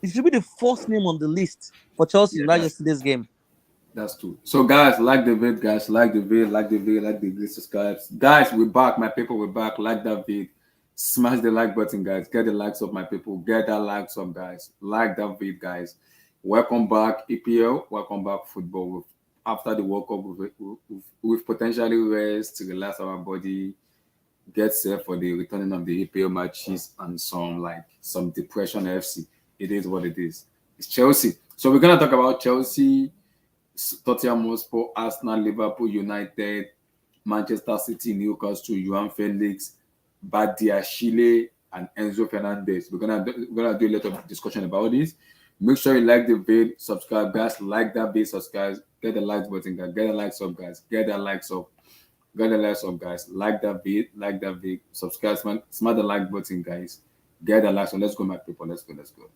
It should be the first name on the list for Chelsea Yeah, in yesterday's game. that's true. So guys, like the vid, guys, like the vid, like the vid, like the vid, subscribe. Guys, we're back. My people, we're back. Like that vid. Smash the like button, guys. Get the likes up, my people. Get that likes up, guys. Like that vid, guys. Welcome back, EPL. Welcome back, football. After the World Cup, we've potentially rest to relax our body, get set for the returning of the EPL matches and some depression FC. It is what it is. It's Chelsea. So we're gonna talk about Chelsea, Tottenham Hotspur, Arsenal, Liverpool, United, Manchester City, Newcastle, Juan Felix, Badiashile, and Enzo Fernandez. We're gonna do a lot of discussion about this. Make sure you like the video, subscribe, guys. Like that video, subscribe, get the like button, guys. Get the likes up, guys. Get the likes up. Get the likes up, guys. Like that video, subscribe, smash the like button, guys. Get the likes up. Let's go, my people. Let's go. Let's go.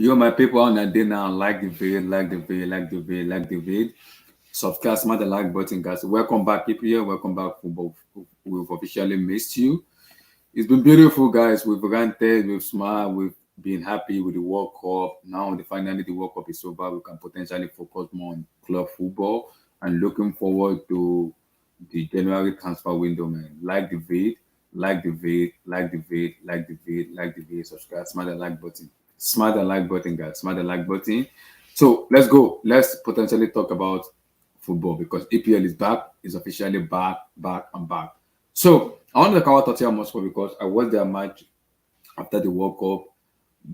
Yo, my people on that day now, like the video, like the video, like the video, like the video. Subscribe, smash the like button, guys. Welcome back, people here. Welcome back, football. We've officially missed you. It's been beautiful, guys. We've ranted, we've smiled, we've been happy with the World Cup. Now, finally, the World Cup is over. We can potentially focus more on club football and looking forward to the January transfer window, man. Like the video, like the video, like the video, like the video, like the video. Subscribe, smash the like button. Smash the like button, guys. Smash the like button. So let's go. Let's potentially talk about football because EPL is back. It's officially back, and back. So I want to cover Tottenham Hotspur because I watched their match after the World Cup.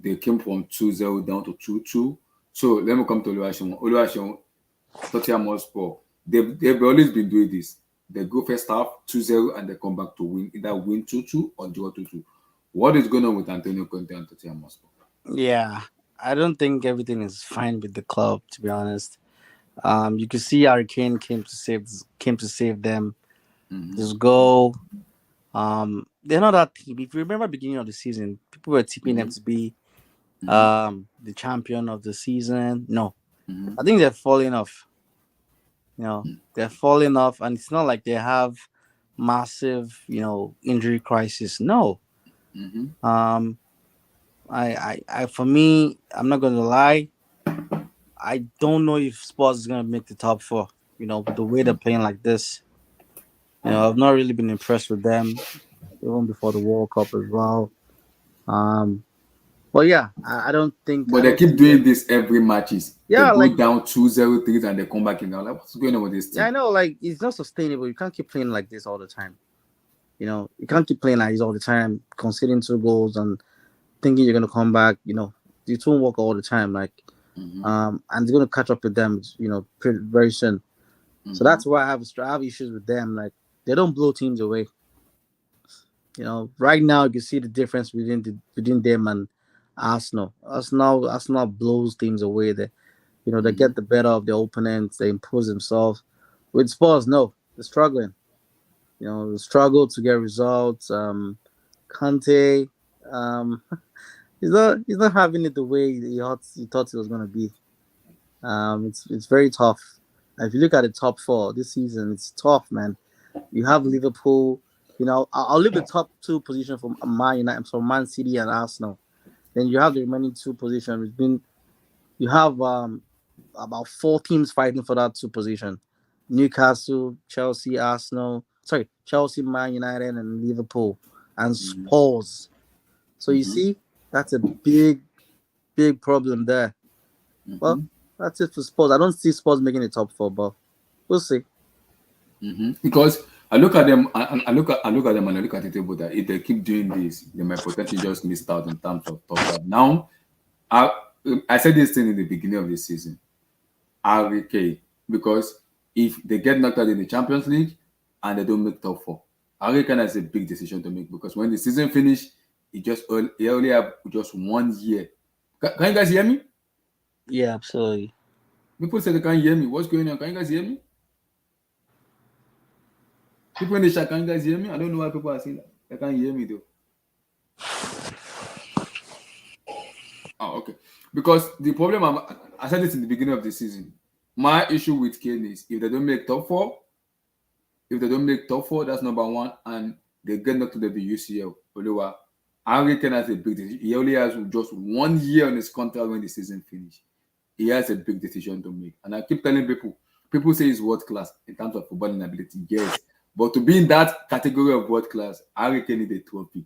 They came from 2-0 down to 2-2. So let me come to Oluwaseun. Oluwaseun, Tottenham Hotspur. They've always been doing this. They go first half 2-0 and they come back to win, either win 2-2 or draw 2-2. What is going on with Antonio Conte and Tottenham Hotspur? Yeah, I don't think everything is fine with the club, to be honest. You could see Harry Kane came to save them. Just go. They're not that team. If you remember beginning of the season, people were tipping them to be the champion of the season. No, I think they're falling off. They're falling off, and it's not like they have massive, injury crisis. No. I for me, I'm not gonna lie. I don't know if Spurs is gonna make the top four. The way they're playing like this. I've not really been impressed with them, even before the World Cup as well. But yeah, I don't think. But they keep doing this every matches. Yeah, they go down 2-0 3 and they come back in. Like, what's going on with this team? Yeah, I know. Like, it's not sustainable. You can't keep playing like this all the time. You can't keep playing like this all the time, conceding 2 goals and thinking you're gonna come back. It won't work all the time. Like, and it's gonna catch up with them. Very soon. So that's why I have issues with them. Like, they don't blow teams away. Right now you can see the difference between them and Arsenal. Arsenal blows teams away. They get the better of their opponents. They impose themselves. With Spurs, no, they're struggling. They struggle to get results. Conte, he's not having it the way he thought it was gonna be. It's very tough. If you look at the top 4 this season, it's tough, man. You have Liverpool. I'll leave the top 2 positions for Man United, for Man City and Arsenal. Then you have the remaining 2 positions. You have about 4 teams fighting for that 2 position: Newcastle, Chelsea, Arsenal, sorry, Chelsea, Man United, and Liverpool, and Mm-hmm. Spurs. So you Mm-hmm. see, that's a big, big problem there. Well, Mm-hmm. that's it for Spurs. I don't see Spurs making the top four, but we'll see. Mm-hmm. Because I look at them, I look at them, and I look at the table that if they keep doing this, they might potentially just miss out in terms of top five. Now, I I said this thing in the beginning of the season. RK, because if they get knocked out in the Champions League and they don't make top four, RK has a big decision to make because when the season finish, he only have just 1 year. Can you guys hear me? Yeah, absolutely. People say they can't hear me. What's going on? Can you guys hear me? People in the chat, can you guys hear me? I don't know why people are saying that. They can't hear me though. Oh, okay. Because the problem I said this in the beginning of the season. My issue with Kane is if they don't make top four, that's number one, and they get knocked to the UCL. Oluwa, Harry Kane has a big decision. He only has just 1 year on his contract when the season finish. He has a big decision to make. And I keep telling people say he's world class in terms of footballing ability. Yes. But to be in that category of world class, Harry Kane need a trophy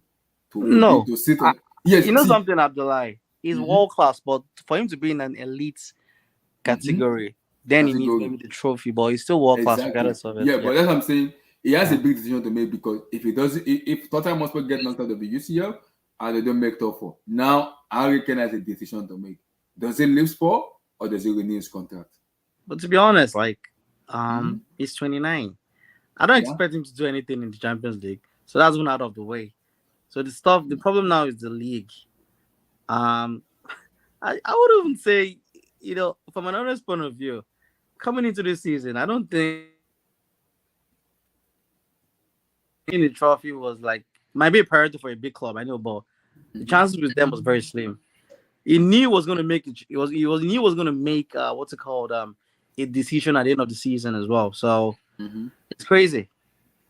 No, to sit I, on. Yes, you know see. something, Abdullah? He's Mm-hmm, world class, but for him to be in an elite mm-hmm. category, then he needs Category. maybe the trophy, but he's still world class Exactly. regardless of it. Yeah, Yeah. but that's what I'm saying. He has a Yeah. big decision to make because if he does, if Tottenham Hotspur get knocked out of the UCL and they don't make top four, now Harry Kane has a decision to make. Does he leave Spurs or does he renew his contract? But to be honest, like, Mm-hmm. he's 29. I don't Yeah. expect him to do anything in the Champions League, so that's one out of the way. So the problem now is the league. Um, I would even say, from an honest point of view, coming into this season, I don't think winning the trophy was like might be a priority for a big club. I know, but the Mm-hmm. chances with them was very slim. He knew he was going to make it. He knew he was going to make what's it called a decision at the end of the season as well. So Mm-hmm. it's crazy.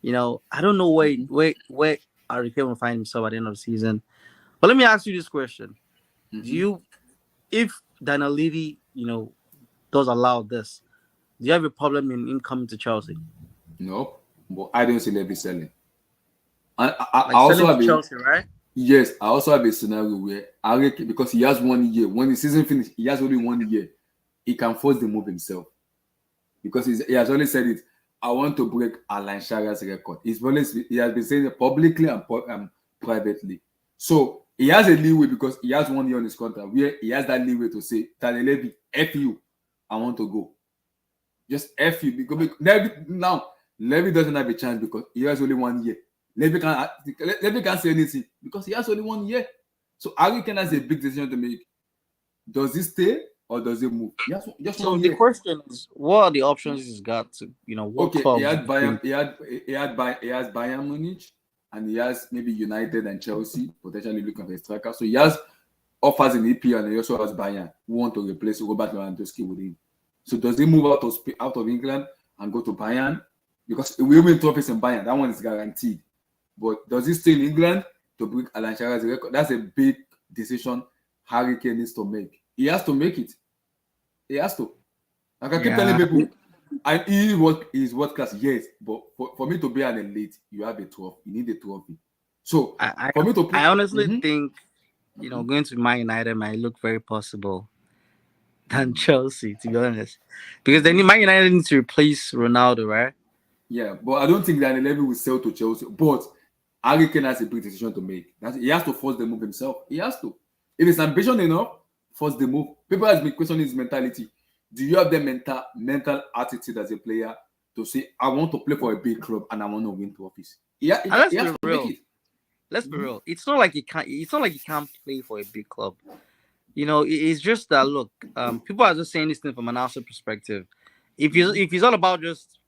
I don't know where Mm-hmm. where Harry Kane will find himself at the end of the season. But let me ask you this question: Do Mm-hmm. you, if Daniel Levy, does allow this, do you have a problem in him coming to Chelsea? Nope. But I don't see Levy selling. And I Like also selling to have a Chelsea, right? yes, I also have a scenario where Harry Kane, because he has 1 year. When the season finishes, he has only 1 year. He can force the move himself. Because he has always said it. I want to break Alan Shara's record. He has been saying it publicly and privately. So he has a leeway because he has 1 year on his contract where he has that leeway to say, Tane Levy, F you, I want to go. Just F you. Because Levy doesn't have a chance because he has only 1 year. Levy can't say anything because he has only 1 year. So Harry Kane has a big decision to make. Does he stay or does he move? He has just So one the year. question is, what are the options he's got to, what Okay, clubs do you think? he has Bayern Munich and he has maybe United and Chelsea potentially looking for a striker. So he has offers in EPL and he also has Bayern who want to replace Robert Lewandowski with him. So does he move out of England and go to Bayern? Because we will win trophies in Bayern. That one is guaranteed. But does he stay in England to break Alan Shearer's record? That's a big decision Harry Kane needs to make. He has to make it. He has to. Like I keep telling Yeah, people, and he is world class, yes, but for me to be an elite, you have a trophy. You need a trophy. So I for me to I put, honestly mhm, think mhm, going to Man United might look very possible than mhm, Chelsea, to be honest, because then mhm. Man United needs to replace Ronaldo, right? Yeah, but I don't think that the level will sell to Chelsea. But Harry Kane has a big decision to make. He has to force the move himself. He has to. If it's ambition enough, force the move. People has been questioning his mentality. Do you have the mental attitude as a player to say, I want to play for a big club and I want to win trophies? And let's He be has to make real. it. Let's be Mhm, real. It's not like you can't. It's not like you can't play for a big club. It's just that look. People are just saying this thing from an outside perspective. mhm, If it's all about just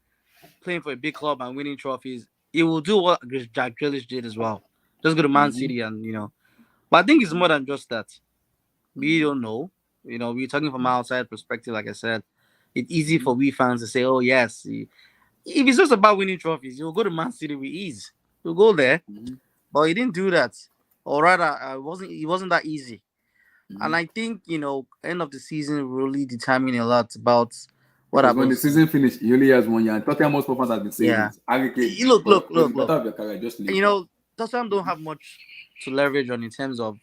playing for a big club and winning trophies, he will do what Jack Grealish did as well. Just go to Man mhm, City and. But I think it's more mhm, than just that. We mhm, don't know. We're talking from outside perspective. Like I said, it's easy mhm, for we fans to say, "Oh yes." If it's just about winning trophies, you'll go to Man City with ease. You'll go there, mhm, but he didn't do that, or rather, it wasn't that easy. And mhm, I think end of the season will really determine a lot about What Because when the happens? season finished, he only has 1 year. And Tottenham most fans have been saying Yeah. it. Harry Kane, Look, for, look, for the look, better look. of your career, just leave. You know, Tottenham don't have much to leverage on in terms of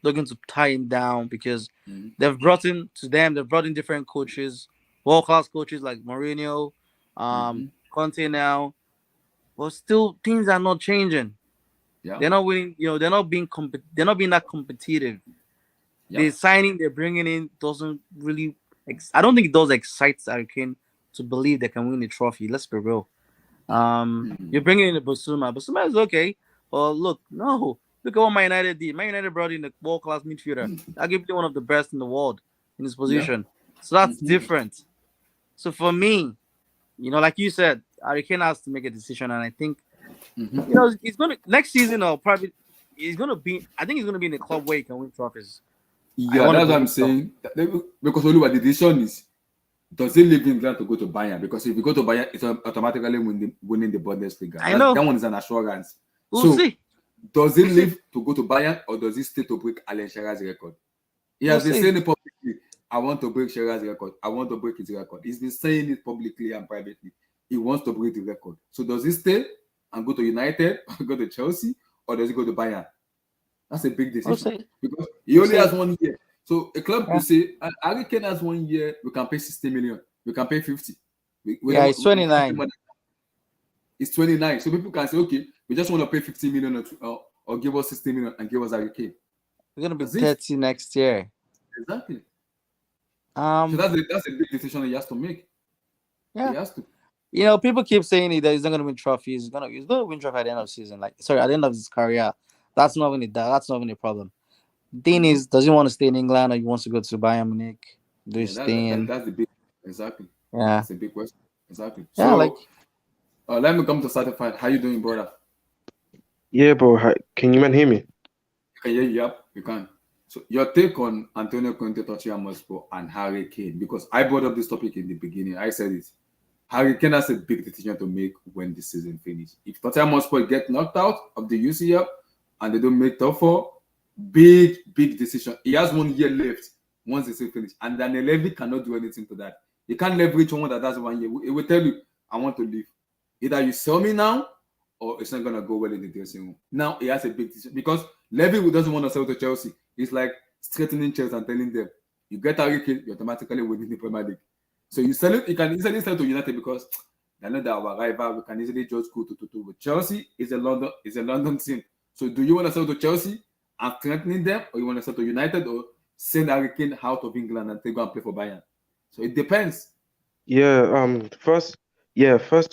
looking to tie him down because Mm-hmm. they've brought in different coaches, world class coaches like Mourinho, Mm-hmm. Conte now, but still things are not changing. Yeah. They're not winning. They're not being that competitive. The Yep. signing they're bringing in doesn't really. I don't think it does excite Harry Kane to believe they can win the trophy. Let's be real. You're Mm-hmm. bringing in the Basuma. Basuma is okay, but look, no. Look at what Man United did. Man United brought in a world class midfielder, arguably one of the best in the world in his Yeah. position. So that's Mm-hmm. different. So for me, like you said, Harry Kane has to make a decision, and I think Mm-hmm. he's gonna next season or probably he's gonna be. I think he's gonna be in a club where he can win trophies. I Yeah, want to that's what I'm believe so. saying. Because Oluwa, the decision is, does he leave England to go to Bayern? Because if you go to Bayern, it's automatically winning the Bundesliga. I That know. one is an assurance. We'll So, see. does he We'll see. leave to go to Bayern or does he stay to break Alan Shearer's record? He We'll has been see. saying it publicly. I want to break Shearer's record. I want to break his record. He's been saying it publicly and privately. He wants to break the record. So does he stay and go to United or go to Chelsea or does he go to Bayern? That's a big We'll decision see. because he We'll only see. has 1 year. So a club Yeah. could say, Harry Kane has 1 year, we can pay 60 million, we can pay 50. We Yeah, don't he's we can't pay 29. more. It's 29. So people can say, okay, we just want to pay 50 million or give us 60 million and give us Harry Kane. He's gonna be That's it. 30 next year. Exactly. So Um, that's a big decision he has to make. He yeah. has to. People keep saying that he's not gonna win trophies. He's gonna win trophy at the end of the season. Like, sorry, at the end of his career. That's not even a problem. The thing Mm-hmm. is, does he want to stay in England or he wants to go to Bayern Munich? Do Yeah, his thing? that's the big exactly. Yeah. That's a big question. Exactly. Yeah, like So let me come to certified. How you doing, brother? Yeah, bro. Can you man hear me? You can hear you up. You can. So your take on Antonio Conte, Tottenham Hotspur, and Harry Kane, because I brought up this topic in the beginning. I said it. Harry Kane has a big decision to make when the season finishes. If Tottenham Hotspur get knocked out of the UCL and they don't make top four, big decision. He has 1 year left once the season finishes, and Daniel Levy cannot do anything to that. He can't leverage someone that has 1 year. He will tell you, "I want to leave. Either you sell me now, or it's not gonna go well in the dressing room." Now he has a big decision because Levy doesn't want to sell to Chelsea. It's like threatening Chelsea and telling them, "You get Harry Kane, you automatically win the Premier League." So you sell it, you can easily sell to United because they know that our rival, we can easily just go to with Chelsea is a London team. So do you want to sell to Chelsea and threatening them, or you want to sell to United or send Harry Kane out of England and go and play for Bayern? So it depends. Yeah. First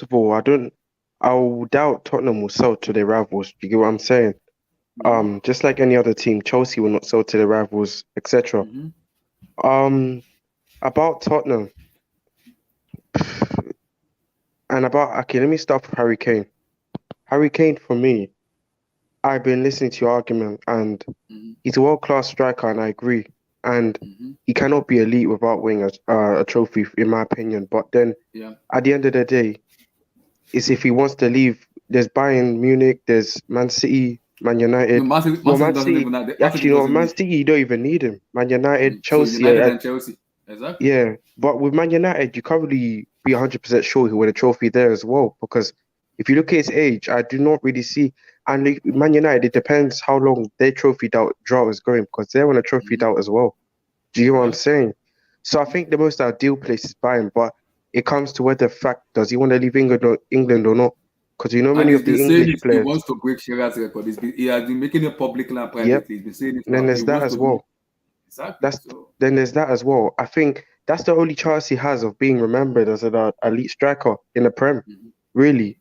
of all, I will doubt Tottenham will sell to their rivals. Do you get what I'm saying? Mm-hmm. Just like any other team, Chelsea will not sell to their rivals, etc. Mm-hmm. About Tottenham and okay, let me start with Harry Kane. Harry Kane, for me, I've been listening to your argument, and Mm-hmm. he's a world-class striker, and I agree. And Mm-hmm. he cannot be elite without winning a trophy, in my opinion. But then, Yeah. at the end of the day, it's if he wants to leave. There's Bayern Munich, there's Man City, Man No, United. Man No, City Man doesn't City. even have, Man City Actually, no, doesn't Man need. City. You don't even need him. Man United, So Chelsea. United and Chelsea. Exactly. Yeah, but with Man United, you can't really be 100% sure he'll win a trophy there as well. Because if you look at his age, I do not really see. And Man United, it depends how long their trophy drought is going, because they're on a trophy Mm-hmm. drought as well. Do you know what I'm Yeah. saying? So I think the most ideal place is Bayern, but it comes to whether fact does he want to leave England or not? Because And many he's of been the saying English it, he players. wants to break Shearer's record. He has been making it publicly and Yep. privately. He's been saying it And then now. He there's that wants to as do well. exactly. So Then there's that as well. I think that's the only chance he has of being remembered as an elite striker in the Prem, mm-hmm. really.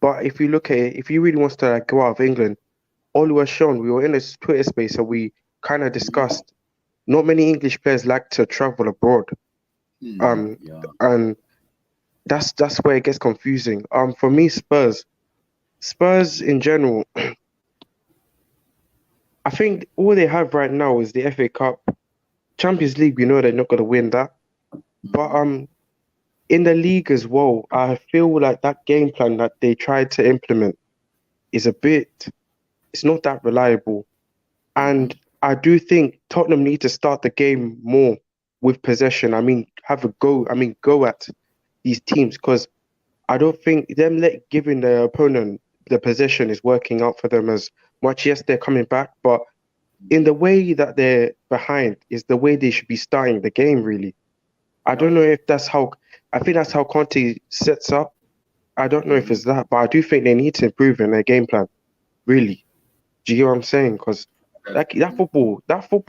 But if you look at it, if he really wants to go out of England, all we were shown, we were in this Twitter space and we kind of discussed. Not many English players like to travel abroad. Mm-hmm. Yeah. And that's where it gets confusing. For me, Spurs in general, I think all they have right now is the FA Cup, Champions League. We know they're not going to win that, but in the league as well, I feel like that game plan that they tried to implement is it's not that reliable, and I do think Tottenham need to start the game more. with possession. I mean, have a go. I mean, go at these teams because I don't think them giving the opponent the possession is working out for them as much. Yes, they're coming back, but in the way that they're behind is the way they should be starting the game, really. I don't know if that's how, I think that's how Conte sets up. I don't know if it's that, but I do think they need to improve in their game plan, really. Do you get what I'm saying? Because that football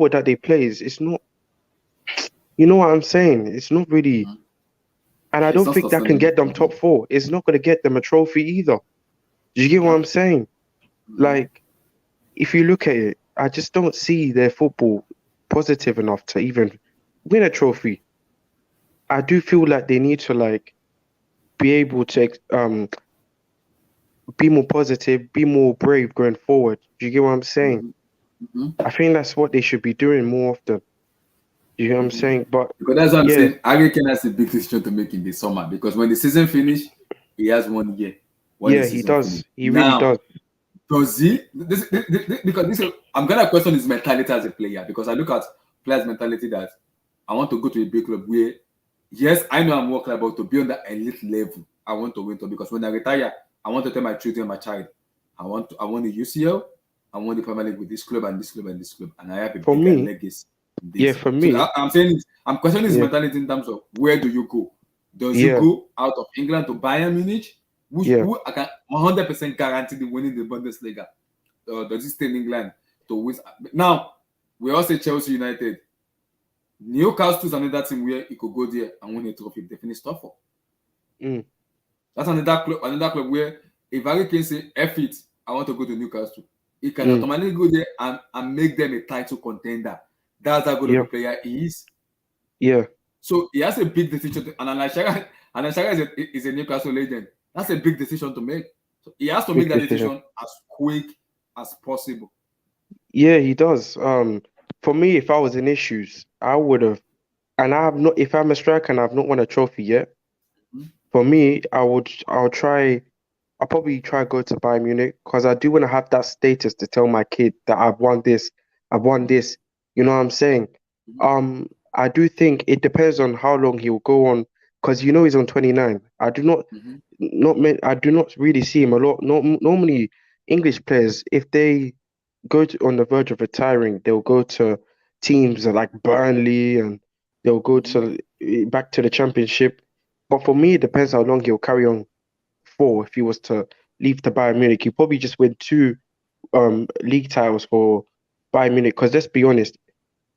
that they play is it's not, you know what I'm saying? It's not really, and I It's don't not think that can sustainable. get them top four. It's not going to get them a trophy either. Do you get what I'm saying? Like, if you look at it, I just don't see their football positive enough to even win a trophy. I do feel like they need to like be able to be more positive, be more brave going forward. Do you get what I'm saying? I think that's what they should be doing more often. Do you get what I'm saying? But Because that's what I'm yeah, saying. Harry Kane has a big decision to make in the summer because when the season finish, he has 1 year. When the yeah, he season finish, does. He really now does. does he? Because this, I'm gonna question his mentality as a player because I look at players' mentality that I want to go to a big club where, yes, I know I'm working about to be on the elite level. I want to win to because when I retire, I want to tell my children, my child, I want the UCL, I want the Premier League with this club and this club and this club, and I have a For bigger me, legacy in yeah, this. for So me, I'm saying I'm questioning his yeah, mentality in terms of where do you go? Does he yeah, go out of England to Bayern Munich? yeah. Who I can 100% guarantee the winning the Bundesliga? Does he stay in England to win? Now, we all say Chelsea United. Newcastle is another team where he could go there and win a trophy if they finish top four. Mm, That's another club where if Harry Kane say F it, I want to go to Newcastle, he can mm, automatically go there and make them a title contender. That's how good of yeah, a player he is. yeah. So he has a big decision to, and Anashara is a Newcastle legend. That's a big decision to make. So he has to make Big that decision. decision as quick as possible. Yeah, he does. For me, if I was in issues, I would have, and I have not. If I'm a striker and I've not won a trophy yet, for me, I'll try. I'll probably try go to Bayern Munich because I do want to have that status to tell my kid that I've won this, I've won this. You know what I'm saying? I do think it depends on how long he'll go on because you know he's on 29. I do not really see him a lot. Normally, English players, if they on the verge of retiring, they'll go to teams like Burnley and they'll go to back to the Championship. But for me, it depends how long he'll carry on for. If he was to leave to Bayern Munich, he probably just win two league titles for Bayern Munich. Because let's be honest,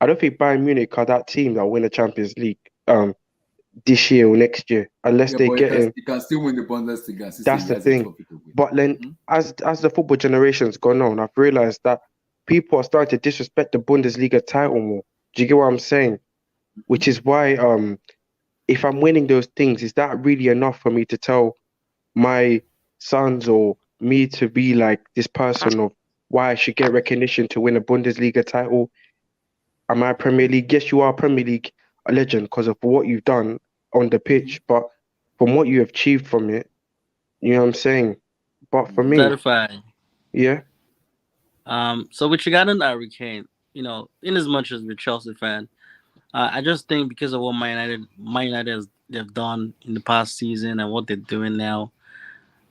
I don't think Bayern Munich are that team that will win the Champions League this year or next year unless Yeah, they but get in. he can still win the Bundesliga and still say That's he the has a thing. trophy to win. But then, as the football generation's gone on, I've realized that people are starting to disrespect the Bundesliga title more. Do you get what I'm saying? Which is why, if I'm winning those things, is that really enough for me to tell my sons or me to be like this person of why I should get recognition to win a Bundesliga title? Am I Premier League? Yes, you are Premier League a legend because of what you've done on the pitch, but from what you have achieved from it, you know what I'm saying? But for me, Clarifying. yeah, So with regarding Harry Kane, in as much as we're Chelsea fan, I just think because of what Man United they've done in the past season and what they're doing now,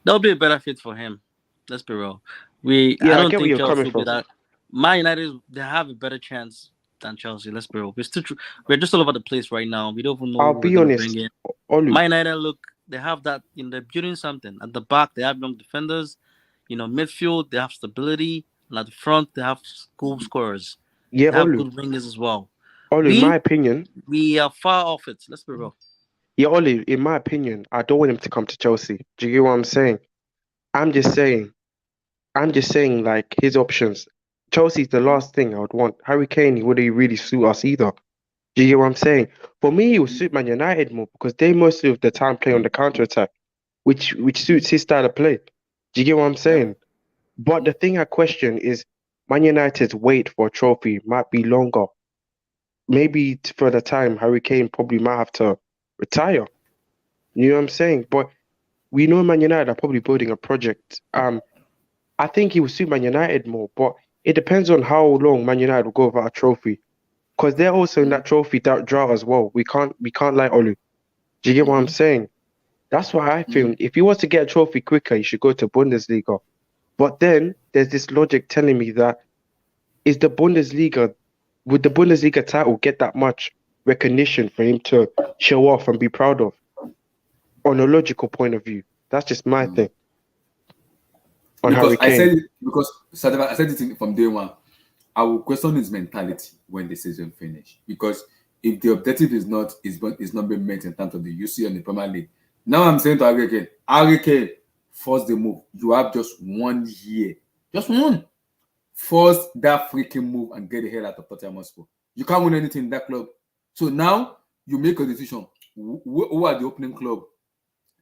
that'll be a better fit for him. Let's be real. I yeah, I don't get where think you're Chelsea coming will be from. that. Man United, they have a better chance than Chelsea. Let's be real. We're just all over the place right now. We don't even know I'll who we're be gonna bring honest, in. Olu. Man United, look, they have that. They're building something at the back. They have young defenders. Midfield they have stability, and at the front they have goal scorers. Yeah, They have Olu. good wingers as well. Olu, in my We opinion, we are far off it. Let's be real. yeah, Olu, in my opinion, I don't want him to come to Chelsea. Do you get what I'm saying? I'm just saying, I'm just saying, like his options. Chelsea's the last thing I would want. Harry Kane, he wouldn't really suit us either. Do you get what I'm saying? For me, he would suit Man United more because they most of the time play on the counter attack, which suits his style of play. Do you get what I'm Yeah. saying? But the thing I question is Man United's wait for a trophy might be longer. Maybe for the time Harry Kane probably might have to retire. You know what I'm saying? But we know Man United are probably building a project. I think he will suit Man United more, but it depends on how long Man United will go without a trophy. because they're also in that trophy drought as well. We can't lie, Olu. Do you get what I'm saying? That's why I feel if he wants to get a trophy quicker, he should go to Bundesliga. But then there's this logic telling me that is the Bundesliga, would the Bundesliga title get that much recognition for him to show off and be proud of? On a logical point of view, that's just my thing on Because Harry Kane. I said it from day one. I will question his mentality when the season finish. Because if the objective is not being met in terms of the UC and the Premier League, now I'm saying to Harry Kane, force the move. You have just 1 year, just one. Force that freaking move and get the hell out of Tottenham Hotspur. You can't win anything in that club. So now you make a decision. Who are the opening club?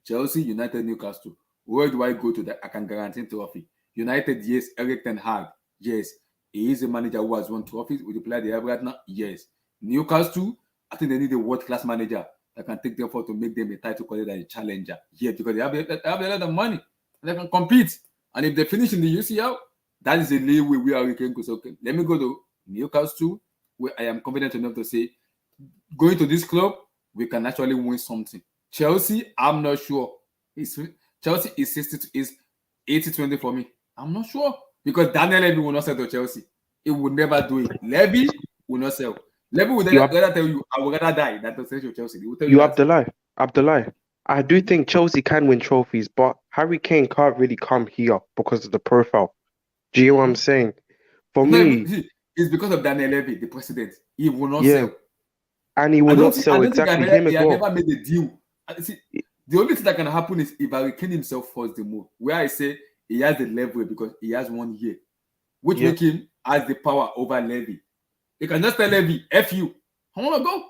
Chelsea, United, Newcastle. Where do I go to that I can guarantee trophy? United, yes. Eric Ten Hag, yes. He is a manager who has won trophies with the player they have right now, yes. Newcastle, I think they need a world-class manager that can take them forward to make them a title contender and a challenger. Yeah, because they have a lot of money and they can compete. And if they finish in the UCL, that is a leeway where we can go. So, okay, let me go to Newcastle, where I am confident enough to say, going to this club, we can actually win something. Chelsea, I'm not sure. Chelsea is 80-20 for me. I'm not sure. Because Daniel Levy will not sell to Chelsea. He would never do it. Levy will not sell. Levy will rather tell you, I would rather die than to sell to Chelsea. He will tell you Abdullah. I do think Chelsea can win trophies, but Harry Kane can't really come here because of the profile. Do you know what I'm saying? For me, it's because of Daniel Levy, the president. He will not sell. And he will not sell exactly him as well. He never made a deal. See, the only thing that can happen is if Harry Kane himself forces the move. Where I say he has the leverage because he has 1 year, which make him has the power over Levy. He can just tell Levy, F you. I want to go.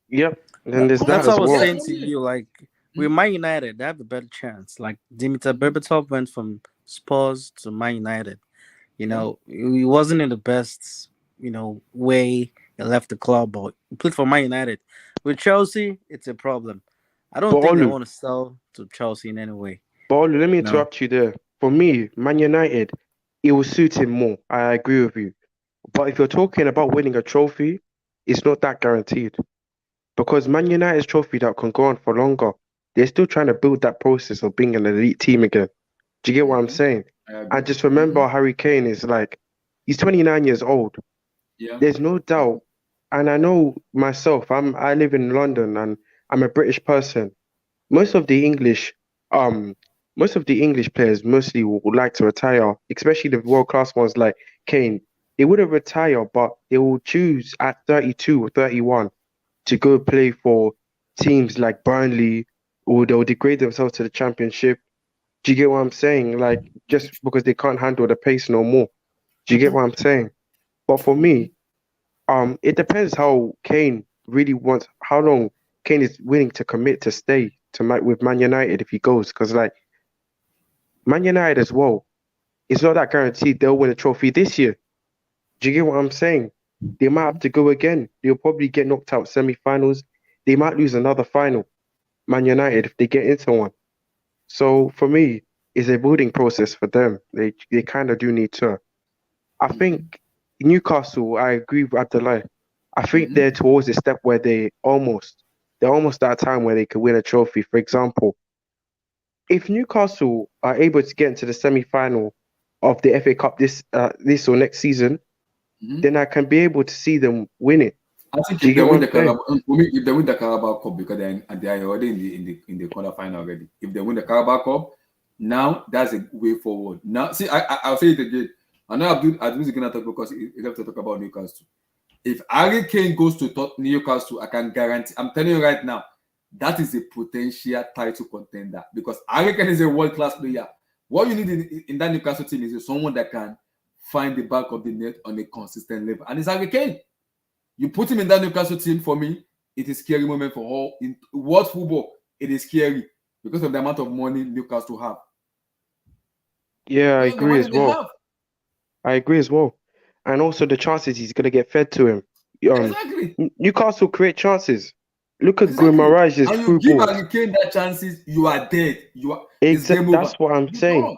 Yep. And there's That's that what as I was well. saying to you. Like, with Man United, they have a better chance. Like, Dimitar Berbatov went from Spurs to Man United. You know, he wasn't in the best, way he left the club, but he played for Man United. With Chelsea, it's a problem. I don't think they want to sell to Chelsea in any way. But let me interrupt you there. For me, Man United, it will suit him more. I agree with you. But if you're talking about winning a trophy, it's not that guaranteed. Because Man United's trophy that can go on for longer, they're still trying to build that process of being an elite team again. Do you get what I'm saying? I just remember Harry Kane is like, he's 29 years old. Yeah. There's no doubt. And I know myself, I live in London and I'm a British person. Most of the English players mostly would like to retire, especially the world-class ones like Kane. They wouldn't retire, but they will choose at 32 or 31 to go play for teams like Burnley, or they'll degrade themselves to the Championship. Do you get what I'm saying? Like, just because they can't handle the pace no more. Do you get what I'm saying? But for me, it depends how Kane really wants, how long Kane is willing to commit to stay with Man United if he goes. Because, like, Man United as well, it's not that guaranteed they'll win a trophy this year. Do you get what I'm saying? They might have to go again. They'll probably get knocked out semi-finals. They might lose another final, Man United, if they get into one. So for me, it's a building process for them. They kind of do need to. I think Newcastle, I agree with Abdullah. I think they're towards the step where they're almost at a time where they could win a trophy. For example, if Newcastle are able to get into the semi-final of the FA Cup this or next season, then I can be able to see them win it. I think if they win the Carabao Cup, because they are already in the quarterfinal already. If they win the Carabao Cup, now that's a way forward. Now, see, I'll say it again. I know Abdul's going to talk because he have to talk about Newcastle. If Harry Kane goes to Newcastle, I can guarantee. I'm telling you right now, that is a potential title contender because Harry Kane is a world-class player. What you need in that Newcastle team is someone that can find the back of the net on a consistent level, and it's Harry Kane. You put him in that Newcastle team, for me, it is a scary moment for all. In world football, it is scary because of the amount of money Newcastle have. Yeah, I agree as well. And also the chances he's going to get fed to him. Exactly. Newcastle create chances. Look at Guimaraes' through balls. You give Harry Kane that chances, you are dead. That's what I'm saying.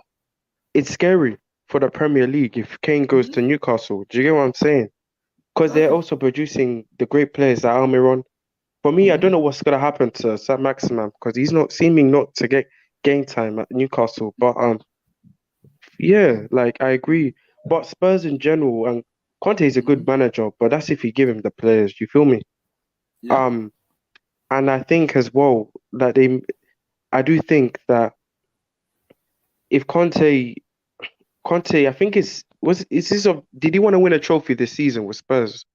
It's scary for the Premier League if Kane goes to Newcastle. Do you get what I'm saying? because they're Exactly. also producing the great players like Almiron. For me, I Mm-hmm. don't know what's gonna happen to Sam Maximan because he's not seeming not to get game time at Newcastle. But yeah, like I agree. But Spurs in general, and Conte is a Mm-hmm. good manager, but that's if you give him the players. You feel me? Yeah. Um, and I think as well that I do think that if Conte, I think is this of did he want to win a trophy this season with Spurs,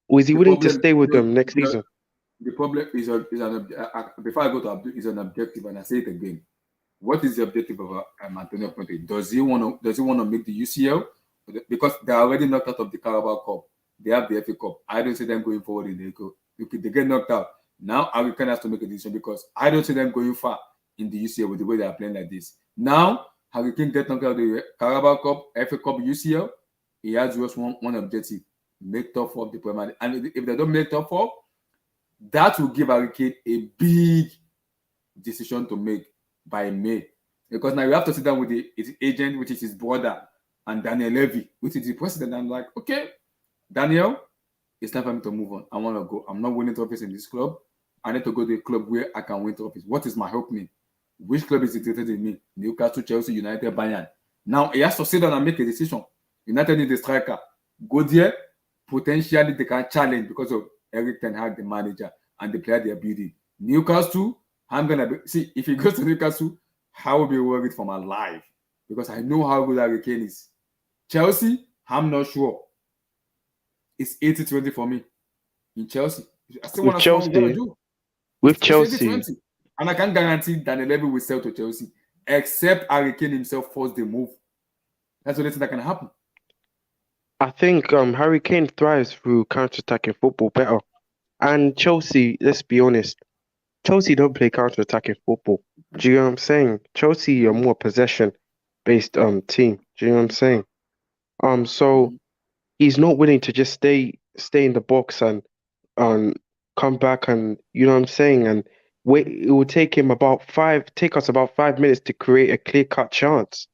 or is he The willing to problem, stay with no, them next the, season? the problem is before I go to is an objective, and I say it again. What is the objective of Antonio Conte? Does he want to make the UCL? Because they are already knocked out of the Carabao Cup. They have the FA Cup. I don't see them going forward in the Eco. They get knocked out. Now Harry Kane has to make a decision because I don't see them going far in the UCL with the way they are playing like this. Now Harry Kane get knocked out of the Carabao Cup, FA Cup, UCL. He has just one objective: make top four of the Premier League. And if they don't make top four, that will give Harry Kane a big decision to make by May. Because now you have to sit down with his agent, which is his brother, and Daniel Levy, which is the president. I'm like, okay, Daniel, it's time for me to move on. I want to go. I'm not winning trophies in this club. I need to go to a club where I can win trophies. What is my opening? Which club is interested in me? Newcastle, Chelsea, United, Bayern. Now he has to sit down and make a decision. United need a striker. Go there. Potentially they can challenge because of Eric Ten Hag, the manager, and the player they're building. Newcastle, I'm gonna see if he goes to Newcastle, I will be worried for my life because I know how good Harry Kane is. Chelsea, I'm not sure. It's 80-20 for me in Chelsea. I still With want to see what we want to Chelsea, do. with It's Chelsea, 80-20. And I can guarantee Daniel Levy will sell to Chelsea, except Harry Kane himself force the move. That's the only thing that can happen. I think Harry Kane thrives through counter-attacking football better. And Chelsea, let's be honest, Chelsea don't play counter-attacking football. Do you know what I'm saying? Chelsea are more possession-based team. Do you know what I'm saying? So Mm-hmm. he's not willing to just stay in the box and um come back and you know what I'm saying and wait. It will take us about 5 minutes to create a clear-cut chance.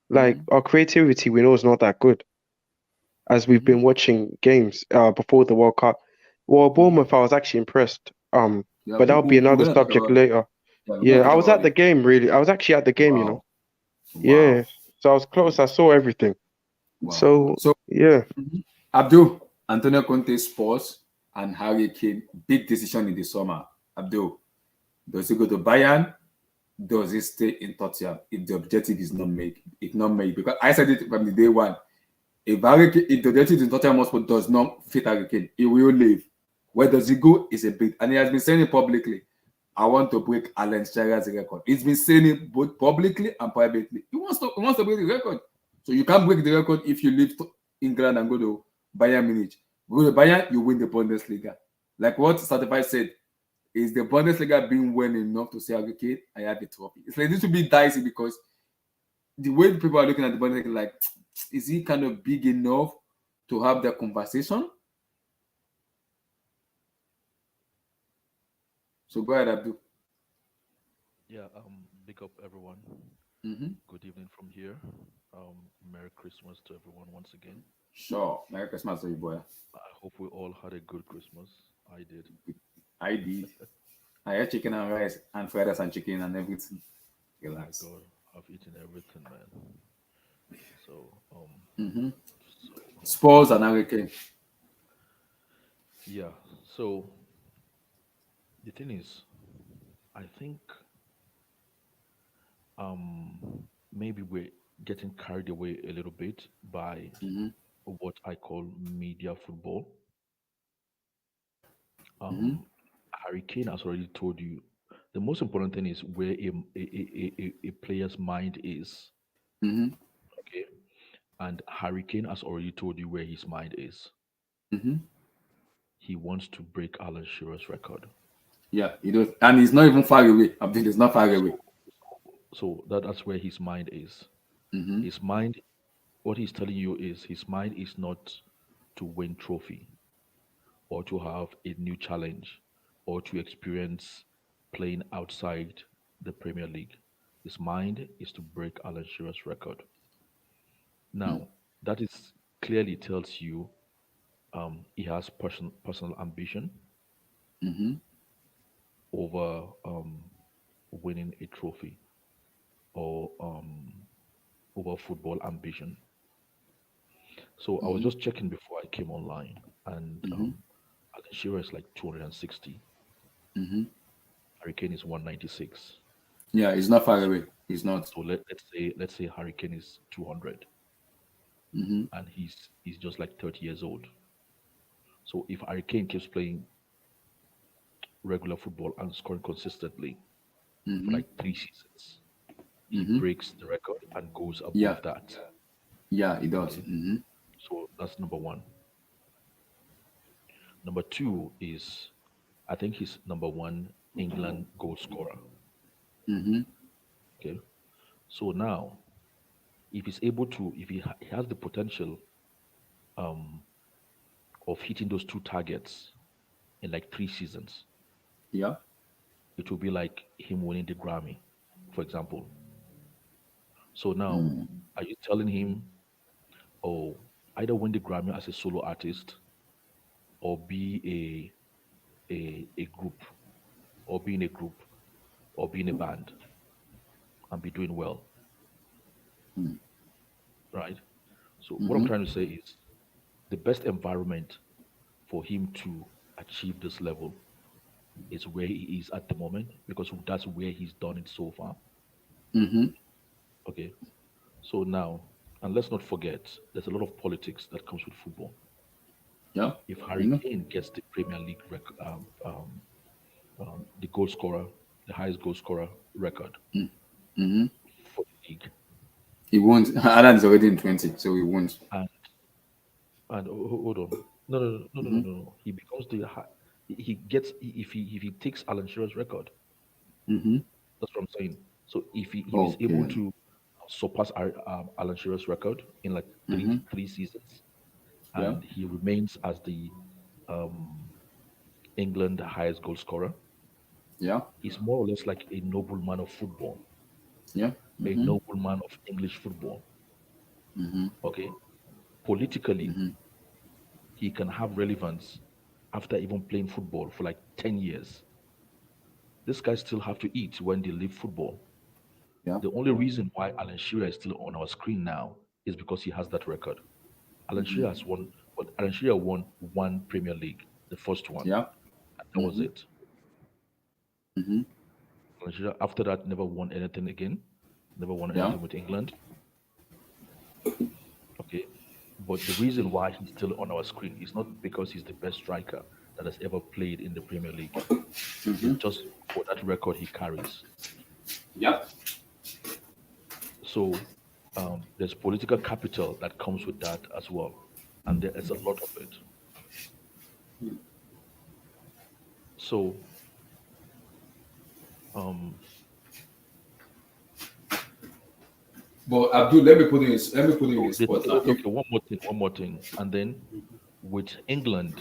Like Mm-hmm. our creativity, we know is not that good as we've Mm-hmm. been watching games before the World Cup. Well, Mm-hmm. Bournemouth, I was actually impressed. Yeah, But that'll be we're another gonna talk subject about it. later. Yeah, we're Yeah, gonna talk I was about at the it. game really. I was actually at the game, you know. Wow. Wow. Yeah, so I was close. I saw everything. Wow. So So yeah, Abdul, Antonio Conte Spurs and Harry Kane, big decision in the summer. Abdul, does he go to Bayern? Does he stay in Tottenham if the objective is not made? If not made, because I said it from the day one. If the objective in Tottenham Hotspur does not fit Harry Kane, he will leave. Where does he go is a big, and he has been saying it publicly. I want to break Alan Shearer's record. He's been saying it both publicly and privately. He wants to break the record. So you can't break the record if you leave England and go to Bayern Munich. Go to Bayern, you win the Bundesliga. Like what Certified said, is the Bundesliga being well enough to say, okay, I have a trophy? It's like this will be dicey because the way people are looking at the Bundesliga, like, is he kind of big enough to have that conversation? So go ahead, Abdul. Yeah, big up everyone. Mm-hmm. Good evening from here. Merry Christmas to everyone once again. Sure. Merry Christmas to you, boy. I hope we all had a good Christmas. I did. I did. I had chicken and rice and fried rice and chicken and everything. My Relax. God, I've eaten everything, man. So, Mm-hmm. so Spurs and Hurricane. yeah. So the thing is, I think maybe we're getting carried away a little bit by Mm-hmm. what I call media football. Mm-hmm. Um, Harry Kane has already told you the most important thing is where a player's mind is. Mm-hmm. Okay. And Harry Kane has already told you where his mind is. Mm-hmm. He wants to break Alan Shearer's record. Yeah, he does. And he's not even far away. Abdul is not far away. So, that's where his mind is. Mm-hmm. His mind, what he's telling you is his mind is not to win trophy or to have a new challenge or to experience playing outside the Premier League. His mind is to break Alan Shearer's record. Now, that is clearly tells you he has personal ambition Mm-hmm. over winning a trophy or over football ambition. So I was Mm-hmm. just checking before I came online, and Mm-hmm. Alan Shearer is like 260. Mm-hmm. Hurricane is 196. Yeah, it's not far So, away. It's not. so let's say Hurricane is 200, Mm-hmm. and he's just like 30 years old. So if Hurricane keeps playing regular football and scoring consistently for Mm-hmm. like 3 seasons, he Mm-hmm. breaks the record and goes Yeah. above that. Yeah, it does. Okay, Mm-hmm. so that's number one. Number two is, I think he's number one England goal scorer. Mm-hmm. Okay, so now if he's able to, if he has the potential um, of hitting those two targets in like 3 seasons, Yeah. it will be like him winning the Grammy, for example. So now, Mm. are you telling him, oh, either win the Grammy as a solo artist or be a group, or be in a group, or be in a band and be doing well, Mm. right? So what I'm Mm-hmm. trying to say is the best environment for him to achieve this level is where he is at the moment because that's where he's done it so far. Mm-hmm. Okay. So now, and let's not forget, there's a lot of politics that comes with football. Yeah. If I Harry know. Kane gets the Premier League the goal scorer, the highest goal scorer record Mm-hmm. for the league, He won't. Alan is already in 20, so he won't. and hold on, Mm-hmm. no. He becomes he gets if he takes Alan Shearer's record. Mm-hmm. That's what I'm saying. So if he's able Okay. to surpass Alan Shearer's record in like Mm-hmm. three seasons, Yeah. and he remains as the um, England highest goal scorer, Yeah. he's more or less like a nobleman of football, Yeah. a Mm-hmm. nobleman of English football. Mm-hmm. Okay, politically, Mm-hmm. he can have relevance after even playing football for like 10 years. This guy still have to eat when they leave football. Yeah. The only reason why Alan Shearer is still on our screen now is because he has that record. Alan Mm-hmm. Shearer has won, but Alan Shearer won one Premier League, the first one, Yeah. and that was Mm-hmm. it. Mm-hmm. Alan Shearer, after that, never won anything again, never won Yeah. anything with England. Okay, but the reason why he's still on our screen is not because he's the best striker that has ever played in the Premier League. It's just for that record he carries. Yeah. So there's political capital that comes with that as well, and there is a lot of it. So um, But Abdul, let me put in so a spot now. If okay, one more thing, and then with England,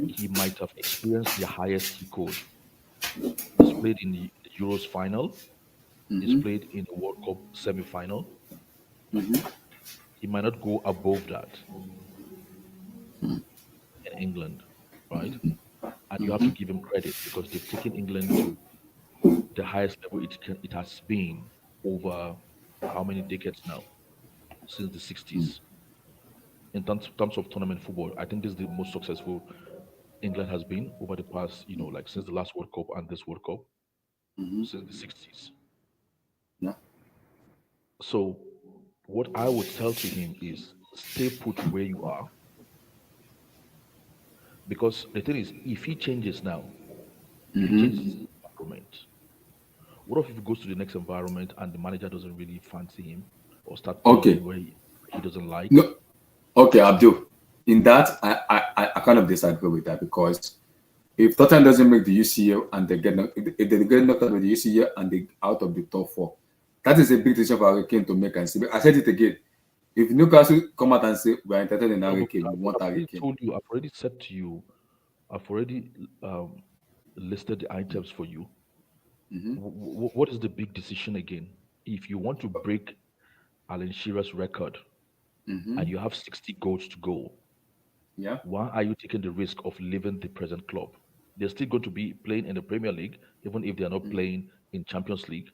he might have experienced the highest he could. He's played in the Euros final. He's mm-hmm. played in the World Cup semi-final. Mm-hmm. He might not go above that in England, right? And you have Mm-hmm. to give him credit because they've taken England to the highest level it has been over how many decades now? Since the 60s. In terms of tournament football, I think this is the most successful England has been over the past, like since the last World Cup and this World Cup, Mm-hmm. since the 60s. Yeah. So, what I would tell to him is stay put where you are because the thing is, if he changes his environment, what if he goes to the next environment and the manager doesn't really fancy him or start playing Okay. him where he doesn't like? No. Okay, Abdul. In that, I kind of disagree with that because if Tottenham doesn't make the UCL and if they get knocked out of the UCL and they out of the top four, that is a big decision for Harry Kane to make and see. I said it again. If Newcastle come out and say we are interested in No, Harry but Kane, we want I've Harry already Kane. told you, I've already said to you, I've already listed the items for you. Mm-hmm. What is the big decision again? If you want to break Alan Shearer's record Mm-hmm. and you have 60 goals to go, Yeah. Why are you taking the risk of leaving the present club? They're still going to be playing in the Premier League, even if they are not playing in Champions League.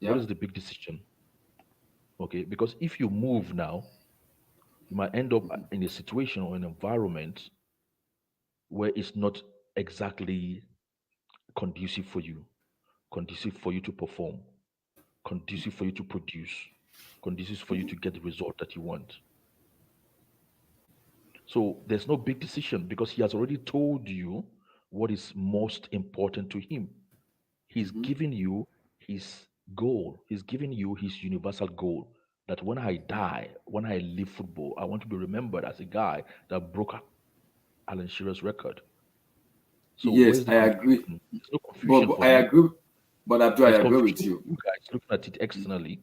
What Yeah. is the big decision? Okay, because if you move now, you might end up in a situation or an environment where it's not exactly conducive for you, conducive for you to perform, conducive for you to produce, conducive for you to get the result that you want. So there's no big decision because he has already told you what is most important to him. He's giving you his goal, he's giving you his universal goal that when I die, when I leave football, I want to be remembered as a guy that broke Alan Shearer's record. So Yes, where's the I agree. confusion? There's no But, confusion but for I me. agree. But Abdul, I There's agree confusion with for you. you guys looking at it externally,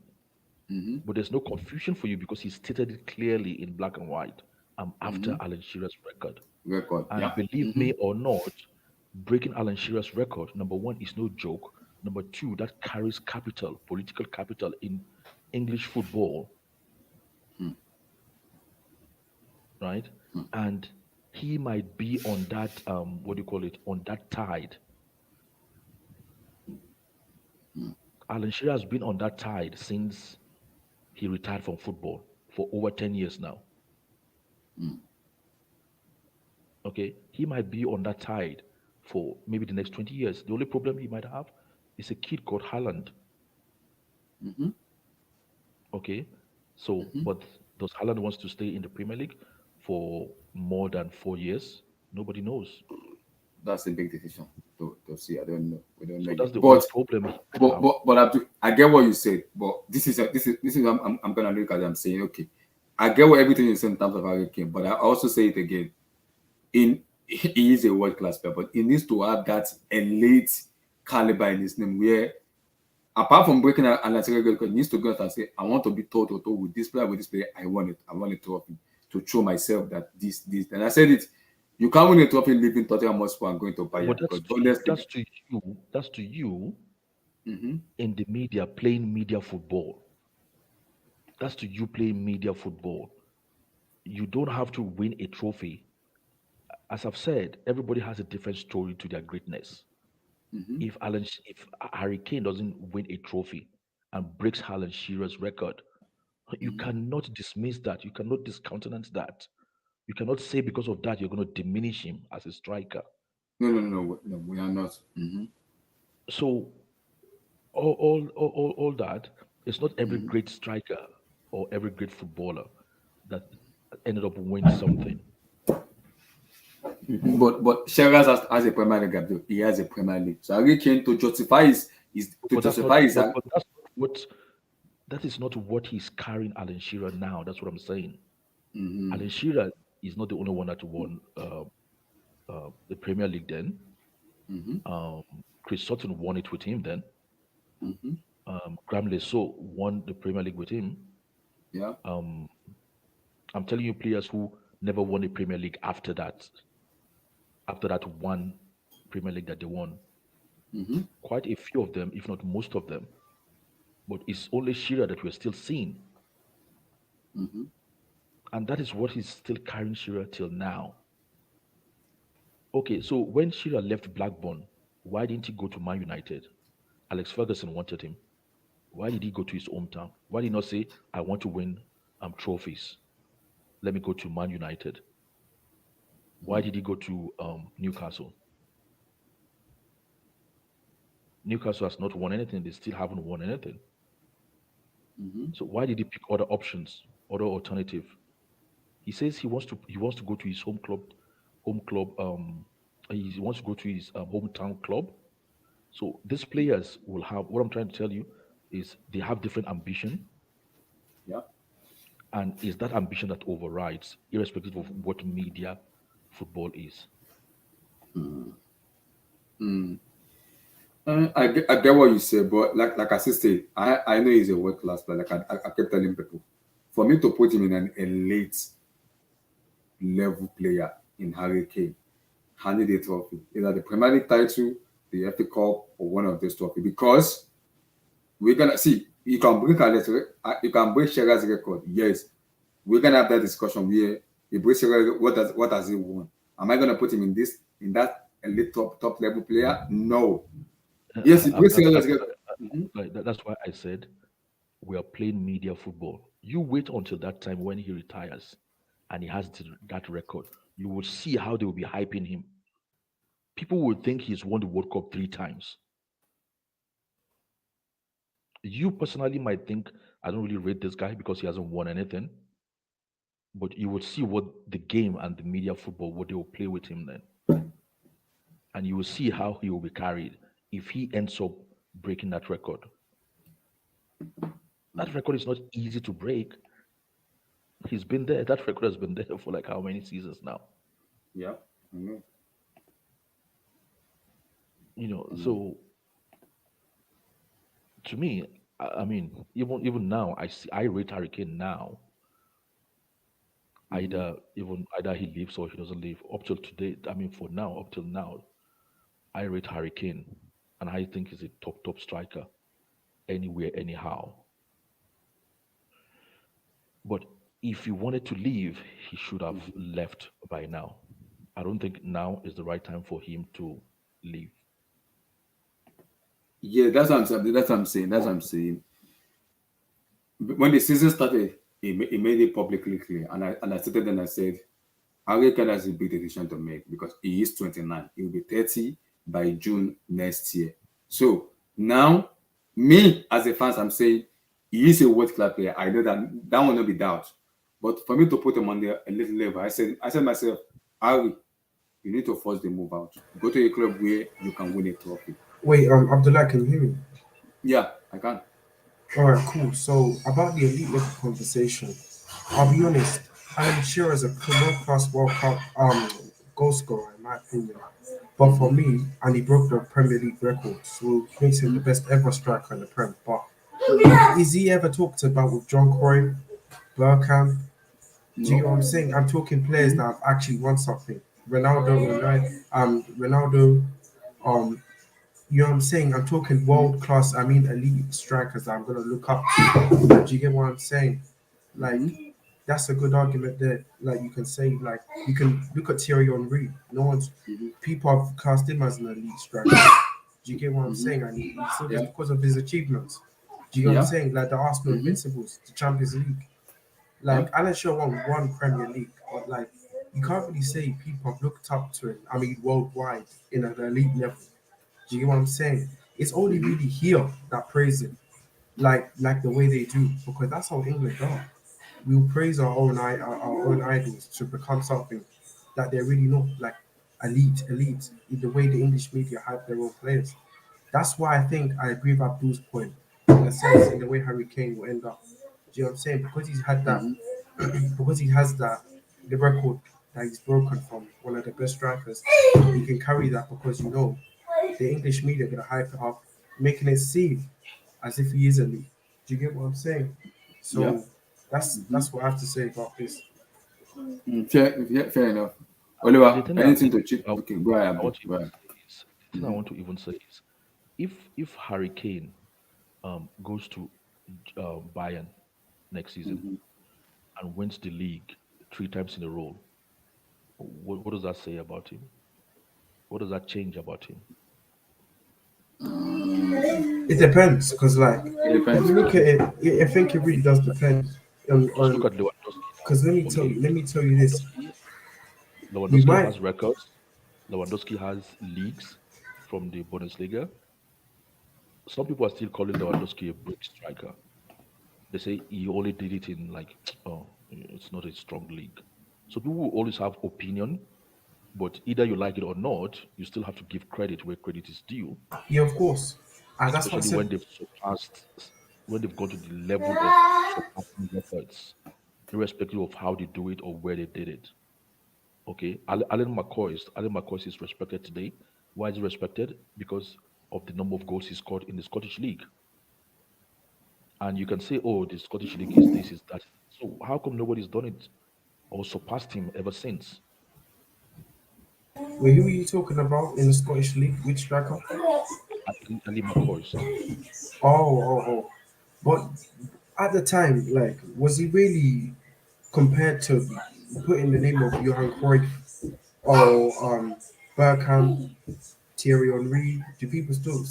but there's no confusion for you because he stated it clearly in black and white. I'm after Alan Shearer's record. Record. And Yeah. believe me or not, breaking Alan Shearer's record, number one, is no joke. Number two, that carries capital, political capital in English football, right? And he might be on that, what do you call it, on that tide. Alan Shearer has been on that tide since he retired from football for over 10 years now. Okay, he might be on that tide for maybe the next 20 years. The only problem he might have is a kid called Haaland. Okay, so but does Haaland wants to stay in the Premier League for more than 4 years? Nobody knows. That's a big decision to see. I don't know. We don't know So yet. that's the only problem he might have. But Abdul, I get what you said. But this is I'm gonna look at it. I'm saying okay. I get what everything you said in terms of Harry Kane, but I also say it again. He is a world class player, but he needs to have that elite caliber in his name where apart from breaking an athletic record, he needs to go out and say, I want to be toe to toe with this player, with this player. I want it. I want a trophy to show myself that this. And I said it. You can't win a trophy leaving Tottenham Hotspur and going to But Bayern that's because to you, honestly, that's to you mm-hmm, in the media playing media football. That's to you playing media football. You don't have to win a trophy. As I've said, everybody has a different story to their greatness. mm-hmm, If Harry Kane doesn't win a trophy and breaks Alan Shearer's record, you mm-hmm. cannot dismiss that. You cannot discountenance that. You cannot say because of that you're going to diminish him as a striker. No, we are not. Mm-hmm, So all that, it's not every great striker or every great footballer that ended up winning something. mm-hmm. But Shearer has a Premier League, Abdul. He has a Premier League. So Harry Kane to justify his to But that's not justify his but that's not what that is not what he's carrying Alan Shearer now. That's what I'm saying. mm-hmm, Alan Shearer is not the only one that won the Premier League then. mm-hmm, Um, Chris Sutton won it with him then. mm-hmm, Graham Lesso won the Premier League with him. yeah, Um, I'm telling you, players who never won the Premier League after that one Premier League that they won, mm-hmm, quite a few of them, if not most of them. But it's only Shearer that we're still seeing, mm-hmm. and that is what is still carrying Shearer till now. Okay, so when Shearer left Blackburn, why didn't he go to Man United? Alex Ferguson wanted him. Why did he go to his hometown? Why did he not say, I want to win trophies? Let me go to Man United. Why did he go to Newcastle? Newcastle has not won anything. They still haven't won anything. So why did he pick other options, other alternative? He says he wants to go to his home club. He wants to go to his hometown club. So these players will have. What I'm trying to tell you is they have different ambition, Yeah. and is that ambition that overrides, irrespective of what media football is. I get what you say, but like I said, I know he's a world class player. Like I kept telling people, for me to put him in an elite level player in Harry Kane, I need a trophy, either the Premier League title, the FA Cup, or one of those trophies. Because we're gonna see you can break Shearer's record. Yes, we're gonna have that discussion where If we say what has he won? Am I gonna put him in this in that elite top level player? No. Yes, if we say Mhm. That's why I said we are playing media football. You wait until that time when he retires and he has that record. You will see how they will be hyping him. People will think he's won the World Cup 3 times. You personally might think I don't really rate this guy because he hasn't won anything, but you will see what the game and the media football what they will play with him then, and you will see how he will be carried if he ends up breaking that record. That record is not easy to break. He's been there. That record has been there for like how many seasons now? Yeah, I know. So to me, I mean, even now, I rate Harry Kane now. Either he leaves or he doesn't leave. Up till today, I mean, for now, up till now, I rate Harry Kane, and I think he's a top striker anywhere, anyhow. But if he wanted to leave, he should have left by now. I don't think now is the right time for him to leave. Yeah, that's what I'm saying. That's what I'm saying. That's what I'm saying. When the season started, he made it publicly clear, and I stated and I said, Harry Kane has a big decision to make because he is 29. He will be 30 by June next year. So now, me as a fan, I'm saying he is a world class player. I know that will not be doubt. But for me to put him on the a little level, I said myself, Harry, you need to force the move out. Go to a club where you can win a trophy. Wait, Abdullah, can you hear me? Yeah, I can. All right, cool. So about the elite level conversation, I'll be honest. Alan Shearer is a world-class World Cup goal scorer, in my opinion. But for me, and he broke the Premier League record, so it makes him the best ever striker in the Prem. But is he ever talked about with John Cruyff, Bergkamp? Do you know what I'm saying? I'm talking players that have actually won something. Ronaldo, um, you know what I'm saying? I'm talking world class, I mean elite strikers that I'm gonna look up to. Do you get what I'm saying? Like that's a good argument there. Like you can say, like you can look at Thierry Henry. No one's people have cast him as an elite striker. Do you get what I'm saying? And he's so just Yeah, because of his achievements. Do you get what I'm yeah, saying? Like the Arsenal Invincibles, the Champions League. yeah. Like Alan Shearer won one Premier League, but like you can't really say people have looked up to him. I mean worldwide in an elite level. Do you get what I'm saying? It's only really here that praise it, like the way they do, because that's how England are. We'll praise our own idols to become something that they're really not, like elite. In the way the English media hype their own players. That's why I think I agree with Abdul's point in a sense in the way Harry Kane will end up. Do you know what I'm saying? Because he's had that, because he has that the record that he's broken from one of the best strikers. He can carry that because the English media are gonna hype it up, making it seem as if he is elite. Do you get what I'm saying? Yeah. So that's what I have to say about this. Fair enough. The Oliver, thing I anything think to chip? I, Okay, go ahead, I Abdul. want to Go even ahead. say is the thing I want to even say is if Harry Kane goes to Bayern next season and wins the league 3 times in a row, what does that say about him? What does that change about him? It depends, because like It if depends. you look at it, I think it really does depend Just look on at Lewandowski because now. Okay, let me tell you this. Lewandowski, We Lewandowski might has records. Lewandowski has leagues from the Bundesliga. Some people are still calling Lewandowski a brick striker. They say he only did it in like, oh, it's not a strong league. So people will always have opinion, but either you like it or not, you still have to give credit where credit is due, yeah, of course. And that's what I especially said. when they've gone to the level of surpassing records, irrespective of how they do it or where they did it. Okay, Alan McCoy is respected today. Why is he respected? Because of the number of goals he scored in the Scottish League. And you can say, oh, the Scottish League is this, is that. So how come nobody's done it or surpassed him ever since? Wait, who are you talking about in the Scottish League? Which striker? Ali McCoy. Oh. But at the time, like, was he really compared to? put in the name of Johan Cruyff or Bergkamp, Thierry Henry, do people still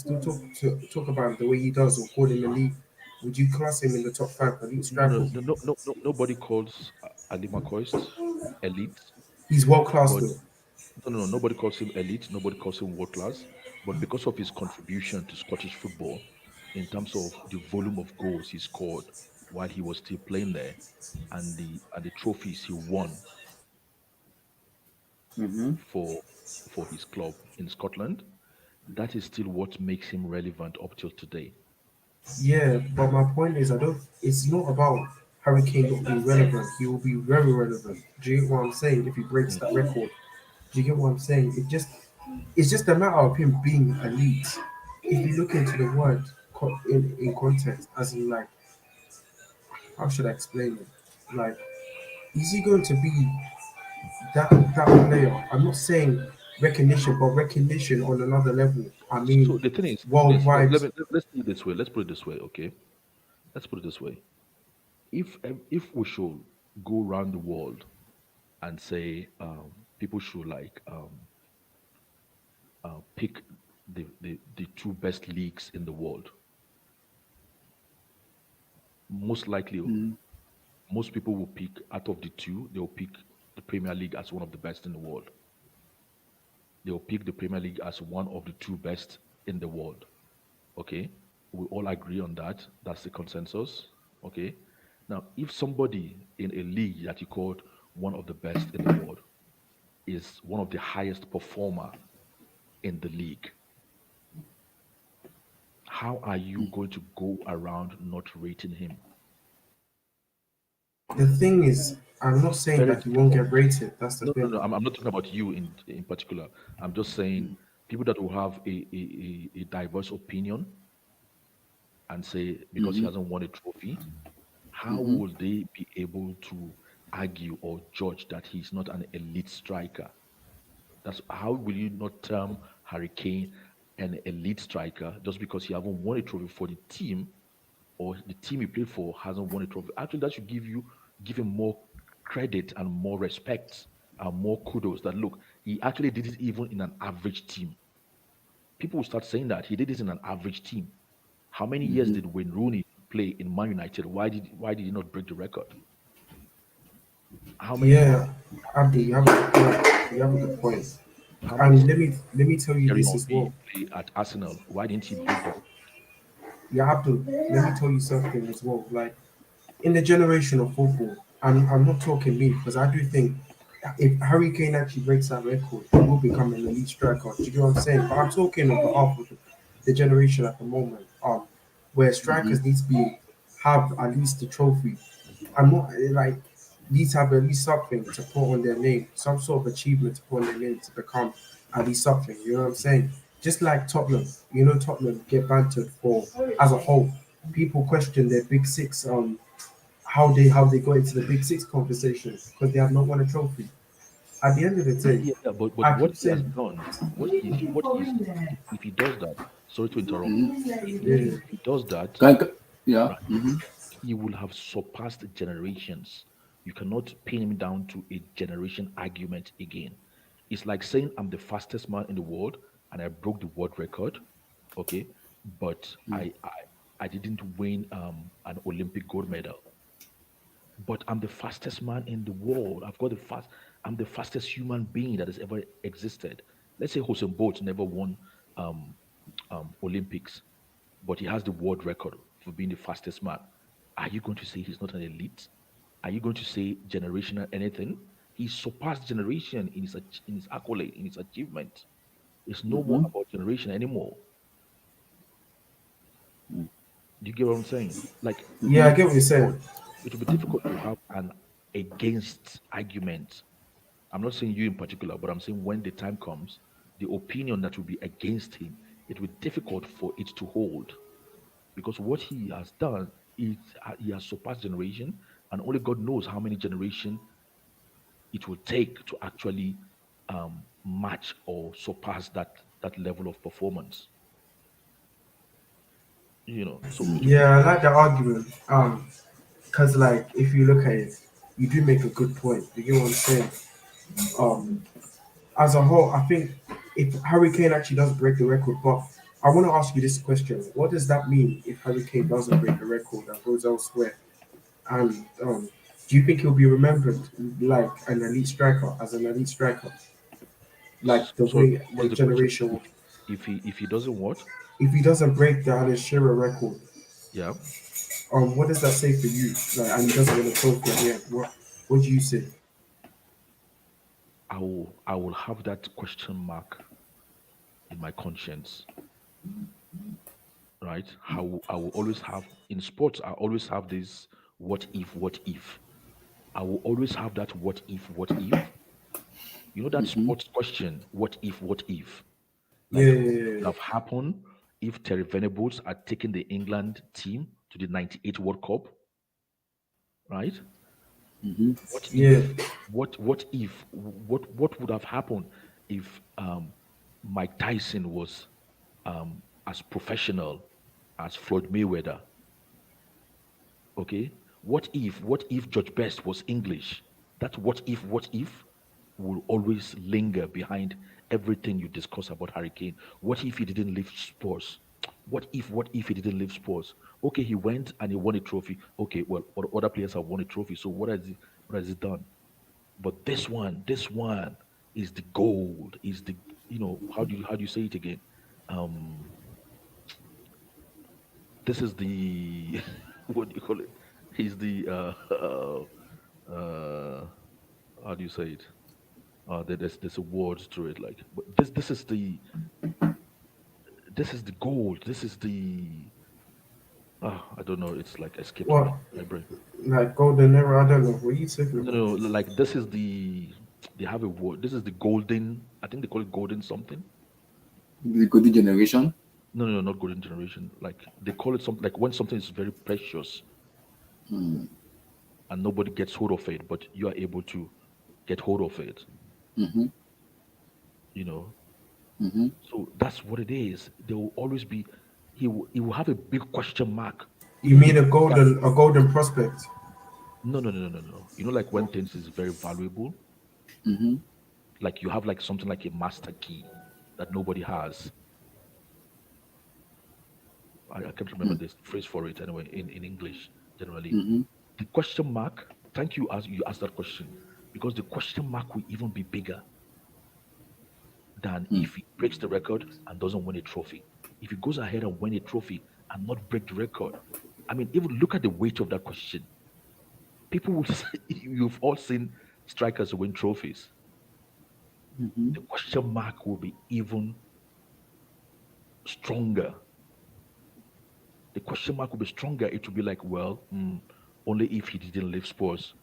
talk about him the way he does or call him elite? Would you class him in the top five elite No, no, strikers? no, no, no, nobody calls Ali McCoist elite, He's world class but though. no, nobody calls him elite, nobody calls him world class. But because of his contribution to Scottish football, in terms of the volume of goals he scored while he was still playing there, and the trophies he won Mm-hmm. for his club in Scotland, that is still what makes him relevant up till today. Yeah, but my point is, I don't. It's not about Harry Kane not being relevant. He will be very relevant. Do you get what I'm saying? If he breaks Mm. that record, do you get what I'm saying? It's just a matter of him being elite. If you look into the word in context, as in like, how should I explain it? Like, is he going to be that player? I'm not saying recognition, but recognition on another level. I So mean, the thing is this. worldwide. Let's put it this way. Let's put it this way. Okay. Let's put it this way. If we should go around the world and say people should like pick the two best leagues in the world, most likely most people will pick out of the two. They will pick the Premier League as one of the best in the world. They will pick the Premier League as one of the two best in the world. Okay, we all agree on that. That's the consensus. Okay, now if somebody in a league that you called one of the best in the world is one of the highest performer in the league, how are you going to go around not rating him? The thing is, I'm not saying Very that he won't difficult. get rated. That's the No. thing. I'm not talking about you in particular. I'm just saying people that will have a diverse opinion and say because he Mm-hmm. hasn't won a trophy, how Mm-hmm. will they be able to argue or judge that he's not an elite striker? That's how will you not term Harry Kane an elite striker just because he haven't won a trophy for the team or the team he played for hasn't won a trophy? Actually, that should give him more credit and more respect and more kudos. That look, he actually did it even in an average team. People will start saying that he did this in an average team. How many years Mm-hmm. did Wayne Rooney play in Man United? Why did he not break the record? How many Yeah, Abdi, you have a good point. You have a good point. how many And seasons let me tell did you Thierry this as Henry well. play at Arsenal? Why didn't he break the record? Yeah, Abdul, let me tell you something as well. Like in the generation of football, I'm not talking me because I do think if Harry Kane actually breaks that record, he will become an elite striker. Do you get what I'm saying? But I'm talking on behalf of the generation at the moment, where Mm-hmm. strikers need to be have at least the trophy. I'm not like need to have at least something to put on their name, some sort of achievement to put on their name to become at least something. You know what I'm saying? Just like Tottenham, Tottenham get bantered for as a whole. People question their big six how they got into the big six conversation because they have not won a trophy. At the end of the day, But I what keep he has saying, done, what he's if he does that, sorry to interrupt. Mm-hmm. yeah, If he does that, Yeah. right, Mm-hmm. he will have surpassed generations. You cannot pin him down to a generation argument again. It's like saying I'm the fastest man in the world and I broke the world record, okay, but I didn't win an Olympic gold medal. But I'm the fastest man in the world. I'm the fastest human being that has ever existed. Let's say Usain Bolt never won um, Olympics, but he has the world record for being the fastest man. Are you going to say he's not an elite? Are you going to say generational anything? He surpassed generation in his accolade, in his achievement. It's no more Mm-hmm. about generation anymore. Do you get what I'm saying? Like it yeah, will I be get what you're saying. difficult. It will be difficult to have an against argument. I'm not saying you in particular, but I'm saying when the time comes, the opinion that will be against him, it will be difficult for it to hold because what he has done is he has surpassed generation, and only God knows how many generation it will take to actually match or surpass that level of performance. So it will be Yeah, I difficult. like the argument. Because like if you look at it, you do make a good point. You get what I'm saying? Um, as a whole, I think if Harry Kane actually does break the record, but I want to ask you this question: what does that mean if Harry Kane doesn't break the record and goes elsewhere? And do you think he'll be remembered like an elite striker, as an elite striker, like the So way the what's the question? generation will? If he doesn't what? If he doesn't break the Alan Shearer record, Yeah, what does that say for you? Like, and he doesn't win a trophy at the end. What do you say? I will have that question mark in my conscience, right? How I will always have in sports. I always have this what if, what if. I will always have that what if, what if. You know that Mm-hmm. sports question, what if, what if? Yeah, Like yeah, what yeah, would have happened if Terry Venables had taken the England team to the '98 World Cup, right? Mm-hmm. What yeah. if? What would have happened if Mike Tyson was as professional as Floyd Mayweather? Okay. What if George Best was English? That what if will always linger behind everything you discuss about Hurricane. What if he didn't leave Spurs? What if he didn't leave Spurs? Okay, he went and he won a trophy. Okay, well, other players have won a trophy. So what has he done? But this one is the gold. Is the how do you say it again? Um, this is the what do you call it? He's the uh, how do you say it? There's a word to it, like, but this is the gold. This is the I don't know. It's like escaped What, my brain. like golden era? I don't know. What are you talking No, about? no, no, like this is the they have a word. This is the golden. I think they call it golden something. The golden generation. No, no, no, not golden generation. Like they call it something like when something is very precious and nobody gets hold of it, but you are able to get hold of it. Mm-hmm. You know, Mm-hmm. so that's what it is. There will always be. He will have a big question mark. You Even mean if a golden prospect? no, no, no, no, no, no. Like when things is very valuable, Mm-hmm. like you have like something like a master key that nobody has. I can't remember this phrase for it anyway in English generally. Mm-hmm. The question mark. Thank you as you asked that question, because the question mark will even be bigger than if he breaks the record and doesn't win a trophy. If he goes ahead and win a trophy and not break the record, I mean, even look at the weight of that question. People will say, you've all seen strikers win trophies. Mm-hmm. The question mark will be even stronger. The question mark will be stronger. It will be like, well, only if he didn't leave Spurs.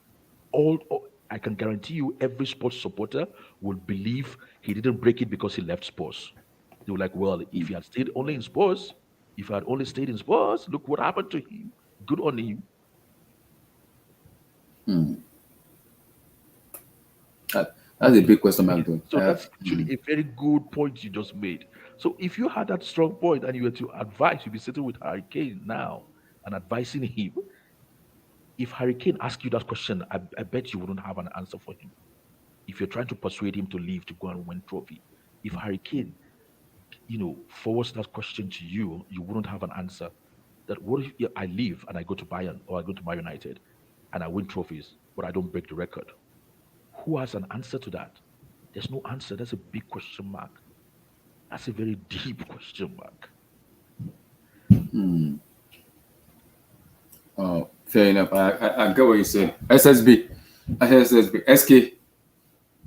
I can guarantee you, every sports supporter will believe he didn't break it because he left Spurs. They were like, well, if he had stayed only in Spurs, if he had only stayed in Spurs, look what happened to him. Good on him. That's a big question mark, though. So that's actually a very good point you just made. So if you had that strong point and you were to advise, you'd be sitting with Harry Kane now and advising him. If Harry Kane asked you that question, I bet you wouldn't have an answer for him. If you're trying to persuade him to leave to go and win trophy, if Harry Kane, forwards that question to you, you wouldn't have an answer. That what if I leave and I go to Bayern or I go to Man United and I win trophies, but I don't break the record? Who has an answer to that? There's no answer. That's a big question mark. That's a very deep question mark. Oh, fair enough. I get what you say. SK,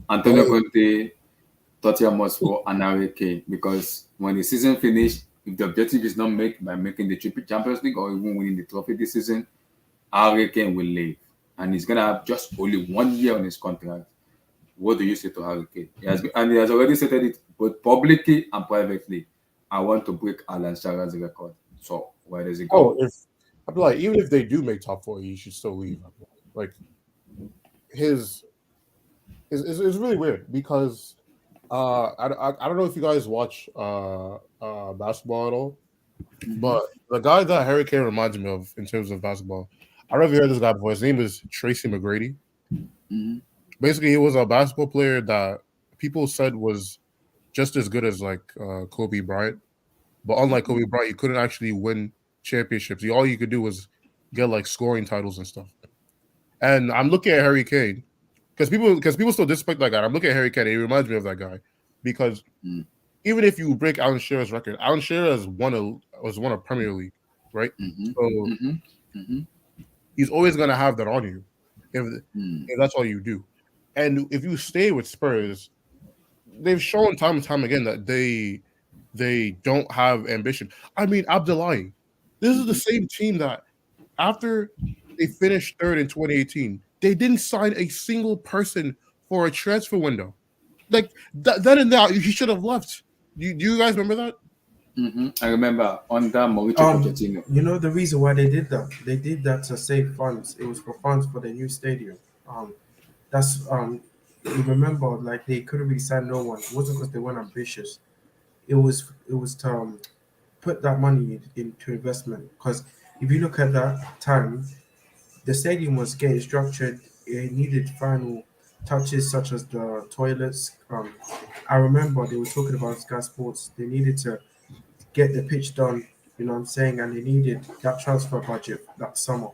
Antonio Hey, Conte, Tottenham Hotspur, and Harry Kane. Because when the season finished, if the objective is not met by making the triple Champions League or even winning the trophy this season, Harry Kane will leave, and he's gonna have just only 1 year on his contract. What do you say to Harry Kane? He has already stated it both publicly and privately. I want to break Alan Shearer's record. So where does it oh, go? if I'd be like, even if they do make top four, he should still leave. Like his is really weird because I don't know if you guys watch basketball at all, but the guy that Harry Kane reminds me of in terms of basketball, I don't know if you heard this guy before. His name is Tracy McGrady. Mhm. Basically, he was a basketball player that people said was just as good as like Kobe Bryant. But unlike Kobe Bryant, you couldn't actually win championships. All you could do was get like scoring titles and stuff. And I'm looking at Harry Kane because people still disrespect that guy. I'm looking at Harry Kane. He reminds me of that guy because Mm. even if you break Alan Shearer's record, Alan Shearer has won a Premier League, right? Mhm. So Mhm. Mhm. he's always gonna have that on you if Mm. if that's all you do. And if you stay with Spurs, they've shown time and time again that they don't have ambition. I mean, Abdullahi, this is the Mhm. same team that after they finished third in 2018, they didn't sign a single person for a transfer window. Like then and now, he should have left. Do you guys remember that? Mhm. I remember under Mauricio Pochettino. You know the reason why they did that? They did that to save funds. It was for funds for the new stadium. That's you remember like they couldn't really sign no one. It wasn't because they weren't ambitious. It was to put that money into investment. Because if you look at that time, the stadium was getting structured. It needed final touches such as the toilets. I remember they were talking about Sky Sports. They needed to get the pitch done. You know what I'm saying? And they needed that transfer budget that summer.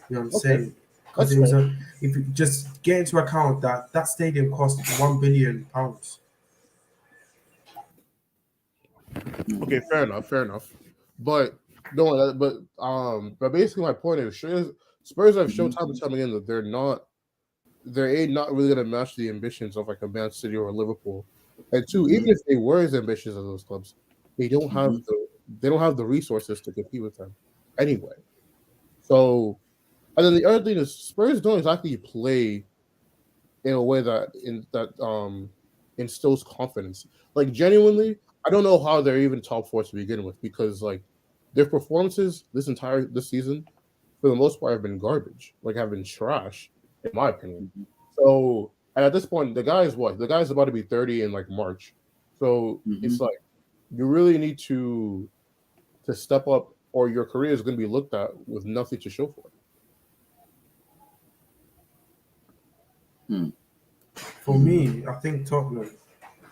You know what I'm Okay, saying? Because that's it was fair. a if you just get into account that that stadium cost £1 billion. Okay, fair enough, fair enough. But no, but basically my point is, Spurs have shown Mhm. time and time again that they're not really gonna match the ambitions of like a Man City or a Liverpool. And two, even Mhm. if they were as ambitious as those clubs, they don't have Mhm. the resources to compete with them anyway. So, and then the other thing is Spurs don't exactly play in a way that instills confidence. Like genuinely, I don't know how they're even top four to begin with because like their performances this season for the most part have been garbage, like have been trash in my opinion. Mhm. So and at this point, the guy's about to be 30 in like March. So it's Mhm. like you really need to step up, or your career is going to be looked at with nothing to show for it. Mm. For me, I think Tottenham,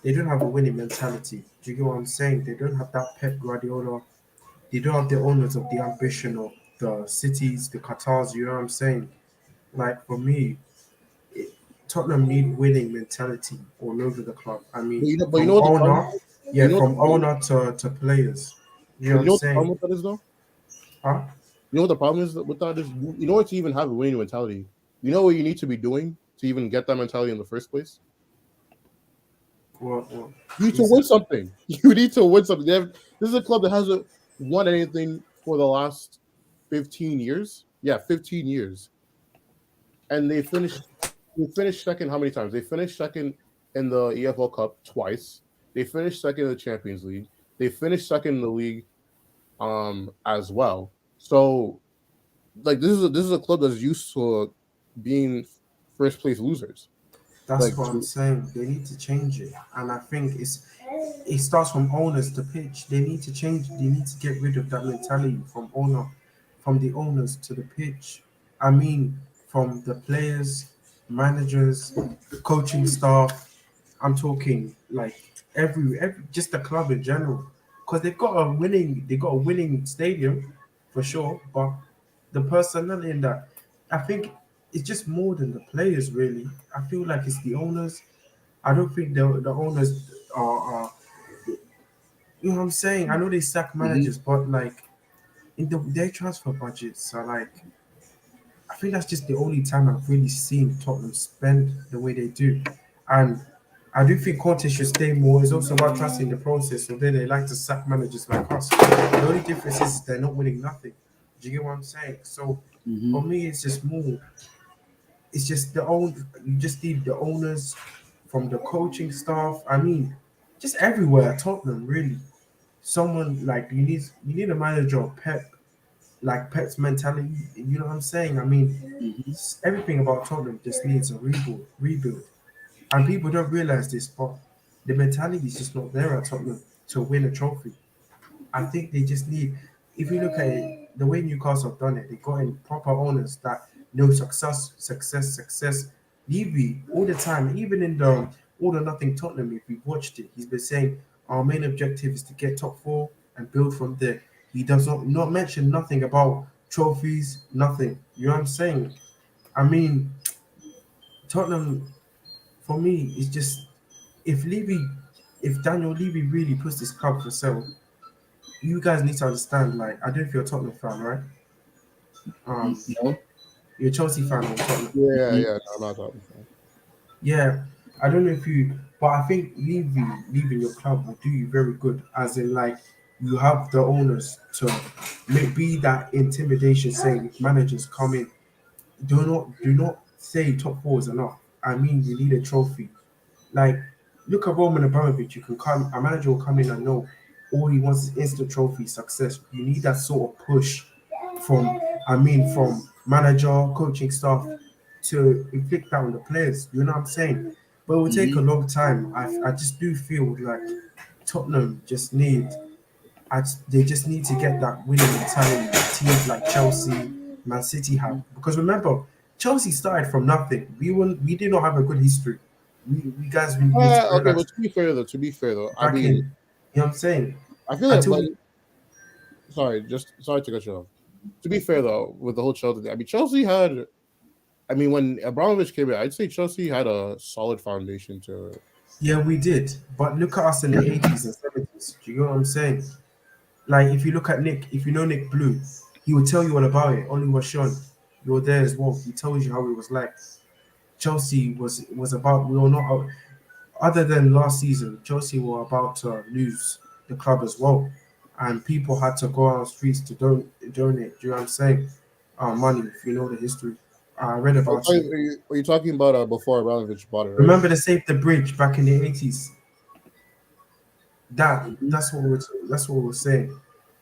they don't have a winning mentality. Do you get what I'm saying? They don't have that Pep Guardiola. They don't have the owners of the ambition of the cities, the Qatars. You know what I'm saying? Like for me, it, Tottenham need winning mentality all over the club. I mean, But you know from what the problem? owner, But yeah, from owner to players. You know you what I'm know what the problem saying? with that is though? Huh? You know what the problem is with that is you know what to even have a winning mentality. You know what you need to be doing to even get that mentality in the first place. What? You need You to win said, something. You need to win something. This is a club that hasn't won anything for the last 15 years. Yeah, 15 years, and they finished second. How many times? They finished second in the EFL Cup twice. They finished second in the Champions League. They finished second in the league as well. So like this is a club that's used to being first place losers. that's Like what I'm saying. They need to change it, and I think it starts from owners to pitch. They need to change. They need to get rid of that mentality from the owners to the pitch. I mean, from the players, managers, coaching staff. I'm talking like every just the club in general, because they got a winning stadium for sure, but the personnel in that, I think it's just more than the players really. I feel like it's the owners. I don't think the owners are you know what I'm saying. I know they sack Mhm. managers, but like their transfer budgets are like, I think that's just the only time I've really seen Tottenham spend the way they do. And I do think Conte should stay more. It's also about trusting the process. So then they like to sack managers like us. The only difference is they're not winning nothing. Do you get what I'm saying? So for Mhm. me, it's just more. It's just the own. You just need the owners from the coaching staff. I mean, just everywhere at Tottenham, really. Someone like you need a manager of Pep, like Pep's mentality. You know what I'm saying? I mean, Mhm. everything about Tottenham just needs a rebuild, and people don't realize this, but the mentality is just not there at Tottenham to win a trophy. I think they just need. If you look at it, the way Newcastle have done it, they got in proper owners that know success. Levy, all the time, even in the All or Nothing Tottenham, if you've watched it, he's been saying our main objective is to get top four and build from there. He does not mention nothing about trophies, nothing. You know what I'm saying? I mean, Tottenham for me is just if Levy, if Daniel Levy really puts this club for sale, you guys need to understand. Like, I don't know if you're a Tottenham fan, right? Um, No. you're a Chelsea fan or Tottenham. Yeah, Mhm. yeah. No, I'm not talking. Yeah, I don't know if you, but I think leaving your club will do you very good. As in, like, you have the owners to be that intimidation, saying if managers come in, do not say top four is enough. I mean, you need a trophy. Like, look at Roman Abramovich. You can come, a manager will come in and know all he wants is instant trophy success. You need that sort of push from, from manager, coaching staff to inflict that on the players. You know what I'm saying? But it will take a Mhm. long time. I just do feel like Tottenham just need, they just need to get that winning mentality that teams like Chelsea, Man City have. Because remember, Chelsea started from nothing. We did not have a good history. We guys we need to Okay, but realize to be fair though, I back mean, in, you know what I'm saying? I feel like, Until but we, sorry to cut you off. To be fair though, with the whole Chelsea thing, I mean, Chelsea had. I mean, when Abramovich came in, I'd say Chelsea had a solid foundation to. yeah, we did. But look at us in the 80s and 70s. Do you know what I'm saying? Like, if you look at Nick, if you know Nick Blue, he will tell you all about it. Only was Sean. You're there as well. He tells you how it was like. Chelsea was about, we were not, other than last season, Chelsea were about to lose the club as well, and people had to go on the streets to donate. Do you know what I'm saying? Money, if you know the history. I read about it. Are you talking about before Abramovich bought it, right? Remember to save the bridge back in the 80s. Mhm. That's what we're saying.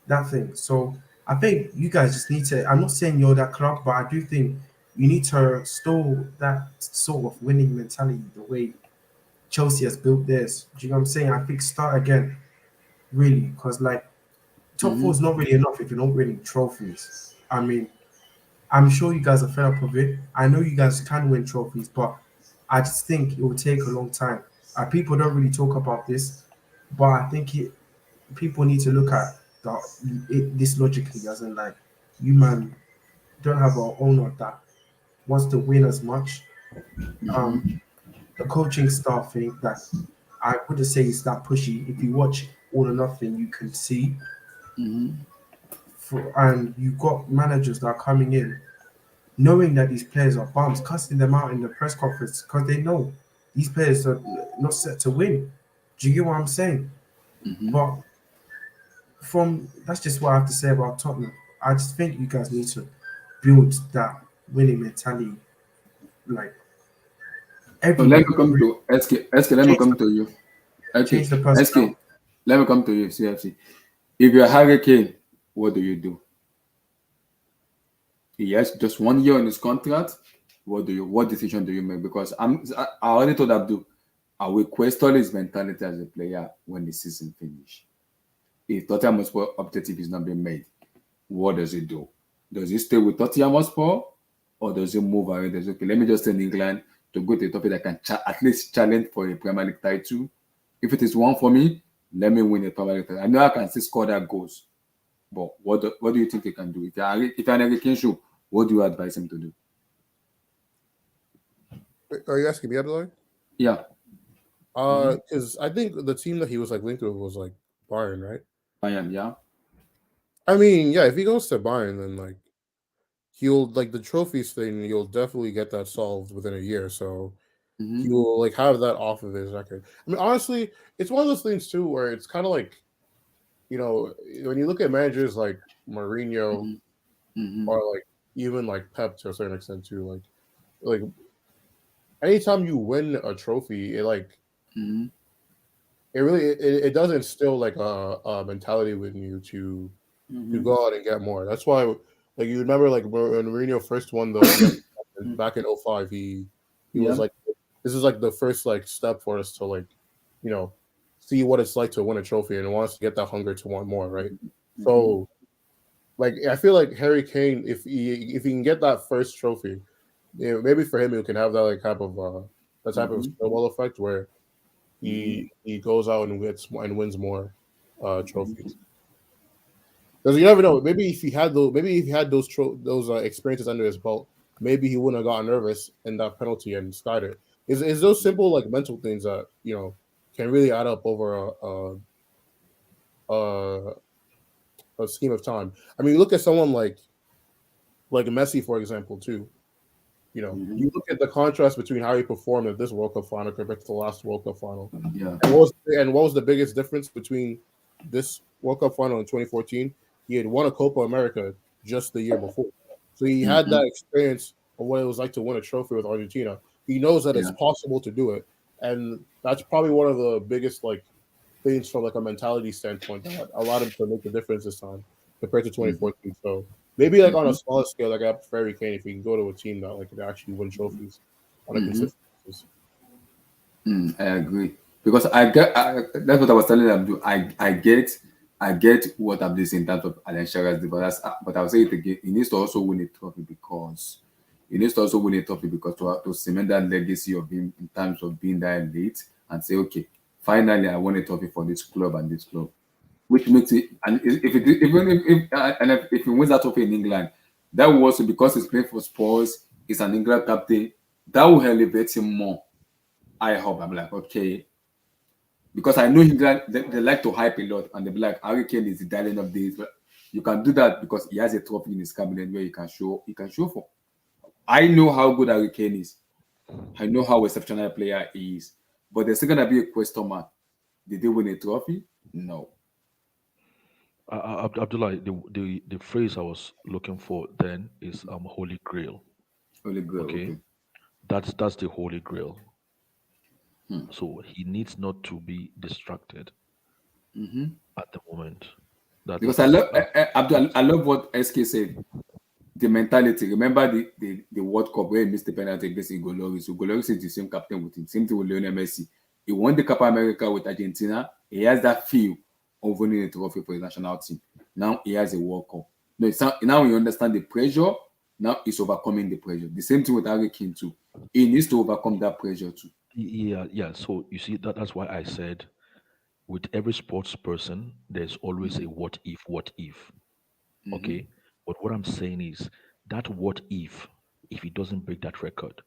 That thing. So I think you guys just need to. I'm not saying you're that club, but I do think you need to restore that sort of winning mentality the way Chelsea has built theirs. Do you know what I'm saying? I think start again, really, because like top four Mhm. is not really enough if you're not winning trophies. I mean, I'm sure you guys are fed up of it. I know you guys can win trophies, but I just think it will take a long time. People don't really talk about this, but I think people need to look at this logically, as in like you man don't have an owner that wants to win as much. Um, Mhm. the coaching staff think that I wouldn't say it's that pushy. If you watch All or Nothing, you can see. Mhm. And you've got managers that are coming in knowing that these players are bums, cussing them out in the press conference because they know these players are not set to win. Do you get what I'm saying? Mhm. But from that's just what I have to say about Tottenham. I just think you guys need to build that winning mentality, like So let everywhere. me come to SK. SK, let me Change come the to you. Okay, change the personnel. SK, let me come to you. CFC. If you're Harry Kane, what do you do? He has just 1 year on his contract. What decision do you make? Because I already told Abdul, I will question his mentality as a player when the season finish. If Tottenham Hotspur objective is not being made, what does he do? Does he stay with Tottenham Hotspur or does he move away? Does okay, let me just stay in England to go to a topic that can at least challenge for a Premier League title. If it is one for me, let me win a Premier League title. I know I can still score that goals, but what do you think he can do? If you're an Eric show, what do you advise him to do? Are you asking me, Abdullah? Yeah. Mm-hmm. Because I think the team that he was like linked with was like Bayern, right? I am, yeah. I mean, yeah, if he goes to Bayern, then like he'll like the trophies thing, you'll definitely get that solved within a year. So he Mm-hmm. will like have that off of his record. I mean, honestly, it's one of those things too where it's kind of like when you look at managers like Mourinho Mm-hmm. Mm-hmm. or like even like Pep to a certain extent too, like anytime you win a trophy, Mm-hmm. it does instill like a mentality within you to Mm-hmm. go out and get more. That's why like you remember like when Mourinho first won the against back in '05, he was Yeah. like this is like the first like step for us to like you know see what it's like to win a trophy and wants to get that hunger to want more, right? Mm-hmm. So like I feel like Harry Kane, if he can get that first trophy, yeah, maybe for him, it can have that like type of that type of Mhm. snowball effect where he goes out and wins more trophies. Because you never know. Maybe if he had those experiences under his belt, maybe he wouldn't have gotten nervous in that penalty and skied it. Is those simple like mental things that can really add up over a, a scheme of time. I mean, look at someone like Messi, for example, too. You look at the contrast between how he performed at this World Cup final compared to the last World Cup final. Yeah. And what was the biggest difference between this World Cup final in 2014? He had won a Copa America just the year before, so he had that experience of what it was like to win a trophy with Argentina. He knows that it's Yeah. possible to do it, and that's probably one of the biggest like things from like a mentality standpoint that allowed him to make the difference this time compared to 2014. So maybe like on a smaller scale, like at Ferry Kane, if he can go to a team that like could actually win trophies on a consistent basis. I agree because that's what I was telling them. I get what I'm saying in terms of Alan Shearer's device, but I'll say it again. He needs to also win a trophy because to cement that legacy of him in terms of being that elite and say, okay, finally I won a trophy for this club and this club, which makes it. And if it even if he wins that trophy in England, that will also because he's playing for Spurs, he's an England captain, that will elevate him more. I hope. I'm like, okay, because I know England they like to hype a lot, and they be like, Harry Kane is the darling of days. But you can do that because he has a trophy in his cabinet where he can show for. I know how good Harry Kane is. I know how exceptional a player he is. But there's still gonna be a question mark. Did they win a trophy? No. Abdullah, the phrase I was looking for then is Holy Grail. Only girl. Okay, Okay. that's the Holy Grail. So he needs not to be distracted at the moment. Because I love Abdul. That's I love what SK said. The mentality. Remember the World Cup where he missed the penalty against Igor. So Igor is the same captain with him. Same thing with Lionel Messi. He won the Copa America with Argentina. He has that feel of winning a trophy for his national team. Now he has a World Cup. No, now you understand the pressure. Now he's overcoming the pressure. The same thing with Harry Kane too. He needs to overcome that pressure too. yeah. So you see that's why I said with every sports person, there's always a what if. Okay, but what I'm saying is that what if he doesn't break that record,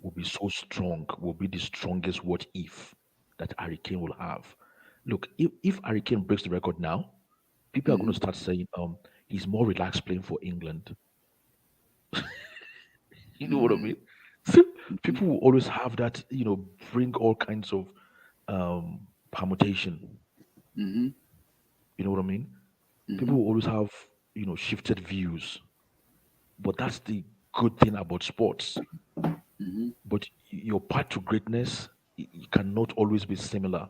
will be so strong, will be the strongest what if that Hurricane will have. Look, if Hurricane breaks the record now, people are going to start saying, he's more relaxed playing for England. You know what I mean? So people will always have that, bring all kinds of permutation. You know what I mean? People will always have, shifted views. But that's the good thing about sports. But your path to greatness cannot always be similar.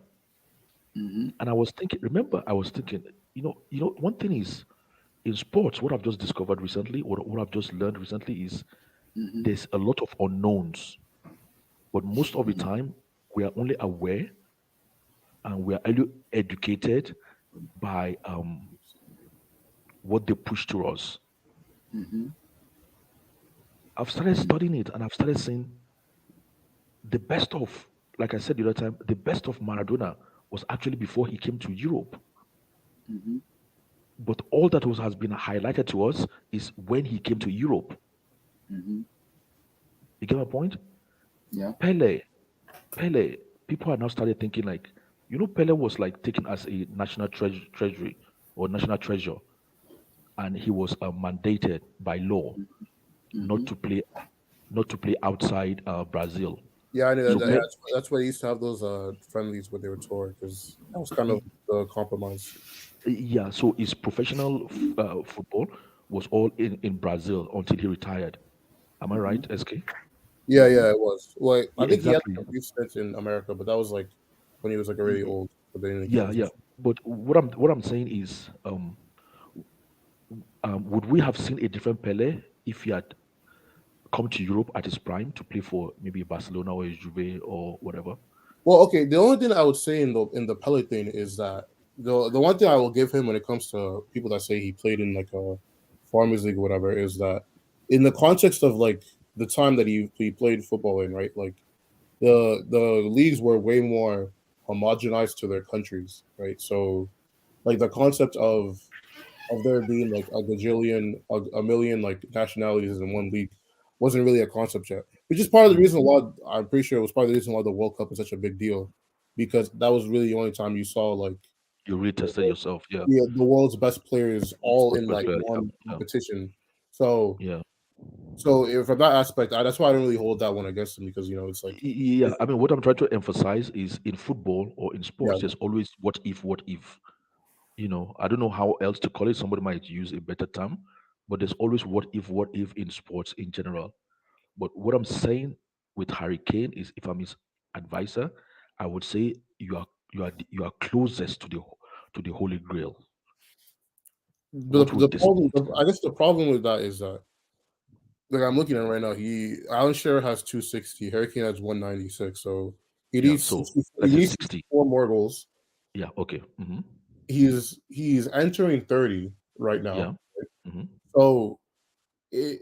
And I was thinking, remember, I was thinking, one thing is in sports, what I've just discovered recently, what I've just learned recently is there's a lot of unknowns. But most of the time, we are only aware and we are only educated by what they push to us. I've started studying it and I've started seeing the best of, like I said the other time, the best of Maradona was actually before he came to Europe. But all that has been highlighted to us is when he came to Europe. You get my point? Yeah. Pele, people are now started thinking like, Pele was like taken as a national treasury or national treasure, and he was mandated by law not to play, outside Brazil. Yeah, I know So that's why they used to have those friendlies where they were tour because that was kind of the compromise. yeah, so his professional football was all in Brazil until he retired. Am I right, SK? Yeah, it was. Well, I Yeah, think he had exactly. like, a brief stint in America, but that was like when he was like already old. But they didn't keep Yeah, him. yeah. But what I'm saying is, would we have seen a different Pele if he had come to Europe at his prime to play for maybe Barcelona or Juve or whatever? Well, okay. The only thing I would say in the Pele thing is that the one thing I will give him when it comes to people that say he played in like a farmers league or whatever is that in the context of like the time that he played football in, right? Like the leagues were way more homogenized to their countries, right? So like the concept of there being like a gajillion, a million like nationalities in one league wasn't really a concept yet. Which is part of the Mm. reason why I'm pretty sure it was part of the reason why the World Cup is such a big deal, because that was really the only time you saw like You retested yourself. Yeah. the world's best players all World's in best like player. Yeah. one Yeah. competition. So Yeah. from that aspect, that's why I don't really hold that one against him because it's like Yeah. I mean, what I'm trying to emphasize is in football or in yeah, sports, there's always what if, what if. I don't know how else to call it. Somebody might use a better term, but there's always what if in sports in general. But what I'm saying with Harry Kane is, if I'm his advisor, I would say you are closest to the Holy Grail. What the would this problem, mean to you? I guess the problem with that is that like I'm looking at it right now, Alan Shearer has 260, Hurricane has 196, so Yeah. So he let's say needs 60. 64 more goals. Yeah. Okay. He's entering 30 right Yeah. now, hmm so he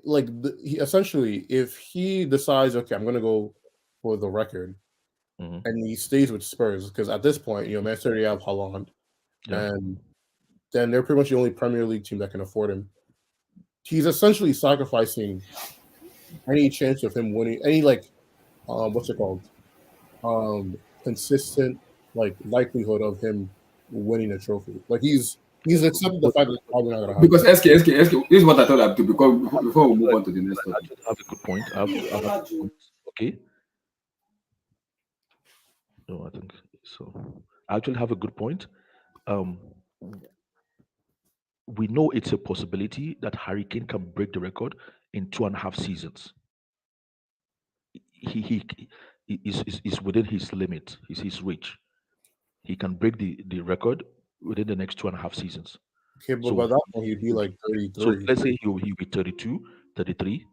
essentially if he decides okay I'm gonna go for the record hmm and he stays with Spurs because at this point Manchester City have Haaland Yeah. and then they're pretty much the only Premier League team that can afford him. He's essentially sacrificing any chance of him winning any like what's it called consistent like likelihood of him winning a trophy. Like he's accepted the But, fact that it's probably not gonna happen. Because SK, this is what I thought I'd do because before we move on to the next I topic. actually have a good point. I have a good point. Okay. No, I think so. I actually have a good point. Um, we know it's a possibility that Harry Kane can break the record in 2.5 seasons. He is within his limit, his reach. He can break the record within the next 2.5 seasons. Okay, but by So that point he'd be like so 33. let's say he'll be 32, 33.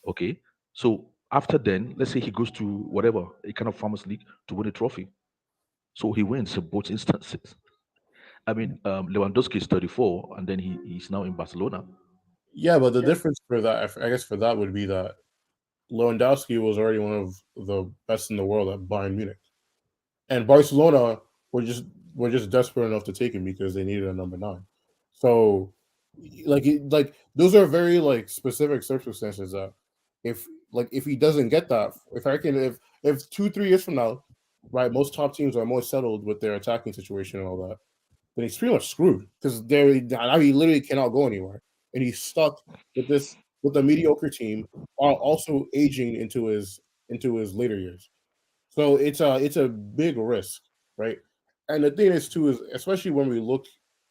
Okay. So after then, let's say he goes to whatever a kind of farmers league to win a trophy. So he wins in both instances. I mean, Lewandowski is 34, and then he's now in Barcelona. Yeah, but the difference for that, I guess, for that would be that Lewandowski was already one of the best in the world at Bayern Munich, and Barcelona were just were just desperate enough to take him because they needed a number 9. So, like those are very like specific circumstances that if he doesn't get that, if I can if 2 3 years from now, right, most top teams are more settled with their attacking situation and all that, then he's pretty much screwed because now he literally cannot go anywhere, and he's stuck with this with a mediocre team while also aging into his later years. So it's a big risk, right? And the thing is too is especially when we look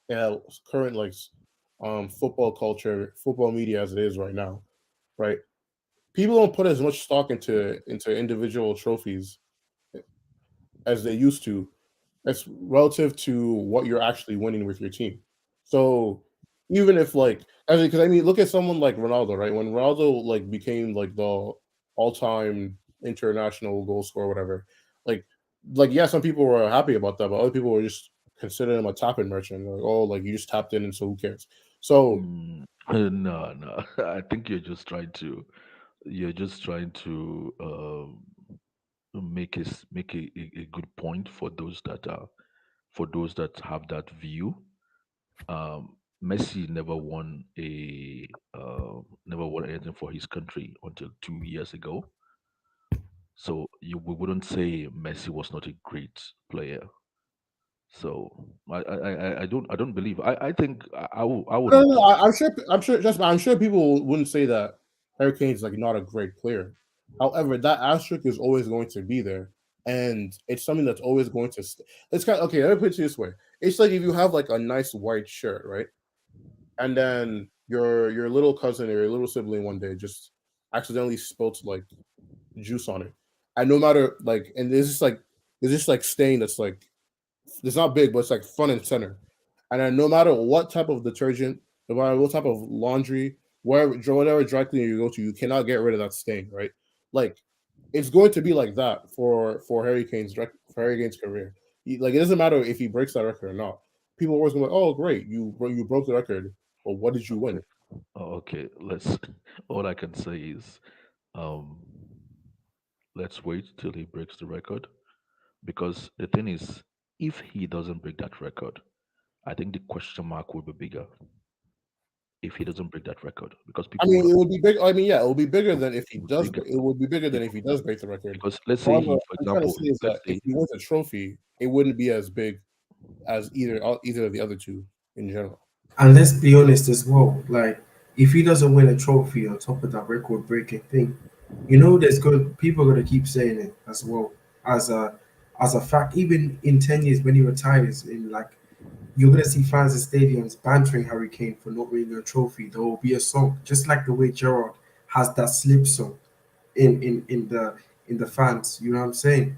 at current like football culture, football media as it is right now, right? People don't put as much stock into individual trophies as they used to that's relative to what you're actually winning with your team. So even if like, because I mean, look at someone like Ronaldo, right? When Ronaldo like became like the all-time international goal scorer, whatever, like yeah, some people were happy about that, but other people were just considering him a tapping merchant. Like, oh, like you just tapped in, and so who cares? So Mm, no, no. I think you're just trying to make a good point for those that have that view. Messi never won anything for his country until 2 years ago. So we wouldn't say Messi was not a great player. So I don't believe. I think I would no, no, not. no, I'm sure people wouldn't say that Hurricane's like not a great player. However, that asterisk is always going to be there, and it's something that's always going to. It's kind of okay. Let me put it this way: it's like if you have like a nice white shirt, right, and then your little cousin or your little sibling one day just accidentally spilt like juice on it, and no matter like, and there's just like stain that's like it's not big, but it's like front and center. And then no matter what type of detergent, no matter what type of laundry, whatever dry cleaner you go to, you cannot get rid of that stain, right? Like it's going to be like that for Harry Kane's career. Like it doesn't matter if he breaks that record or not. People are always going to be like, oh great, you broke the record, but what did you win? Okay, okay. Let's. All I can say is Um, let's wait till he breaks the record because the thing is, if he doesn't break that record, I think the question mark will be bigger if he doesn't break that record because I people mean, will it would be big. I mean, yeah, it would be bigger than if he does. bigger. It would be bigger than It if he does break the record. because let's say However, he, for I'm trying to example, say is let's that if say he wins a trophy, it wouldn't be as big as either of the other two in general. And let's be honest as well, like if he doesn't win a trophy on top of that record breaking thing, there's good people are gonna keep saying it as well as a fact. Even in 10 years when he retires, in like you're gonna see fans in stadiums bantering Harry Kane for not winning a trophy. There will be a song, just like the way Gerard has that slip song in the fans. You know what I'm saying?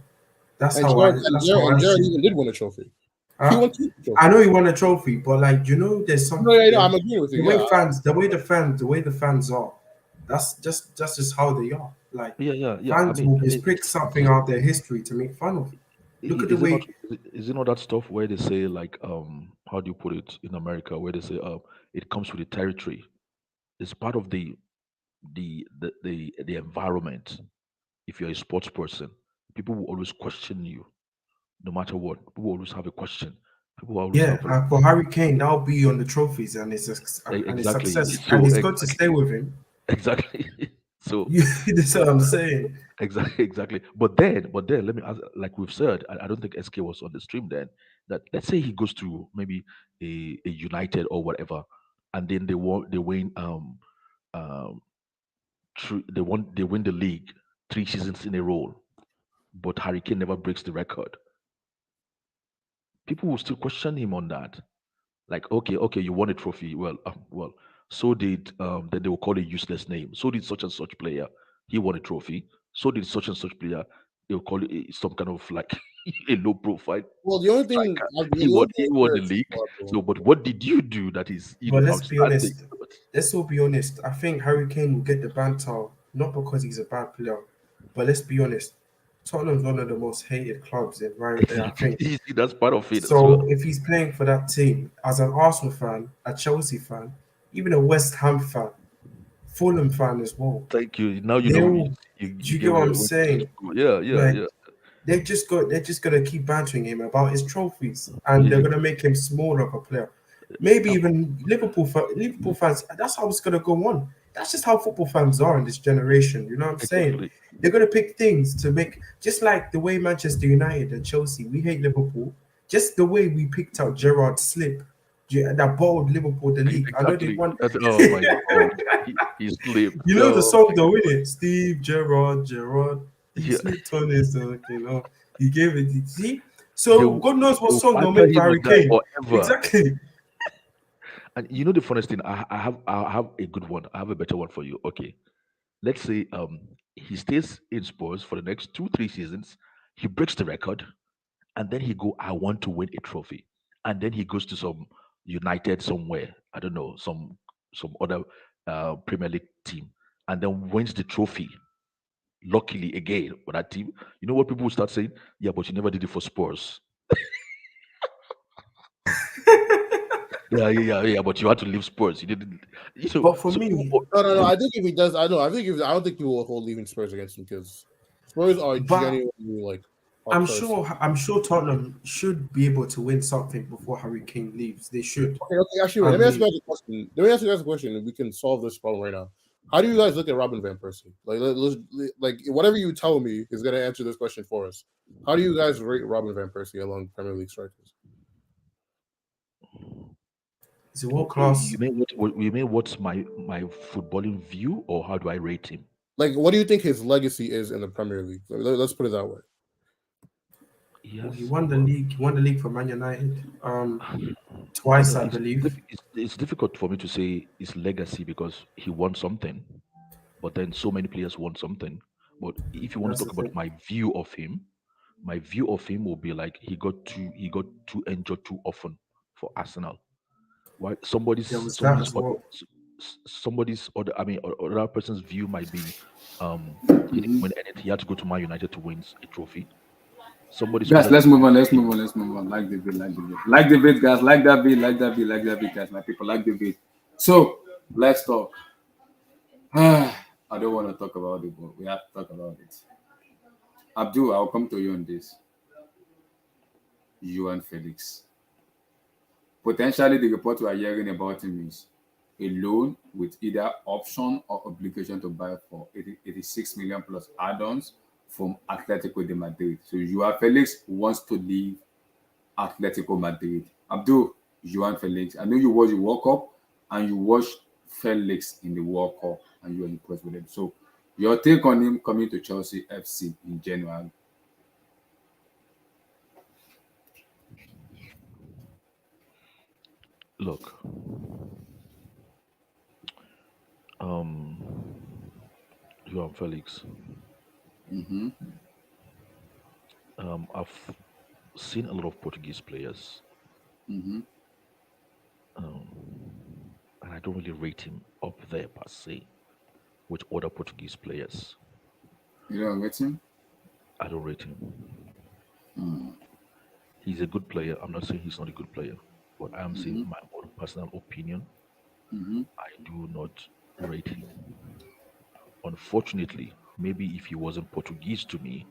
That's And how I Jared and that's Jared, how and I Jared see it. even did win a trophy. He Uh, won two I trophies. know he won a trophy, but like there's No, some yeah, no, I'm agreeing with you. Yeah, the way the fans are. That's just how they are. Like yeah, yeah, yeah. I fans mean, will just pick something out of their history to make fun of. Look at the is it not way. is it not that stuff where they say like how do you put it in America where they say it comes with the territory. It's part of the environment. If you're a sports person, people will always question you no matter what. People will always have a question. People will always Yeah, have for Harry Kane, that'll be on the trophies and his exactly. success, and So it's got to stay with him. exactly. So That's what I'm saying. exactly, exactly. But then, let me ask, like we've said, I don't think SK was on the stream then. That let's say he goes to maybe a United or whatever, and then they win um they win the league 3 seasons in a row, but Harry Kane never breaks the record. People will still question him on that. Like, okay, you won a trophy. Well, so did then they will call a useless name. So did such and such player. He won a trophy. So did such and such player. They will call it some kind of like a low profile well, the only thing, striker. the only thing He is won fair the to league. Liverpool. So, but what did you do that is But let's be outstanding? honest. Let's all be honest. I think Harry Kane will get the banter not because he's a bad player, but let's be honest. Tottenham's one of the most hated clubs in right. I Exactly. think You see, that's part of it as well. so. If he's playing for that team as an Arsenal fan, a Chelsea fan, even a West Ham fan, Fulham fan as well, Thank you. Now you know they'll. you Do you get get what I'm where saying? yeah, yeah, Like yeah, they're just gonna keep bantering him about his trophies, and they're yeah. gonna make him smaller of a player. Maybe Um, even Liverpool fans. That's how it's gonna go on. That's just how football fans are in this generation. You know what I'm saying? exactly. They're gonna pick things to make, just like the way Manchester United and Chelsea. We hate Liverpool, just the way we picked out Gerard Slip, that bowled Liverpool the league. I know they Exactly. won. Oh my God. He slipped. You know the Oh song though, innit? Steve Gerrard, he yeah. slipped on his he gave it. See, They so will, God knows they what will song they'll banter make for him on Harry that Kane. forever. Exactly. And you know the funniest thing, I have a good one. I have a better one for you. Okay. Let's say he stays in Spurs for the next 2 3 seasons, he breaks the record, and then he go, I want to win a trophy. And then he goes to some United somewhere, I don't know, some other Premier League team, and then wins the trophy. Luckily again for that team. You know what people will start saying? Yeah, but you never did it for Spurs. Yeah. But you had to leave Spurs. You didn't. But for So people, me, No, no, no. I think if he does, I know. I don't think people will hold leaving Spurs against him because Spurs are but genuinely like are cursed. I'm sure Tottenham should be able to win something before Harry Kane leaves. They should. Okay. Actually, wait, I let me ask you mean, guys a question. Let me ask you guys a question, and we can solve this problem right now. How do you guys look at Robin van Persie? Like whatever you tell me is going to answer this question for us. How do you guys rate Robin van Persie along Premier League strikers? he's a world okay, class. you mean what's my footballing view, or how do I rate him? Like, what do you think his legacy is in the Premier League? Let's put it that way. He Yes, won the well, league. He won the league for Man United. I Twice, know I believe. it's difficult for me to say his legacy because he won something, but then so many players won something. But if you want to That's talk the about thing. my view of him will be like he got too injured too often for Arsenal. Why There was that as well. somebody's other I mean other person's view might be he didn't win anything. He had to go to Man United to win a trophy. Somebody's Guys, other let's move on. Let's move on. Let's move on. Like the beat, like the beat. Like the beat, guys. Like that beat, like that beat, like that beat, guys. My people like the beat. So let's talk. I don't want to talk about it, but we have to talk about it. Abdul, I'll come to you on this. You and Felix. Potentially, the report we are hearing about him is a loan with either option or obligation to buy for 86 million plus add-ons from Atletico de Madrid. So Joao Felix wants to leave Atletico Madrid. Abdul, Joao Felix, I know you watched the World Cup and you watched Felix in the World Cup and you were impressed with him. So your take on him coming to Chelsea FC in January? Look, um, Joao Felix. Mm-hmm. I've seen a lot of Portuguese players, Mm-hmm. um, and I don't really rate him up there per se with other Portuguese players. You don't rate him? I don't rate him. Mm. He's a good player. I'm not saying he's not a good player, but I am saying Mm-hmm. my own personal opinion. Mm-hmm. I do not rate him. Unfortunately, maybe if he wasn't Portuguese to me,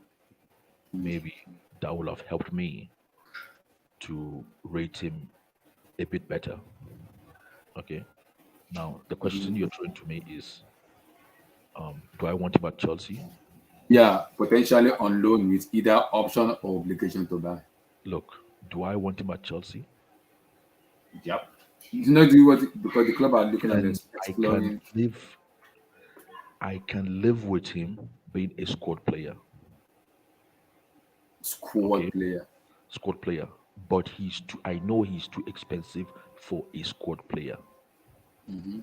maybe that would have helped me to rate him a bit better. Okay. Now the question you're throwing to me is, do I want him at Chelsea? Yeah, potentially on loan with either option or obligation to buy. Look, do I want him at Chelsea? Yep. You know, do what because the club are looking at And exploring I can live with him being a squad player. squad Okay, player. squad player. But he's too. I know he's too expensive for a squad player. Mm-hmm.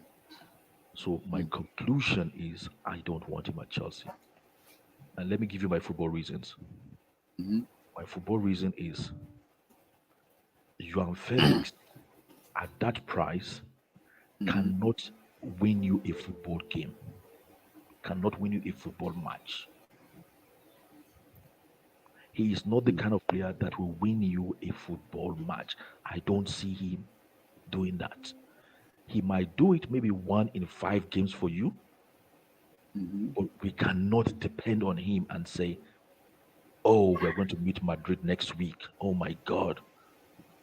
So my conclusion is I don't want him at Chelsea. And let me give you my football reasons. Mm-hmm. My football reason is Joao Felix at that price cannot win you a football game, cannot win you a football match. He is not the kind of player that will win you a football match. I don't see him doing that. He might do it maybe 1 in 5 games for you, Mm-hmm. but we cannot depend on him and say, oh, we're going to meet Madrid next week. Oh my God,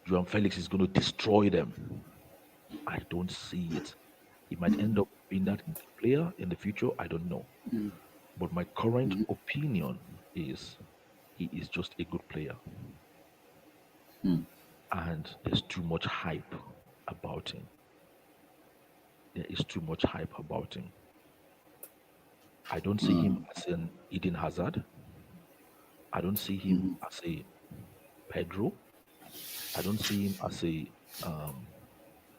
Joao Felix is going to destroy them. I don't see it. He might end up being that player in the future. I don't know. But my current opinion is he is just a good player. And there's too much hype about him. There is too much hype about him. I don't see him as an Eden Hazard. I don't see him as a Pedro. I don't see him as a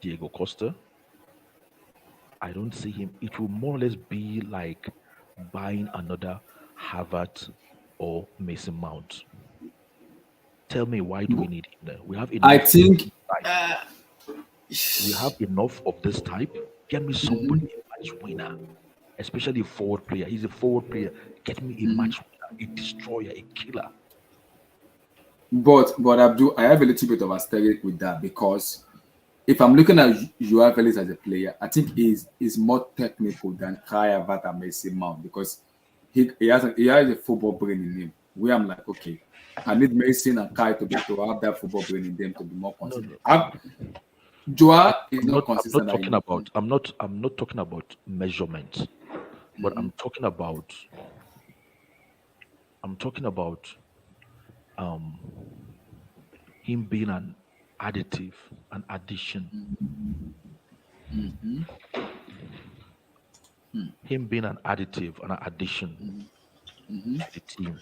Diego Costa. I don't see him. It will more or less be like buying another Harvard or Mason Mount. Tell me, why do we need him there? We have I enough of think this type. We have enough of this type. Get me somebody a match winner, especially a forward player. He's a forward player. Get me a match winner, a destroyer, a killer. but Abdul, I have a little bit of asterisk with that because if I'm looking at Joao Felix as a player, I think he's more technical than Kai Havertz and Mason Mount because he has a football brain in him. Where I'm like, okay, I need Mason and Kai to have that football brain in them to be more No, consistent. no. Joao is I'm not not. I'm not consistent. talking about. I'm not talking about measurement, but I'm talking about. I'm talking about um him being an additive, an addition. Him being an additive, an addition to the team.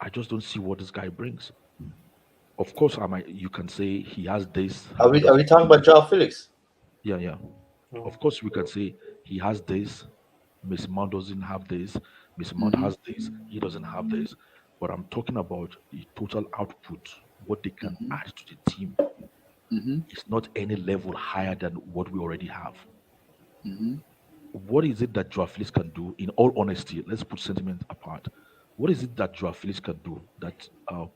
I just don't see what this guy brings. Of course, I might. You can say he has this. Are He we are doesn't. we talking about Joao Felix? Yeah, yeah. Of course, we can say he has this. Miss Mount doesn't have this. Miss Mount has this. He doesn't have this. But I'm talking about the total output, what they can add to the team. It's not any level higher than what we already have. What is it that Joao Felix can do? In all honesty, let's put sentiment apart. What is it that Joao Felix can do that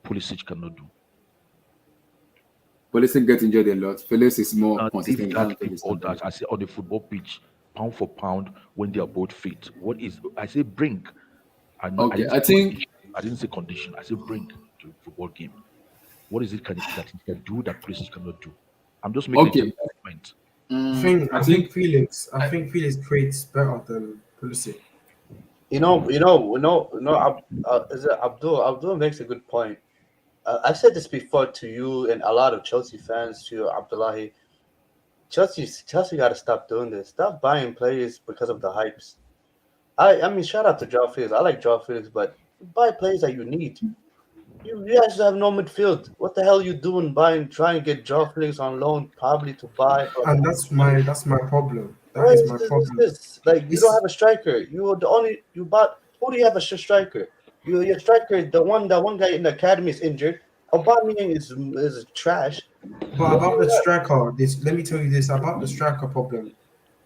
Pulisic cannot do? Pulisic get injured a lot. Felix is more Leave consistent in that, terms of leave his all that. ability. I say on the football pitch, pound for pound when they are both fit? What is I say bring. I Okay, didn't I say think condition. I didn't say condition. I said bring to a football game. What is it that he can do that Pulisic cannot do? I'm just making a okay. general statement. I I think think Felix. I I, think Felix creates better than Pulisic. Is it Abdul? Abdul makes a good point. I've said this before to you and a lot of Chelsea fans, to Abdullahi. Chelsea got to stop doing this. Stop buying players because of the hypes. I mean, shout out to Joao Felix. I like Joao Felix, but buy players that you need. You guys have no midfield. What the hell you doing buying, trying to get Joao Felix on loan, probably to buy for And money? that's my problem. That What is is my this? What's problem. this? Like, you don't It's have a striker. You bought. Who do you have as a striker? Your striker, the one guy in the academy is injured. Aubameyang is trash. but What do about the you have? striker. This let me tell you this about the striker problem.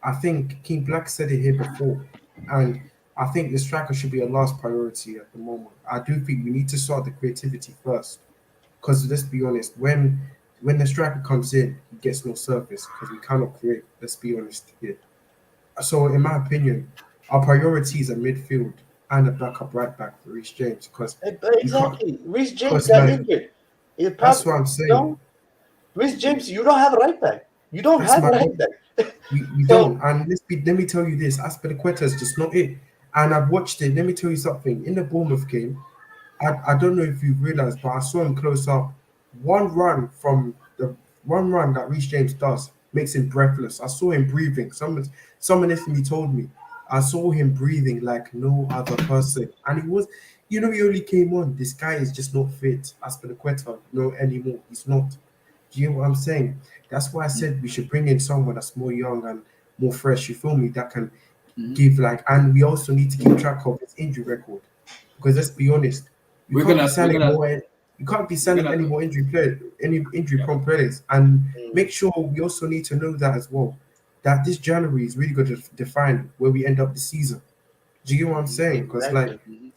I think King Black said it here before, and I think the striker should be a last priority at the moment. I do think we need to sort the creativity first, because let's be honest, when the striker comes in, he gets no service because we cannot create. Let's be honest here. So, in my opinion, our priorities are midfield and a backup right back for Reece James because you can't. Exactly. Reece James Because got like injured. It that's probably what I'm saying. Reece James. You don't have a right back. You don't That's have a my right problem. back. We So don't. And let me tell you this: Aspilicueta is just not it. And I've watched it. Let me tell you something. In the Bournemouth game, I don't know if you've realized, but I saw him close up. One run from the one run that Reece James does makes him breathless. I saw him breathing. Someone listening told me. I saw him breathing like no other person. And he was, he only came on. This guy is just not fit. Aspilicueta, no anymore. He's not. Do you know what I'm saying? That's why I said we should bring in someone that's more young and more fresh. You feel me? That can give and we also need to keep track of his injury record because let's be honest, you we're can't be gonna we're selling gonna more. You can't be we're selling gonna any talk. more any injury prone players, and mm, make sure we also need to know that as well. That this January is really going to define where we end up the season. Do you get what I'm saying? Because like exactly.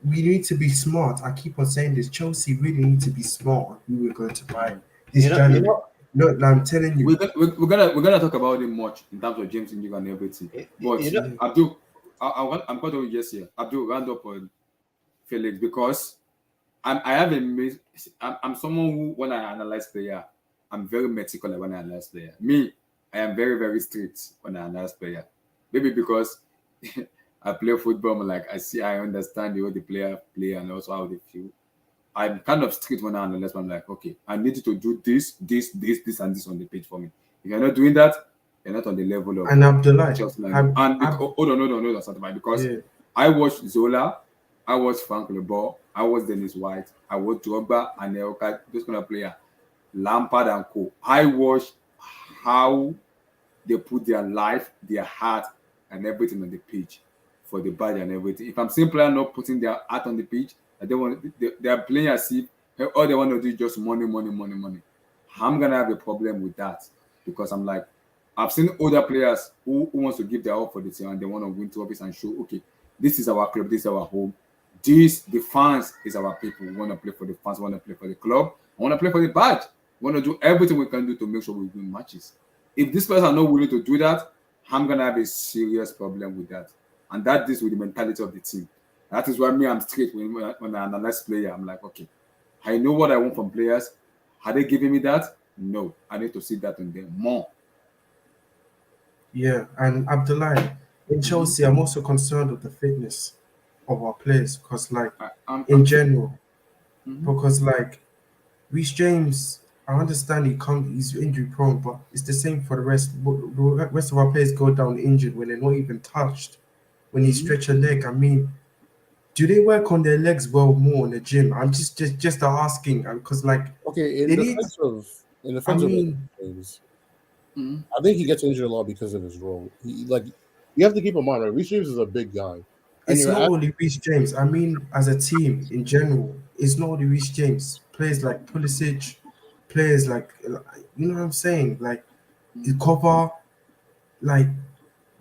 we need to be smart. I keep on saying this. Chelsea really need to be smart on who we're going to buy this You know. You January. know. No, I'm telling you. We're gonna talk about it much in terms of James Injury and everything. But You know. Yeah. Abdul, I'm going to yes here. Abdul, round up on Felix because I have a I'm someone who when I analyze player, I'm very meticulous when I analyze player. Me, I am very very strict when I analyze player. Maybe because I play football, I'm like I understand the way the player play and also how they feel. I'm kind of strict when I analyze. I'm like, okay, I need you to do this, and this on the page for me. If you're not doing that, you're not on the level of And Abdullah, Chelsea. And hold on, Satima, because yeah. I watched Zola, I watched Frank Lebor, I watched Dennis White, I watched Drogba and Elka, those kind of player, Lampard and Co. I watched how they put their life, their heart, and everything on the pitch for the body and everything. If I'm seeing player not putting their heart on the pitch, they are playing as if all they want to do is just money, money, money, money. I'm gonna have a problem with that because I'm like, I've seen other players who wants to give their all for the team and they want to win trophies and show, okay, this is our club, this is our home. The fans is our people. We want to play for the fans, we want to play for the club, I want to play for the badge. We want to do everything we can do to make sure we win matches. If these players are not willing to do that, I'm gonna have a serious problem with that. And that is with the mentality of the team. That is why me, I'm straight when I analyze player. I'm like, okay, I know what I want from players. Are they giving me that? No. I need to see that on them more. Yeah, and Abdullah, in Mhm. Chelsea, I'm also concerned with the fitness of our players because, like, I'm in too. general, Mhm. because like Reece James, I understand he's injury prone, but it's the same for the rest. The rest of our players go down injured when they're not even touched. When you Mhm. stretch a leg, I mean, do they work on their legs well more in the gym? I'm just asking because like Okay, they need. in I defense of mean, things, Mhm. I think he gets injured a lot because of his role. You have to keep in mind, right? Reece James is a big guy, and it's you're not at only Reece James. I mean, as a team in general, it's not only Reece James. Players like Pulisic, players like you know what I'm saying, like the cover, like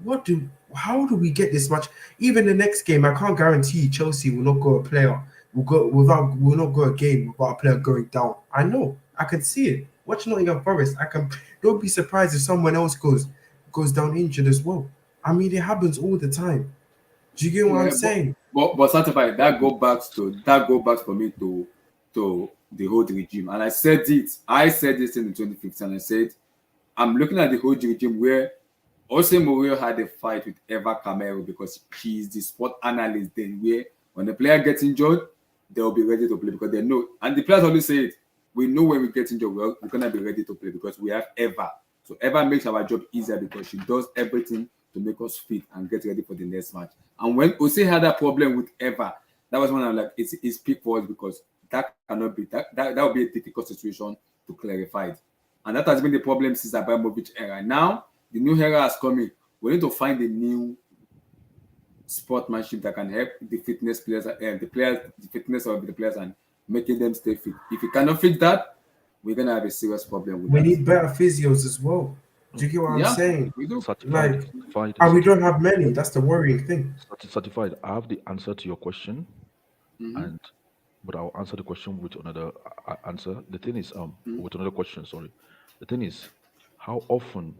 what do how do we get this much? Even the next game, I can't guarantee Chelsea will not go a player will not go a game without a player going down. I know, I can see it. Watch Nottingham Forest, I can. Don't be surprised if someone else goes down injured as well. I mean, it happens all the time. Do you get what I'm Yeah, saying? but certified that go back for me to the whole regime. And I said this in 2015. I said I'm looking at the whole regime where Jose Mourinho had a fight with Eva Camero because she's the sport analyst then where when the player gets injured, they'll be ready to play because they know. And the players always say it, we know when we get injured, we're gonna be ready to play because we have Eva. So Eva makes our job easier because she does everything to make us fit and get ready for the next match. And when Jose had that problem with Eva, that was when I'm like, it's peak for us because that cannot be that would be a difficult situation to clarify it. And that has been the problem since Abramovich era. Now the new era has come in. We need to find a new sportsmanship that can help the fitness players, the fitness of the players, and making them stay fit. If you cannot fit that, we're gonna have a serious problem with We that. need better physios as well. Do you get what I'm Yeah, saying? we do. Certified, Like, certified, and we don't certified, have many. That's the worrying thing. certified. I have the answer to your question, Mm-hmm. and but I'll answer the question with another answer. The thing is, with another question. Sorry. The thing is, how often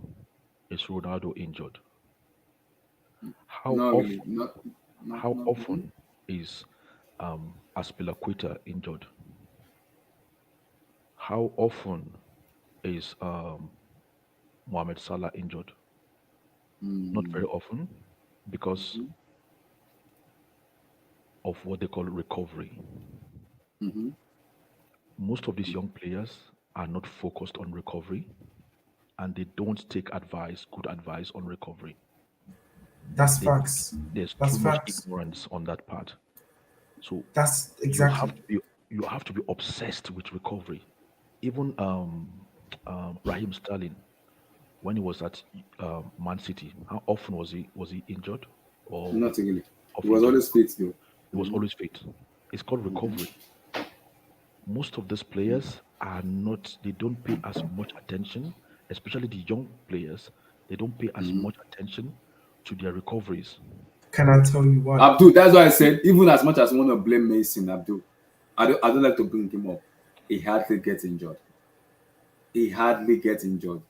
is Ronaldo injured? How Not really. often? Not. How often is Aspilicueta injured? How often is Mohamed Salah injured? Not very often, because of what they call recovery. Mm-hmm. Most of these young players are not focused on recovery, and they don't take good advice on recovery. That's They, facts. there's That's too much facts. ignorance on that part. So That's you have exactly. to be you have to be obsessed with recovery. Even Raheem Sterling, when he was at Man City, how often was he injured or Not really. of It was injury? always fit though. He was always fit. It's called recovery. Most of these players are not. They don't pay as much attention, especially the young players. They don't pay as much attention to their recoveries. Can I tell you why? Abdul, that's why I said even as much as I want to blame Mason Abdul, I don't like to bring him up. He hardly gets injured. He hardly gets injured.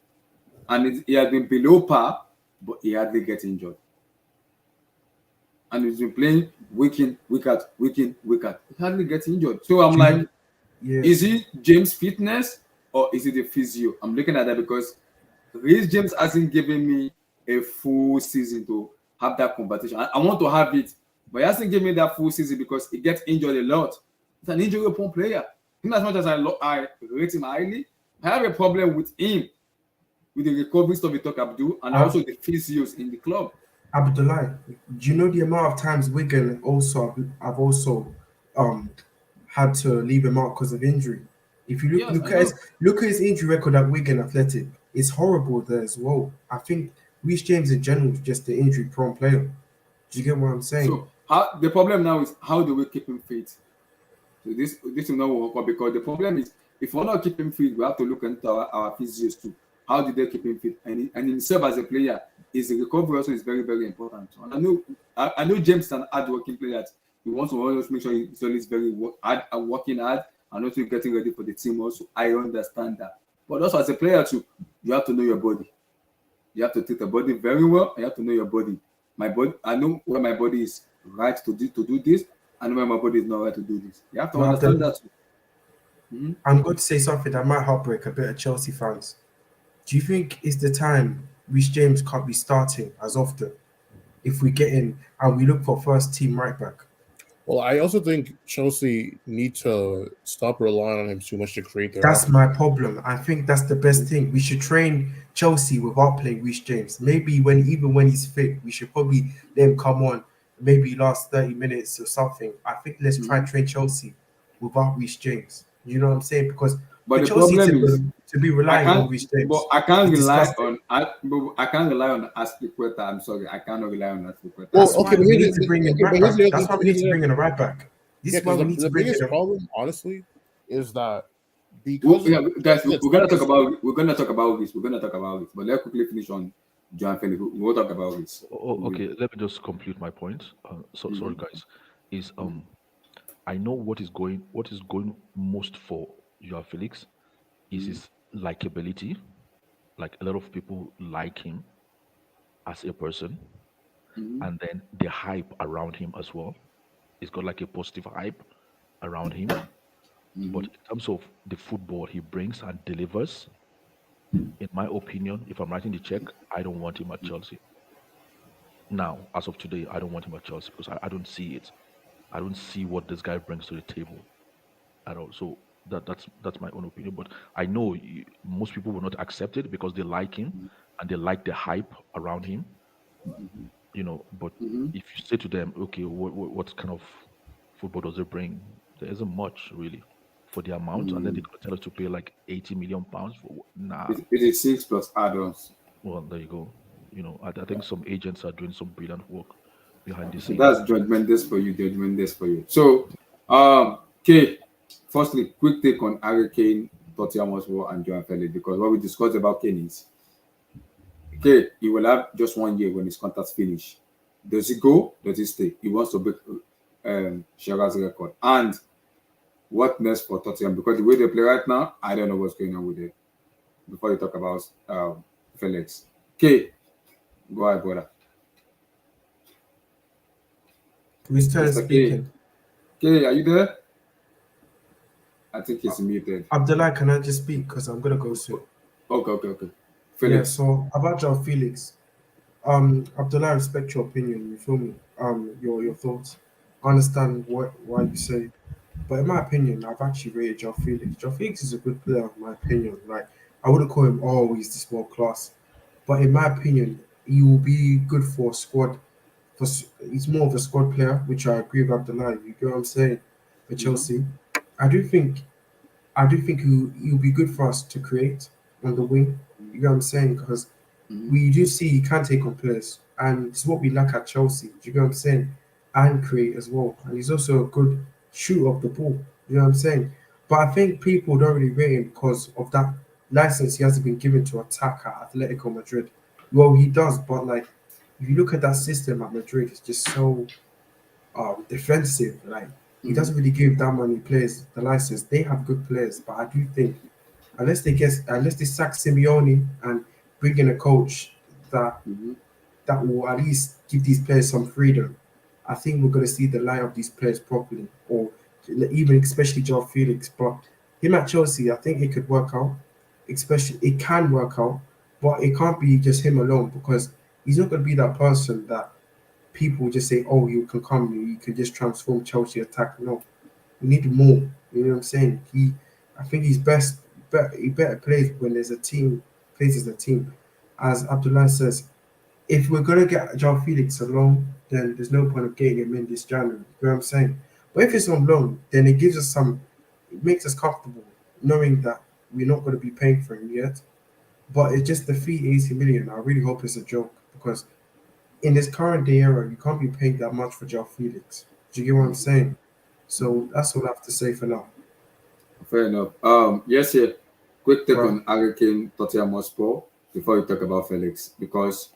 And he has been below par, but he hardly gets injured. And he's been playing week in, week out, week in, week out. He hardly gets injured. So I'm Do you like, know? Yeah. is he James fitness or is it the physio? I'm looking at that because Reece James hasn't given me a full season to have that conversation. I want to have it, but he hasn't given me that full season because he gets injured a lot. He's an injury-prone player. In as much as I rate him highly, I have a problem with him, with the recovery stuff we talk Abdul, and Ab- also the physios in the club. Abdullah, do you know the amount of times Wigan also I've also um had to leave him out because of injury? If you Yes, I know. look at his injury record at Wigan Athletic, it's horrible there as well. I think Reece James in general is just an injury prone player. Do you get what I'm saying? So how the problem now is how do we keep him fit? So this will not work out because the problem is if we're not keeping fit, we have to look into our physios too. How did they keep him fit? And himself as a player, his recovery also is very, very important. And I know James is an hard-working player. He wants to always make sure he's always working hard and also getting ready for the team. Also, I understand that. But also as a player too, you have to know your body. You have to treat the body very well. You have to know your body. My body, I know where my body is right to do this, and where my body is not right to do this. You have to No, understand that. I'm going to say something that might heartbreak a bit of Chelsea fans. Do you think it's the time Reece James can't be starting as often if we get in and we look for first team right back? Well, I also think Chelsea need to stop relying on him too much to create their That's offense. my problem. I think that's the best thing. We should train Chelsea without playing Reece James. Maybe even when he's fit, we should probably let him come on, maybe last 30 minutes or something. I think let's try and train Chelsea without Reece James. You know what I'm saying? Because But for the Chelsea problem is to be I relying on can't. Reece But James I can't is rely disgusting. on. I can't rely on Aspilicueta. I'm sorry. I cannot rely on Aspilicueta. That's Well, okay, why but we need to bring in okay, right but here's back. the That's other, why we here's need to the bring in a right back. This yeah, is why because we need to the bring in biggest a problem, honestly, is that because Yeah, guys, Chelsea's we're gonna talk attackers, about this. We're gonna talk about this. But let's quickly finish on Joan Felix. We'll talk about this. Okay, let me just complete my point. Sorry, guys. Is I know what is going most for Joao Felix is his likability. Like a lot of people like him as a person. Mhm. and then the hype around him as well. He's got like a positive hype around him. But Mhm. in terms of the football he brings and delivers, in my opinion, if I'm writing the check, I don't want him at Chelsea. Now, as of today, I don't want him at Chelsea because I don't see it. I don't see what this guy brings to the table at all. So that's my own opinion. But I know most people will not accept it because they like him and they like the hype around him. But Mhm. if you say to them, okay, what kind of football does it bring? There isn't much really for the amount, and then they're Mm. gonna tell us to pay like 80 million pounds for nah. It is 6 plus add-ons. Well, there you go. I think some agents are doing some brilliant work behind the So scenes. that's judgment this for you, judgment this for you. So, okay. Firstly, quick take on Harry Kane, Tottenham Hotspur, and Joan Felix, because what we discussed about Kane is, okay, he will have just 1 year when his contract's finished. Does he go? Does he stay? He wants to break Shearer's record. And what next for Tottenham? Because the way they play right now, I don't know what's going on with it. Before you talk about Felix. Okay, go ahead, brother. Who's turn Mr. K. speaking? K, are you there? I think he's muted. Abdullah, can I just speak? Because I'm gonna go soon. Okay. Yeah, Felix. so about Joe Felix. Abdullah, I respect your opinion, you feel me? Your thoughts. I understand why you say. But in my opinion, I've actually rated Joe Felix. Joe Felix is a good player, in my opinion. Like I wouldn't call him always this world class. But in my opinion, he will be good for a squad. He's more of a squad player, which I agree with Abdullah. You get what I'm saying? For Mm-hmm. Chelsea. I do think I do think he'll be good for us to create on the wing. You get what I'm saying? Because Mm-hmm. we do see he can take on players, and it's what we lack at Chelsea. Do you get what I'm saying? And create as well. And he's also a good shooter of the ball. You know what I'm saying? But I think people don't really rate him because of that license he hasn't been given to attack at Atletico Madrid. Well, he does, but like if you look at that system at Madrid, it's just so defensive. Like he Mm-hmm. doesn't really give that many players the license. They have good players, but I do think unless they sack Simeone and bring in a coach that Mm-hmm. that will at least give these players some freedom, I think we're going to see the light of these players properly, or even especially Joe Felix. But him at Chelsea, I think it could work out. Especially it can work out, but it can't be just him alone because he's not going to be that person that people just say, "Oh, you can come, you can just transform Chelsea attack." No, we need more. You know what I'm saying? I think he's he better plays when there's a team, plays as a team. As Abdullah says, if we're gonna get João Felix alone, then there's no point of getting him in this January. You know what I'm saying? But if it's on loan, then it makes us comfortable knowing that we're not going to be paying for him yet. But it's just the fee 80 million. I really hope it's a joke because in this current day era, you can't be paying that much for João Felix. Do you get what I'm saying? Mm-hmm. So that's all I have to say for now. Fair enough. Yes, yeah. Quick take Right. on Harry Kane, Tottenham Hotspur before you talk about Felix, because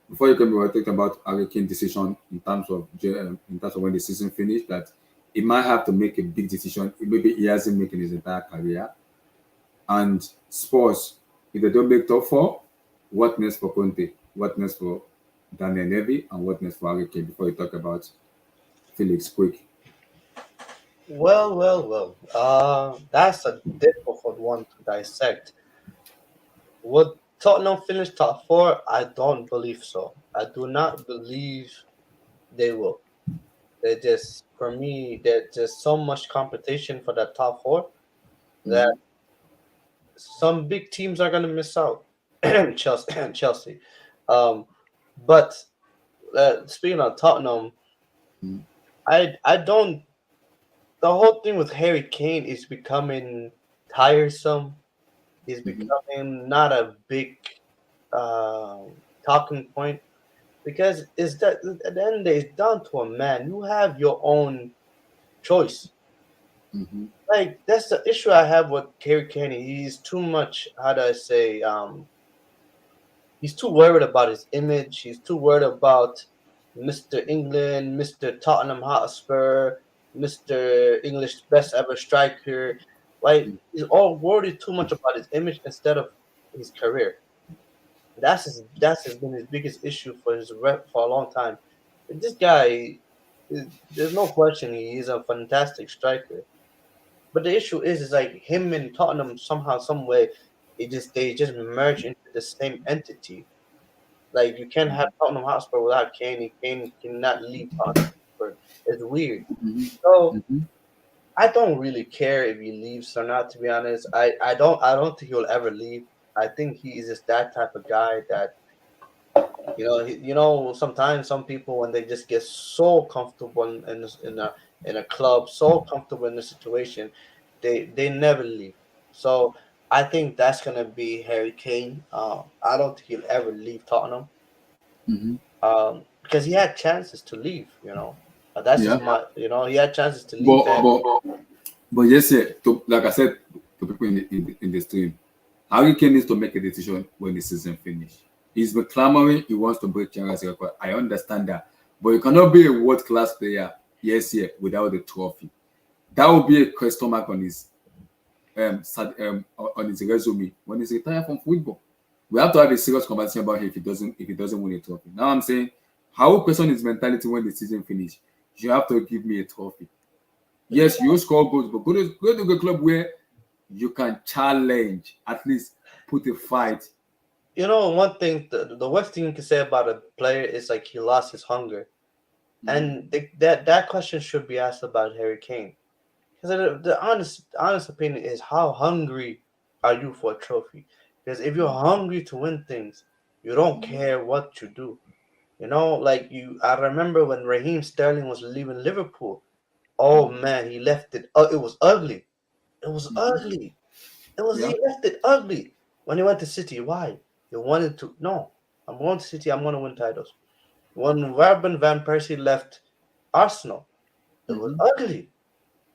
before you can be talking about Harry Kane decision in terms of when the season finished, that he might have to make a big decision. Maybe he hasn't made in his entire career. And Spurs, if they don't make top four, what next for Conte? What next for Daniel Levy? And what next for Harry Kane? Before you talk about Felix, quick. Well. That's a difficult one to dissect. Would Tottenham finish top four? I don't believe so. I do not believe they will. For me, there's just so much competition for that top four that Mm-hmm. some big teams are gonna miss out. Chelsea. Um, but speaking of Tottenham, I don't. The whole thing with Harry Kane is becoming tiresome. Is Mm-hmm. becoming not a big talking point because it's that at the end of the day, it's down to a man. You have your own choice. Mm-hmm. Like that's the issue I have with Harry Kane. He's too much. How do I say? He's too worried about his image. He's too worried about Mr. England, Mr. Tottenham Hotspur, Mr. English best ever striker. Like he's all worried too much about his image instead of his career. That's been his biggest issue for his rep for a long time. This guy, there's no question he is a fantastic striker. But the issue is like him and Tottenham somehow, some way, they just merge into the same entity. Like you can't have Tottenham Hotspur without Kane, and Kane cannot leave Tottenham Hotspur. It's weird. So Mm-hmm. I don't really care if he leaves or not. To be honest, I don't think he'll ever leave. I think he is just that type of guy that sometimes some people when they just get so comfortable in a club, so comfortable in the situation, they never leave. So I think that's gonna be Harry Kane. I don't think he'll ever leave Tottenham. Mm-hmm. Because he had chances to leave. That's just Yeah. he had chances to leave, But and but yes, yeah. Like I said to people in the stream, Harry Kane needs to make a decision when the season finish. He's been clamoring. He wants to break Champions record. I understand that, but you cannot be a world class player. Yes, yeah, without the trophy. That will be a question mark on his resume when he's retired from football. We have to have a serious conversation about if he doesn't win a trophy. Now I'm saying, how will question his mentality when the season finish? You have to give me a trophy. Yes, you score goals, but go to a club where you can challenge, at least put a fight. one thing, the worst thing you can say about a player is like he lost his hunger, and that question should be asked about Harry Kane. Because the honest opinion is, how hungry are you for a trophy? Because if you're hungry to win things, you don't care what you do. Like I remember when Raheem Sterling was leaving Liverpool. Oh man, he left it. Oh, it was ugly. It was ugly. Yeah. He left it ugly when he went to City. Why? He wanted to. No, I'm going to City. I'm going to win titles. When Robin van Persie left Arsenal, it was ugly.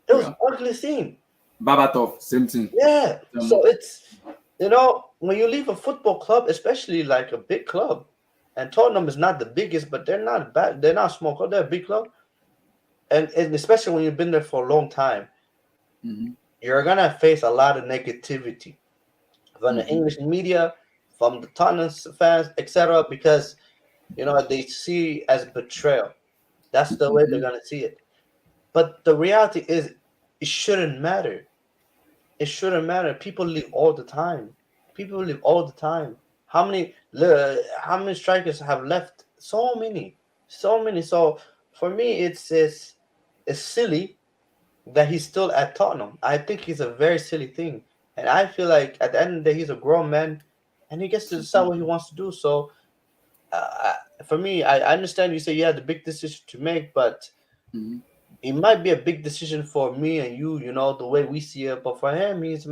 It was Yeah. ugly scene. Babatov, same thing. Yeah. So it's when you leave a football club, especially like a big club, and Tottenham is not the biggest, but they're not bad. They're not a small club. They're a big club, and especially when you've been there for a long time, you're gonna face a lot of negativity from the English media, from the Tottenham fans, etc. Because they see as betrayal. That's the way they're gonna see it. But the reality is, it shouldn't matter. It shouldn't matter. People leave all the time. People leave all the time. How many strikers have left? So many, so many. So for me, it's silly that he's still at Tottenham. I think he's a very silly thing, and I feel like at the end of the day, he's a grown man, and he gets to decide what he wants to do. So for me, I understand you say you had a big decision to make, but it might be a big decision for me and you, the way we see it. But for him, he's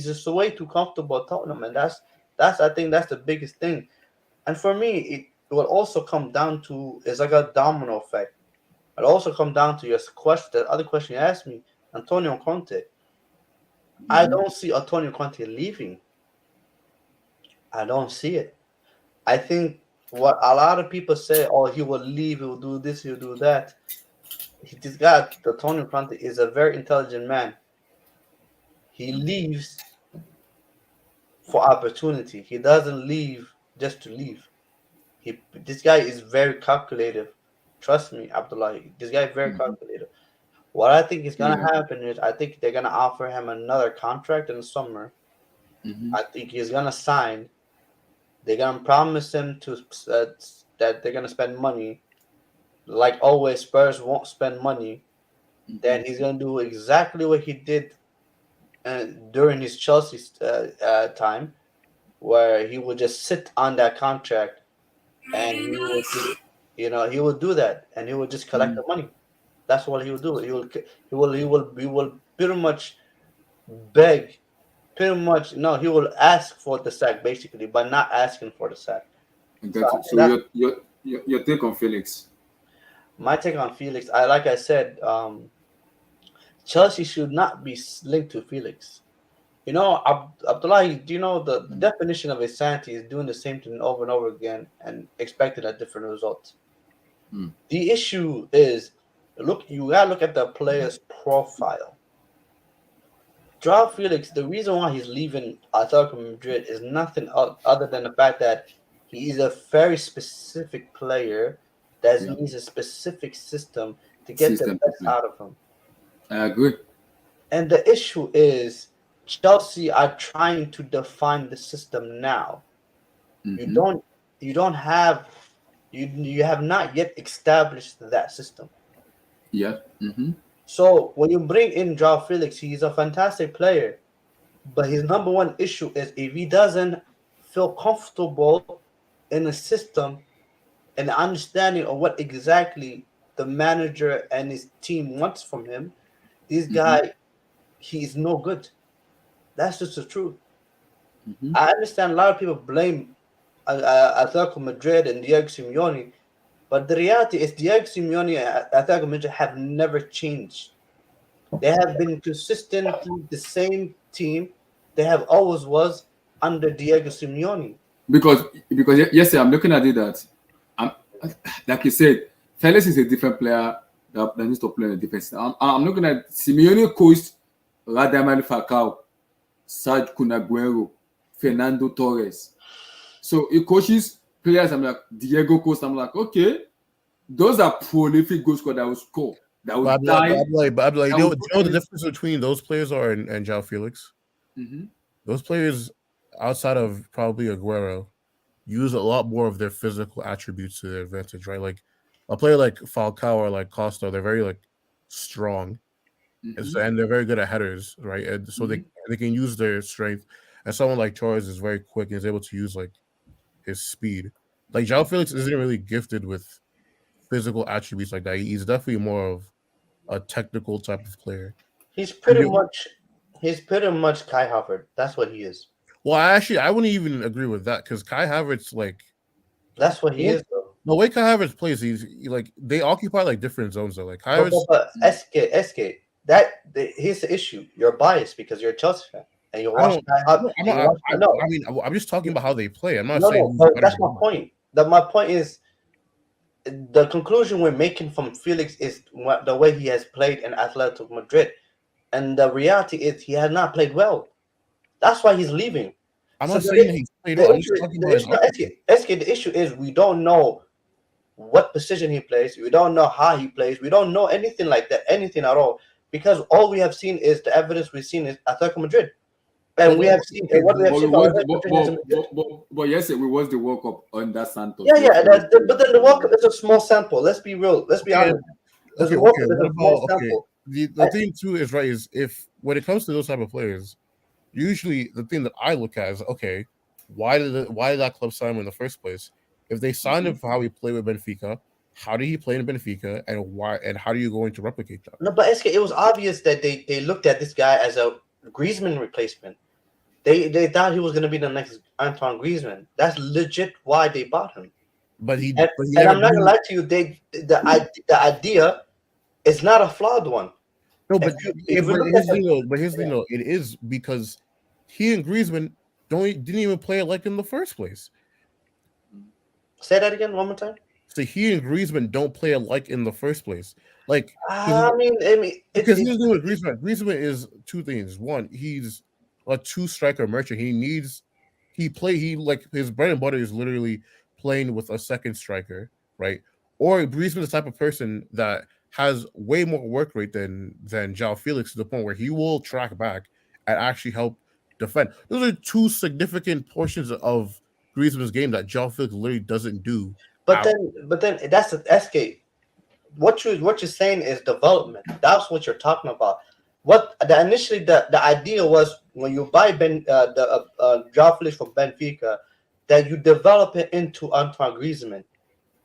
just way too comfortable at Tottenham, and that's I think that's the biggest thing. And for me, it will also come down to it's like a domino effect. It also come down to your question, the other question you asked me, Antonio Conte. I don't see Antonio Conte leaving. I don't see it. I think what a lot of people say, oh, he will leave, he will do this, he'll do that. This guy, Antonio Conte, is a very intelligent man. He leaves for opportunity. He doesn't leave just to leave. This guy is very calculative. Trust me, Abdullah. This guy is very calculative. What I think is gonna Yeah. happen is I think they're gonna offer him another contract in the summer. I think he's gonna sign. They're gonna promise him that they're gonna spend money. Like always, Spurs won't spend money. Then he's gonna do exactly what he did during his Chelsea time, where he would just sit on that contract and he would do that and he would just collect the money. That's what he would do. He will pretty much beg, pretty much no, he will ask for the sack basically, but not asking for the sack. I So got I you. think So that's your take on Felix? my take on Felix. Like I said, Chelsea should not be linked to Felix. Abdullah, do you know the definition of insanity is doing the same thing over and over again and expecting a different result? The issue is, you gotta look at the player's profile. Joao Felix, the reason why he's leaving Atletico Madrid is nothing other than the fact that he is a very specific player that Yeah. needs a specific system to get the System to best play. out of him. I agree. And the issue is Chelsea are trying to define the system now. You Mm-hmm. don't you don't have you have not yet established that system. Yeah. Mm-hmm. So when you bring in Joao Felix, he's a fantastic player, but his number one issue is if he doesn't feel comfortable in a system and the understanding of what exactly the manager and his team wants from him, this Mm-hmm. guy he is no good. That's just the truth. Mm-hmm. I understand a lot of people blame Atletico Madrid and Diego Simeone, but the reality is Diego Simeone and Atletico Madrid have never changed. They have been consistently the same team they have always was under Diego Simeone. Because yes, I'm looking at it that I'm like you said, Felix is a different player that needs to play in the defense. I'm looking at Simeone coached Radamel Falcao, Sergio Cunaguero, Fernando Torres. So he coaches players. I'm like Diego Costa. I'm like, okay, those are prolific goal scorers that will score, that will die, You that know, will do do you know the anything. difference between those players are and João Felix? Mm-hmm. Those players, outside of probably Aguero, use a lot more of their physical attributes to their advantage, right? Like a player like Falcao or like Costa, they're very like strong, and, Mm-hmm. so, and they're very good at headers, right? And so Mm-hmm. they can use their strength. And someone like Torres is very quick and is able to use like his speed. Like João Felix isn't really gifted with physical attributes like that. He's definitely more of a technical type of player. He's And pretty much he's pretty much Kai Havertz. That's what he is. well, I wouldn't even agree with that because Kai Havertz, like That's what the he way, is though. the way Kai Havertz plays, like they occupy like different zones though. Like Kai Havertz, But SK, here's the issue. You're biased because you're a Chelsea fan and you're I don't. watching Kai Havertz. I'm And you not. watch, no, I mean, I'm just talking about how they play. I'm not no, saying no. who's But better that's than my who. point. My point is the conclusion we're making from Felix is the way he has played in Atletico Madrid, and the reality is he has not played well. That's why he's leaving. I'm So not saying that he's played well. I'm just talking about his no, output. the issue is we don't know what position he plays. We don't know how he plays. We don't know anything like that, anything at all, because all we have seen is the evidence we've seen is Atletico Madrid, and we have seen Okay, what we have But we seen from was Atletico Madrid is Madrid. but yes, we was the World Cup under Santos. Yeah, Let's yeah, always but then the World Cup is a small sample. Let's be real. Let's be okay, honest. The okay, World okay. Cup is What a small about okay? sample. The thing too is right is if when it comes to those type of players, usually the thing that I look at is okay, why did that club sign him in the first place? If they signed him for how he played with Benfica, how did he play in Benfica, and why and how are you going to replicate that? No, but SK, it was obvious that they looked at this guy as a Griezmann replacement. They thought he was going to be the next Antoine Griezmann. That's legit why they bought him. But he And, and never I'm not did. gonna lie to you, the idea is not a flawed one. No, but If you but look at here's the the, thing though. But here's the thing though. It is because he and Griezmann didn't even play like in the first place. say that again one more time. So he and Griezmann don't play alike in the first place. Like I mean, because here's the thing with Griezmann. Griezmann is two things. One, he's a two striker merchant. He like his bread and butter is literally playing with a second striker, right? Or Griezmann is the type of person that has way more work rate than João Felix to the point where he will track back and actually help defend. Those are two significant portions of Griezmann's game that João Felix literally doesn't do. but then that's the SK. What you're saying is development. That's what you're talking about. Initially the idea was when you buy Joao Felix from Benfica, that you develop it into Antoine Griezmann.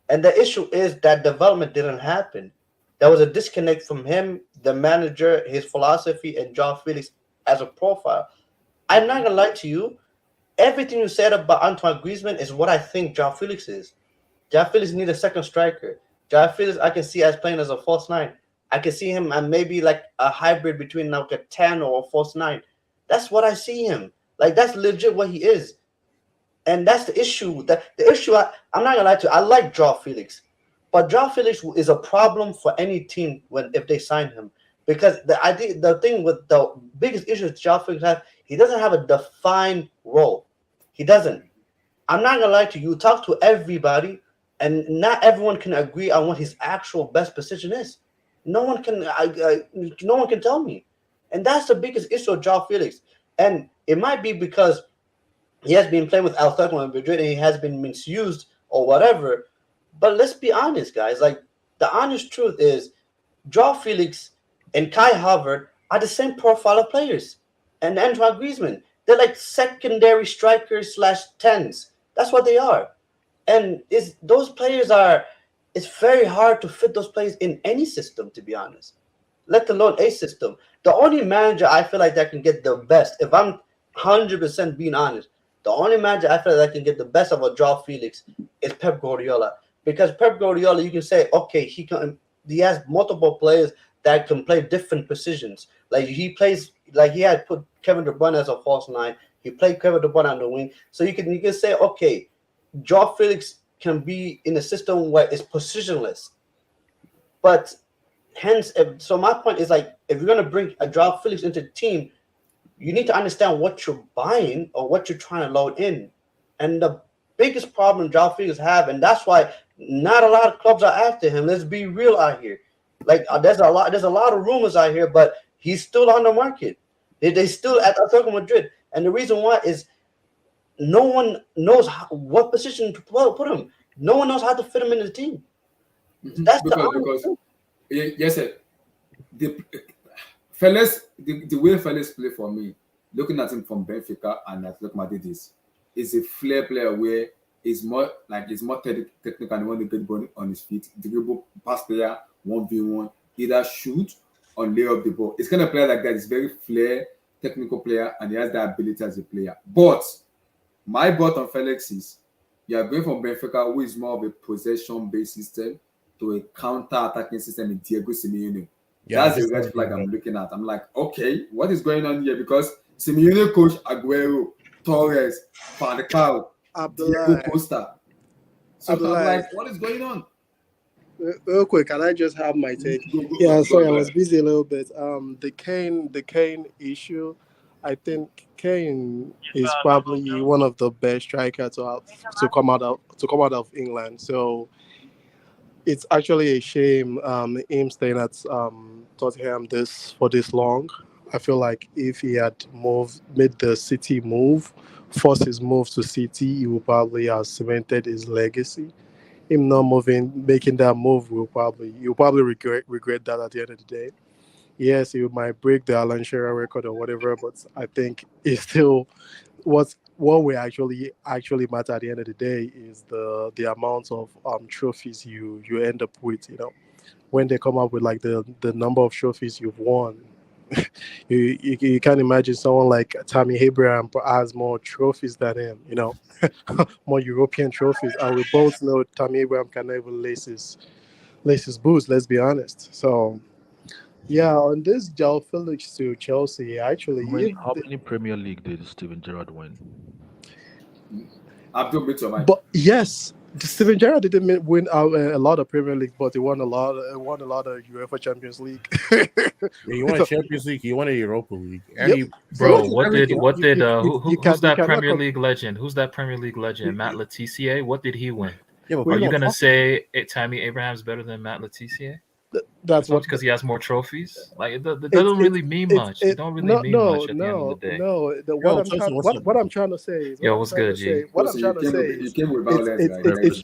And the issue is that development didn't happen. There was a disconnect from him, the manager, his philosophy, and Joao Felix as a profile. I'm not gonna lie to you. Everything you said about Antoine Griezmann is what I think Joao Felix is. Joao Felix needs a second striker. Joao Felix I can see as playing as a false nine. I can see him and maybe like a hybrid between like a 10 or a false nine. That's what I see him. Like that's legit what he is. And that's the issue. The issue, I'm not gonna lie to you, I like Joao Felix, but Joao Felix is a problem for any team if they sign him, because the thing with the biggest issue Joao Felix has, he doesn't have a defined role. He doesn't. I'm not gonna lie to you. You talk to everybody, and not everyone can agree on what his actual best position is. No one can. No one can tell me, and that's the biggest issue of João Felix. And it might be because he has been playing with Atletico Madrid and he has been misused or whatever. But let's be honest, guys. Like the honest truth is, João Felix and Kai Havertz are the same profile of players, and Antoine Griezmann. They're like secondary strikers slash tens. That's what they are. And is those players are. It's very hard to fit those players in any system, to be honest. Let alone a system. The only manager I feel like that can get the best, if I'm 100% being honest, the only manager I feel like that can get the best of a João Felix is Pep Guardiola. Because Pep Guardiola, you can say, okay, he has multiple players that can play different positions. Like he plays, like he had put Kevin De Bruyne as a false nine. He played Kevin De Bruyne on the wing. So you can say, okay, João Felix can be in a system where it's positionless. But hence, so my point is like, if you're going to bring a João Felix into the team, you need to understand what you're buying or what you're trying to load in. And the biggest problem João Felix have, and that's why not a lot of clubs are after him. Let's be real out here. Like there's a lot of rumors out here, but he's still on the market. They still at Atletico Madrid, and the reason why is no one knows what position to put him. No one knows how to fit him in the team. That's because yes, sir. The way Felix play for me, looking at him from Benfica and Atletico Madrid is a flair player where he's more technical and want to get ball on his feet, dribble, pass player, 1v1, either shoot or lay up the ball. It's kind of player like that. He's very flair, technical player, and he has that ability as a player. But my bet on Felix is you are going from Benfica, who is more of a possession-based system, to a counter-attacking system in Diego Simeone. Yeah, that's the red flag I'm looking at. I'm like, okay, what is going on here? Because Simeone coach Aguero, Torres, Falcao, Diego Costa. So I'm like, what is going on? Real quick, can I just have my take? Sorry, I was busy a little bit. The Kane issue, I think Kane is probably one of the best strikers to come out of England. So it's actually a shame him staying at Tottenham for this long. I feel like if he had made the City move, forced his move to City, he would probably have cemented his legacy. Him not making that move you'll probably regret that at the end of the day. Yes, he might break the Alan Shearer record or whatever, but I think it's still what will actually matter at the end of the day is the amount of trophies you end up with. You know, when they come up with like the number of trophies you've won, you can't imagine someone like Tammy Abraham has more trophies than him. You know, more European trophies. And we both know Tammy Abraham can never lace his boots. Let's be honest. So. Yeah, on this João Felix to Chelsea, actually. How many Premier League did Steven Gerrard win? But yes, Steven Gerrard didn't win a lot of Premier League, but he won a lot of UEFA Champions League. He won a Champions League. He won a Europa League. Who's that Premier League legend? Who's that Premier League legend? Matt Letizia. What did he win? Yeah, are you gonna say Tammy Abraham's better than Matt Letizia? That's what because he has more trophies. Like it doesn't really mean much. It don't really mean much at the end of the day. No, what I'm trying to say is. What's good, G? What I'm trying to say is.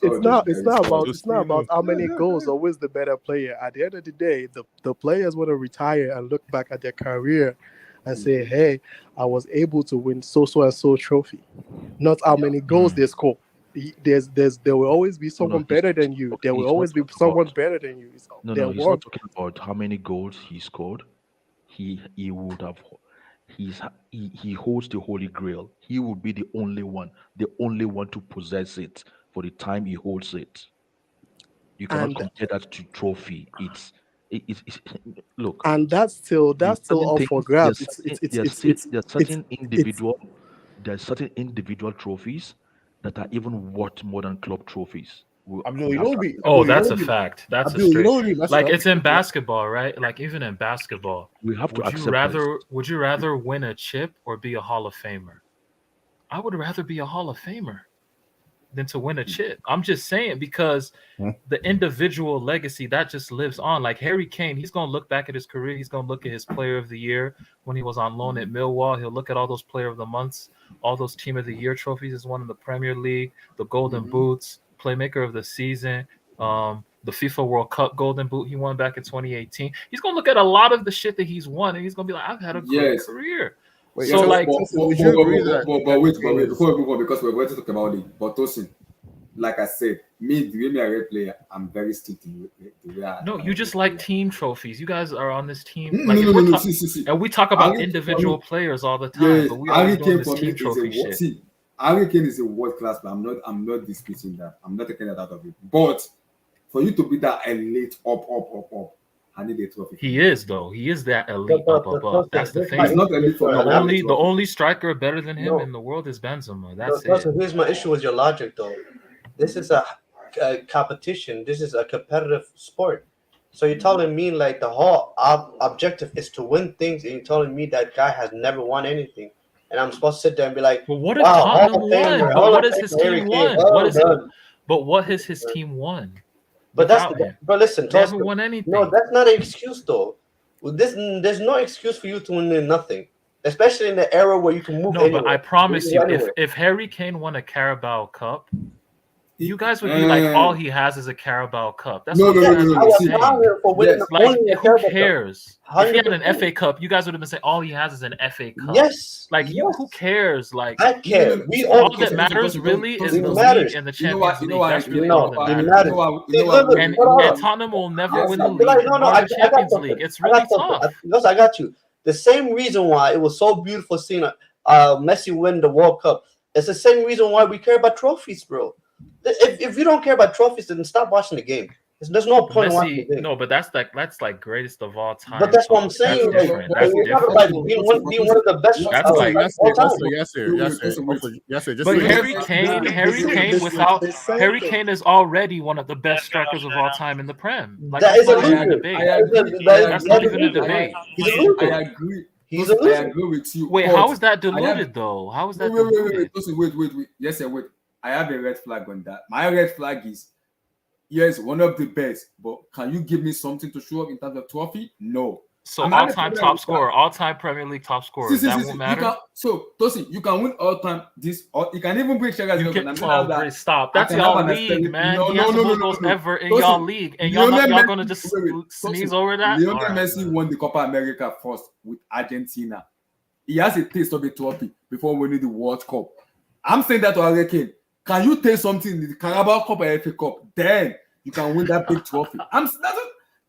It's not about how many goals or who's the better player. At the end of the day, the players want to retire and look back at their career and say, "Hey, I was able to win so and so trophy." Not how many goals they score. There will always be someone better than you. There will always be someone better than you. He's not talking about how many goals he scored. He would have. He holds the Holy Grail. He would be the only one to possess it for the time he holds it. You cannot compare that to trophy. It's look. And that's still up for grabs. There's certain individual trophies that are even worth more than club trophies. That's a fact. That's a straight. Like it's in basketball, right? Like even in basketball, we have to accept. Would you rather win a chip or be a Hall of Famer? I would rather be a Hall of Famer. than to win a chip. I'm just saying, because the individual legacy that just lives on. Like Harry Kane, he's gonna look back at his career. He's gonna look at his Player of the Year when he was on loan at Millwall. He'll look at all those Player of the Months, all those Team of the Year trophies he's won in the Premier League, the Golden Boots, Playmaker of the Season, the FIFA World Cup Golden Boot he won back in 2018. He's gonna look at a lot of the shit that he's won, and he's gonna be like, I've had a great career. Wait, So, like, wait, before we go, because we're going to talk about it. But Tosin, like I said, the way I rate player, I'm very strict in the way I. No, you just like team trophies. You guys are on this team. No, Like, see. and we talk about individual players all the time, but we are doing this team trophy shit. See, Harry Kane is a world class, but I'm not disputing that. I'm not taking that out of it. But for you to be that elite up, I need a trophy. He is, though. He is that elite up. That's the thing. He's not elite for The only striker better than him in the world is Benzema. That's it. Here's my issue with your logic, though. This is a competition. This is a competitive sport. So you're telling me like the whole objective is to win things, and you're telling me that guy has never won anything, and I'm supposed to sit there and be like, "But what has Tottenham won? But what has his team won? But what has his team won? But listen, they haven't won anything. No, that's not an excuse, though. There's no excuse for you to win nothing, especially in the era where you can move. No, but I promise you, if Harry Kane won a Carabao Cup, you guys would be like, all he has is a Carabao Cup. That's what you guys would be saying. Like, who cares? If he had an FA Cup, you guys would have been saying, all he has is an FA Cup. Yes. Like, who cares? Like, I care. All that matters really is the league and the Champions League. That's really all that matters. And Tottenham will never win the league or the Champions League. It's really tough. Yes, I got you. The same reason why it was so beautiful seeing Messi win the World Cup. It's the same reason why we care about trophies, bro. If you don't care about trophies, then stop watching the game. There's no point in watching the game. No, but that's like greatest of all time. But that's what I'm saying. That's different. That's different. Like being one of the best. That's like yes, sir. But Harry Kane is already one of the best strikers of all time in the Prem. Like, that is a debate. That's not even a debate. I agree. I agree with you. Wait, how is that diluted though? How is that diluted? Wait. Yes, sir, wait. I have a red flag on that. My red flag is, yes, one of the best, but can you give me something to show up in terms of trophy? No. So all-time top scorer, all-time Premier League top scorer, that won't matter? Tosin, you can win all-time this, or you can even break Shaga's. Stop. That's y'all league, man. He hasn't won those ever in y'all league, and y'all going to just sneeze over that? Lionel Messi won the Copa America first with Argentina. He has a taste of a trophy before winning the World Cup. I'm saying that to Harry Kane. Can you take something in the Carabao Cup or FA Cup? Then you can win that big trophy.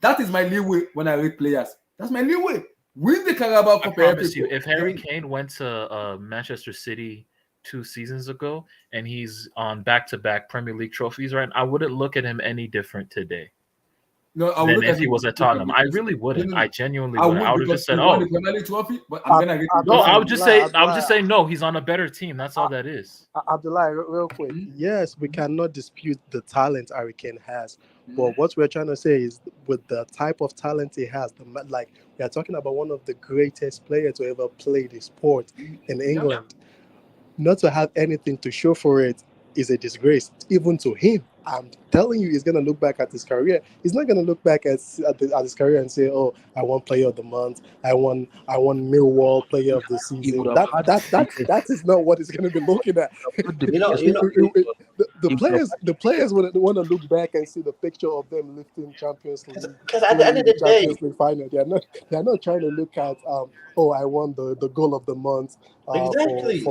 That is my leeway when I rate players. That's my leeway. Win the Carabao Cup. I promise you, if Harry Kane went to Manchester City 2 seasons ago and he's on back-to-back Premier League trophies, right? I wouldn't look at him any different today. No, I would if he was at Tottenham. I really wouldn't. I genuinely wouldn't. I would have just said, I would just say no, he's on a better team. That's all that is. Abdullah, real quick. Yes, we cannot dispute the talent Harry Kane has. But what we're trying to say is with the type of talent he has, we are talking about one of the greatest players to ever play the sport in England. Not to have anything to show for it is a disgrace, even to him. I'm telling you, he's going to look back at his career. He's not going to look back at his career and say, "Oh, I won Player of the Month. I won Millwall Player of the Season." That is not what he's going to be looking at. The players want to look back and see the picture of them lifting Champions League. Because at the end of the day, final, they're not trying to look at I won the goal of the month. Exactly.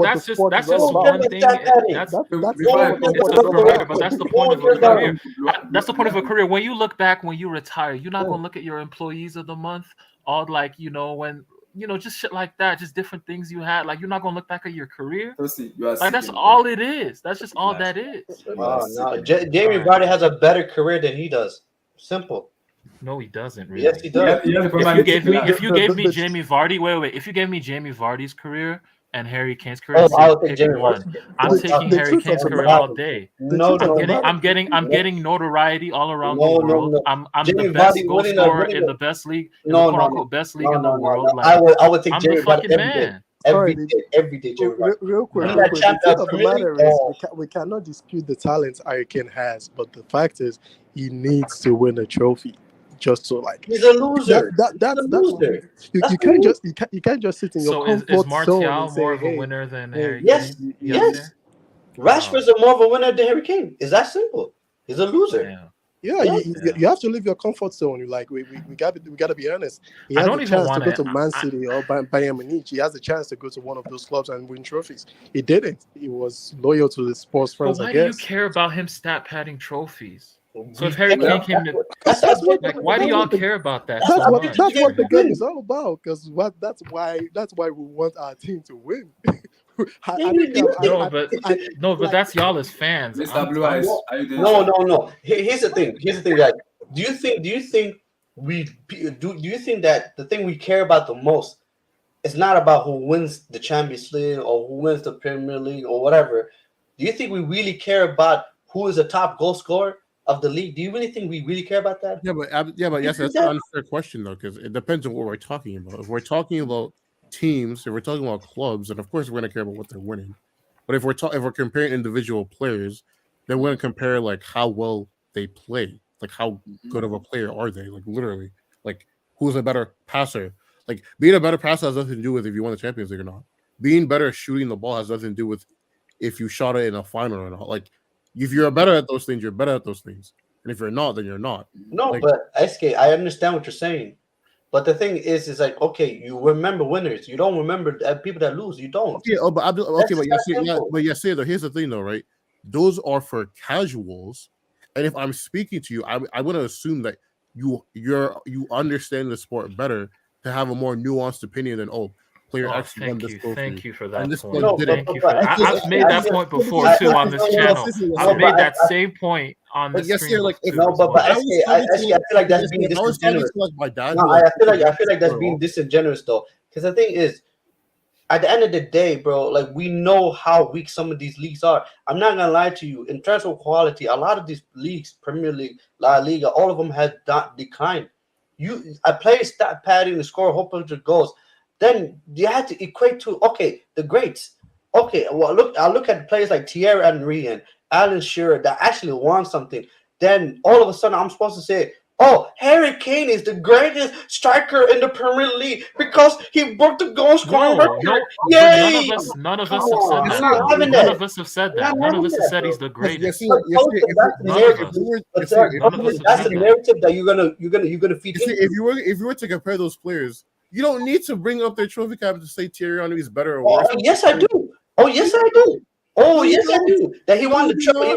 That's just one thing. That's the point of a career. That's the point of a career. When you look back, when you retire, you're not going to look at your employees of the month, all just shit like that, just different things you had. Like, you're not going to look back at your career. That's all it is. That's just all that is. Jamie Vardy has a better career than he does. Simple. No, he doesn't. Really. Yes, he does. If you gave me Jamie Vardy, wait. If you gave me Jamie Vardy's career and Harry Kane's career, I'll take Jamie Vardy. I'm taking Harry Kane's career all day. I'm getting notoriety all around the world. I'm the best goal scorer in the best league, in the quote unquote best league in the world. I would take I'm Jamie the fucking man. every Sorry, day, every day, Jerry Rice. real quick, Winning real that quick. The truth of the Premier League, matter is, we cannot dispute the talents Harry Kane has, but the fact is, he needs to win a trophy. Just so like he's a loser. that's He's a loser. you can't just you can't just sit in your So is comfort zone Martial and say, more of a hey, winner than hey, Harry Yes, Kane? yes. Rashford's a more of a winner than Harry Kane. It's that simple. He's a loser. Yeah. yeah, you have to leave your comfort zone. You like we got to be honest. He has don't a even chance to go wanna- to Man City or Bayern Munich. He has a chance to go to one of those clubs and win trophies. He didn't. He was loyal to the Spurs But fans, why I do you guess. care about him stat padding trophies? So We if Harry care. Kane came to, That's what like, why do that's y'all what the- care about that That's so what much? that's what the game Win. is all about. Because that's why we want our team to win. No, but that's y'all as fans. Mr. Blue Eyes, are you there? No. Here's the thing. Like, do you think we do you think that the thing we care about the most is not about who wins the Champions League or who wins the Premier League or whatever? Do you think we really care about who is the top goal scorer of the league? Do you really think we really care about that? Yeah, but yes, that's an unfair question though, because it depends on what we're talking about. If we're talking about teams, if we're talking about clubs, then of course we're gonna care about what they're winning. But if we're comparing individual players, then we're gonna compare like how well they play, like how good of a player are they, like literally, like who's a better passer. Like being a better passer has nothing to do with if you won the Champions League or not. Being better at shooting the ball has nothing to do with if you shot it in a final or not. Like if you're better at those things, you're better at those things. And if you're not, then you're not. No, like, but SK, I understand what you're saying. But the thing is like, okay, you remember winners. You don't remember people that lose. You don't. Okay, but yes, though, here's the thing, though, right? Those are for casuals, and if I'm speaking to you, I want to assume that you understand the sport better to have a more nuanced opinion than player actually won this trophy. Thank you for that And this point. one didn't. Thank you for that. I've made that point before too on this channel. I've made that same point on this stream. Like if, No, but I SK, I feel like that's being disingenuous. My dad, No, I feel like that's being disingenuous though. Because the thing is, at the end of the day, bro, like we know how weak some of these leagues are. I'm not gonna lie to you. In terms of quality, a lot of these leagues, Premier League, La Liga, all of them have declined. I play stat padding to score a whole bunch of goals. Then you had to equate to the greats. Okay, well I look at players like Thierry Henry and Alan Shearer that actually won something. Then all of a sudden I'm supposed to say, oh, Harry Kane is the greatest striker in the Premier League because he broke the goal scoring record. Yay! None of us have said that. None of us have said that. None of us have said he's the greatest. That's the narrative that you're gonna feed. If you were to compare those players, you don't need to bring up their trophy cap to say Thierry Henry is better or worse. Yes, I do. Oh, yes, I do. Oh, yes, I do. That he won the triple. He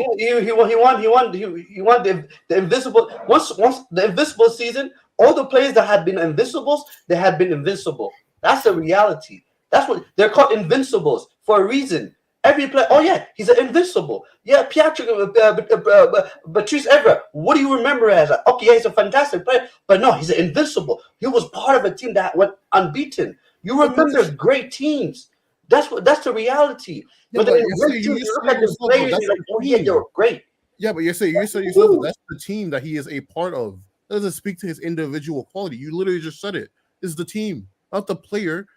won the invincible. Once the invincible season, all the players that had been invincibles, they had been invincible. That's the reality. That's what they're called, invincibles, for a reason. Every player, oh yeah, he's an invincible. Yeah, Patrick Patrice Evra. What do you remember as? Okay, yeah, he's a fantastic player, but no, he's an invincible. He was part of a team that went unbeaten. You remember great teams. That's the reality. Yeah, but you look at the players, you're like, oh yeah, they were great. Yeah, but you're saying yourself that's the team that he is a part of. That doesn't speak to his individual quality. You literally just said it. It's the team, not the player.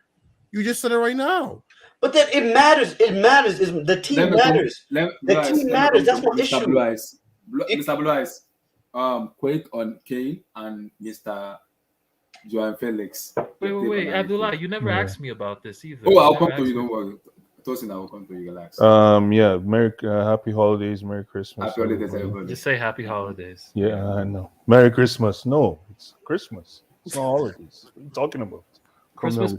You just said it right now. But then it matters. It matters. The team matters. The team matters. That's my issue. Mr. Blue Eyes, quick on Kane and Mr. Joao Felix. Wait, Abdullah, you never asked me about this either. Oh, I'll come to you. Don't worry. Tosin, I will come to you. Relax. Happy holidays, Merry Christmas. Happy holidays, everybody. Just say happy holidays. Yeah, I know. Merry Christmas. No, it's Christmas. It's not holidays. What are you talking about? Christmas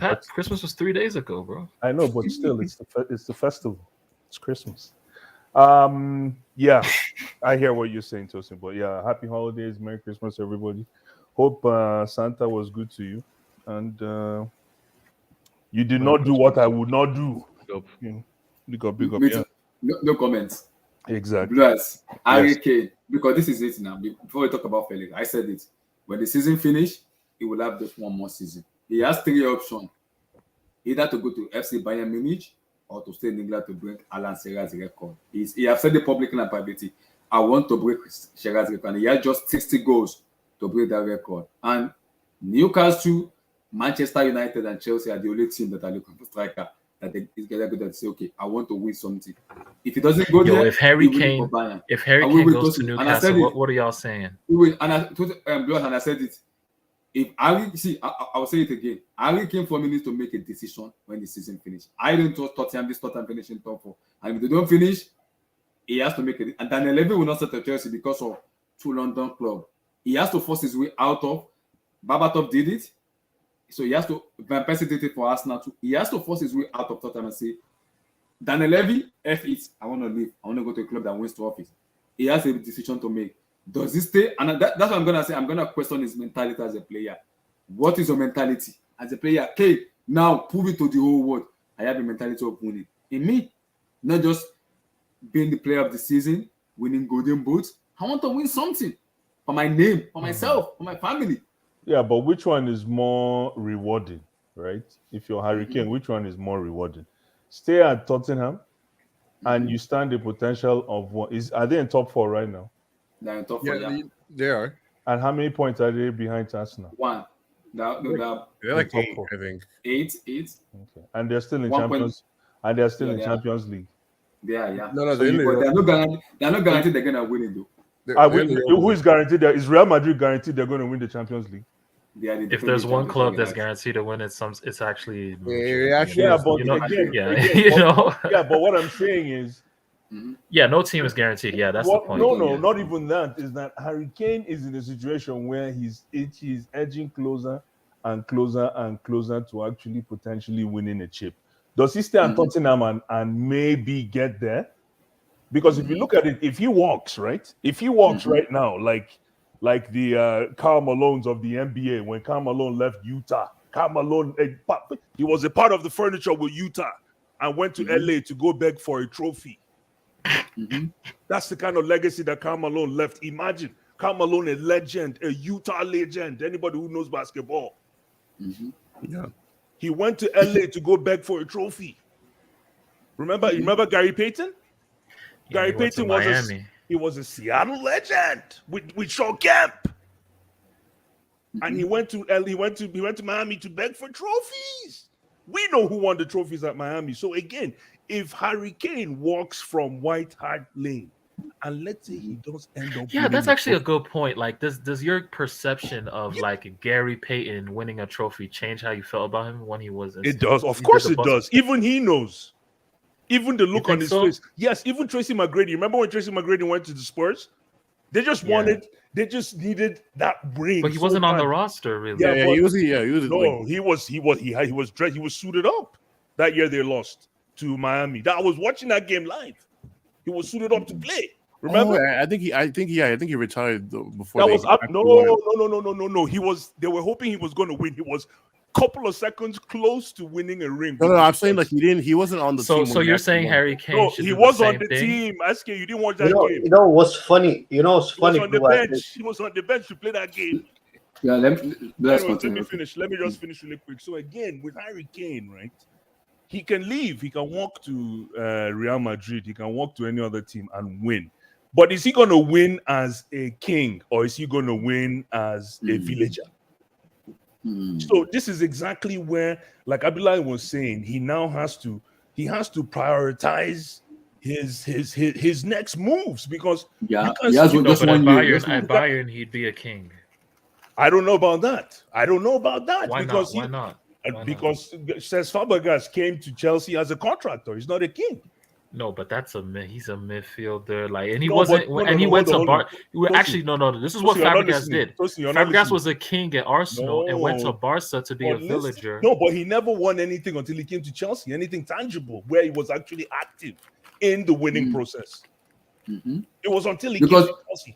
was 3 days ago, bro. I know, but still, it's the festival. It's Christmas. Yeah, I hear what you're saying, Tosin. But yeah, happy holidays, Merry Christmas, everybody. Hope Santa was good to you, and you did not do what I would not do. Big up, yeah. No comments. Exactly. Blue Eyes, Harry Kane, because this is it now. Before we talk about Felix, I said it. When the season finish, he will have just one more season. He has three options: either to go to FC Bayern Munich or to stay in England to break Alan Shearer's record. He has said it publicly and privately. I want to break Shearer's record. And he has just 60 goals to break that record. And Newcastle, Manchester United, and Chelsea are the only team that are looking for striker. that he's gonna go there and say, okay, I want to win something. If he doesn't go Yo, there, if Harry he will Kane, for Bayern. if Harry And we Kane will goes toss to it. And I said Newcastle, it. what are y'all saying? And I told Blood, and I said it. If Harry, see, I will say it again. Harry Kane for me needs to make a decision when the season finishes. I don't trust Tottenham finishing top 4. And if they don't finish, he has to make it. And Daniel Levy will not set to Chelsea because of 2 London club. He has to force his way out of. Babatov did it. So he has to. Van Persie did it for Arsenal too. He has to force his way out of Tottenham and say, Daniel Levy, F it. I want to leave. I want to go to a club that wins trophies. He has a decision to make. Does he stay? And that's what I'm going to say. I'm going to question his mentality as a player. What is your mentality as a player? Okay, now prove it to the whole world. I have a mentality of winning. In me, not just being the player of the season, winning golden boots. I want to win something for my name, for myself, for my family. Yeah, but which one is more rewarding, right? If you're Harry Kane, which one is more rewarding? Stay at Tottenham and you stand the potential of what is. Are they in top 4 right now? They're in top 4, yeah. They are. And how many points are they behind Arsenal? 1. They're like top 8, 4. I think. 8. Okay. And they're still in 1 Champions. And they're still in Yeah. Champions League. Yeah. No, So they're not guaranteed they're gonna win it though. Who is guaranteed that? Is Real Madrid guaranteed they're going to win the Champions League? If there's one club that's guaranteed to win it, it's actually Yeah, but you know, again, you know. Yeah, but what I'm saying is, yeah, no team is guaranteed. Yeah, that's the point. No, not even that. Is that Harry Kane is in a situation where he's edging closer and closer and closer to actually potentially winning a chip. Does he stay at Tottenham and maybe get there? Because if you look at it, if he walks right now, like the Karl Malones of the NBA, when Karl Malone left Utah, Karl Malone, he was a part of the furniture with Utah and went to LA to go beg for a trophy. That's the kind of legacy that Karl Malone left. Imagine Karl Malone, a legend, a Utah legend. Anybody who knows basketball, Yeah. he went to LA to go beg for a trophy. Remember Gary Payton? Yeah, Gary Payton was a Seattle legend with Shawn Kemp, and he went to Miami to beg for trophies. We know who won the trophies at Miami. So again, if Harry Kane walks from White Hart Lane, and let's say he does end up, yeah, that's actually a good point. Like, does your perception of like Gary Payton winning a trophy change how you felt about him when he was? It does, of course, it does. Even he knows. Even the look on his face. Yes, even Tracy McGrady. Remember when Tracy McGrady went to the Spurs? They just needed that ring. But he wasn't on the roster, really. Yeah, he was. No, he was suited up. That year they lost to Miami. I was watching that game live. He was suited up to play. Remember? I think he retired before. That was up. No. He was. They were hoping he was going to win. He was couple of seconds close to winning a ring. No, I'm saying like he wasn't on the team. So you're saying Harry Kane? No, he was on the team. SK, you didn't watch that game. You know what's funny? He was on the bench. He was on the bench to play that game. Yeah, let me finish. Let me just finish really quick. So again, with Harry Kane, right? He can leave. He can walk to Real Madrid. He can walk to any other team and win. But is he going to win as a king or is he going to win as a villager? So this is exactly where, like Abdullahi was saying, he now has to prioritize his next moves because at Bayern he'd be a king. I don't know about that. Why because not? Because Cesc Fabregas came to Chelsea as a contractor. He's not a king. No, but he's a midfielder. Like, and he wasn't. He went to Bar. Actually, no. This is what Fabregas did. Fabregas was a king at Arsenal and went to Barca to be a villager. No, but he never won anything until he came to Chelsea. Anything tangible where he was actually active in the winning process. It was until he came to Chelsea.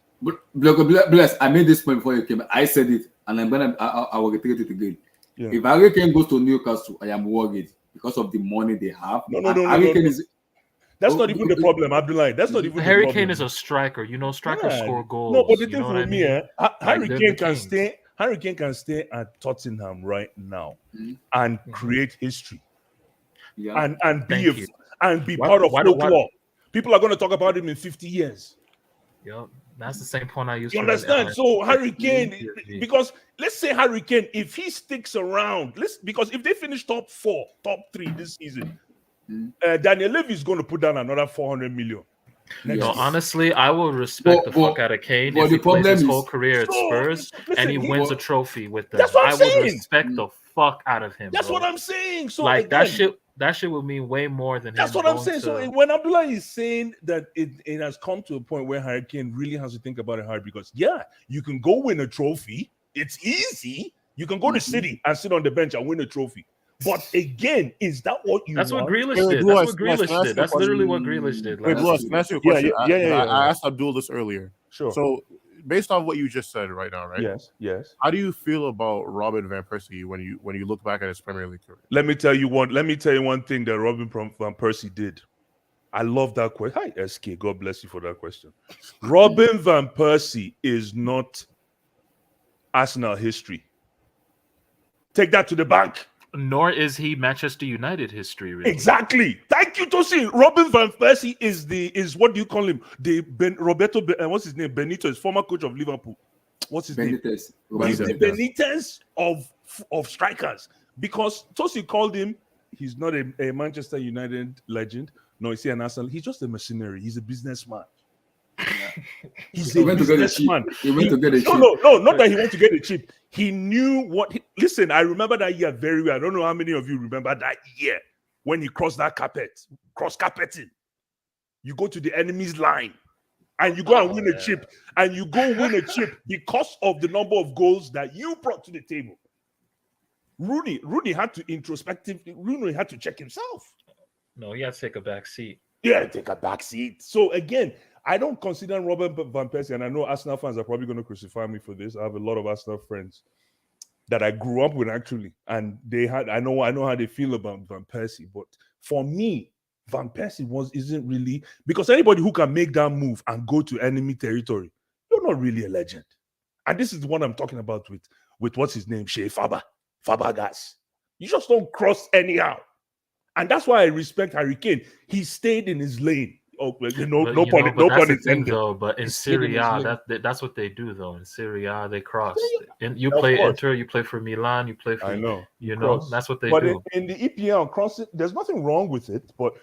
Bless, I made this point before you came. I said it, and I will repeat it again. Yeah. If Harry Kane goes to Newcastle, I am worried because of the money they have. No. That's not even the problem, Abdullahi. That's not even Harry Kane is a striker. Strikers score goals. No, but the thing for me, Harry Kane can stay. Harry Kane can stay at Tottenham right now and create history, and be part of folklore. People are going to talk about him in 50 years. Yep, that's the same point I used. You understand? So Harry Kane, because let's say Harry Kane, if he sticks around, because if they finish top 4, top 3 this season. Daniel Levy is going to put down another 400 million. Yes. No, honestly, I will respect the fuck out of Kane but if the he plays his problem whole is- career at Spurs and he wins a Listen, trophy with them. That's what I'm I would saying. respect the fuck out of him. That's bro. what I'm saying. So like again, that shit would mean way more than that's him what I'm going saying. to- So when Abdullah is saying that it has come to a point where Harry Kane really has to think about it hard, because you can go win a trophy. It's easy. You can go to City and sit on the bench and win a trophy. But again, is that what you That's what want? Grealish Wait, did. Blue That's Eyes, what Blue Eyes, Grealish can I ask did. you a That's literally what question? Grealish did. Wait, last Blue Eyes, season. can I ask you a Yeah, question? yeah. I asked Abdul this earlier. Sure. So, based on what you just said right now, right? Yes. How do you feel about Robin van Persie when you look back at his Premier League career? Let me tell you one thing that Robin van Persie did. I love that question. Hi, SK. God bless you for that question. Robin van Persie is not Arsenal history. Take that to the bank. Nor is he Manchester United history. Really. Exactly. Thank you, Tosin. Robin van Persie is what do you call him? What's his name? Benito is former coach of Liverpool. What's his name? Benitez. He's the Benitez of strikers, because Tosin called him. He's not a Manchester United legend. No, is he an Arsenal? He's just a mercenary. He's a businessman. He's He a went to get a chip. businessman. He went to get a chip. No, not that he went to get a chip. He knew what. Listen, I remember that year very well. I don't know how many of you remember that year when he crossed that cross-carpeting. You go to the enemy's line and you go and win a chip, and you go win a chip because of the number of goals that you brought to the table. Rooney had to Rooney had to check himself. No, he had to take a back seat. Yeah, take a back seat. So again, I don't consider Robin van Persie, and I know Arsenal fans are probably going to crucify me for this. I have a lot of Arsenal friends that I grew up with actually, and I know how they feel about Van Persie. But for me, Van Persie isn't really, because anybody who can make that move and go to enemy territory, you're not really a legend. And this is the one I'm talking about with what's his name, Shea Fabregas. You just don't cross anyhow. And that's why I respect Harry Kane. He stayed in his lane. Oh, no pun intended. Though, but in Serie A, that's what they do though. In Serie A, they cross. And you play Inter, you play for Milan, you play for. I know. That's what they but do. In the EPL, crossing, there's nothing wrong with it. But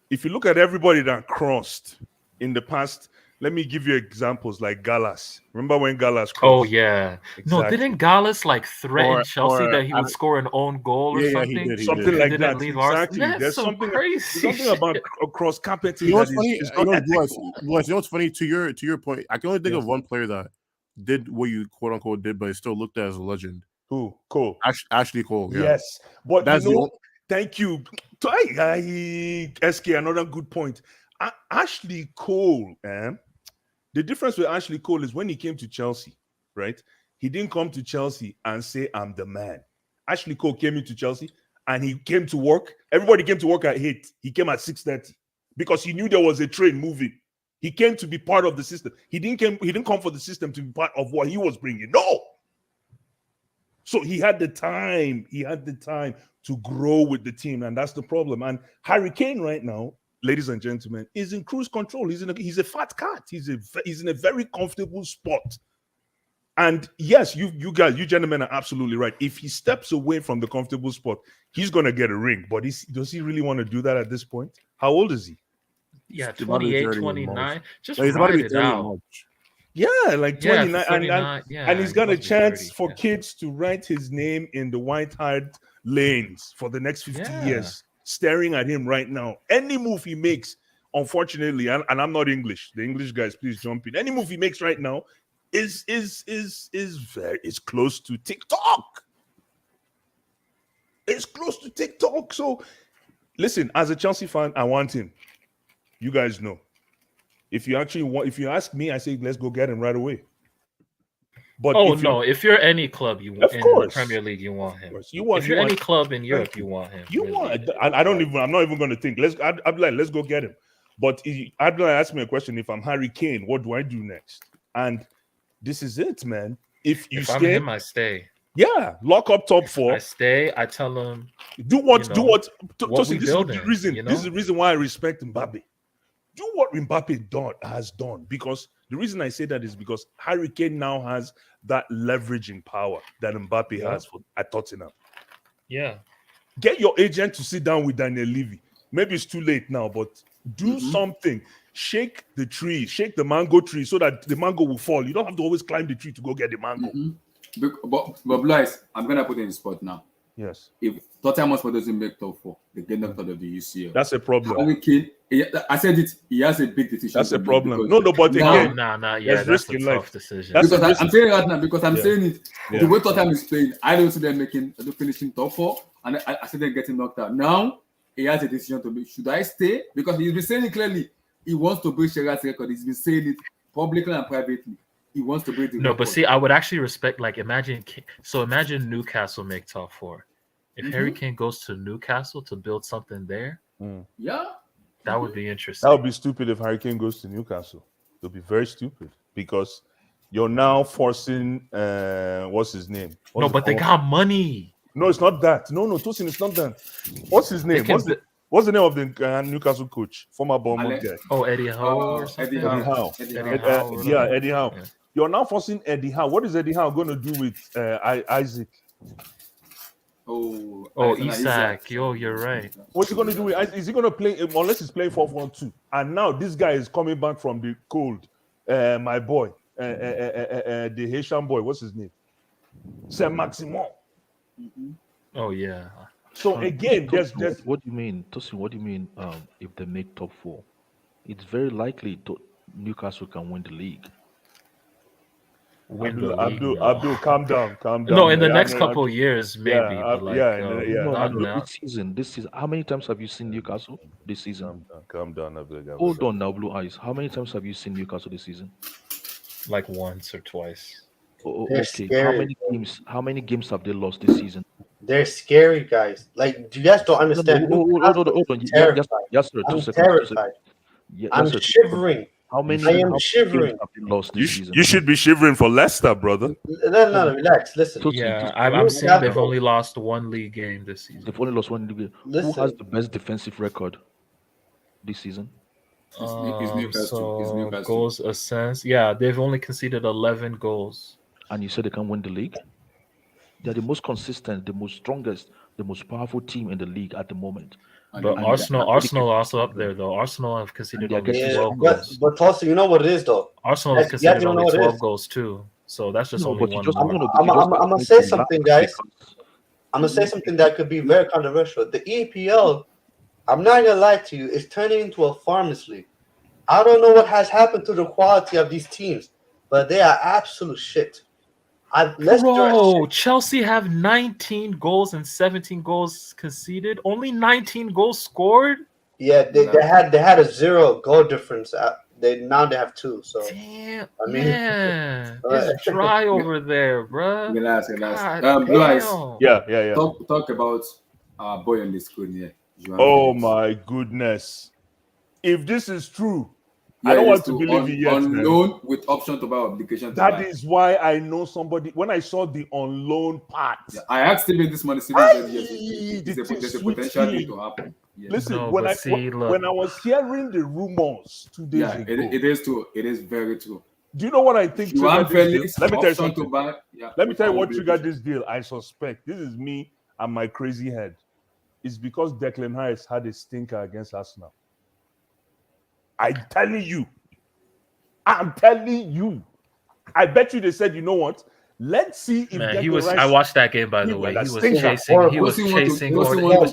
if you look at everybody that crossed in the past, let me give you examples like Gallas. Remember when Gallas crossed? Oh yeah. Exactly. No, didn't Gallas like threaten Chelsea that he would score an own goal or something? He did. Something like that. Leave Exactly. That's There's something crazy. something about cross carpeting. You know what's funny? Is not ethical. You know what's funny? To your point, I can only think of one player that did what you quote unquote did, but he still looked at as a legend. Who? Cole. Ashley Cole. Yeah. Yes, but That's thank you. SK, another good point. Ashley Cole, the difference with Ashley Cole is when he came to Chelsea, right? He didn't come to Chelsea and say, I'm the man. Ashley Cole came into Chelsea and he came to work. Everybody came to work at 8. He came at 6:30 because he knew there was a train moving. He came to be part of the system. He didn't come for the system to be part of what he was bringing. No. So he had the time. He had the time to grow with the team, and that's the problem. And Harry Kane right now, ladies and gentlemen, is in cruise control. He's a fat cat. He's in a very comfortable spot. And yes, you gentlemen are absolutely right. If he steps away from the comfortable spot, he's gonna get a ring. But does he really want to do that at this point? How old is he? Yeah, 28, 29. Just he's about to be ride it 30 in out. March. Yeah, like 29. 29, and he's got a he must be chance 30, for kids to write his name in the white-haired lanes for the next 50 years, staring at him right now. Any move he makes, unfortunately, and I'm not English. The English guys, please jump in. Any move he makes right now is close to TikTok. It's close to TikTok. So listen, as a Chelsea fan, I want him. You guys know. If you ask me, I say let's go get him right away. But if you're any club in the Premier League, you want him. If you're any club in Europe, you want him. I'm not even going to think. I'd like, let's go get him. But I'd like ask me a question. If I'm Harry Kane, what do I do next? And this is it, man. If I'm him, I stay. Yeah, lock up top 4. I stay. I tell him do what. What we this building, is the reason. This is the reason why I respect Mbappe. Do what Mbappe has done, because the reason I say that is because Harry Kane now has that leveraging power that Mbappe has at Tottenham. Yeah. Get your agent to sit down with Daniel Levy. maybe it's too late now, but do something. Shake the tree, shake the mango tree so that the mango will fall. You don't have to always climb the tree to go get the mango. But Blaise, I'm gonna put it in spot now. Yes. If Tottenham Hotspur doesn't make top 4, they get knocked out of the UCL. That's a problem. Harry Kane, I said it. He has a big decision. That's a problem. No, but again, yeah, that's a tough decision. Because I'm saying it right now because I'm saying it. Yeah. The way Tottenham is playing, I don't see them finishing top 4, and I see them getting knocked out. Now he has a decision to make. Should I stay? Because he's been saying it clearly. He wants to break Shearer's record. He's been saying it publicly and privately. He wants to break the record. But see, I would actually respect. Like, imagine Newcastle make top 4. If Harry Kane goes to Newcastle to build something there, that would be interesting. That would be stupid if Harry Kane goes to Newcastle. It would be very stupid because you're now forcing what's his name? But they got money. No, it's not that. No, Tosin, it's not that. What's his name? What's the name of the Newcastle coach? Former Bournemouth guy. Oh, Eddie Howe or something? Eddie Howe. Eddie Howe. Yeah. You're now forcing Eddie Howe. What is Eddie Howe going to do with Isaac? Isak. Yo, you're right. What's he going to do with Isaac? Is he going to play, unless he's playing 4-4-2? And now this guy is coming back from the cold. My boy, the Haitian boy, what's his name? Saint-Maximin. Oh, yeah. So again, there's what do you mean, Tosin? What do you mean? If they make top 4, it's very likely Newcastle can win the league. Abdul, calm down. No, in the next couple of years, maybe. This season, how many times have you seen Newcastle this season? Calm down, Abdul. Hold on now, Blue Eyes. How many times have you seen Newcastle this season? Like once or twice. Okay. Scary. How many games have they lost this season? They're scary, guys. Like, you guys don't understand. Hold on. Yes, sir. I'm terrified. I'm shivering. How many shivering. games have they lost this season? You should be shivering for Leicester, brother. No, relax. Listen. Yeah, I'm saying they've only lost one league game this season. They've only lost one league game. Listen. Who has the best defensive record this season? It's Newcastle. Goals, assists. Yeah, they've only conceded 11 goals. And you said they can win the league? They're the most consistent, the most strongest, the most powerful team in the league at the moment. But Arsenal are also up there, though. Arsenal have conceded only 12 but goals. But also, you know what it is, though? Arsenal have conceded only 12 goals, too. So that's just only one. I'm going to say something, guys. I'm going to say something that could be very controversial. The EPL, I'm not going to lie to you, is turning into a farmers league. I don't know what has happened to the quality of these teams, but they are absolute shit. Bro, Chelsea have 19 goals and 17 goals conceded. Only 19 goals scored. Yeah, they had a 0 goal difference. They have 2. So damn, I mean, it's dry over there, bro. Relax. Yeah. Talk about boy on the screen here. Oh my goodness! If this is true. I don't want to believe it yet. On loan with option to buy obligation. That is why I know somebody. When I saw the on loan part, I asked Steven this morning. Steven said yes, there's a potential thing to happen. Yes. Listen, when I was hearing the rumors 2 days ago, it is true. It is very true. Do you know what I think? Felix, let me tell you something. Let me tell you what triggered this deal. I suspect this is me and my crazy head. It's because Declan Rice had a stinker against Arsenal. I'm telling you. I bet you they said, you know what? Let's see if I watched that game, by the way. He was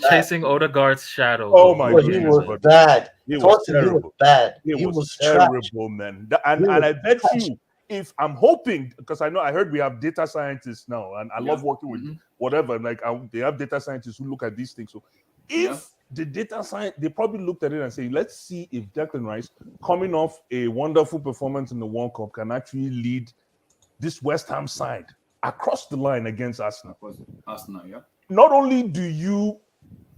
chasing Odegaard's shadow. Oh my goodness. He was bad. He was terrible. He was terrible, man. And I bet you, if I'm hoping, because I heard we have data scientists now, and I love working with whatever. Like they have data scientists who look at these things. So if the data science, they probably looked at it and say, let's see if Declan Rice, coming off a wonderful performance in the World Cup, can actually lead this West Ham side across the line against Arsenal. Not only do you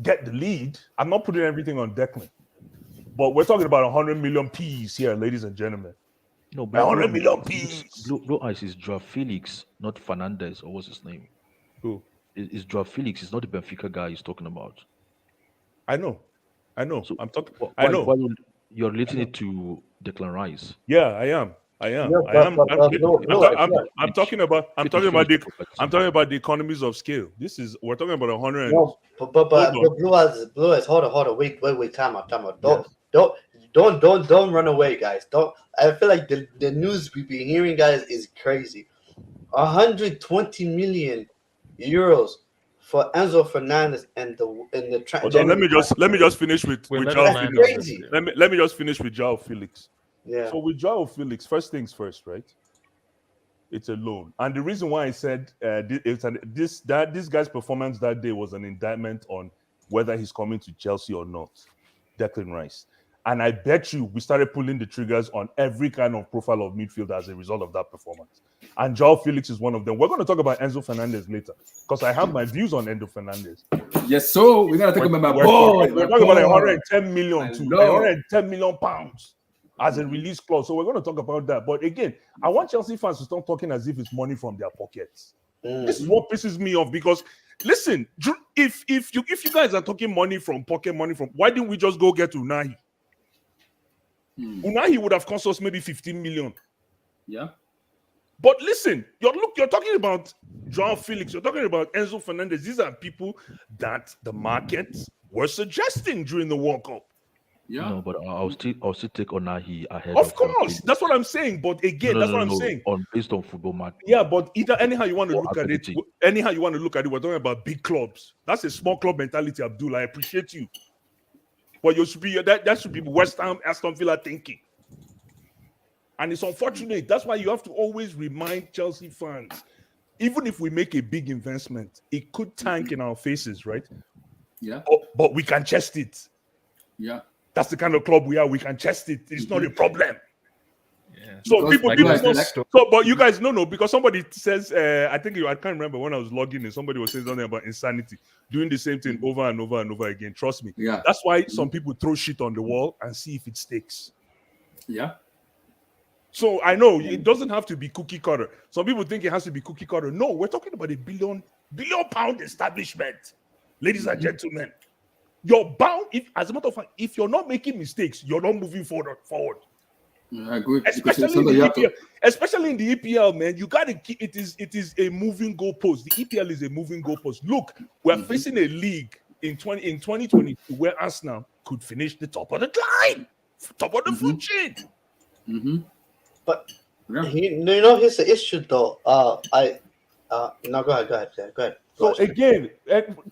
get the lead, I'm not putting everything on Declan, but we're talking about 100 million P's here, ladies and gentlemen. No, but 100 million P's. Blue Eyes is Joao Felix, not Fernandez, or what's his name? Who? It's Joao Felix. It's not the Benfica guy he's talking about. I know. So, I'm talking. Why you're relating it to Declan Rice? Yeah, I am. I am. Yeah, I am. I'm Pitch. talking about. I'm Pitch talking is about the. finished for I'm Ferguson. talking about the economies of scale. We're talking about 100. No, but Hold on. Blue Eyes, hold on, wait, time out. Yes. Don't run away, guys. Don't. I feel like the news we've been hearing, guys, is crazy. 120 million euros for Enzo Fernandez and the Hold on, let me just finish with We're Joao letting Felix. land crazy. Let me just finish with Joao Felix. Yeah. So with Joao Felix, first things first, right? It's a loan, and the reason why I said this guy's performance that day was an indictment on whether he's coming to Chelsea or not. Declan Rice, and I bet you we started pulling the triggers on every kind of profile of midfield as a result of that performance. And Joao Felix is one of them. We're going to talk about Enzo Fernandez later because I have my views on Enzo Fernandez. Yes, so we're gonna talk about my We're boy. talking about 110 million to know. 110 million pounds as a release clause. So we're going to talk about that. But again, I want Chelsea fans to stop talking as if it's money from their pockets. This is what pisses me off because listen, if you guys are talking money from pocket, why didn't we just go get Unai? Unai would have cost us maybe 15 million. Yeah. But listen, you're talking about Joao Felix, you're talking about Enzo Fernandez. These are people that the markets were suggesting during the World Cup. Yeah. No, but I'll still take Onahi ahead. Of course, that's what I'm saying. But again, that's what I'm saying. Based on football market. Yeah, but anyhow you want to look at it, ability. we're talking about big clubs. That's a small club mentality, Abdul. I appreciate you. But you should be that should be West Ham, Aston Villa thinking. And it's unfortunate. That's why you have to always remind Chelsea fans, even if we make a big investment, it could tank in our faces, right? Yeah. But we can chest it. Yeah. That's the kind of club we are. We can chest it. It's not a problem. Yeah. So Because but you guys no, because somebody says, I can't remember when I was logging in, somebody was saying something about insanity, doing the same thing over and over and over again. Trust me. Yeah. That's why some people throw shit on the wall and see if it sticks. Yeah. So I know it doesn't have to be cookie cutter. Some people think it has to be cookie cutter. No, we're talking about a billion pound establishment, ladies and gentlemen. You're bound, as a matter of fact, if you're not making mistakes, you're not moving forward. Yeah, I agree. Especially in the EPL, man, you gotta keep it is a moving goalpost. The EPL is a moving goalpost. Look, we're facing a league in 2022 where Arsenal could finish the top of the line, top of the food chain. But Yeah. here's the issue though. Go ahead. So again,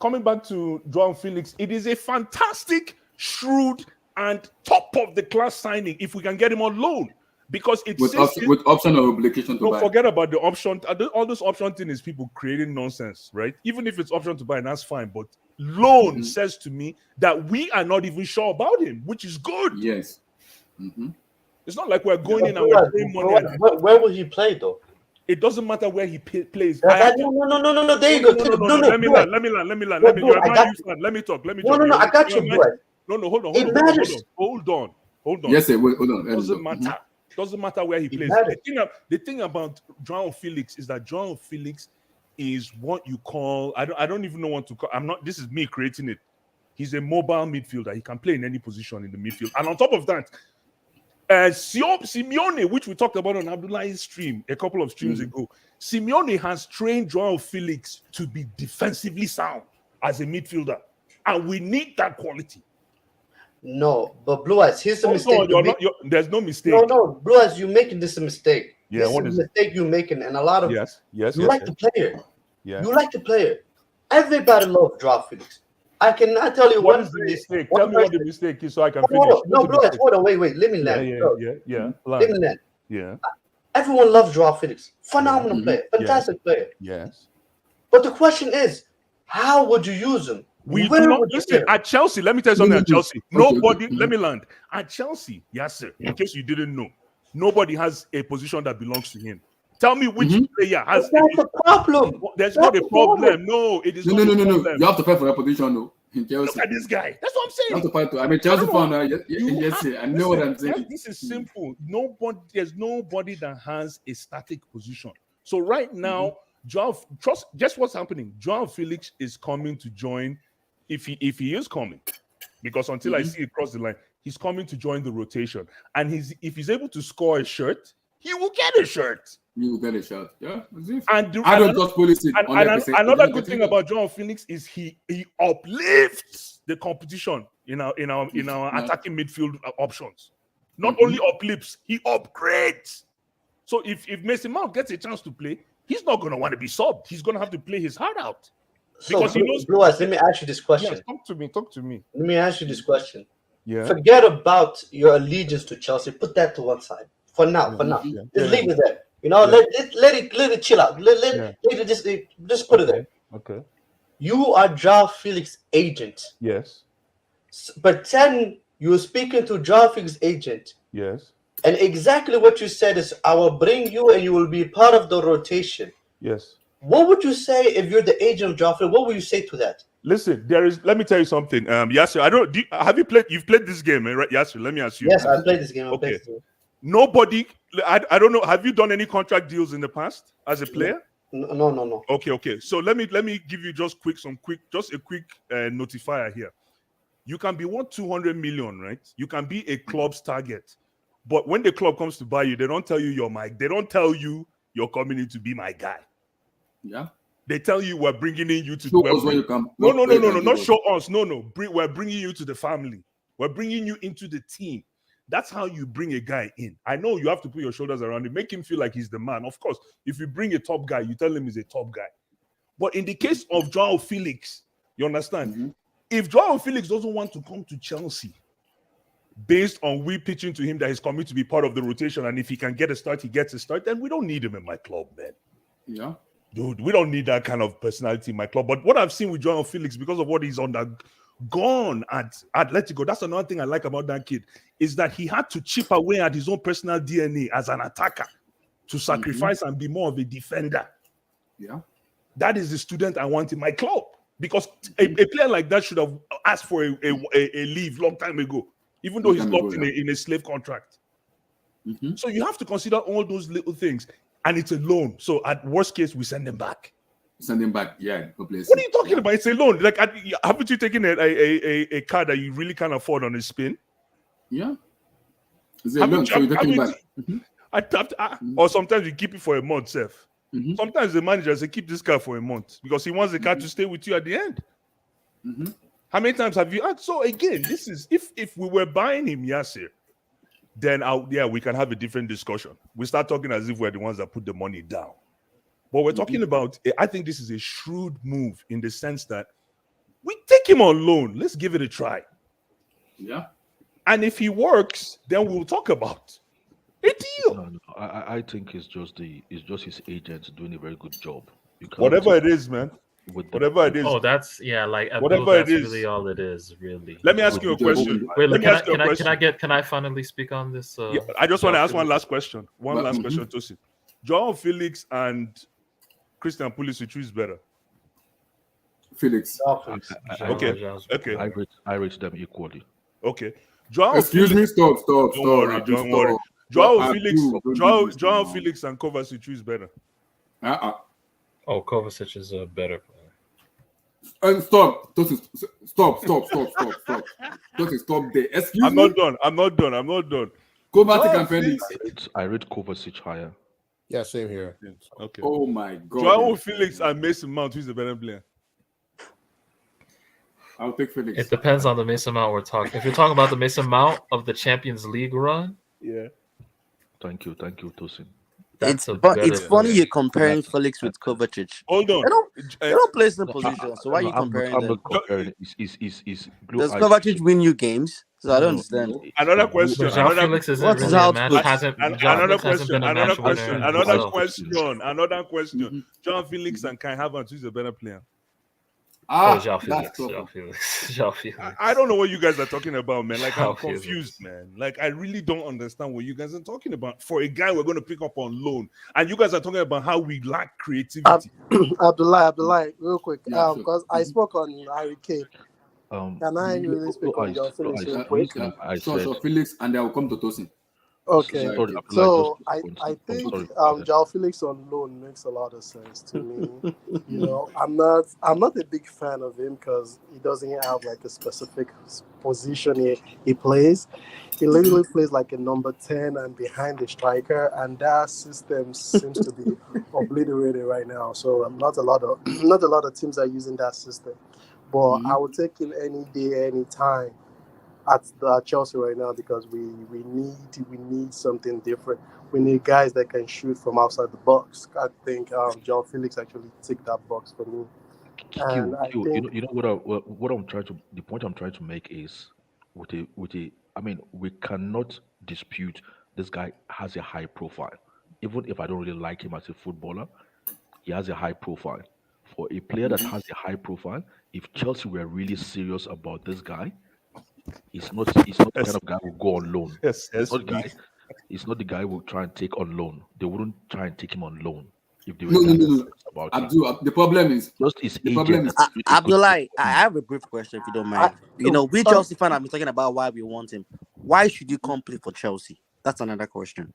coming back to Joao Felix, it is a fantastic, shrewd, and top of the class signing if we can get him on loan. Because it's with option or obligation to don't buy. forget about the option. All this option thing is people creating nonsense, right? Even if it's option to buy, that's fine. But loan says to me that we are not even sure about him, which is good. Yes. It's not like we're going in and we're paying money. Where will he play though? It doesn't matter where he plays. No. There you go. No, let me land. You're a Man U fan. Let me talk. No, I got you, bro. No, hold on. It matters. Hold on. Yes, sir. Hold on. It doesn't matter. Doesn't matter where he plays. The thing about Joao Felix is that Joao Felix is what you call, I don't even know what to call. This is me creating it. He's a mobile midfielder. He can play in any position in the midfield. And on top of that, Simeone, which we talked about on Abdullahi's stream a couple of streams ago, Simeone has trained Joao Felix to be defensively sound as a midfielder. And we need that quality. No, but Blue Eyes, here's the mistake. There's no mistake. No, Blue Eyes, you're making this a mistake. Yeah, this is a mistake you're making, and a lot of you like the player. Yeah. You like the player. Everybody loves Joao Felix. I cannot tell you what is the mistake. Tell me what the mistake is so I can finish. No, Blue Eyes, hold on, wait. Let me land. Yeah. Let me land. Yeah. Everyone loves Joao Felix. Phenomenal player, fantastic player. Yes. But the question is, how would you use him? We do not listen at Chelsea. Let me tell you something at Chelsea. Nobody, let me land. At Chelsea, yes, sir. In case you didn't know, nobody has a position that belongs to him. Tell me which player has. That's the problem. There's not a problem. No, it is not a problem. You have to fight for that position, no. In Chelsea. Look at this guy. That's what I'm saying. You have to fight. I'm a Chelsea fan. Yes, I know what I'm saying. This is simple. There's nobody that has a static position. So right now, guess what's happening? Joao Felix is coming to join. If he is coming, because until I see it cross the line, he's coming to join the rotation. And if he's able to score a shirt, he will get a shirt. You get a shot. Yeah. And I don't just police it. Another good thing about João Felix is he uplifts the competition in our attacking midfield options. Not only uplifts, he upgrades. So if Mason Mount gets a chance to play, he's not going to want to be subbed. He's going to have to play his heart out. Because he knows. Blue Eyes, let me ask you this question. Yes, talk to me. Let me ask you this question. Yeah. Forget about your allegiance to Chelsea. Put that to one side for now. Yeah. Just leave it there. You know, let it chill out. Let it just put it there. Okay. You are João Felix's agent. Yes. Pretend you were speaking to João Felix's agent. Yes. And exactly what you said is, I will bring you and you will be part of the rotation. Yes. What would you say if you're the agent of João Felix? What would you say to that? Listen, let me tell you something. Yasser, have you played? You've played this game, right? Yasser, let me ask you. Yes, I played this game. Okay. Nobody, I don't know. Have you done any contract deals in the past as a player? No. Okay. So let me give you just a quick notifier here. You can be worth 200 million, right? You can be a club's target, but when the club comes to buy you, they don't tell you they don't tell you you're coming in to be my guy. Yeah. They tell you we're bringing in you to show us where you come. No, not show us. No. We're bringing you to the family. We're bringing you into the team. That's how you bring a guy in. I know you have to put your shoulders around him, make him feel like he's the man. Of course, if you bring a top guy, you tell him he's a top guy. But in the case of João Felix, you understand? Mm-hmm. If João Felix doesn't want to come to Chelsea, based on we pitching to him that he's coming to be part of the rotation, and if he can get a start, he gets a start, then we don't need him in my club, man. Yeah. Dude, we don't need that kind of personality in my club. But what I've seen with João Felix, because of what he's undergone at Atletico, that's another thing I like about that kid, is that he had to chip away at his own personal DNA as an attacker to sacrifice and be more of a defender. Yeah. That is the student I want in my club. Because a player like that should have asked for a leave long time ago, even though he's locked in a slave contract. Mm-hmm. So you have to consider all those little things. And it's a loan. So at worst case, we send them back. Send him back, yeah. What are you talking about? It's a loan. Like, haven't you taken a car that you really can't afford on a spin? Yeah. It's a loan, so you're taking back. Or sometimes you keep it for a month, Seth. Mm-hmm. Sometimes the manager says, keep this car for a month because he wants the car to stay with you at the end. Mm-hmm. How many times have you asked? So again, this is if we were buying him, Yasser, then we can have a different discussion. We start talking as if we're the ones that put the money down. But we're talking about, I think this is a shrewd move in the sense that we take him on loan. Let's give it a try. Yeah. And if he works, then we'll talk about a deal. No. I think it's just his agent doing a very good job. Whatever it is, man. Whatever it is. Oh, that's whatever that's it is. Really all it is, really. Let me ask you a question. Can I finally speak on this? I just want to ask one last question. One last question, Tosin. João Felix and Christian Pulisic, who is better? Felix. Okay. I rate them equally. Okay. Excuse me. Stop. Don't worry. João Felix and Kovacic, who is better? Oh, Kovacic is a better player. And stop. Stop. Tosin, stop there. Excuse I'm me. I'm not done. Kovacic and Felix. I rate Kovacic higher. Yeah, same here. Okay. Oh my God. João Felix and Mason Mount, who's the better player? I'll take Felix. It depends on the Mason Mount we're talking. If you're talking about the Mason Mount of the Champions League run, yeah. Thank you, Tosin. It's funny you're comparing Felix with Kovacic. Hold on. They don't play in position, so why are you comparing them? I'm not comparing. Does Kovacic win you games? So I don't understand. Another question. Another question. João Felix and Kai Havertz, who's a better player? João Felix. I don't know what you guys are talking about, man. Like, I'm confused, man. Like, I really don't understand what you guys are talking about. For a guy we're going to pick up on loan, and you guys are talking about how we lack creativity. Abdullah, real quick, because I spoke on Harry Kane. Can I really speak on your Felix? So Felix, and I will come to Tosin. Okay, Like, Sorry, Abdullah, so just I one I second. Oh, think sorry. Go ahead. João Felix on loan makes a lot of sense to me. I'm not a big fan of him because he doesn't have like a specific position he plays. He literally plays like a number 10 and behind the striker, and that system seems to be obliterated right now. So not a lot of not a lot of teams are using that system. But I would take him any day, any time at Chelsea right now because we need something different. We need guys that can shoot from outside the box. I think John Felix actually ticked that box for me, and Q, I Q, think you know what I'm trying to the point I'm trying to make is with a I mean we cannot dispute this guy has a high profile. Even if I don't really like him as a footballer, he has a high profile. For a player that has a high profile, if Chelsea were really serious about this guy, he's not the kind S- of guy who will go on loan. He's not the SSB. guy he's not the guy who will try and take on loan. They wouldn't try and take him on loan if they were no, no, that no, no. serious about him. Abdul, the problem is, Just his the agent problem that is, a good deal Abdullah, for I him. have a brief question if you don't I, mind. We uh, Chelsea fan have been talking about why we want him. Why should you come play for Chelsea? That's another question.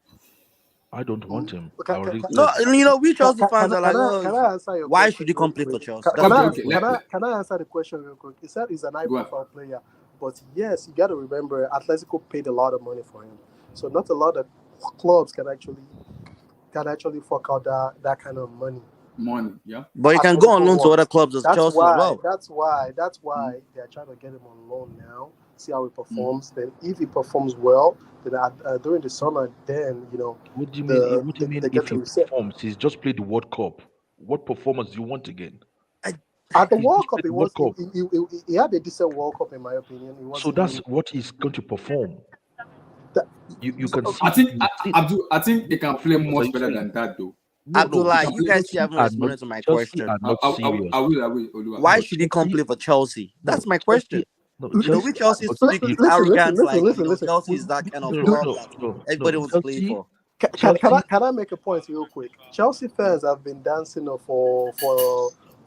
I don't want him. I can, already can, No, said we can, Chelsea can, fans are like, can I answer your why question should you real come play for quick? Chelsea? Can That's my okay, I okay. question. can I answer the question real quick? He said he's an high Go on. profile player, but yes, you got to remember Atletico paid a lot of money for him, so not a lot of clubs can actually fork out that kind of money. Money, yeah. But you can go on Atletico loan to other wants. clubs as That's Chelsea as why. well. That's why they're trying to get him on loan now. See how he performs. Then, if he performs well, then during the summer, then what do you mean? What do you they mean get if to he reset. performs? He's just played the World Cup. What performance do you want again? I, At the He's World just Cup, played the World Cup. he had a decent World Cup in my opinion. He So wasn't that's really. what he's going to perform. That, You can I see think, you've seen Abdul, I think he what can play performance are much you better saying? than that, though. No. He Abdullah, can you play. guys still Chelsea haven't are not responded to my Chelsea question. are not serious. I will, Oluwa. Why No, should he come Chelsea play for Chelsea? no That's my Chelsea question. no We Chelsea are Chelsea not speak with serious. arrogance, like listen. Chelsea is that kind of No, Do, club no, that no, no. everybody wants to play Chelsea for. can I make a point real quick? Chelsea fans have been dancing for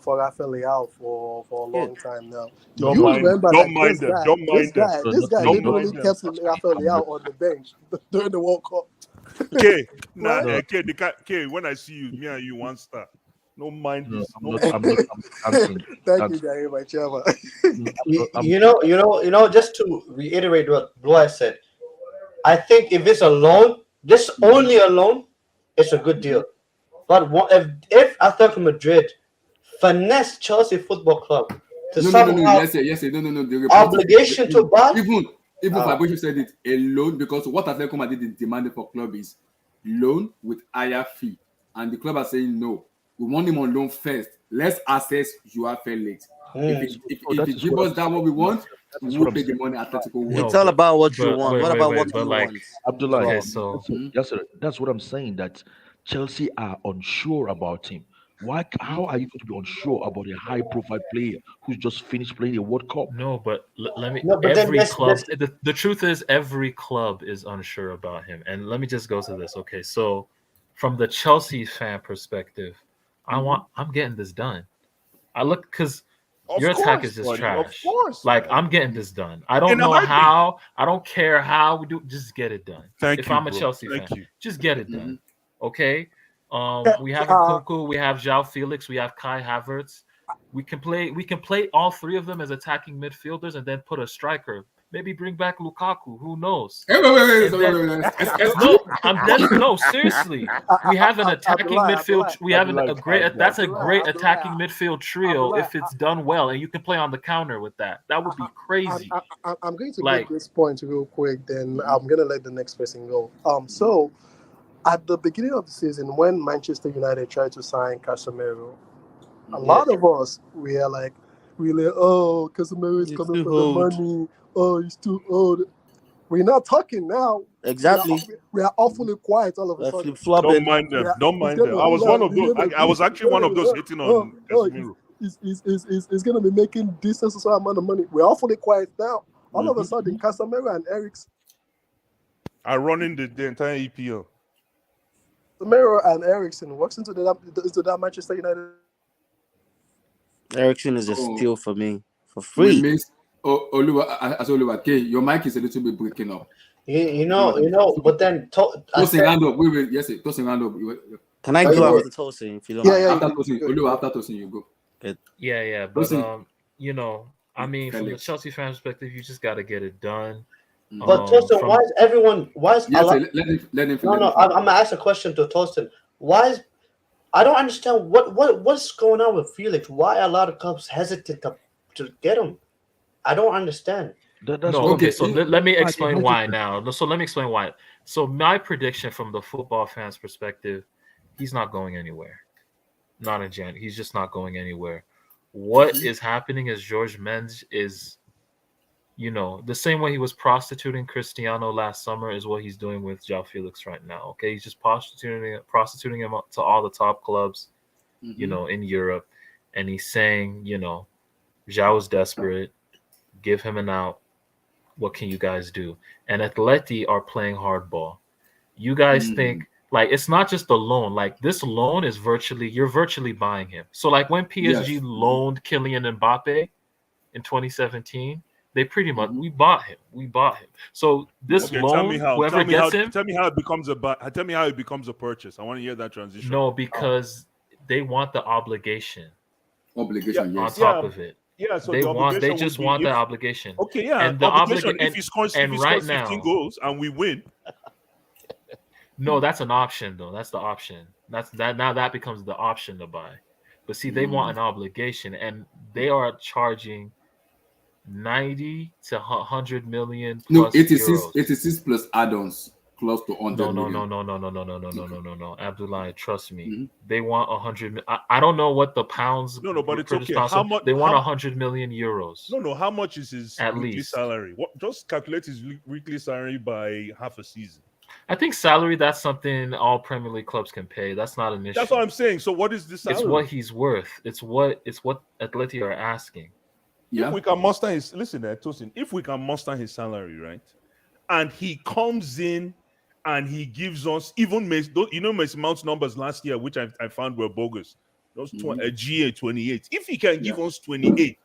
Rafael Leao for a Yeah. long time now. Don't You mind. remember Don't that mind them. Don't mind them. No, this not guy me. Don't No, literally mind them. kept Rafael I'm not. Leao on the bench during the World Cup, K, nah, right? No, K. When I see you, me and you one star. No mind no. this. I'm No not. mind. I'm not. I'm not dancing. Thank you, Dancing. Gary, my chairman. No, You, I'm you know, just to reiterate what Blue said, I think if it's a loan, just only a loan, it's a good deal. But if Atletico Madrid finesse Chelsea Football Club to No. somehow Yes, no. The report is obligation to buy, even Fabrizio said it, a loan, because what Atletico Madrid is demanding for club is loan with higher fee, and the club are saying no. We want him on loan first. Let's assess your Felix. If that he is give what us I'm that what saying. we want, That we is what will I'm pay the saying. money Atletico No, It's want. all but about what you but want. wait, What wait, about wait. what But he like, wants? Abdullah, okay, Well, so that's what I'm saying. That Chelsea are unsure about him. Why? How are you going to be unsure about a high-profile player who's just finished playing a World Cup? no, but let me. no, but then Every this club. The truth is, every club is unsure about him. And let me just go to this. Okay, so from the Chelsea fan perspective, I'm getting this done. I look because Of your attack course, is just buddy. Of trash. course, Like man. I'm getting this done. I don't In a know heartbeat. how. I don't care how we do. Just get it done. Thank If you, I'm a bro. Chelsea Thank fan, you. just get it done. Okay. We have Uh, Nkunku, we have João Felix, we have Kai Havertz. We can play all three of them as attacking midfielders and then put a striker. Maybe bring back Lukaku. Who knows? Hey, wait. And then no, seriously. We have an attacking midfield. We have Abdullah, a great. calm That's down. a great Abdullah, attacking midfield trio Abdullah, if it's done well, and you can play on the counter with that. That would be crazy. I'm going to make Like, this point real quick. Then I'm gonna let the next person go. So at the beginning of the season, when Manchester United tried to sign Casemiro, a lot of us we are like, oh, Casemiro is it's coming too for the old. money. Oh, he's too old. We're not talking now. Exactly. We are awfully quiet all of a Flip sudden. Don't flopping. mind them. Yeah, Don't he's mind them. gonna I be was like, one of those. I was actually one of those hitting on Casemiro. he's gonna be making this and so amount of money. We're awfully quiet now. All of a sudden, Casemiro and I run in the entire EPL. Ericsson works into that Manchester United. Ericsson is a So steal for me for we free. missed Oliver, okay, your mic is a little bit breaking up. You know. But then Tossing hand up. Wait. Yes, tossing hand up. Can I go after Tosin if you don't mind? After Tosin, Oliver, after Tosin, you go. Yeah, but Tosin. I mean, from the Felix. Chelsea fan perspective, you just got to get it done. But Tosin, why is everyone? Why is Yes, a lot? let him. No. I'm gonna ask a question to Tosin. Why is I don't understand what's going on with Felix. Why a lot of clubs hesitate to get him? I don't understand. So let me explain why now. So let me explain why. So my prediction from the football fans' perspective, he's not going anywhere. Not in Jan. He's just not going anywhere. What is happening is George Mendes is, the same way he was prostituting Cristiano last summer is what he's doing with João Felix right now. Okay, he's just prostituting him to all the top clubs, in Europe, and he's saying, João is desperate. Give him an out. What can you guys do? And Atleti are playing hardball. You guys think it's not just the loan. Like this loan is you're virtually buying him. So like when PSG loaned Kylian Mbappe in 2017, they pretty much we bought him. So this loan, whoever gets him, tell me how it becomes a purchase. I want to hear that transition. No, because they want the obligation. Obligation, on top of it. Yeah, so they just want the obligation. Okay, yeah, and the obligation. If he scores 15 now, goals and we win. No, that's an option though. That's the option. Now that becomes the option to buy. But see, they want an obligation, and they are charging 90 to 100 million plus 86 plus add-ons. Close to 100 million. No. Abdullah, trust me. They want 100. I don't know what the pounds. No, but it's okay. How much? They want 100 million euros. No. How much is his weekly salary? Just calculate his weekly salary by half a season. I think salary. That's something all Premier League clubs can pay. That's not an issue. That's what I'm saying. So what is this salary? It's what he's worth. It's what Atleti are asking. Yeah. If we can muster his Tosin. If we can muster his salary, right, and he comes in. And he gives us even Mason Mount's numbers last year, which I found were bogus. Those GA 28. If he can give us 28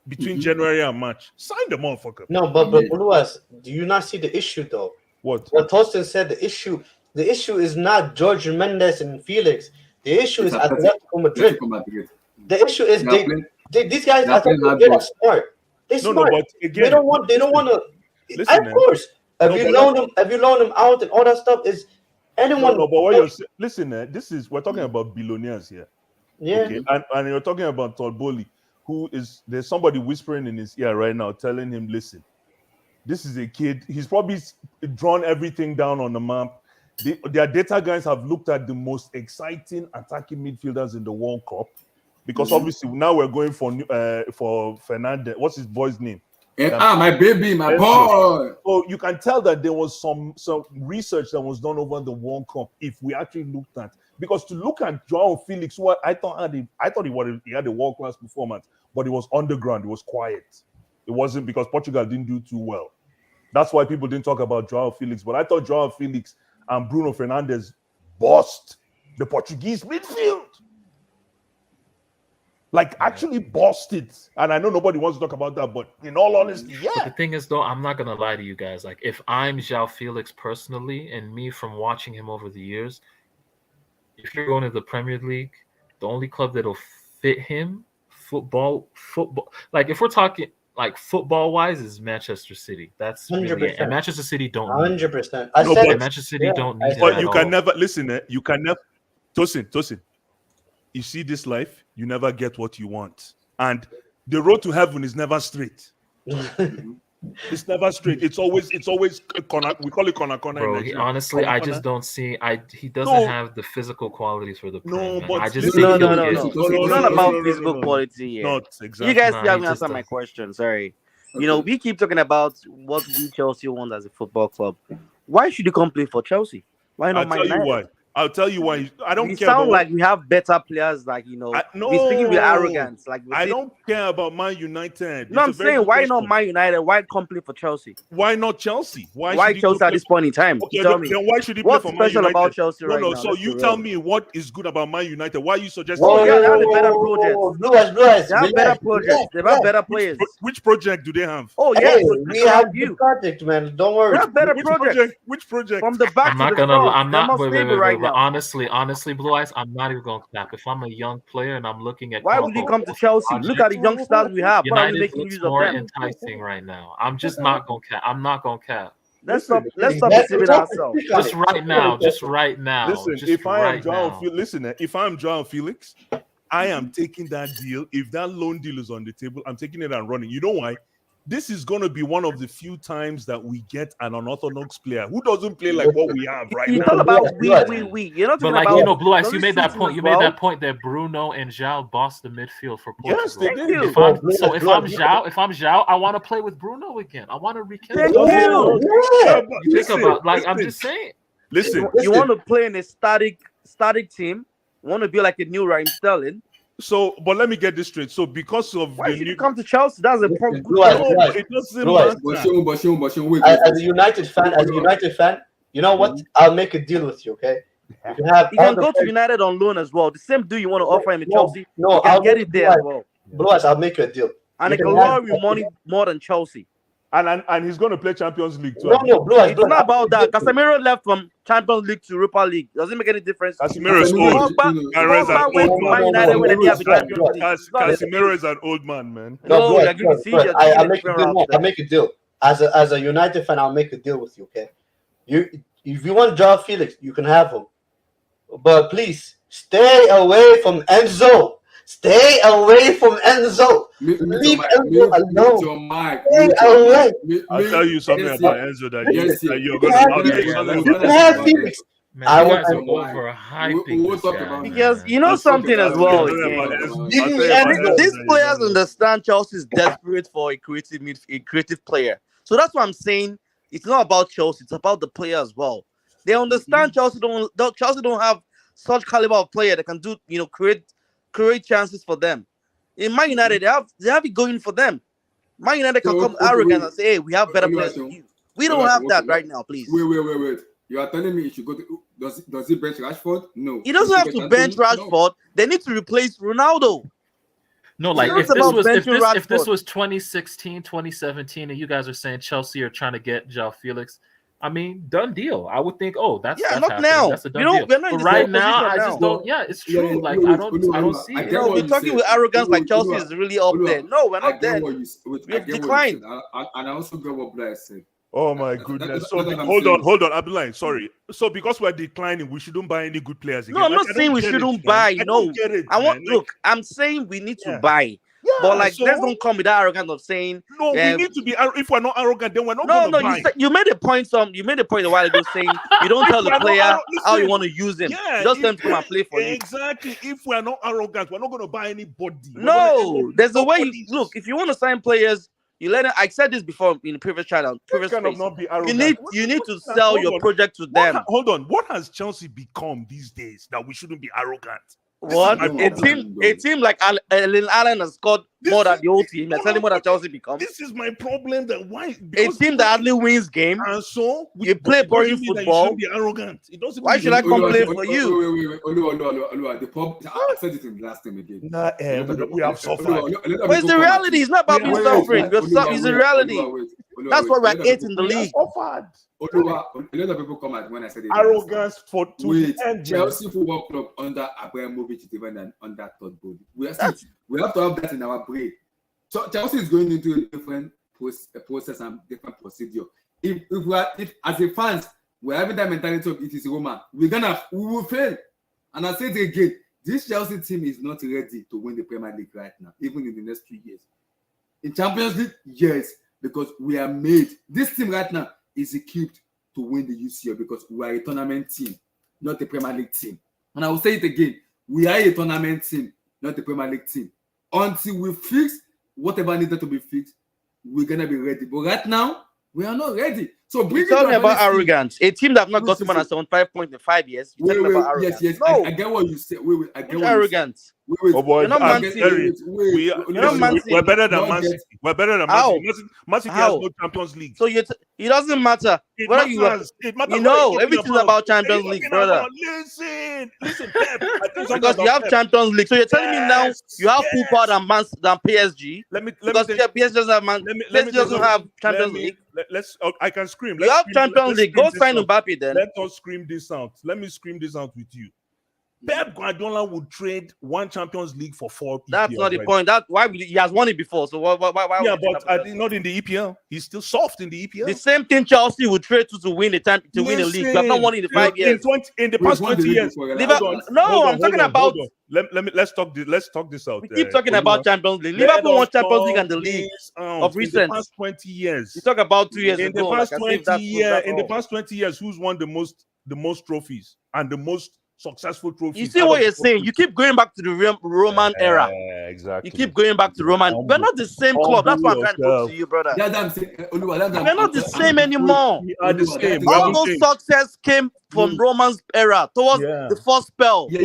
between January and March, sign the motherfucker. No, but Uluas, do you not see the issue though? What Tostin said, the issue is not George Mendes and Felix. The issue is Atletico Madrid. The issue is these guys are smart. They're smart. No, but again, they don't want to. Of course. Have you loaned him out and all that stuff? Is anyone? No, but what you're saying, listen, we're talking about billionaires here. Yeah. Okay? And you're talking about Tolboli, there's somebody whispering in his ear right now, telling him, listen, this is a kid. He's probably drawn everything down on the map. Their data guys have looked at the most exciting attacking midfielders in the World Cup, because obviously now we're going for Fernandez. What's his boy's name? My baby, my boy. So you can tell that there was some research that was done over the World Cup. If we actually looked at, because to look at João Felix, who I thought he had a world-class performance, but it was underground. It was quiet. It wasn't because Portugal didn't do too well. That's why people didn't talk about João Felix. But I thought João Felix and Bruno Fernandez bossed the Portuguese midfield. Actually bossed it. And I know nobody wants to talk about that, but in all honesty, yeah. But the thing is, though, I'm not going to lie to you guys. Like, if I'm João Felix personally, and me from watching him over the years, if you're going to the Premier League, the only club that'll fit him, football, like, if we're talking, like, football-wise, is Manchester City. That's 100%. Really it. And Manchester City don't 100%. Manchester City don't need it. But you can never, you can never, Tosin, you see this life, you never get what you want. And the road to heaven is never straight. It's never straight. It's always corner. We call it corner. Bro, honestly, I just don't see. He doesn't have the physical qualities for the Prem. But I just no. It's not about physical quality here. Not exactly. You guys haven't answered my question. Sorry. We keep talking about what we Chelsea want as a football club. Why should you come play for Chelsea? Why not Man United? I'll tell you why. I don't We care about sound like we have better players, like we're speaking with arrogance. Like I don't care about Man United. No, I'm It's a very saying good why not question. Man United? Why company for Chelsea? Why not Chelsea? Why should he go Chelsea at play this point in time? Okay, Tell me. then why should he play What's for Man special United? about Chelsea right now? So Let's you be tell real. me what is good about Man United. Why are you suggesting? Oh yeah, they have a better project. Blue eyes. They have better projects. They have better players. Which project do they have? Oh yeah, Hey, we have the project, man. Don't worry. They have better projects. Which project? From the back I'm not to the gonna. front. I'm They're not. more Wait, stable right but now. honestly, Blue Eyes, I'm not even gonna cap. If I'm a young player and I'm looking at Why would you come to Chelsea? Look at the young stars we have. What are we United making looks use of more them? enticing right now. I'm just not gonna cap. I'm not gonna cap. Let's stop deceiving ourselves. Just right now. Listen, just if I am right Joao, now. if I'm Joao Felix, I am taking that deal. If that loan deal is on the table, I'm taking it and running. You know why? This is going to be one of the few times that we get an unorthodox player who doesn't play like what we have right You now. talk about we. You're not But talking about. Blue Eyes, does you it made that suit point. as You well? made that point that Bruno and João bossed the midfield for Portugal. Yes, they did. you. If I'm João, I want to play with Bruno again. I want to rekindle. Thank you. You think about I'm just saying. Listen. You want to play in a static team. You want to be like a new Raheem Sterling. So, but let me get this straight. So, because of Why the should new you come to Chelsea? That's a problem. it doesn't matter. Wait. As a United fan, you know what? I'll make a deal with you, okay? You can go to United on loan as well. The same deal you want to offer him in Chelsea. No, you can get it there as well. Blue Eyes, I'll make you a deal. And it can lower you money more than Chelsea. And he's going to play Champions League too. No, Blue Eyes. It's not about that. Casemiro left from Champions League to Europa League. Does it make any difference? Casemiro is old. Pogba went to Man United when they have the Champions League. Casemiro is an old man, man. No, you're giving serious. I'll make a deal. As a United fan, I'll make a deal with you, okay? If you want Joao Felix, you can have him. But please, stay away from Enzo. Stay away from Enzo. Leave Enzo alone. Stay away. I'll tell you something about Enzo that you're going to have Felix. Man, you guys are overhyping this guy. Because you know something as well. These players understand Chelsea is desperate for a creative player. So that's what I'm saying. It's not about Chelsea. It's about the player as well. They understand Chelsea don't have such caliber of player that can do create chances for them. In Man United, they have it going for them. Man United can come arrogant and say, "Hey, we have better players than you." We don't have that right now. Please. Wait. You are telling me he should go to does he bench Rashford? No. He doesn't have to bench Rashford. No. They need to replace Ronaldo. No, like if this was 2016, 2017, and you guys are saying Chelsea are trying to get Joao Felix, I mean, done deal. I would think, that's not happening. Now. That's a done deal. But right now, I just don't. Yeah, it's true. I don't see it. We're talking with arrogance like Chelsea is really up there. No, we're not there. We've declined. And I also get what Blair said. Oh my goodness! So hold on, Abdullah. Sorry. So because we're declining, we shouldn't buy any good players again. No, I'm not saying we shouldn't buy. No, look. I'm saying we need to buy. Yeah, but let's don't come with that arrogance of saying no. We need to be. If we're not arrogant, then we're not. No. You made a point. You made a point a while ago saying you don't tell the player how you want to use him. Yeah, just them to come and play for you. Exactly. If we're not arrogant, we're not going to buy anybody. No, there's a way. Look, if you want to sign players, you let it. I said this before in the previous channel. You need to sell your project to them. Hold on. What has Chelsea become these days that we shouldn't be arrogant? What a team like Allen has scored more than the whole team. You're telling me what Chelsea become. This is my problem. That why a team that hardly wins game and so you play boring football. Be arrogant. It doesn't. Why should I complain for you? The problem. I said it in last time again. We have suffered. But it's the reality. It's not about being suffering. It's the reality. That's why we're 8th in the league. A lot of people come at when I said it. Arrogance for to end. Chelsea Football Club under Abramovich is even than under Todd Bowley. We have to have that in our brain. So Chelsea is going into a different process and different procedure. If as a fans we're having that mentality of it is Roma, we will fail. And I say it again, this Chelsea team is not ready to win the Premier League right now, even in the next 2 years. In Champions League, yes, because we are made. This team right now is equipped to win the UCL because we are a tournament team, not a Premier League team. And I will say it again, we are a tournament team, not a Premier League team. Until we fix whatever needed to be fixed, we're going to be ready. But right now, we are not ready. So bring You're it to telling me about Felix. arrogance. A team that have not Wait, gotten more than 75 points in 5 years. You're wait, telling me wait, about arrogance. yes. No, I get what you say. Wait, I get which what you say. arrogance? Wait. Oh boy, You're not Man City. we are, You're not Man we're City. better than Not Man that- City. We're better than Man How? City. Man City has How? no Champions League. So it doesn't matter It whether you matters. It matters. you What are know talking everything's about? about What are you Champions League, talking brother. about? Listen, Pep. I think something Because you about have Pep. Champions League. So you're telling me now Yes, you have full power than PSG. Let me Because tell PSG doesn't have PSG doesn't have Champions League. Let's. I can scream. You have Champions League. Go sign Mbappe then. Let us scream this out. Let me scream this out with you. Pep Guardiola would trade one Champions League for 4 That's EPL not the right point. That why he has won it before. So why Yeah, would he but trade that? not in the EPL. He's still soft in the EPL. The same thing Chelsea would trade to win the time to win a league. We have not won it in 5 years. In the past 20 years. I'm talking about. Let's talk this out. We keep talking about Champions League. Liverpool won Champions League and the league of recent. In the past 20 years. You talk about 2 years In ago. the past like, 20 years, in the past 20 years, who's won the most trophies and the most successful trophies? You see what you're saying? You keep going back to the Roman era. Exactly. You keep going back to Roman. We're not the same club. That's what I'm trying to prove to you, brother. That's what I'm saying. We're not the same anymore. We are the same. All those success came from Roman's era towards the first spell. Let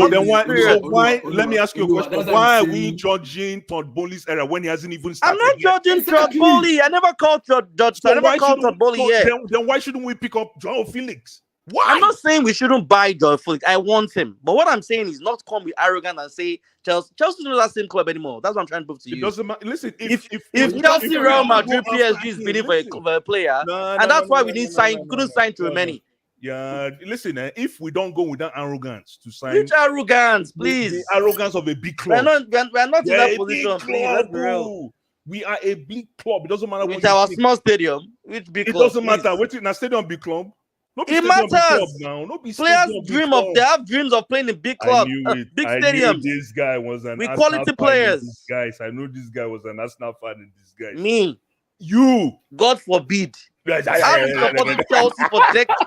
me ask you a Oluwa, question. that's what Why I'm are we saying. judging Todd Bowley's era when he hasn't even I'm started? not judging Todd Exactly. Bowley. I never called Todd. I never called Todd Bowley yet. Then why shouldn't we pick up Joao Felix? Why? I'm not saying we shouldn't buy Joao Felix. I want him. But what I'm saying is not come with arrogance and say Chelsea is not that same club anymore. That's what I'm trying to prove to It you. doesn't matter. Listen, If Chelsea, Real Madrid, PSG is bidding for a player, and that's why we couldn't sign too many. Yeah, listen, if we don't go with that arrogance to sign, Which arrogance, please? the arrogance of a big We're club. not in that a position, big please. Let's be real. club. We are a big club. It doesn't matter With what you our think. small stadium, which big It club, doesn't please. matter. Wait, now stadium big club. No be It stadium big club matters. now. No be Players stadium big dream of club. they have dreams of playing in big I clubs, knew it. big I knew stadiums. this guy was an With Arsenal quality fan in players. disguise. I know this guy was an Arsenal fan in disguise. Me, You. God forbid. I've been supporting Chelsea for decades.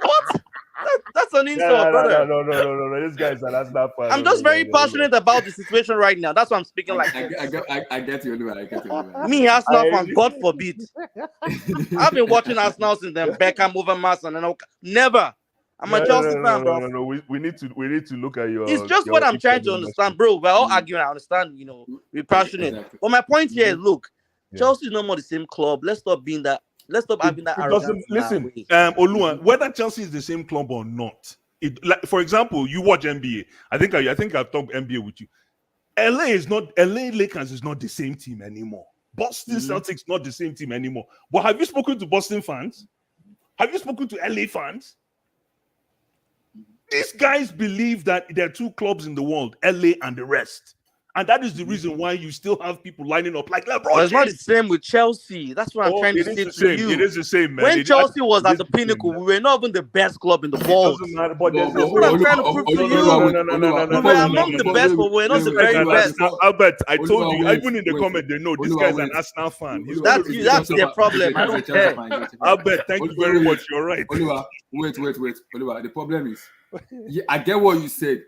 What? That's an insult, brother. No. This guy's an Arsenal fan. I'm just very passionate about the situation right now. That's why I'm speaking like this. I get you, Oluwa. I get you, Oluwa. Me, Arsenal fan, God forbid. I've been watching Arsenal since then Beckham, Overmars, and never. I'm a Chelsea fan, bro. No. We need to look at your. It's just what I'm trying to understand, bro. We're all arguing. I understand, we're passionate. Exactly. But my point here is, look, Yeah. Chelsea is no more the same club. Let's stop being that. Let's stop having that It arrogance. doesn't in our listen, way. Olua, whether Chelsea is the same club or not. Like, for example, you watch NBA. I think I've talked NBA with you. LA Lakers is not the same team anymore. Boston Celtics not the same team anymore. But have you spoken to Boston fans? Have you spoken to LA fans? These guys believe that there are two clubs in the world, LA and the rest. And that is the reason why you still have people lining up like LeBron. But it's not the James. same with Chelsea. That's what I'm trying to It say is the to same. you. It is the same, man. When Chelsea was it at is the the same, pinnacle, man. we were not even the best club in the It world. doesn't matter, but there's That's what I'm trying to prove to you. We were among the best, but we're not the very best. Albert, I told you, wait, even in the wait. comment, they know this Oluwa, guy's wait. an Arsenal fan. He's Oluwa, gonna That's be- their problem. I don't care. Albert, thank you very much. You're right. Oluwa, wait. Oluwa, the problem is, I get what you said.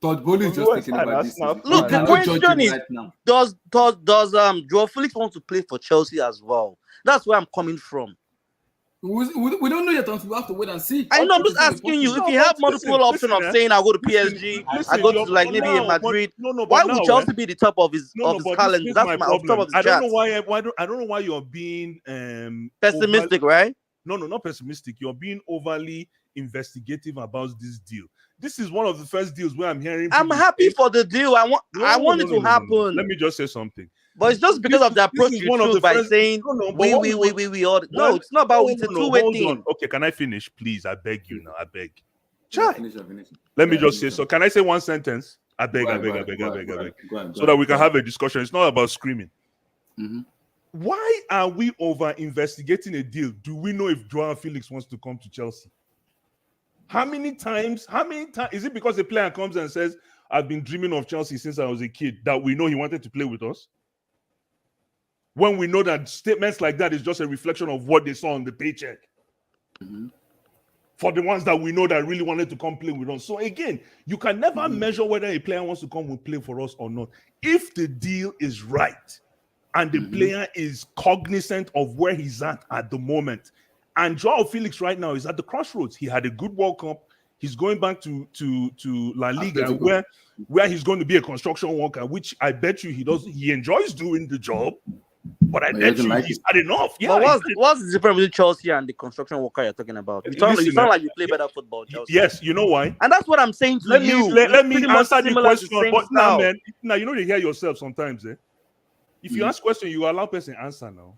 Todd Bowley is just Oluwa is thinking an about this. Arsenal You Look, the cannot question judge him is, right now. does Joao Felix want to play for Chelsea as well? That's where I'm coming from. We don't know yet until we have to wait and see. I know, I'm just asking you, if you have multiple options of saying I'll go to PSG, I go to like maybe in Madrid, why would Chelsea be the top of his calendar? That's my top of his I chart. don't know why you're being Pessimistic, right? No, not pessimistic. You're being overly investigative about this deal. This is one of the first deals where I'm hearing. I'm people happy say- for the deal. I want it to happen. Let me just say something. But it's just because of the approach This is you one of choose the by first- saying we all. No, it's not about it's a two-way thing. Okay, can I finish, please? I beg you now. I beg. Finish. Let me just say so. Can I say one sentence? I beg. Go on. So that we can have a discussion. It's not about screaming. Mhm. Why are we over investigating a deal? Do we know if Joao Felix wants to come to Chelsea? How many times? Is it because a player comes and says, I've been dreaming of Chelsea since I was a kid, that we know he wanted to play with us? When we know that statements like that is just a reflection of what they saw on the paycheck. Mhm. For the ones that we know that really wanted to come play with us. So again, you can never measure whether a player wants to come and play for us or not. If the deal is right and the player is cognizant of where he's at the moment, And Joao Felix right now is at the crossroads. He had a good World Cup. He's going back to La Liga, where he's going to be a construction worker, which I bet you he does. He enjoys doing the job, but I bet you he's had enough. Yeah. But what's the difference between Chelsea and the construction worker you're talking about? You sound like you play better football, Chelsea. Yes, you know why? And that's what I'm saying to you. Let me answer the question. But now, man, you know you hear yourself sometimes. If you ask question, you allow person answer now.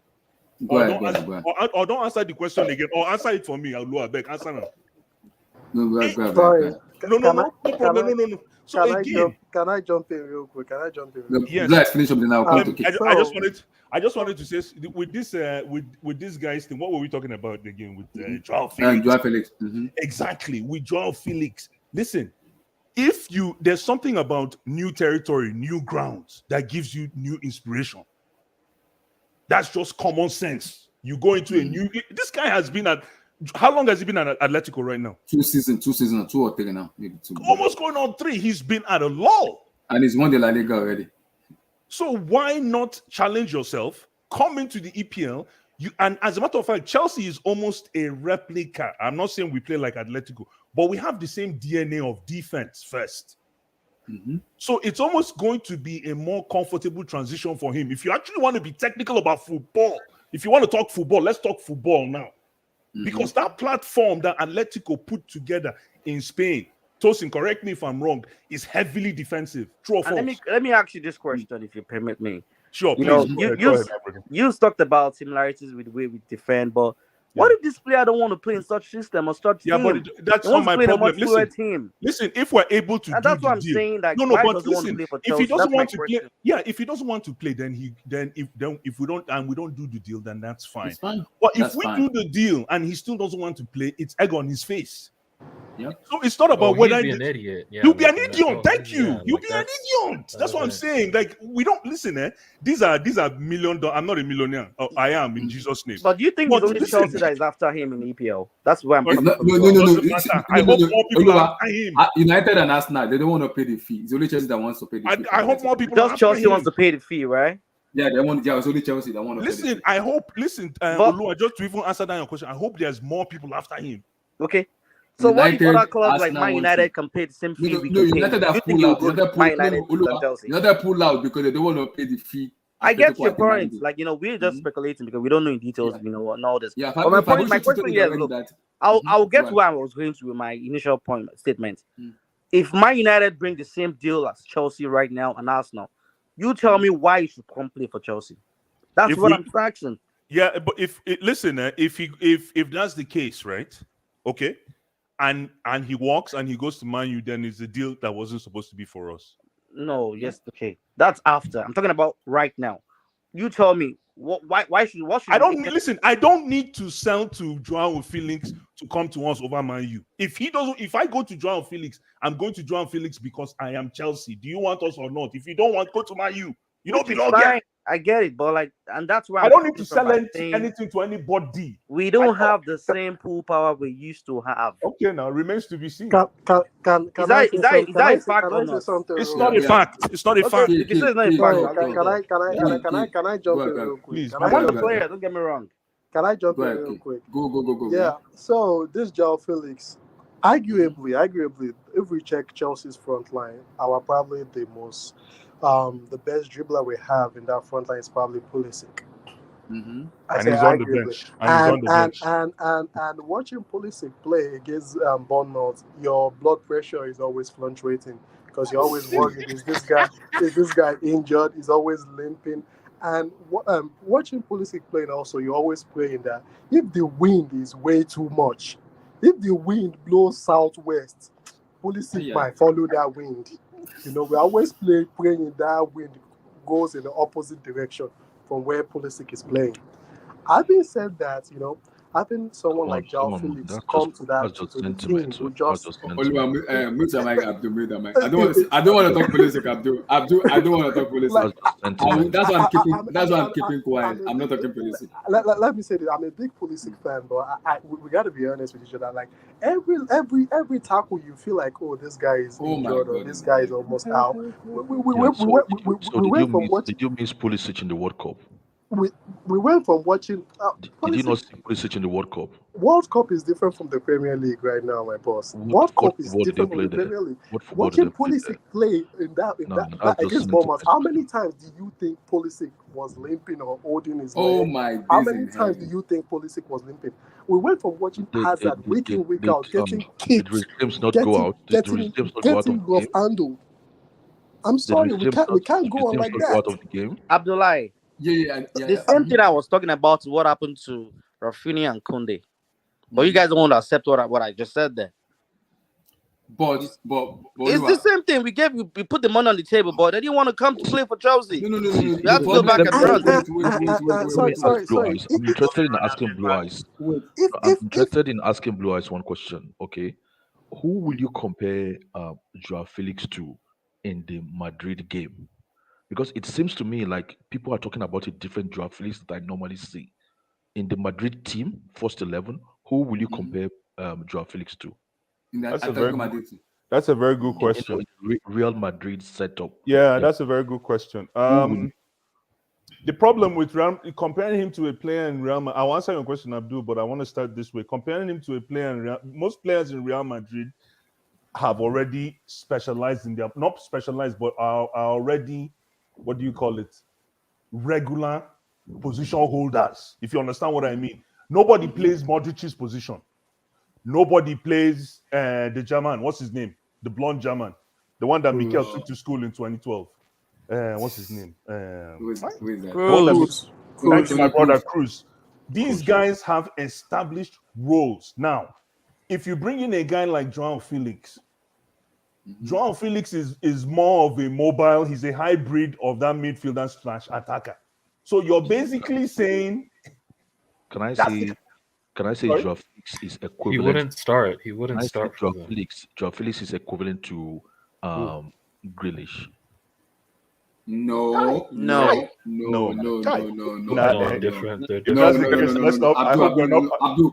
Go ahead. Or don't answer the question again, or answer it for me. I'll beg. Answer now. No, go ahead. No. So can I jump in real quick? Yes. Let's finish up the now. I just wanted to say with this guy's thing. What were we talking about again with Joao Felix? Joao Felix. Exactly, with Joao Felix. Listen, there's something about new territory, new grounds that gives you new inspiration. That's just common sense. You go into a new. This guy has been at. How long has he been at Atletico right now? 2 seasons, 2 or 3 now, maybe 2. Almost going on 3. He's been at a lull. And he's won the La Liga already. So why not challenge yourself? Come into the EPL. And as a matter of fact, Chelsea is almost a replica. I'm not saying we play like Atletico, but we have the same DNA of defense first. So it's almost going to be a more comfortable transition for him. If you actually want to be technical about football, if you want to talk football, let's talk football now. Because that platform that Atletico put together in Spain, Tosin, correct me if I'm wrong, is heavily defensive. True or false? Let me ask you this question, if you permit me. Sure, please. You talked about similarities with the way we defend, but what if this player don't want to play in such system or such team? But that's not my problem. Listen, if we're able to, that's what I'm saying. Like, but listen, if he doesn't want to play, if he doesn't want to play, then if we don't do the deal, then that's fine. But if we do the deal and he still doesn't want to play, it's egg on his face. Yeah. So it's not about whether he'll be an idiot. You'll be an idiot. Thank you. You'll be an idiot. That's what I'm saying. Like, we don't listen. These are $1 million. I'm not a millionaire. I am in Jesus' name. But do you think it's only Chelsea that is after him in EPL? That's where I'm coming from. No. I hope more people are after him. United and Arsenal, they don't want to pay the fee. It's only Chelsea that wants to pay the fee. I hope more people. Just Chelsea wants to pay the fee, right? Yeah, they want. Yeah, it's only Chelsea that want to. Listen, I hope. Listen, Olua, just to even answer that your question, I hope there's more people after him. Okay. So United, what if other clubs like Man United can pay the same fee? United are pull out. United pull out because they don't want to pay the fee. I get your point. Like, we're just speculating because we don't know in details, and all this. Yeah, but my question here is, look, I'll get to where I was going to with my initial statement. If Man United bring the same deal as Chelsea right now and Arsenal, you tell me why you should come play for Chelsea. That's what I'm asking. Yeah, but if that's the case, right? Okay. And he walks and he goes to Man U, then it's a deal that wasn't supposed to be for us. No, yes, okay. That's after. I'm talking about right now. You tell me why should I don't need to sell to Joao Felix to come to us over Man U. If I go to Joao Felix, I'm going to Joao Felix because I am Chelsea. Do you want us or not? If you don't want, go to Man U. You don't belong here. I get it, but and that's why I don't need to sell anything to anybody. We don't have the same pull power we used to have. Okay, now remains to be seen. Is that a fact or not? It's not a fact. It's not a fact. It's not a fact. Can I jump in real quick? Please. I want the player. Don't get me wrong. Can I jump in real quick? Go. Yeah. So this Joao Felix, arguably, if we check Chelsea's front line, probably the best dribbler we have in that front line is probably Pulisic. And he's on the bench. And watching Pulisic play against Bournemouth, your blood pressure is always fluctuating because you're always worried: is this guy injured? He's always limping. And watching Pulisic playing also, you're always praying that if the wind is way too much, if the wind blows southwest, Pulisic might follow that wind. We always praying that wind goes in the opposite direction from where Pulisic is playing. Having said that, having someone like Joao Felix come to that team who just I don't want to talk Pulisic, Abdul. I don't want to talk Pulisic. That's why I'm keeping quiet. I'm not talking Pulisic. Let me say this. I'm a big Pulisic fan, but we got to be honest with each other. Like every tackle, you feel like, oh, this guy is injured or this guy is almost out. Did you miss Pulisic in the World Cup? we went from watching. Did you not see Pulisic in the World Cup? World Cup is different from the Premier League right now, my boss. What World Cup is football did they different from play the there? Premier League. What football did Watching they play Pulisic there? play in No, that that's just against an Bournemouth, how international. many times do you think Pulisic was limping or holding his Oh leg? my How days many in times do hell. you think Pulisic was limping? We went from watching Hazard week in, week out, getting Did kicked, Reece James not go out? Did Reece James not go out of getting the rough game? handled. I'm Did sorry, Reece we James can't go on not like go that. out of the game? Abdullah, the same thing I was talking about is what happened to Rafinha and Kunde. But you guys don't want to accept what I just said there. But It's the same thing. We put the money on the table, but they didn't want to come to play for Chelsea. No. You have to go back and run. Sorry. I'm interested in asking Blue Eyes. I'm interested in asking Blue Eyes one question. Okay, who will you compare Joao Felix to in the Madrid game? Because it seems to me like people are talking about a different Joao Felix that I normally see in the Madrid team, first 11. Who will you compare Joao Felix to? That's a very good question. In Real Madrid setup. Yeah, that's a very good question. The problem with comparing him to a player in Real Madrid, I'll answer your question, Abdul, but I want to start this way. Comparing him to a player in most players in Real Madrid have already specialized in their, not specialized, but are already, what do you call it? Regular position holders, if you understand what I mean. Nobody plays Modric's position. Nobody plays the German. What's his name? The blonde German. The one that Mikel took to school in 2012. What's his name? Who is that? Cruz. Thank you, my brother Cruz. These guys have established roles. Now, if you bring in a guy like Joao Felix, Joao Felix is more of a mobile. He's a hybrid of that midfielder / attacker. So you're basically saying, can I say Joao Felix is equivalent? He wouldn't start. He wouldn't start. Joao Felix is equivalent to Grealish. No. Different. They're If that's the case, let's stop. I hope we're not. No,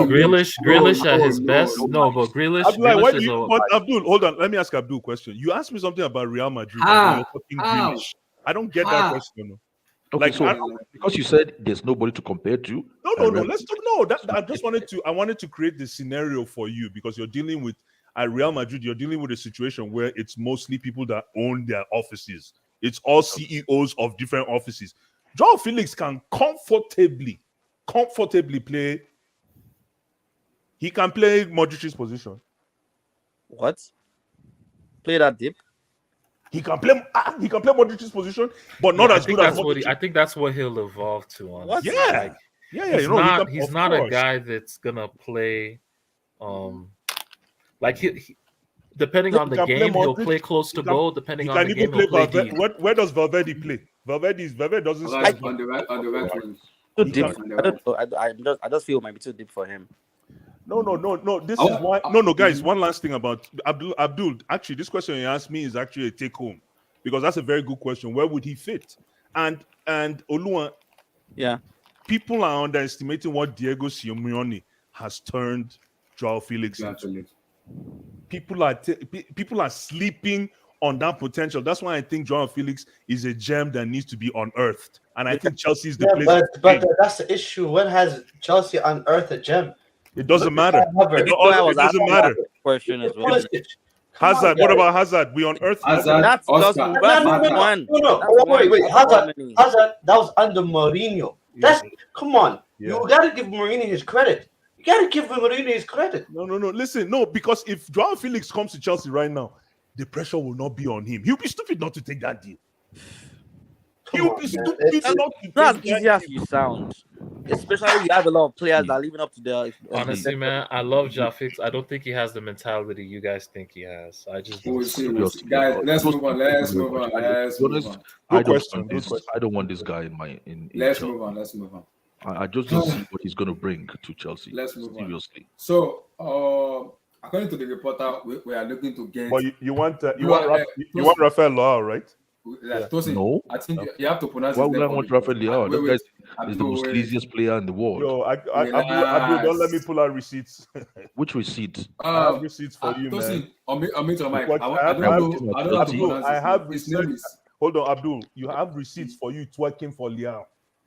Grealish at his best. No, but Grealish is a. Abdul, hold on. Let me ask Abdul a question. You asked me something about Real Madrid. Grealish. I don't get that question. Okay, because you said there's nobody to compare to. No. Let's talk. No, I wanted to create the scenario for you because you're dealing with at Real Madrid. You're dealing with a situation where it's mostly people that own their offices. It's all CEOs of different offices. Joao Felix can comfortably play. He can play Modric's position. What? Play that deep? He can play Modric's position, but not as good as Modric. I think that's what he'll evolve to. Honestly. Yeah. He's not a guy that's gonna play. Like he depending on the game, he'll play close to goal. Depending on the game, he'll play deep. Where does Valverde play? Valverde doesn't start on the right wing. Too deep. I just feel it might be too deep for him. No. This is why. No, guys. One last thing about Abdul. Actually, this question you asked me is actually a take home because that's a very good question. Where would he fit? And Oluwa, yeah, people are underestimating what Diego Simeone has turned Joao Felix into. People are sleeping on that potential. That's why I think Joao Felix is a gem that needs to be unearthed, and I think Chelsea is the place. But that's the issue. When has Chelsea unearthed a gem? It doesn't matter. It doesn't matter. Question as well. Hazard. What about Hazard? We unearthed Hazard. That's just No. Wait. Hazard. That was under Mourinho. Come on. You gotta give Mourinho his credit. No. Listen, no, because if Joao Felix comes to Chelsea right now, the pressure will not be on him. He'll be stupid not to take that deal. Not as easy as you sound. Especially if you have a lot of players that are living up to their. Honestly, man, I love Joao Felix. I don't think he has the mentality you guys think he has. I just guys, let's move on. I don't want this guy in my. Let's move on. I just don't see what he's going to bring to Chelsea. Let's move seriously. On. So, according to the reporter, we are looking to get. But you want Rafael Leao, right? No, I think you have to pronounce. Why would I want Rafael Leao? That guy is the most laziest player in the world. Yo, Abdul, don't let me pull out receipts. Which receipts? I have receipts for you, man. I have receipts. Hold on, Abdul. You have receipts for you twerking for Leao.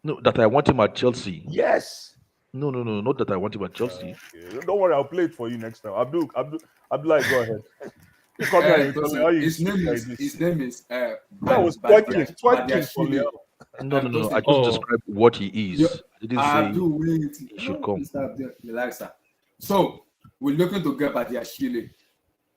No, that I want him at Chelsea. Yes. No, not that I want him at Chelsea. Okay. Don't worry, I'll play it for you next time. Abdullah, go ahead. You come here and you tell me how you his name speak like is this. his name is That was twerking for Badiashile. Leon. No. I just described what he is. I didn't say do wait. he should come. Stop there. Relax, sir. So we're looking to get Badiashile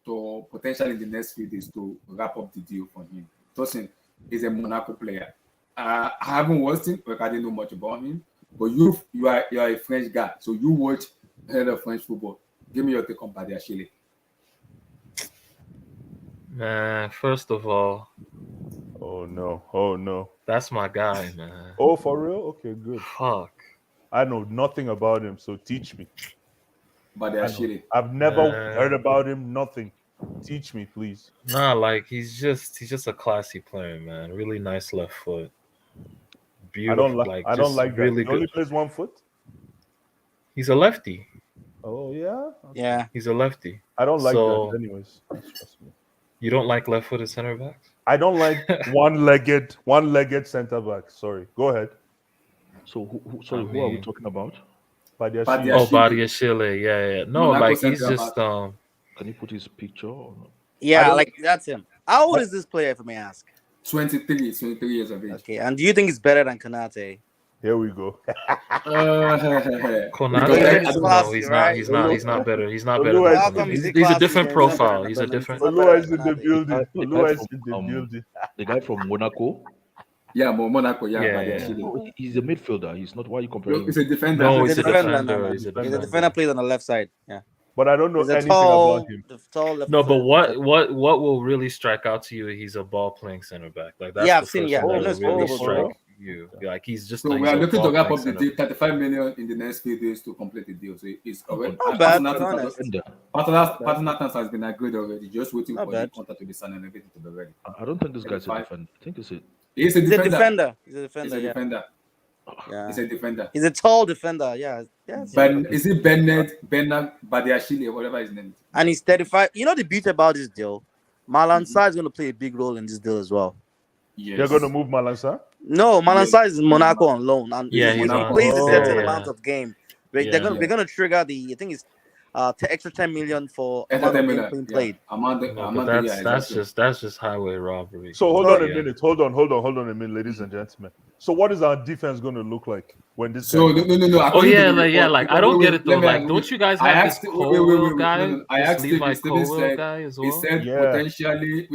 to potentially in the next few days to wrap up the deal for him. Tosin is a Monaco player. I haven't watched him because I didn't know much about him. But you are a French guy, so you watch head of French football. Give me your take on Badiashile. Man, first of all, Oh no. that's my guy, man. Oh, for real? Okay, good. Fuck. I know nothing about him, so teach me. Badiashile. I've never Man. heard about him. Nothing. Teach me, please. Nah, like he's just a classy player, man. Really nice left foot. Beautiful. I don't like that. really He only good. plays one foot. He's a lefty. Oh yeah. Yeah. He's a lefty. I don't like So- that. Anyways, trust me. You don't like left-footed center backs? I don't like one-legged center back. Sorry. Go ahead. So who are we mean- talking about? Badiashile. Badiashile. Oh, Badiashile. Yeah. No, Monaco like he's center just back. Can you put his picture or not? Yeah, don't- like that's him. How old is this player, if I may ask? 23 years of age. Okay, and do you think he's better than Konate? Here we go. Konate. Konate is No, classy, he's right? not. He's not better. He's not Olu better. is- Than How Konate. come he's a He's a classy different man? profile. He's a different. Olua is in the building. The Olua guy is in the from, building. the guy from Monaco. Yeah, Monaco. Yeah, Yeah, Badiashile. No, he's a midfielder. He's not. Why are you comparing? He's a defender. No, He's he's a a defender. defender. No. He's a He's a defender. defender, plays on the left side. Yeah, But I don't know he's a anything tall, about him. tall left. No, but foot. what will really strike out to you? He's a ball playing center back. Like that's Yeah, the I've seen- first yeah, thing I that know will it's really possible, strike you. Like he's just. So he's we are a looking to ball wrap playing up the center deal, 35 million in the next few days to complete the deal. So it's already Not bad, to be partner honest. terms has been agreed already. Just waiting Not for bad. the contract to be signed and everything to be ready. I don't think this guy's a 35. defender. I think it's a. He's a He's a defender. defender. He's a He's defender. a Yeah, defender. yeah. He's a defender. He's a tall defender. Yeah. Is it Bernard Badiashile, whatever his name is? And he's 35. You know the beauty about this deal? Malan Sarr is going to play a big role in this deal as well. Yes. You're going to move Malansa? No, Malan Yes. Sarr is in Monaco on loan, and Yeah, he he's on- plays a certain yeah. amount of game. Yeah. They're gonna trigger the, I think it's extra 10 million for amount of game being played. No, but that's just highway robbery. So hold on a Yeah. minute. Hold on a minute, ladies and gentlemen. So what is our defense going to look like when this? So guy- no. Oh according to yeah, the like report- like I don't wait, get it though. let me- Like, don't you guys I have this asked- wait, Colwell guy? no. I This asked Levi Steven Colwell said guy as he well. said Yeah. potentially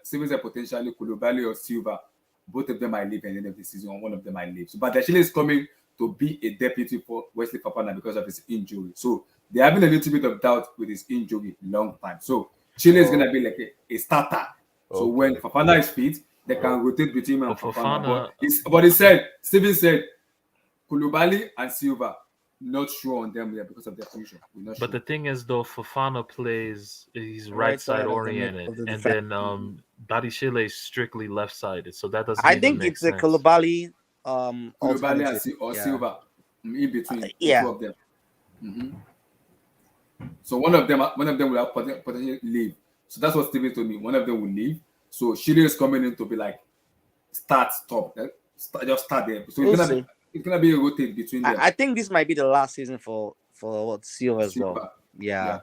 Steven said potentially Koulibaly or Silva, both of them might leave at the end of the season, one of them might leave. So, but Badiashile is coming to be a deputy for Wesley Fofana because of his injury. So they're having a little bit of doubt with his injury long time. So Chile is gonna be like a starter. So Okay. when Fofana is fit, they can rotate between him and But Fofana. Fofana- But Steven said Koulibaly and Silva, not sure on them yet because of their future. We're not But the sure. thing is, though, Fofana plays, he's Right right side side of the oriented, of the and defense. then Badiashile is strictly left sided, so that doesn't. I even think make it's a sense. Koulibaly Koulibaly alternative. or Yeah. Silva in between yeah. two of them. So one of them will have potentially leave. So that's what Steven told me. One of them will leave. So Chile is coming in to be like stop. Just start there. So We'll it's gonna be a rotate between them. I think this might be the last season for what Silva as well. Silva. Yeah, Yeah. I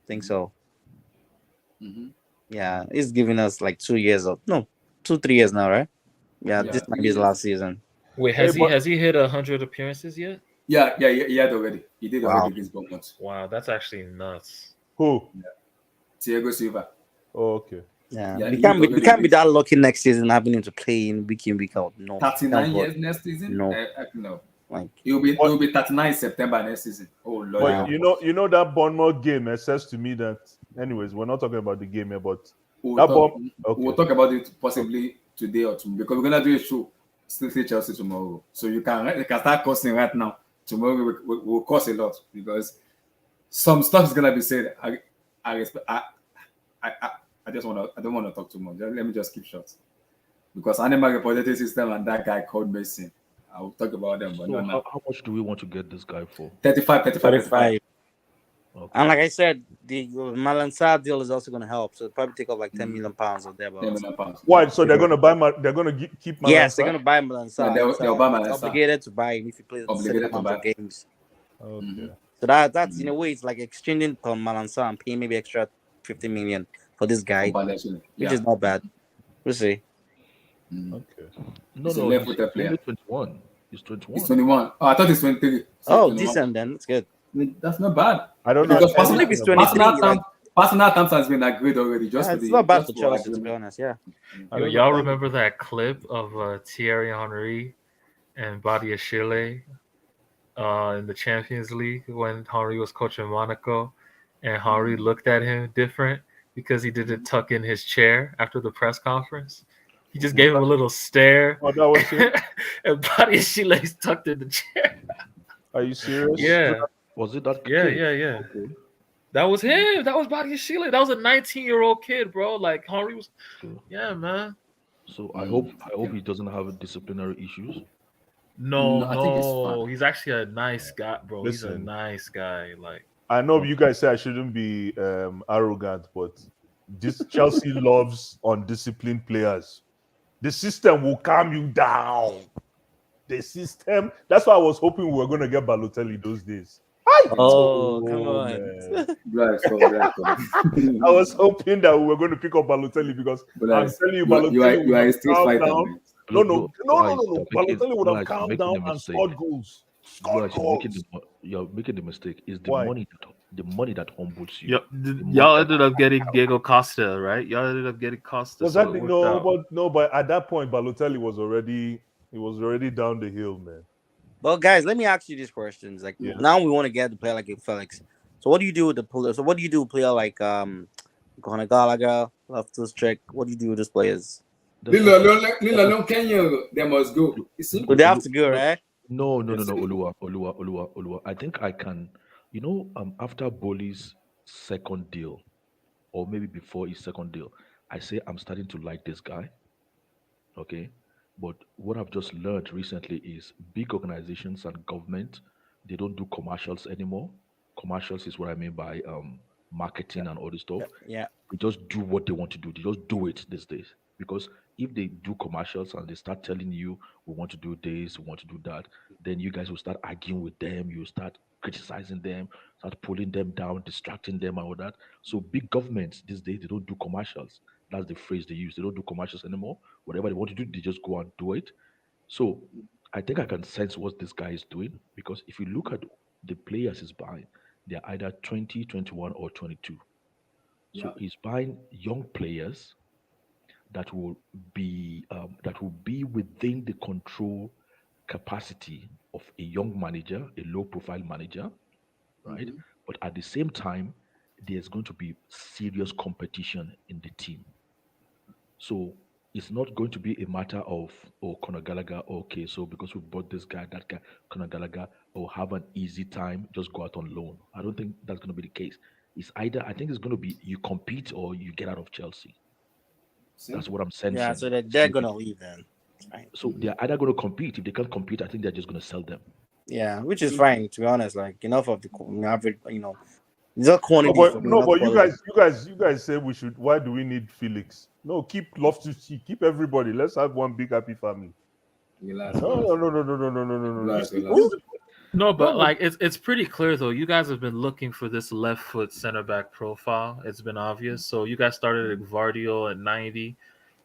think so. Mhm. Yeah, he's giving us like 2 years of 2-3 years now, right? Yeah, Yeah, this might be his last season. Wait, Hey, but- has he hit 100 appearances yet? Yeah, he had already. He did Wow. already against Bournemouth. Wow, that's actually nuts. Who? Thiago Silva. Oh, okay. Yeah, Yeah, we he can't was be already that lucky next season having him to play in week out. No, 39 thank God. years next season? No. No. Like It will be 39 September next season. Oh Lord. But you know that Bournemouth game. It says to me that. Anyways, we're not talking about the game here, but We'll that talk, okay. we'll talk about it possibly today or tomorrow because we're gonna do a show. Still see Chelsea tomorrow, so you can start cursing right now. Tomorrow we'll curse a lot because some stuff is gonna be said. I respect. I don't want to talk too much. Let me just keep short because animal repository system and that guy called Mason. I'll talk about them, but So not now. how much do we want to get this guy for? 35. 35. And like I said, the Malansar deal is also going to help. So it'll probably take off like 10 million pounds or 10 thereabouts. million pounds. Why? So they're gonna buy. They're gonna keep Yes, they're Malansar? going to buy Yeah, Malansar. they'll buy It's Malansar. obligated to buy him if he plays a certain Obligated to amount of buy. games. Okay. So that's in a way, it's like exchanging from Malansar and paying maybe extra 50 million for this guy, For Badiashile. which Yeah. is not bad. We'll see. Okay. No, It's a no, left-footed he's player. only 21. He's 21. He's 21. Oh, I thought he's 23. Oh, 21. decent then. That's good. I mean, that's not bad. I don't know. Because I believe he's 23. personal terms has been agreed already. Just Yeah, for it's the not bad just for for Chelsea, to agreement. be honest. Yeah. I don't Y'all know. remember that clip of Thierry Henry and Badiashile in the Champions League when Henry was coaching Monaco, and Henry looked at him different because he didn't tuck in his chair after the press conference. He just gave him a little stare, Oh, that was it. and Badiashile's tucked in the chair. Are you serious? Yeah, Was it that? yeah, kid? yeah. Okay. That was him. That was Badiashile. That was a 19-year-old kid, bro. Like Henry was. Okay. Yeah, man. So I hope he doesn't have disciplinary issues. No, I think it's fine. he's actually a nice guy, bro. He's a Listen. nice guy. Like, I know you guys say I shouldn't be arrogant, but this Chelsea loves undisciplined players. The system will calm you down. The system. That's why I was hoping we were going to get Balotelli those days. Oh, come on. Man. Bless God, bless God. I was hoping that we were going to pick up Balotelli because I'm Bless. telling you, You are Balotelli would a have street calmed fighter, down. man. No. Guys, Balotelli would have guys, calmed making down a and mistake. scored goals. Scored goals. You're making the mistake. Is the Why? money that humbles you. y'all ended up getting Diego Costa, right? Y'all ended up getting Costa. Was so that it worked out. but at that point, Balotelli was already down the hill, man. Well, guys, let me ask you these questions. Like Yeah. now, we want to get the player like Felix. So, what do you do with the player? So, what do you do with a player like Conor Gallagher, Loftus-Cheek? What do you do with those players? Lila Kenya, they must go. It's simple. So they have to go, right? No, Yes, sir. Olua. I think I can. After Boli's second deal, or maybe before his second deal, I say I'm starting to like this guy. Okay, but what I've just learned recently is big organizations and government, they don't do commercials anymore. Commercials is what I mean by marketing and all this stuff. Yeah. They just do what they want to do. They just do it these days. Because if they do commercials and they start telling you, we want to do this, we want to do that, then you guys will start arguing with them. You start criticizing them, start pulling them down, distracting them, and all that. So big governments these days, they don't do commercials. That's the phrase they use. They don't do commercials anymore. Whatever they want to do, they just go and do it. So I think I can sense what this guy is doing because if you look at the players he's buying, they're either 20, 21, or 22. So Yeah. he's buying young players that will be within the control capacity of a young manager, a low-profile manager, right? But at the same time, there's going to be serious competition in the team. So it's not going to be a matter of Conor Gallagher, okay, so because we bought this guy, that guy, Conor Gallagher, or have an easy time, just go out on loan. I don't think that's going to be the case. It's either I think it's going to be you compete or you get out of Chelsea. That's what I'm sensing. Yeah. So they're gonna leave then. Right. So they're either going to compete. If they can't compete, I think they're just going to sell them. Yeah, which is fine, to be honest. Like enough of the average, it's not quantity. But you guys say we should. Why do we need Felix? No, keep Loftus-Cheek, keep everybody. Let's have one big happy family. Relax. No. Relax. No, but like it's pretty clear though. You guys have been looking for this left foot center back profile. It's been obvious. So you guys started at Gvardiol at 90.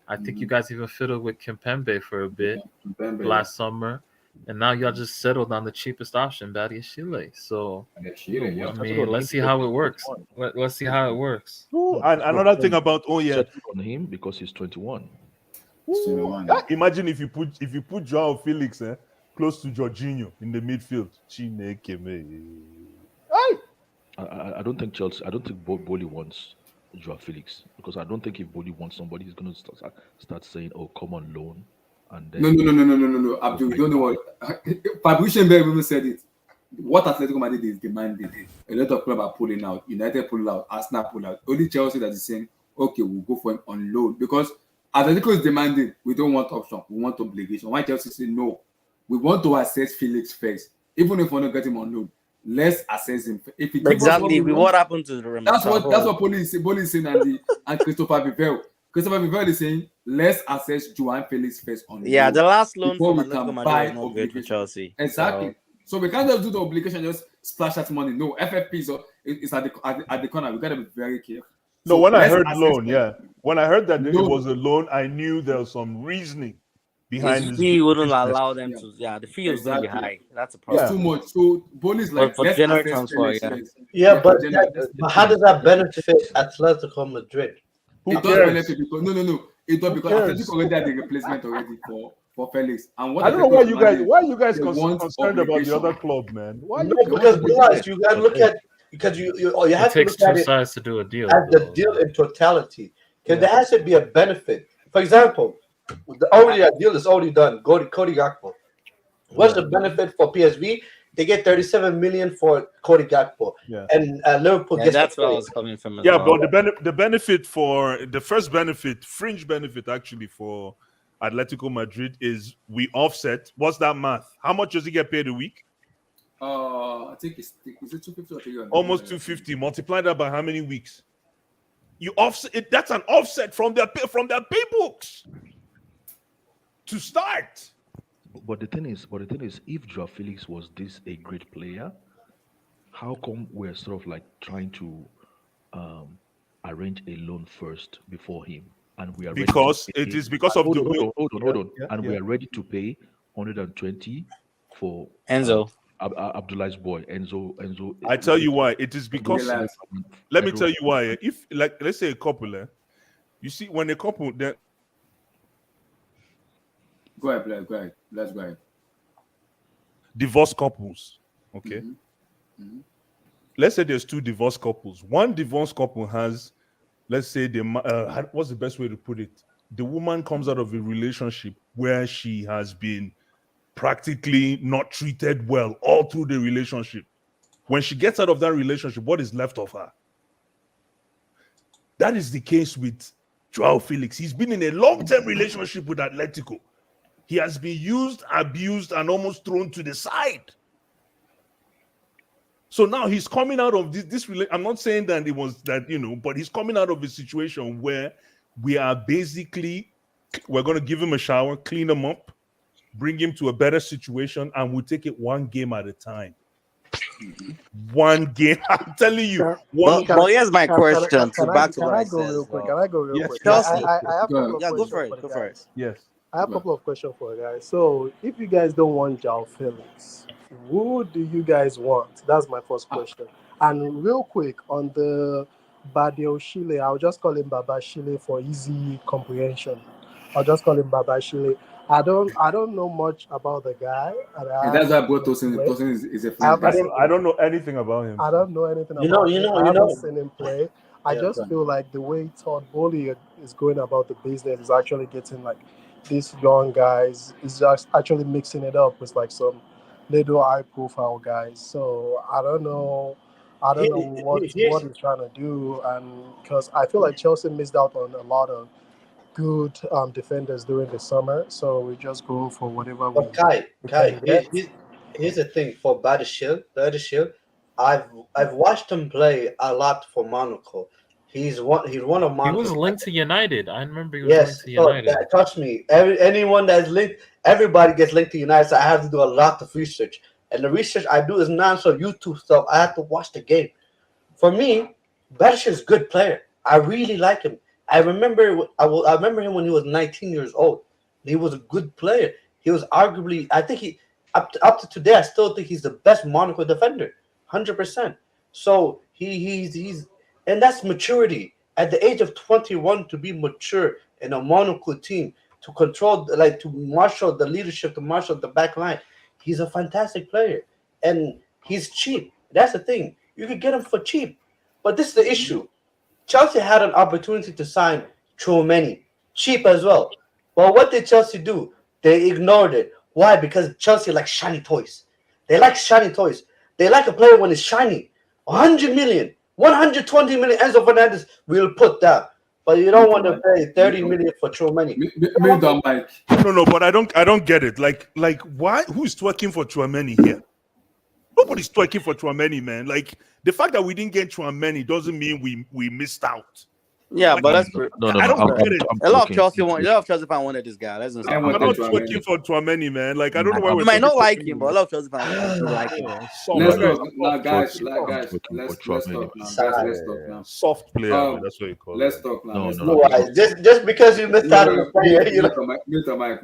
I think you guys even fiddled with Kimpembe for a bit last summer, and now y'all just settled on the cheapest option, Badiashile. So I mean, let's see how it works. Let's see how it works. And another thing about Settled on him because he's 21. Imagine if you put Joao Felix close to Jorginho in the midfield. Chineke me. I don't think Chelsea. I don't think Boli wants Joao Felix because I don't think if Boli wants somebody, he's going to start saying, "Oh, come on loan." And then No. Abdul, you don't know what Fabrice Mbembe even said it. What Atletico Madrid is demanding. A lot of clubs are pulling out. United pull out. Arsenal pull out. Only Chelsea that is saying, "Okay, we'll go for him on loan," because Atletico is demanding. We don't want option. We want obligation. Why Chelsea say no? We want to assess Felix first, even if we don't get him on loan. let's assess him. If he gives us Exactly. what we What want, happened to the that's Remonta? what police is saying, and Christopher Vivell. Christopher Vivell is saying, let's assess Joao Felix first on Yeah, loan the last loan before from we can Atletico Madrid buy was not great for obligation. Chelsea. Exactly. So we can't just do the obligation, just splash that money. No, FFP is at the corner. We gotta be very careful. No, So when I let's heard assess loan, them. when I heard that it Loan. was a loan, I knew there was some reasoning behind His this. fee wouldn't business. allow them Yeah. to. Yeah, the fee was going to be Exactly. high. That's a It's problem. too much. So Boli is like, For let's general assess transfer, Felix yeah. first. Yeah, but, for general, but how does that benefit Atletico Madrid? Who it does cares? benefit because no. It does Who because cares? Atletico already had the replacement already for Felix. And what I don't know Atletico why you guys they want concerned about the obligation. other club, man. Why No, you because want realize you gotta look at because you It have to takes look two at it sides to do a deal. as the though. deal in totality. Because there has to be a benefit. For example, a deal is already done. Cody Gakpo. What's the benefit for PSV? They get 37 million for Cody Gakpo, and Liverpool Yeah, gets. that's where I was coming from. As Yeah, well. but the benefit for the first benefit, fringe benefit actually for Atletico Madrid is we offset. What's that math? How much does he get paid a week? I think is it 250 or 300? Almost 250. Multiply that by how many weeks? You offset it. That's an offset from their pay books to start. But the thing is, if Joao Felix was a great player, how come we're sort of like trying to arrange a loan first before him, and we are Because ready to it is because of hold the on, way. hold on, Yeah, and yeah. we are ready to pay 120 for Enzo. Abdullah's boy, Enzo. I tell you why. It is because Relax. let me tell you why. If let's say a couple, you see when a couple then Go ahead. Let's go ahead. divorced couples, okay. Mhm. Let's say there's two divorced couples. One divorced couple has, let's say what's the best way to put it? The woman comes out of a relationship where she has been practically not treated well all through the relationship. When she gets out of that relationship, what is left of her? That is the case with Joao Felix. He's been in a long-term relationship with Atletico. He has been used, abused, and almost thrown to the side. So now he's coming out of this I'm not saying that it was that, but he's coming out of a situation where we're going to give him a shower, clean him up, bring him to a better situation, and we'll take it one game at a time. One game. I'm telling you. But here's my question. Can Back to I what I go said. real as quick? well. Can I go real Yes, quick? yes. I have a Go couple of Yeah, go questions for it. the Go for guys. it. Yes. I have a couple of questions for you guys. So, if you guys don't want Joao Felix, who do you guys want? That's my first question. And real quick on the Badiashile, I'll just call him Badiashile for easy comprehension. I'll just call him Badiashile. I don't know much about the guy. And that's why I brought Tosin. Tosin is a I French guy. I don't know anything about him. I don't know anything You know- about you him. know- I you haven't know. seen him play. I Yeah, just go on. feel like the way Todd Bowley is going about the business is actually getting like these young guys. Is just actually mixing it up with like some little high profile guys. So I don't know what he's trying to do, and because I feel like Chelsea missed out on a lot of good defenders during the summer. So we just go for whatever we But Kai, can get. here's the thing for Badiashile, I've watched him play a lot for Monaco. He's one of He Monaco's. was linked to United. I remember he was Yes, linked to so United. trust me. Anyone that's linked, everybody gets linked to United. So I have to do a lot of research, and the research I do is non-so YouTube stuff. I have to watch the game. For me, Badiashile is a good player. I really like him. I remember him when he was 19 years old. He was a good player. He was arguably, I think he up to today, I still think he's the best Monaco defender, 100%. So he's and that's maturity. At the age of 21, to be mature in a Monaco team, to control, like to marshal the leadership, to marshal the back line, he's a fantastic player, and he's cheap. That's the thing. You could get him for cheap, but this is the issue. Chelsea had an opportunity to sign Tchouaméni, cheap as well. But what did Chelsea do? They ignored it. Why? Because Chelsea likes shiny toys. They like shiny toys. They like a player when it's shiny. 100 million, 120 million Enzo Fernandez will put down. But you don't want to pay 30 million for Tchouaméni. Me don't like. No, but I don't get it. Like why? Who's twerking for Tchouaméni here? Nobody's twerking for Tchouaméni, man. Like the fact that we didn't get Tchouaméni doesn't mean we missed out. Yeah, but that's I don't get it. a lot of Chelsea fans wanted this guy. Let's not say. I'm not twerking for Tchouaméni, man. Like I don't know why You we're might not twerking like for him, but a lot of Chelsea fans do like him. Let's talk now, guys. Let's talk now. Let's talk now. Soft player, man. That's what you call Let's it. talk now. Just because you missed out on the player, you know. Mute the mic.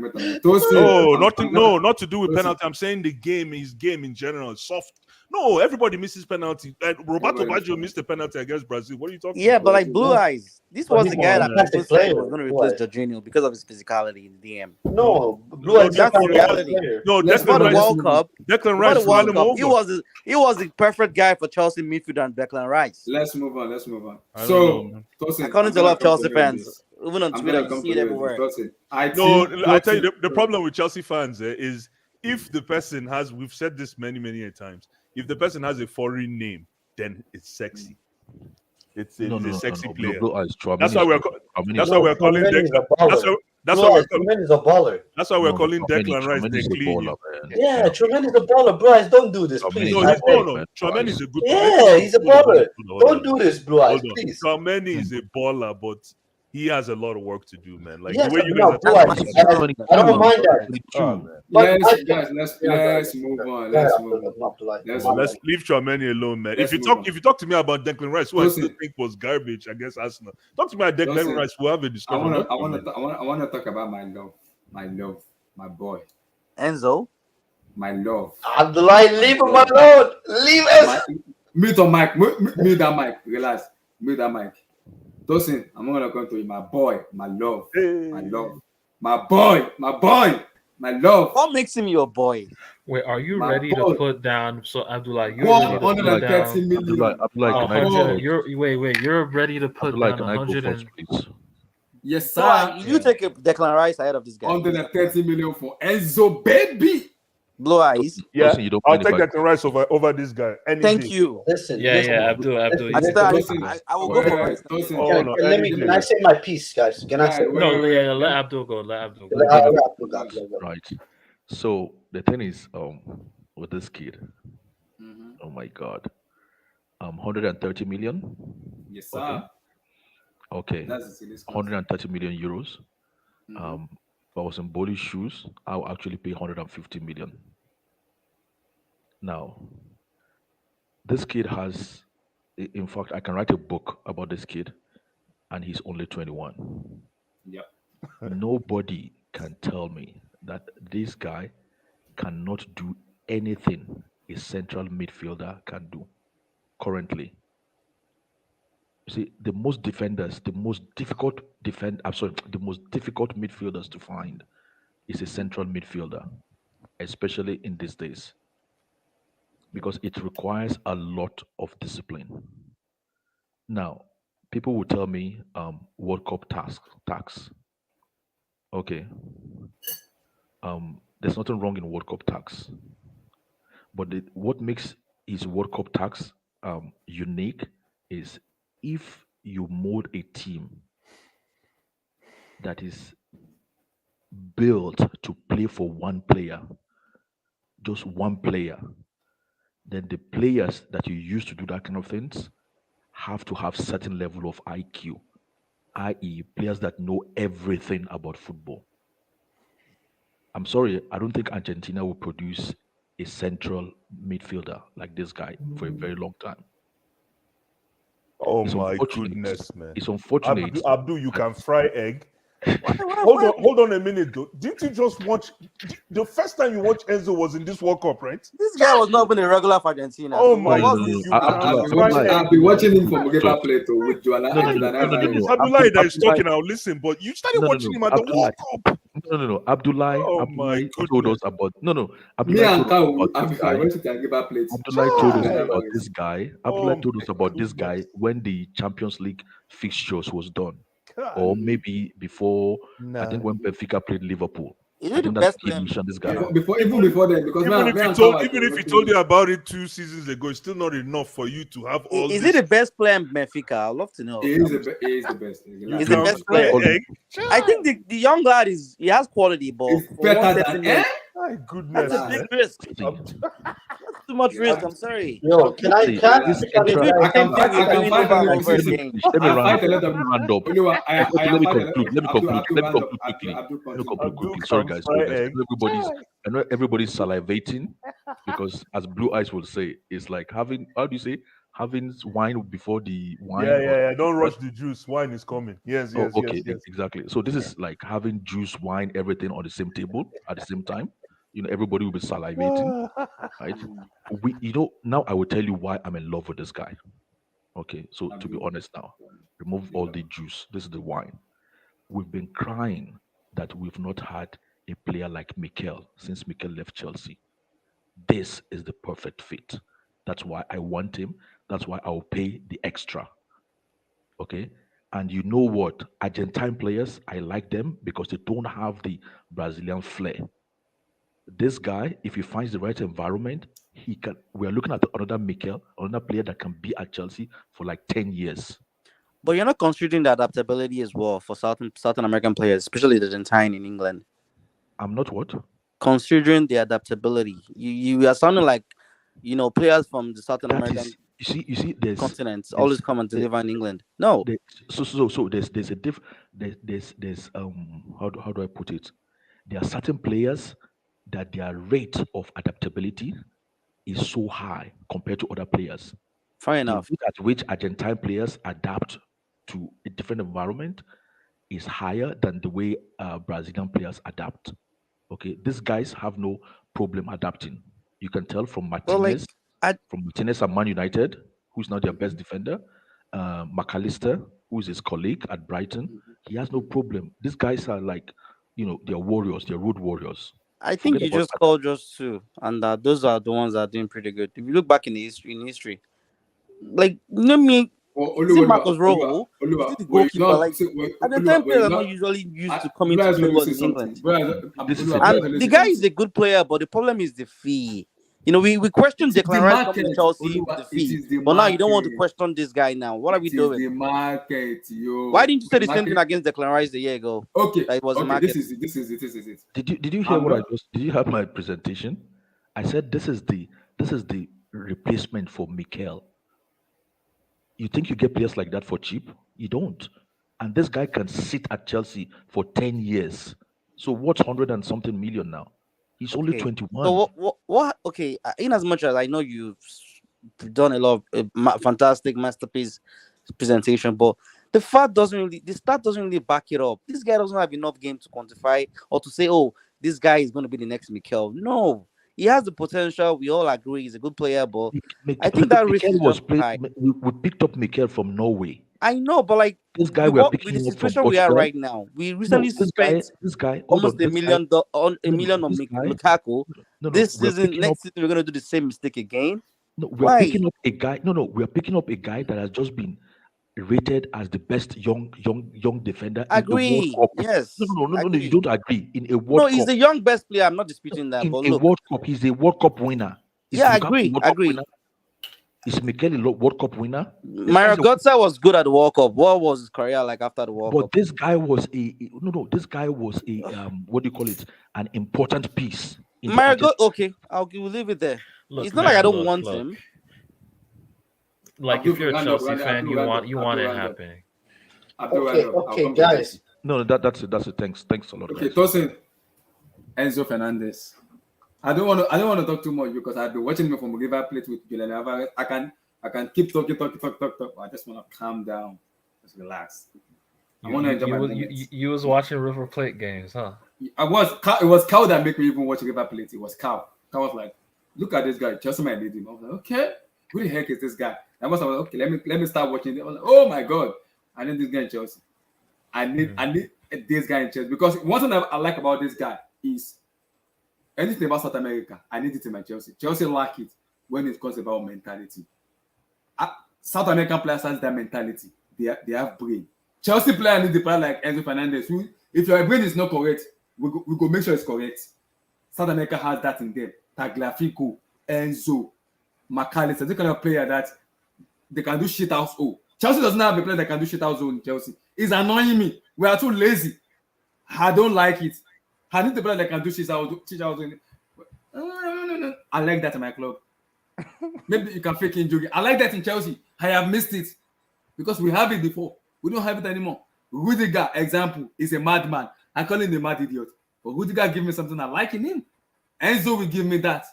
Not to do with penalty. I'm saying the game in general. Soft. No, everybody misses penalty. Like Roberto Baggio missed a penalty against Brazil. What are you talking about? Yeah, but like Blue Eyes, this was the guy that fantastic people said player. was going to replace Jorginho because of his physicality in the DM. No, Blue Eyes. That's the reality. No, Before the World Cup, Declan Rice before the ran World him Cup, over. he was the perfect guy for Chelsea midfield and Declan Rice. Let's move on. So, according to a lot of Chelsea fans, even on Twitter, you see it everywhere. I tell you, the problem with Chelsea fans is if the person has, we've said this many a times, if the person has a foreign name, then it's sexy. It's a sexy player. That's why we're calling Declan. That's why Tchouaméni's a baller. That's why we're calling Declan Rice Declan. Yeah, Tchouaméni's a baller, Bryce. Don't do this, please. No, Tchouaméni is a good player. Yeah, he's a baller. Don't do this, Blue Eyes, please. Tchouaméni is a baller, but he has a lot of work to do, man. Like Yes, the way you no, guys Blue Eyes, I don't mind that. Let's move on. Let's leave Tchouaméni alone, man. If you talk to me about Declan Rice, who I still think was garbage against Arsenal, talk to me about Declan Rice. We'll have a discussion. I want to talk about my love, my boy, Enzo, my love. Abdullah, leave him alone. Leave us. Mute on mic. Mute that mic. Relax. Mute that mic. Tosin, I'm gonna come to you, my boy, my love, my love, my boy, my love. What makes him your boy? Wait, are you ready to put down? So Abdullah, you're One ready to put down. 130 million. You're ready to put down 100. Yes, sir. You take a Declan Rice ahead of this guy. 130 million for Enzo, baby. Blue Eyes. Yeah, I'll take Declan Rice over this guy. Thank you. Listen. Abdul. I will go for Rice. Can I say my piece, guys? Can I say? No, let Abdul go. Right. So the thing is, with this kid, oh my God, 130 million. Yes, sir. Okay. 130 million euros. If I was in Boli's shoes, I would actually pay 150 million. Now, this kid has, in fact, I can write a book about this kid, and he's only 21. Yep. Nobody can tell me that this guy cannot do anything a central midfielder can do currently. See, the most difficult midfielders to find is a central midfielder, especially in these days, because it requires a lot of discipline. Now, people will tell me World Cup tax. Okay. There's nothing wrong in World Cup tax, but what makes his World Cup tax unique is if you mold a team that is built to play for one player, just one player, then the players that you use to do that kind of things have to have certain level of IQ, i.e., players that know everything about football. I'm sorry, I don't think Argentina will produce a central midfielder like this guy for a very long time. Oh my goodness, man! It's unfortunate. Abdul, you can fry egg. Hold on a minute, though. Didn't you just watch? The first time you watched Enzo was in this World Cup, right? This guy was not even a regular for Argentina. Oh my God! I've been watching him from Mugepa play too with Joanna. Abdullah that is talking now. Listen, but you started watching him at the World Cup. No. Abdullah told us about Abdullah told us about this guy when the Champions League fixtures was done. Or maybe before, I think when Benfica played Liverpool. Is it the best player? This guy before then, because even if he told you about it 2 seasons ago, it's still not enough for you to have all. Is it the best player in Benfica? I'd love to know. He is the best. He's the best player. I think the young lad he has quality, but better than my goodness. that's a big risk. too much risk. I'm sorry. Yo, can I See, can this I It's extra. going to be I can tempting fight. I with can doing fight over a and lot. over See, again. Let me I round fight up. a lot Let of. me round up. Oluwa, Okay, I let me fight a lot. conclude. Let me conclude. Abdul Let me round up. conclude quickly. Abdul Let me continue. conclude Abdul quickly. can Sorry, guys. fry Sorry, guys. egg. I know everybody's salivating because, as Blue Eyes will say, it's like having. How do you say? Having wine before the Yeah, wine, or yeah, yeah. Don't what? rush the juice. Wine is coming. Yes, Oh, yes, yes, okay, yes. exactly. So this is like having juice, wine, everything on the same table at the same time. Everybody will be salivating, right? Now I will tell you why I'm in love with this guy. Okay, so to be Abdul. honest now, remove all the juice. This is the wine. We've been crying that we've not had a player like Mikel since Mikel left Chelsea. This is the perfect fit. That's why I want him. That's why I'll pay the extra. Okay. And you know what? Argentine players, I like them because they don't have the Brazilian flair. This guy, if he finds the right environment, he can. We are looking at another Mikel, another player that can be at Chelsea for like 10 years. But you're not considering the adaptability as well for Southern American players, especially the Argentine in England. I'm not what? Considering the adaptability, you are sounding like players from the Southern That American is, you see, continents there's, always come and there, deliver in England. No, there, so there's a there's how do I put it? There are certain players that their rate of adaptability is so high compared to other players. fair The enough. rate at which Argentine players adapt to a different environment is higher than the way Brazilian players adapt. Okay, these guys have no problem adapting. You can tell Well, like I From Martinez at Man United, who's now their best defender, McAllister, who is his colleague at Brighton, he has no problem. These guys are like, they're warriors, they're road warriors. I think Forget you about just called just two, and those are the ones that are doing pretty good. If you look back in history, like let me Oh, see Oluwa, Marcus Rojo. You see the were you goalkeeper. not? Like See, Argentine Were you players are not not? usually used to coming Blue to eyes, play let me well say in England. something. Blue eyes, this is Blue it. eyes, And let me the say guy is something. a good player, but the problem is the fee. We questioned It is the Declan Rice coming to market, Chelsea with Oluwa. the It fee, is the but now you don't want to market. question this guy now. What are we It is doing? the market, Why yo. didn't you say The the same thing market. against Declan Rice a year ago? Okay, That it was the okay. This market. is it. This is it. This is it. Did you hear I'm what I not. just? Did you have my presentation? I said this is the replacement for Mikel. You think you get players like that for cheap? You don't. And this guy can sit at Chelsea for 10 years. So what's 100 and something million now? He's only Okay. 21. So what? Okay. In as much as I know you've done a lot of fantastic masterpiece presentation, but the stat doesn't really back it up. This guy doesn't have enough game to quantify or to say, oh, this guy is going to be the next Mikel. No, he has the potential. We all agree he's a good player, but I think that risk Mikel is was just played. high. We picked up Mikel from Norway. I know, but like This guy we are with the picking up from situation we are Portugal. right now, we No, recently this guy, spent this guy, hold almost on, this guy, on a no, no, million on this guy, Lukaku. no, This we're season, picking up, next season, we're gonna do the same mistake again. no, we're Why? picking up a guy, no, we're picking up a guy that has just been rated as the best young defender in a World Agree. Cup. Yes, No, you agree. don't agree. In a No, World he's Cup, the young best player. I'm not disputing that, in but a look, World Cup, he's a World Cup winner. Is yeah, Lukaku a agree, World Cup agree. winner? Is Mikel a World Cup winner? This Mario guy's a, Götze was good at the World Cup. What was his career like after the World but Cup? this guy was no, this guy was a what do you call it? An important piece in the Argentine. Okay, we'll leave it there. Look, It's not like I man, don't want look. him. Like Abdul, if you're a round up, Chelsea fan, Abdul, you round want up, you want Abdul, it round up. happening. Abdul, round Okay, up. I'll okay, come to Chelsea. guys. No, that's it. Thanks a lot, Okay, guys. Tosin, Enzo Fernandez. I don't want to talk too much because I've been watching him from River Plate with Julian Alvarez. I can keep talking. I just want to calm down, just relax. I want to enjoy my moments. You was watching River Plate games, huh? It was Cow that made me even watch River Plate. It was Cow. Cow was like, look at this guy. Chelsea might need him. I was like, okay, who the heck is this guy? And once I was like, okay, let me start watching it. I was like, oh my god, I need this guy in Chelsea. I need this guy in Chelsea because one thing I like about this guy is anything about South America, I need it in my Chelsea. Chelsea like it when it comes about mentality. South American players has that mentality. They have brain. Chelsea player need the player like Enzo Fernandez, who, if your brain is not correct, we go make sure it's correct. South America has that in them. Tagliafico, Enzo, McAllister, the kind of player that they can do shit out. Oh, Chelsea doesn't have a player that can do shit out in Chelsea. It's annoying me. We are too lazy. I don't like it. I need the player that can do shit out. No. I like that in my club. Maybe you can fake injury. I like that in Chelsea. I have missed it because we have it before. We don't have it anymore. Rudiger, example, is a madman. I call him a mad idiot. But Rudiger give me something I like in him. Enzo will give me that.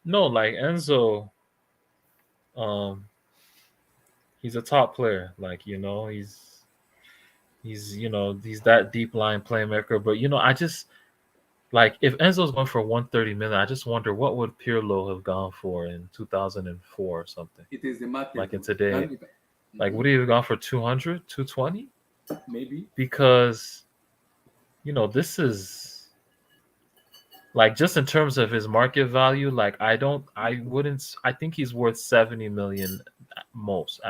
No, like Enzo, he's a top player. Like, you know, he's that deep line playmaker. But I just like if Enzo's going for 130 million, I just wonder what would Pirlo have gone for in 2004 or something. It is the market. Like in today. Like would he have gone for 200, 220? Maybe. Because this is like just in terms of his market value, like I think he's worth 70 million at most.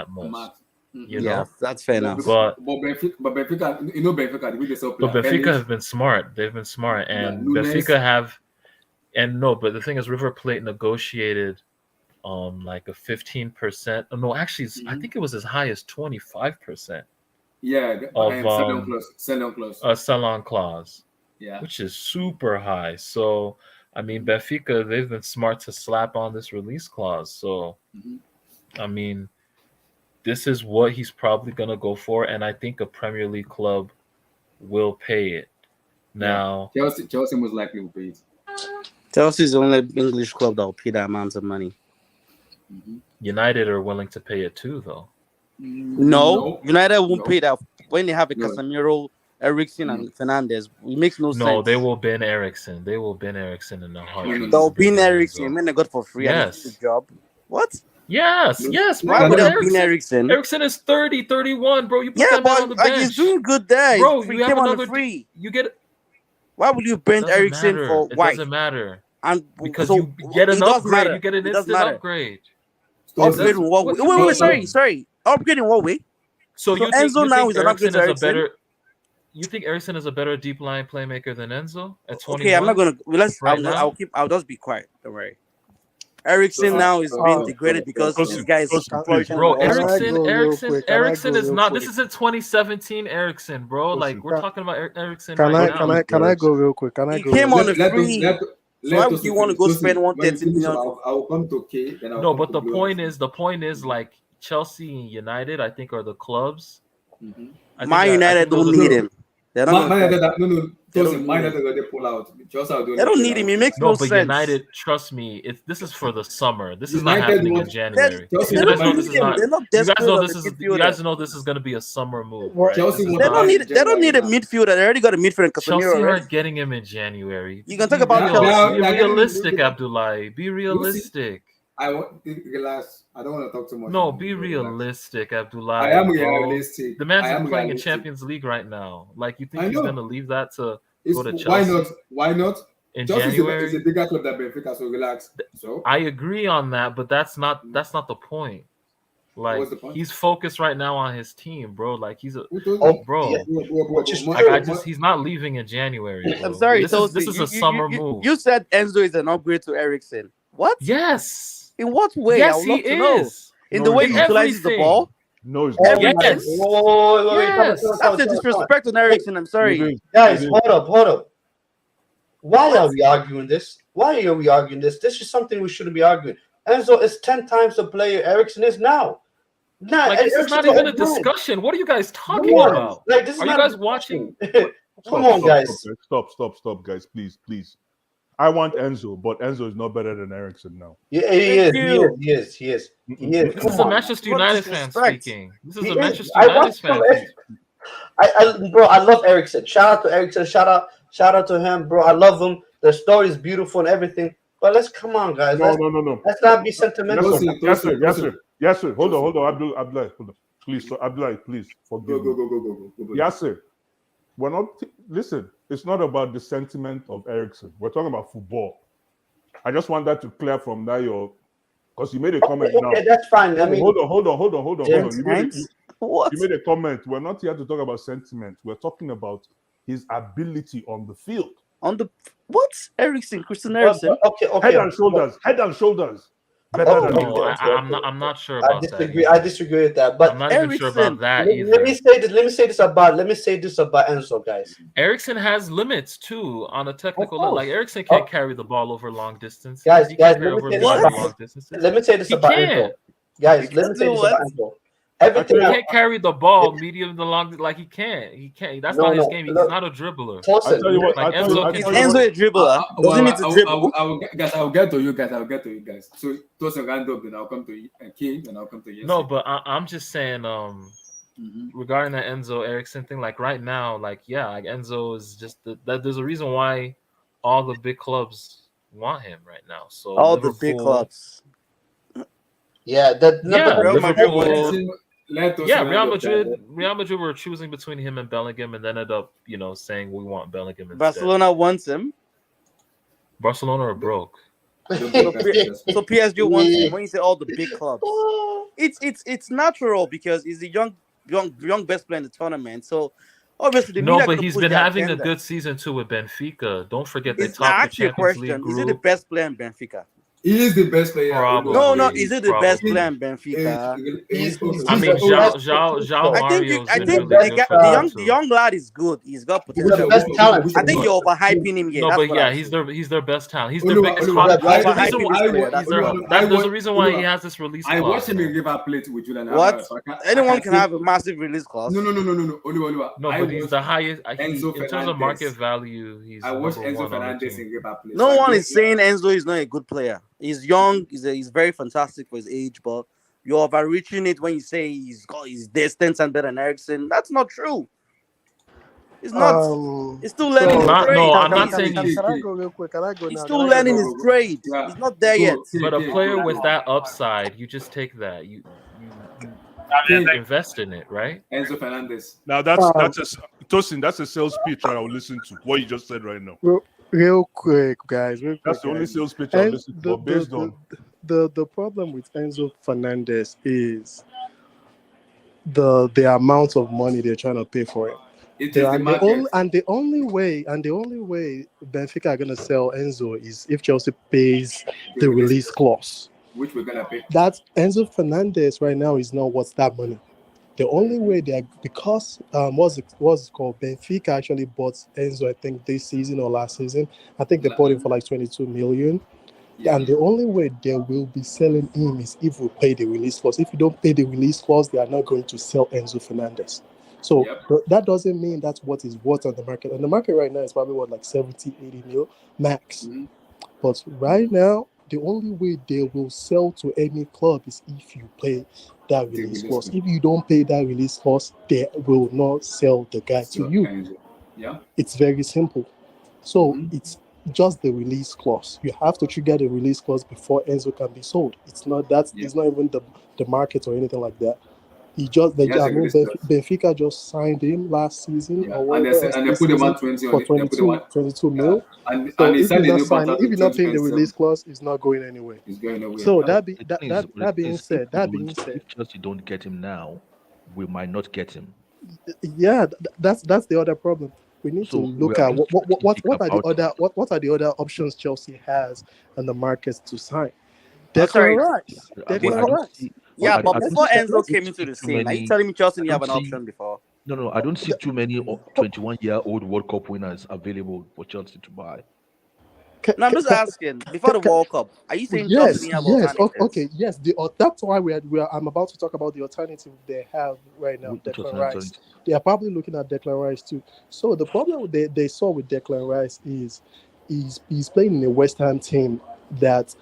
That's fair enough. But Benfica, Benfica, the way they sell But players, Benfica Felix, have been smart. They've been smart, and Nunes. Benfica have, but the thing is, River Plate negotiated, like a 15%. No, actually, I think it was as high as 25%. Yeah, of sell-on clause. A sell-on clause. Yeah, which is super high. So, I mean, Benfica, they've been smart to slap on this release clause. So, I mean, this is what he's probably going to go for, and I think a Premier League club will pay it. Now, Chelsea most likely will pay it. Chelsea's the only English club that will pay that amount of money. United are willing to pay it too, though. No, United won't pay that when they have a Casemiro, Eriksen, and Fernandez. It makes no sense. No, they will bin Eriksen. They will bin Eriksen in the heart. They'll bin Eriksen when they got for free. Yes. And job. What? Yes. Why would they bin Eriksen? Eriksen is 30, 31, bro. You put that man on the bench. He's doing good there. Bro, he you have came on another the free. You get it. Why would you bench Eriksen for It White? doesn't matter. And because you get an upgrade, you get an instant upgrade. Upgrade in what way? Wait, sorry. Upgrade in what way? So you Enzo now is an upgrade to Eriksen? You think Eriksen is a better deep line playmaker than Enzo at 21? Okay, I'm not gonna. I'll just be quiet. Don't worry. Eriksen now is being degraded because this guy is flourishing. Bro, Eriksen is not. This isn't 2017 Eriksen, bro. Like we're talking about Eriksen right now. Can I go real quick? Can I go? He came on the free. So why would you want to go spend 130 million? I will come to K. Then No, but the point is like Chelsea and United, I think, are the clubs. Man United don't need him. Man United pull out. They don't need him. It makes no sense. But United, trust me, this is for the summer. This is not happening in January. You guys know this is going to be a summer move. Right? They don't need a midfielder. They already got a midfielder in Casemiro. Chelsea aren't getting him in January. You can talk about Chelsea. Be realistic, Abdullahi. Be realistic. I relax. I don't want to talk too much. No, be realistic, Abdullahi. I am realistic. The man's playing in Champions League right now. Like, you think he's going to leave that to go to Chelsea? Why not? Why not? In Chelsea January, is a bigger club than Benfica, so relax. So I agree on that, but that's not the point. Like, what's the point? He's focused right now on his team, bro. Like he's bro. He's not leaving in January. Bro. I'm sorry. This is a summer move. You said Enzo is an upgrade to Eriksen. What? Yes. In what way? Yes, I would love to know. In the way he utilizes the ball? No, it's not. Yes. That's a disrespect on Eriksen. I'm sorry. Guys, hold up. Why are we arguing this? This is something we shouldn't be arguing. Enzo is 10 times the player Eriksen is now. Like, this is not even a discussion. What are you guys talking about? Like, this is are you guys watching? Come on, guys. Stop, guys. Please. I want Enzo, but Enzo is not better than Eriksen now. Yeah, he is. This is a Manchester United fan speaking. This is a Manchester United fan. I love Eriksen. Shout out to Eriksen. Shout out to him, bro. I love him. The story is beautiful and everything. But let's come on, guys. No. Let's not be sentimental. Yes, sir. Hold on. Abdullah, hold on. Please, Abdullah, please forgive me. Go. Yes, sir. We're not. Listen, it's not about the sentiment of Eriksen. We're talking about football. I just want that to clear from that because you made a comment now. Okay, that's fine. I mean, hold on. You made a comment. We're not here to talk about sentiment. We're talking about his ability on the field. On the what? Christian Eriksen. Okay. Head and shoulders. better Oh, than No, Newcastle. I'm not sure I about that disagree. I either. disagree with that. I'm But not even sure about Ericsson, that let either. me say this. Let me say this about Enzo, guys. Ericsson has limits too on a Of technical level. Like course. Ericsson Oh, can't carry the ball over long distances. guys, He guys, can't carry let me over say this medium What? and long about distances. let me say this He about can't. Enzo. Guys, You let can me say do this what? about Enzo. Everything He Okay. can't carry the ball medium to long. Like he can't. He can't. That's No, not his no. game. He's Look, not a dribbler. I Tosin, tell you what. Like I tell you. Enzo I can Is tell you Enzo what. a dribbler? Does he Well, need to dribble? guys, I'll get to you guys. I'll get to you guys. So Tosin round up, then I'll come to you, King, and I'll come to you. No, but I'm just saying. Mhm. Regarding the Enzo Ericsson thing, like right now, like yeah, like Enzo is just that. There's a reason why all the big clubs want him right now. So All the big Liverpool, clubs. yeah, that no, yeah, but Real Madrid Liverpool, wants Let us yeah, round up, guys. Real Madrid were choosing between him and Bellingham, and then ended up, saying we want Bellingham instead. Barcelona wants him. Barcelona are broke. Don't So, broadcast this. so PSG wants him. When you say all the big clubs, it's natural because he's the young best player in the tournament. So obviously the No, media are but going to he's push been their having a agenda. good season too with Benfica. Don't forget they Is I topped the ask you a Champions League question: is he the group. best player in Benfica? He is the best player. No. Probably, Is he the best probably. player in Benfica? he's I he's mean, the best Zhao I think Mario's I been think really the good guy, for them the too. young lad is good. He's got he's the potential. best talent. I think you're overhyping him here. No, That's but what yeah, I he's say. their best talent. He's Oluwa, their biggest Oluwa, con- You're the reason overhyping why this player. That's the problem. there's a reason why he has this release I clause. watched him in man. River Plate with Julian. What? I Anyone can can say have a massive release clause. no. Oluwa. No, I but he's watched the highest. Enzo In terms of market Fernandez. value, he's I watched number Enzo one on the Fernandez team. in River Plate. No one is saying Enzo is not a good player. He's young. He's very fantastic for his age, but you're overreaching it when you say he's distant and better than Ericsson. That's not true. It's not. He's still learning his So trade. I'm not Please. saying can he's. I go real quick? Can I go He's now? still Can I go learning now? his trade. Yeah. He's not there yet. But a player with that upside, you just take that. You invest in it, right? Enzo Fernandez. Now that's Tosin. That's a sales pitch I will listen to. What you just said right now. Real quick, guys. Real quick, That's the only guys. sales pitch I'll And listen to. But based on the problem with Enzo Fernandez is the amount of money they're trying to pay for it. It is the market. The only way Benfica are gonna sell Enzo is if Chelsea pays the release clause. Which we're gonna pay. That Enzo Fernandez right now is not worth that money. The only way they are, because what's it called? Benfica actually bought Enzo, I think this season or last season. I think they bought him for like 22 million. Yeah. And the only way they will be selling him is if we pay the release clause. If you don't pay the release clause, they are not going to sell Enzo Fernandez. So that doesn't mean that's what is worth on the market. On the market right now is probably what, like 70, 80 mil max. Mm-hmm. But right now, the only way they will sell to any club is if you pay that release clause. If you don't pay that release clause, they will not sell the guy to you. Enzo. Yeah. It's very simple. So it's just the release clause. You have to trigger the release clause before Enzo can be sold. It's not that. It's not even the market or anything like that. He just Benfica just signed him last season or whatever, and they put him on 20 for 22 mil. And So he if signed you're a not new contract. if you're not paying the release clause, it's not going anywhere. It's going nowhere. So The being said, if Chelsea don't get him now, we might not get him. yeah, that's the other problem. We need to look at what are the other options Chelsea has on the market to sign. Declan Rice. Yeah, but before Enzo came into the scene, are you telling me Chelsea didn't have an option before? No, I don't see too many 21-year-old World Cup winners available for Chelsea to buy. No, I'm just asking. Before the World Cup, are you saying Chelsea didn't have alternatives? Okay, yes. That's why I'm about to talk about the alternative they have right now. Declan Rice. They are probably looking at Declan Rice too. So the problem they saw with Declan Rice is he's playing in a West Ham team that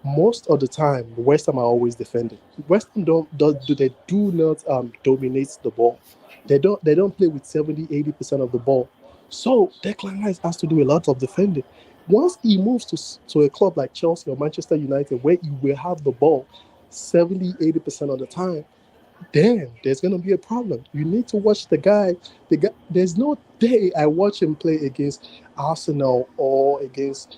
most of the time West Ham are always defending. West Ham do not dominate the ball. They don't play with 70-80% of the ball. So Declan Rice has to do a lot of defending. Once he moves to a club like Chelsea or Manchester United, where he will have the ball 70-80% of the time, then there's going to be a problem. You need to watch the guy. There's no day I watch him play against Arsenal or against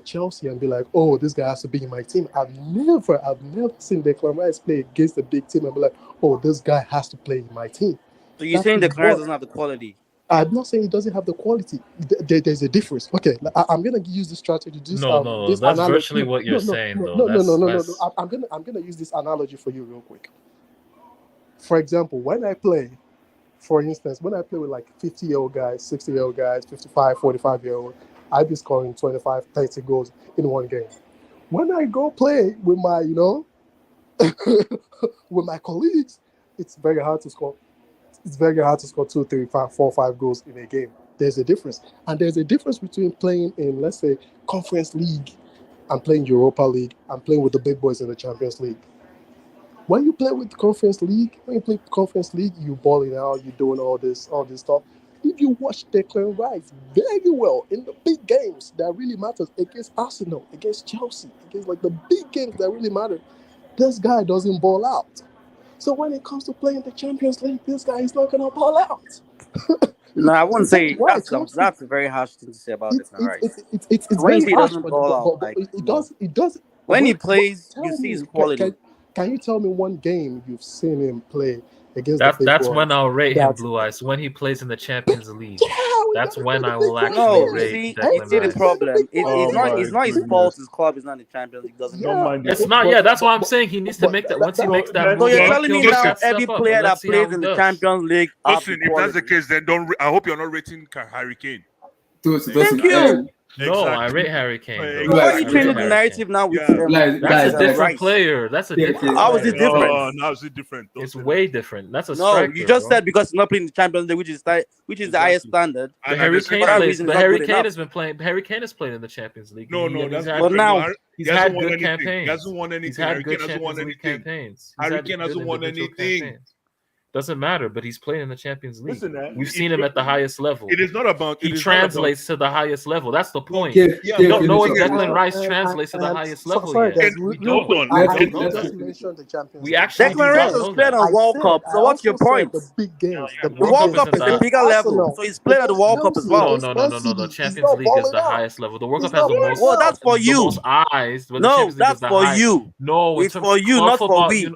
Chelsea and be like, oh, this guy has to be in my team. I've never seen Declan Rice play against a big team and be like, oh, this guy has to play in my team. So you're saying Declan Rice doesn't have the quality? I'm not saying he doesn't have the quality. There's a difference. Okay, I'm gonna use this strategy. No. This That's analogy. virtually what you're saying, though. No. I'm gonna use this analogy for you real quick. For example, when I play, for instance, when I play with like 50-year-old guys, 60-year-old guys, 55, 45-year-old, I'd be scoring 25, 30 goals in one game. When I go play with my, with my colleagues, it's very hard to score. It's very hard to score 2, 3, 5, 4, 5 goals in a game. There's a difference. And there's a difference between playing in, let's say, Conference League and playing Europa League and playing with the big boys in the Champions League. When you play with Conference League, you balling out, you're doing all this stuff. If you watch Declan Rice very well in the big games that really matters against Arsenal, against Chelsea, against like the big games that really matter, this guy doesn't ball out. So when it comes to playing the Champions League, this guy is not gonna ball out. No, I wouldn't say Why? that's a very harsh thing to say about Declan Rice. It's When you very say he harsh, doesn't but ball out, it does. when he plays, Tell you see me, his quality. Can you tell me one game you've seen him play against the big That's boys? when I'll rate him, That's- Blue Eyes. When he plays in the Champions League. Yeah, we That's gotta when play I the big will boys. actually No, rate see, Declan the Rice. problem. Oh It's not his my fault. goodness. His club is not in the Champions League. Doesn't Don't mind It's it. not. Yeah, that's why I'm saying he needs to make that. Once he makes that So move, you're Yeah. telling me he'll now step every up, player but that let's see how plays he in the does. Champions League have the Listen, if that's the quality. case, then don't. I hope you're not rating Harry Kane. Thank you. No, I Exactly. rate Harry Kane. Though. So why are you I rate changing the Harry narrative Kane. now with Yeah. That's a different Rice? player. That's a different. How is player. it different? Oh, now it's different. Don't It's say way that. different. That's a No, striker. you just bro. said because he's not playing in the Champions League, which is the highest standard. But And Harry the Kane For that plays. reason, But it's not Harry good Kane enough. has been playing. Harry Kane has played in the Champions League. No, He's that's had, But now he he's hasn't had won good anything. campaigns. He hasn't won anything. He's had Harry good Kane hasn't won Champions League anything. campaigns. Harry had Kane hasn't good won individual anything. campaigns. Doesn't matter, but he's playing in the Champions League. Listen, man, We've seen him at the highest level. It is not about. He It is not about. translates to the highest level. That's the point. Yeah, You don't know if Felix, Declan Rice translates to the highest level sorry, yet. guys, And real quick. hold on, I let's did get- let's just get- mention the Champions We League. actually Declan Rice was know playing that. on World I Cup. So what's your also said point? the big games. The The World Cup is a against bigger Arsenal, level, so he's playing at the World Cup as against well. Chelsea, No. against The Man City, he's Champions not League is balling the out. highest level. The World He's Cup has not the most. balling Well, that's for the you. most eyes, but the No, Champions League that's is the for highest. you. No, It's for you, not for me.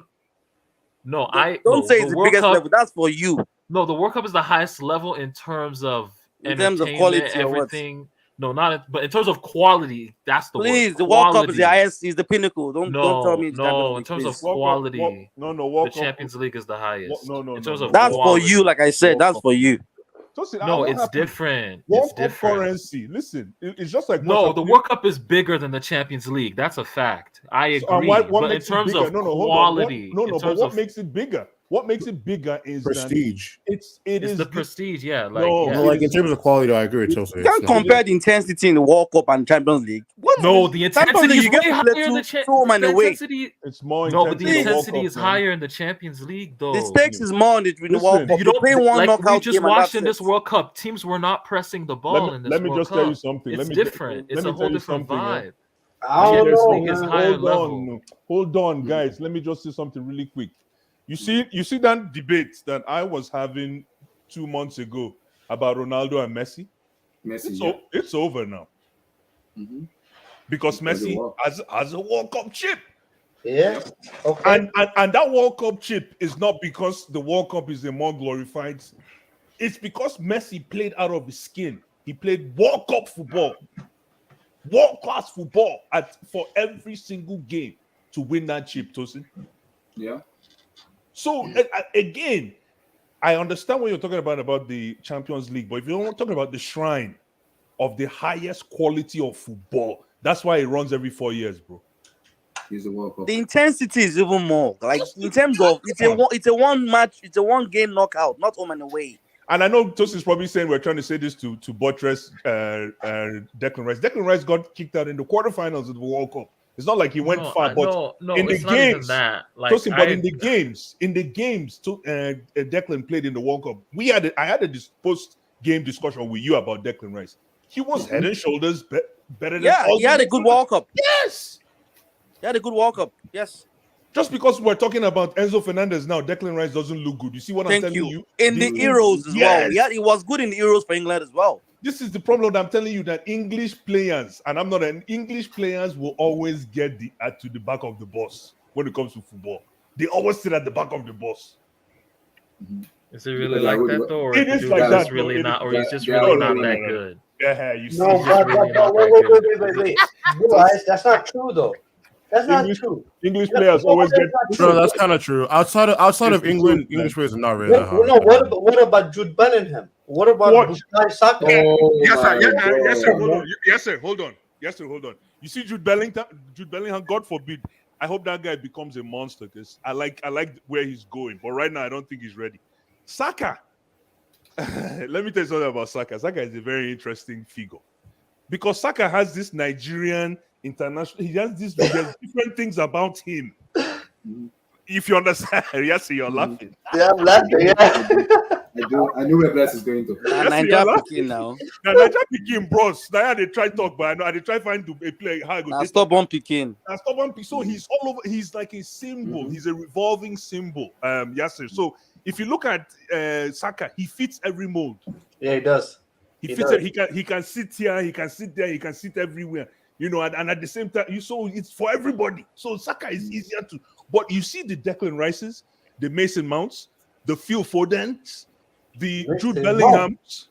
Don't say it's the World biggest Cup. level. That's for you. No, the World Cup is the highest level in terms of In terms of entertainment, quality or what? everything. No, but in terms of quality, that's the Please, word. the World Cup is the Quality. highest. Is the pinnacle. Don't tell me it's No. Champions In League, terms of please. quality, No, the World Cup. Champions League is the highest. No, In terms of That's for quality. you. Like I said, that's for you. No, it's different. World It's Cup different. currency. Listen, it's just like No, the World Cup is bigger than the Champions League. That's a fact. I agree. So, and what but in makes it terms bigger? of No, hold on. quality, But in terms what of makes it bigger? What makes it bigger is Prestige. That it it's is the prestige. Yeah, like No, yeah. No, like in terms of quality, though, I agree with Chelsea. You can't compare the intensity in the World Cup and Champions League. What? No, the Champions intensity League, is you way get to higher play in the two home and away. intensity. It's more No, but the intense in World intensity Cup, is man. higher in the Champions League, though. The stakes is more in the World Listen, Cup. You You don't play one like we knockout just game and watched that's in this it. World Cup. Teams were not pressing the ball in this Let me World just Cup. tell you something. It's Let me different. It's let me a tell whole you different something, yeah. vibe. I don't Champions know, League is man. higher level. Hold on, guys. Let me just say something really quick. You see that debate that I was having 2 months ago about Ronaldo and Messi? It's over now. Because Messi has a World Cup chip. Yeah. Okay. And that World Cup chip is not because the World Cup is a more glorified. It's because Messi played out of his skin. He played World Cup football, world class football for every single game to win that chip, Tosin. Yeah. So again, I understand what you're talking about the Champions League, but if you don't talking about the shrine of the highest quality of football, that's why it runs every 4 years, bro. He's the World Cup. The intensity is even more. Like in terms of it's a one match, it's a one game knockout, not home and away. And I know Tosin's probably saying we're trying to say this to buttress Declan Rice. Declan Rice got kicked out in the quarterfinals of the World Cup. It's not like he went far, but no, in the it's not even games, that. Like, Tosin, but in the games, Declan played in the World Cup. I had a post-game discussion with you about Declan Rice. He was head and shoulders better than all he had the a good World Cup. Yes, he had a good World Cup. Yes. Just because we're talking about Enzo Fernandez now, Declan Rice doesn't look good. You see what I'm telling you? In the Euros as well. Yeah, he was good in the Euros for England as well. This is the problem that I'm telling you, that English players, and I'm not an English players, will always get to the back of the bus when it comes to football. They always sit at the back of the bus. Is it really Because I like would. that though, or It the is dude like is that. just really It- not, or he's just Yeah, really no, not no, that no, no. good? Yeah, you see. No, He's just really not wait, that wait, good. wait, wait, wait. Blue eyes, that's not true though. That's not English true. English No, players no, always that's get. not No, true. that's kind of true. Outside of It's England, true, English man. players are not really that hard. What about Jude Bellingham? What about What? Bukayo Saka? Oh Yes, sir. my Yes, sir. God. Hold on. Yes, sir. Hold on. Yes, sir. Hold on. You see, Jude Bellingham. God forbid. I hope that guy becomes a monster because I like where he's going. But right now, I don't think he's ready. Saka. Let me tell you something about Saka. Saka is a very interesting figure because Saka has this Nigerian international. He has this. There's different things about him. If you understand, yes, you're laughing. Yeah, I'm laughing. Yeah. I do. I know where Bless is going to. Nah, Yes, Niger you're laughing. picking now. Now, Nigeria picking bros. Now they try talk, but I know they try find a play. How I go Now take stop on picking. and stubborn. So he's all over. He's like a symbol. He's a revolving symbol. Yasser. So if you look at Saka, he fits every mold. Yeah, he does. He He fits. does. He can sit here. He can sit there. He can sit everywhere. You know, and at the same time, so it's for everybody. So Saka is easier to. But you see the Declan Rices, the Mason Mounts, the Phil Fodens, the Jude Mason Bellinghams,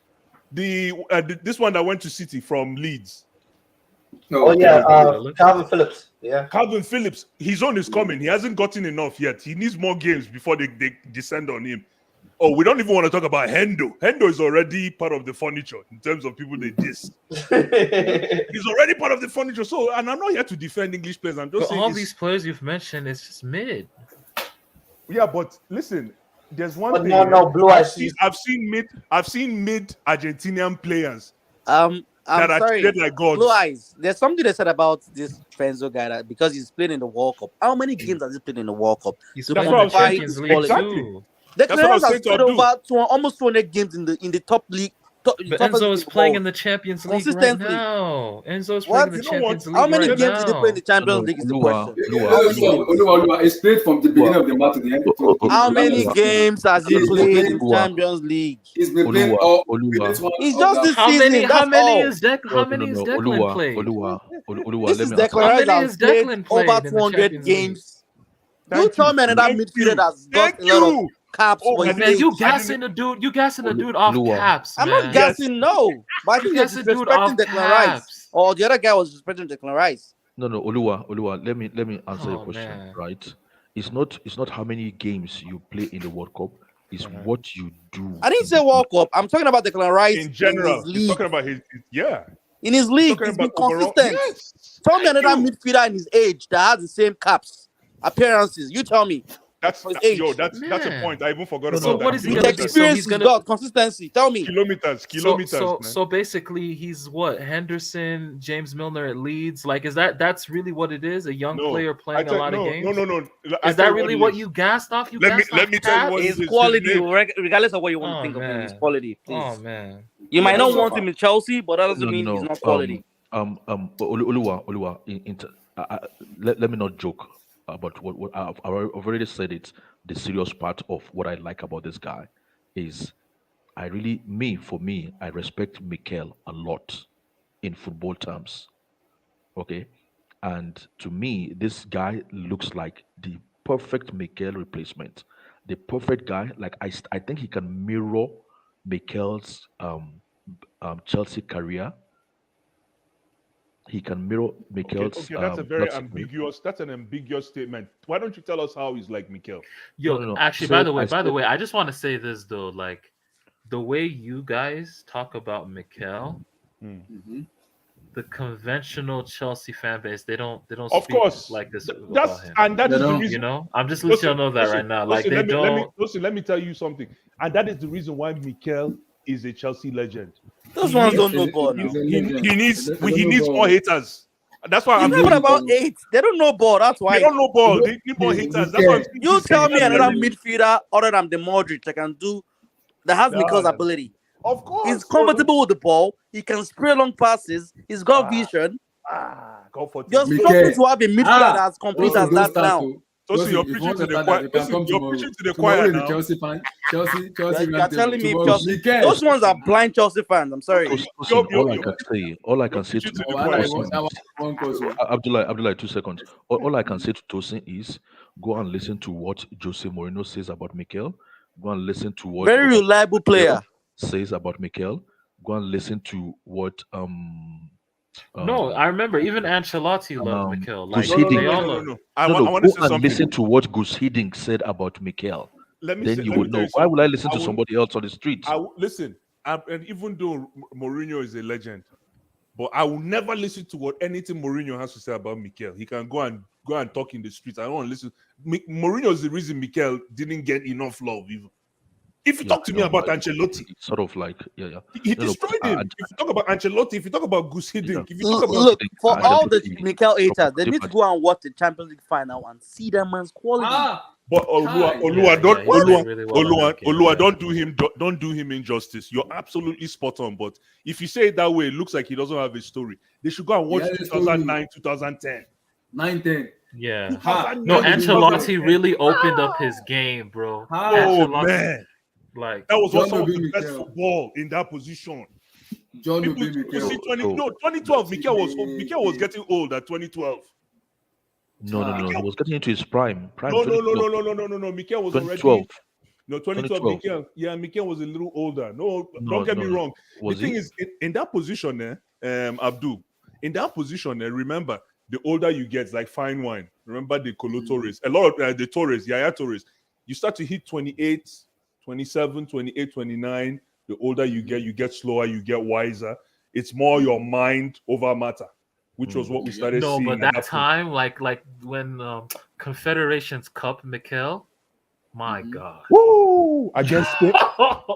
this one that went to City from Leeds. Oh yeah, Calvin Phillips. Yeah. Calvin Phillips, his own is coming. He hasn't gotten enough yet. He needs more games before they descend on him. Oh, we don't even want to talk about Hendo. Hendo is already part of the furniture in terms of people they diss. He's already part of the furniture. So, and I'm not here to defend English players. I'm just But saying all it's- these players you've mentioned, it's just mid. Yeah, but listen, there's one But thing. no, Blue Eyes. I've seen mid Argentinian players I'm that are sorry. treated like gods. Blue Eyes. There's something they said about this Enzo guy that because he's played in the World Cup. How many games has he played in the World Cup? He's To played in what the I'm saying. Champions League Exactly. too. The That's what I was has saying to played Abdul. over almost 200 games in the top league. But Enzo is playing in the Champions League right Consistently. now. Enzo is What? playing in the You know what? Champions League How many right games did they play in now. the Champions League? Is the question. It's played from the beginning of the match to the end. How many games has he He's played been in playing- Champions League? He's been playing all. It's just this How season. many? That's How many all. is Declan played? This is Declan How Rice many has has played Declan played over in the 200 Champions League? games. Thank You tell me another Thank midfielder you. that's got Thank a lot of you. caps Oh, for my his Man, age. you gassing the dude. You gassing the dude off caps. I'm man. not gassing, no. But I think you're Gassing the dude disrespecting off Declan Rice. caps. Or the other guy was disrespecting Declan Rice. No, Oluwa, let me answer your Oh, question, man. right? It's not how many games you play in the World Cup, it's what you do. I didn't say World Cup. I'm talking about Declan Rice In general, his he's league. talking about his yeah. In his league, Talking he's been about overall- consistent. Yes. Tell me Thank another you. midfielder in his age that has the same caps, appearances. You tell me. That's For his age. that's a Man. point. I even forgot So about what that. is he With gonna the do? So experience he's he's gonna- got, consistency. Tell me. Kilometers, man. So basically, he's what Henderson, James Milner at Leeds. Like, is that's really what it is? A young No, player playing a lot of games. No. Is that really what you gassed off? You Let me gassed let off me tell you caps? what His it is. quality, His name. regardless of what you want to Oh, think of him, his man. quality, please. Oh man. You might Yeah, not so want far. him in Chelsea, but that doesn't mean he's not quality. But Oluwa, let me not joke about what I've already said it. The serious part of what I like about this guy is I respect Mikel a lot in football terms. Okay. And to me, this guy looks like the perfect Mikel replacement. The perfect guy. Like I think he can mirror Mikel's Chelsea career. He can mirror Mikel's. Okay, that's a very Chelsea career. ambiguous. That's an ambiguous statement. Why don't you tell us how he's like Mikel? Yo, No. actually, So by the way, I just want to say this though, like the way you guys talk about Mikel, the conventional Chelsea fan base, they don't Of speak course, like this about That's him. and that They is the don't. reason. You know, I'm just letting y'all know that right now. Like they don't. Let me tell you something, and that is the reason why Mikel is a Chelsea legend. Those ones don't know ball now. He needs more haters. That's why It's I'm not about 8. They don't know ball. That's why. They don't know ball. They need more haters. That's why I'm saying You he's tell me getting another that midfielder other than the Modric that can do that has Mikel's ability. Of course, He's comfortable with the ball. He can spray long passes. He's got vision. Go for You're it. struggling to have a midfielder that's complete as that now. So you're preaching to the choir. You're preaching to the choir now. Chelsea fan. Chelsea. You're telling me Chelsea, those ones are blind Chelsea fans. I'm sorry. All I can say to Abdullah, 2 seconds. All I can say to Tosin is go and listen to what Jose Mourinho says about Mikel. Go and listen to what Very reliable player. says about Mikel. Go and listen to what No, I remember even Ancelotti loved Mikel. Like Gus Hiddink. they all love. I No, want to go say and something. listen to what Gus Hiddink said about Mikel. Let me Then say, you let me would tell know. you Why would I something. listen to somebody else on the street? Listen, and even though Mourinho is a legend, but I will never listen to what anything Mourinho has to say about Mikel. He can go and talk in the streets. I don't want to listen. Mourinho is the reason Mikel didn't get enough love. Even if you talk to me about Ancelotti, it's sort of like he destroyed him. If you talk about Ancelotti, if you talk about Gus Hiddink, if you talk about Look, for all the Mikel haters, they need to go and watch the Champions League final and see that man's quality. But Olua, don't do him injustice. You're absolutely spot on. But if you say it that way, it looks like he doesn't have a story. They should go and watch 2009, 2010. 9-10. Yeah. No, Ancelotti really opened up his game, bro. Oh man, like that was also the best football in that position. John People, you see, 2012, Mikel was getting old at 2012. No. He was getting into his prime. No. Mikel was 2012. already. No, 2012. Mikel was a little older. No, don't get me wrong. The thing is, in that position, Abdul, in that position, remember, the older you get, like fine wine. Remember the Colo Torres, a lot of the Torres, Yaya Torres. You start to hit 28, 27, 28, 29. The older you get slower, you get wiser. It's more your mind over matter, which was what we started seeing. No, but that time, like when Confederations Cup, Mikel, my God. Woo! Against Spain?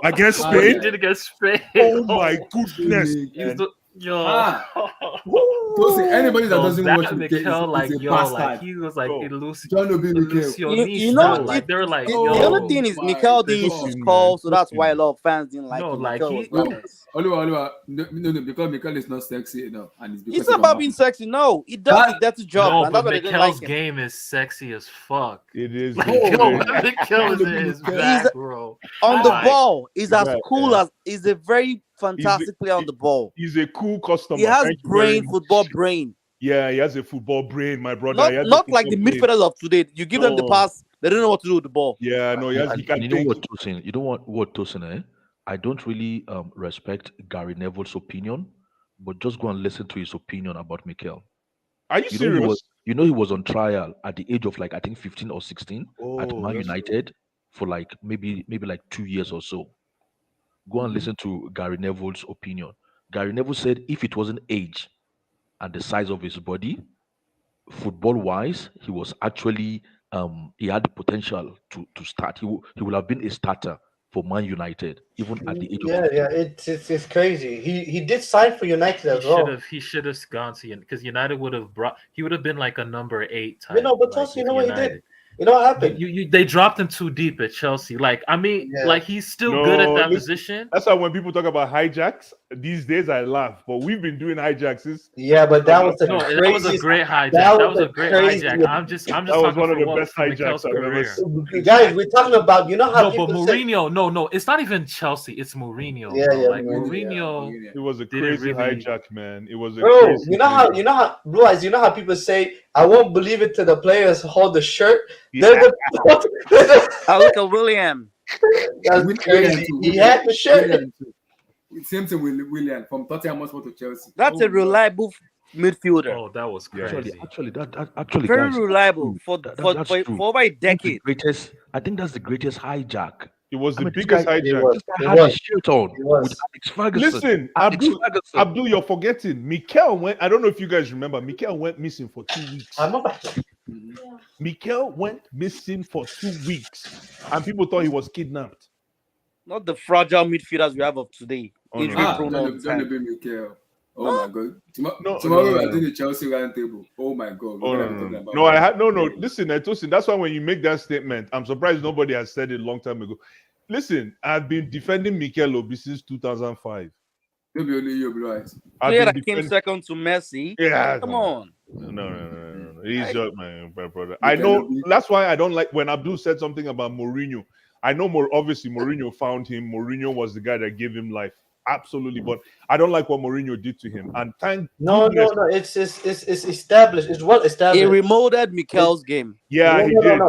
Against Spain? He did against Spain. Oh my goodness. Anybody that doesn't watch Mikel, like he was like Illusionista. Like they were like, the only thing is Mikel didn't use his call, so that's why a lot of fans didn't like him. Like Oliver, no, because Mikel is not sexy enough, and it's not about being sexy. No, he does his dirty job. No, and but that's why they didn't Mikel's like him. game is sexy as fuck. It is. Mikel is in his back, bro. On the ball, he's as cool as he's a very fantastic player on the ball. He's a cool customer. He has football brain. Yeah, he has a football brain, my brother. Not like the midfielders of today. You give them the pass, they don't know what to do with the ball. Yeah, no, he can you know what, Tosin? You know what, Tosin? I don't really respect Gary Neville's opinion, but just go and listen to his opinion about Mikel. Are you serious? He was on trial at the age of like I think 15 or 16 at Man United for like maybe like 2 years or so. Go and listen to Gary Neville's opinion. Gary Neville said if it wasn't age and the size of his body, football-wise, he was actually he had the potential to start. He would have been a starter for Man United, even at the age of 15. It's crazy. He did sign for United as well. He should have gone to because United would have been like a number 8 type. But Toss, you know what he did? You know what happened? They dropped him too deep at Chelsea. Like, I mean, like he's still good at that position. That's why when people talk about hijacks these days, I laugh. But we've been doing hijacks since. Yeah, but that was that was a great hijack. That was a great hijack. I'm just that was one of the best hijacks I've ever seen. Guys, we're talking about how but Mourinho. No, it's not even Chelsea. It's Mourinho. Yeah, like Mourinho. It was a crazy hijack, man. It was a bro. Crazy you know how Blue Eyes. You know how people say, "I won't believe it till the players hold the shirt." I look at William. That's crazy. He had the shirt. Same thing with William from Tottenham Hotspur to Chelsea. That's a reliable midfielder. Oh, that was crazy. Actually, very guys, reliable for over a decade. I think that's the greatest hijack. It was the biggest hijack. Had his shirt on with Alex Ferguson. Listen, Abdul, you're forgetting. Mikel went. I don't know if you guys remember. Mikel went missing for 2 weeks. I remember. Mikel went missing for 2 weeks, and people thought he was kidnapped. Not the fragile midfielders we have of today. Don't be Mikel. Oh my God! Tomorrow we are doing the Chelsea round table. Oh my God! No. Listen, Tosin, that's why when you make that statement, I'm surprised nobody has said it a long time ago. Listen, I've been defending Mikel Obi since 2005. Maybe only you, right? Player that came second to Messi. Yeah, come on. No. He's just my brother. I know. That's why I don't like when Abdul said something about Mourinho. I know obviously Mourinho found him. Mourinho was the guy that gave him life. Absolutely, but I don't like what Mourinho did to him. And no, it's established. It's well established. He remolded Mikel's game. Yeah, he did.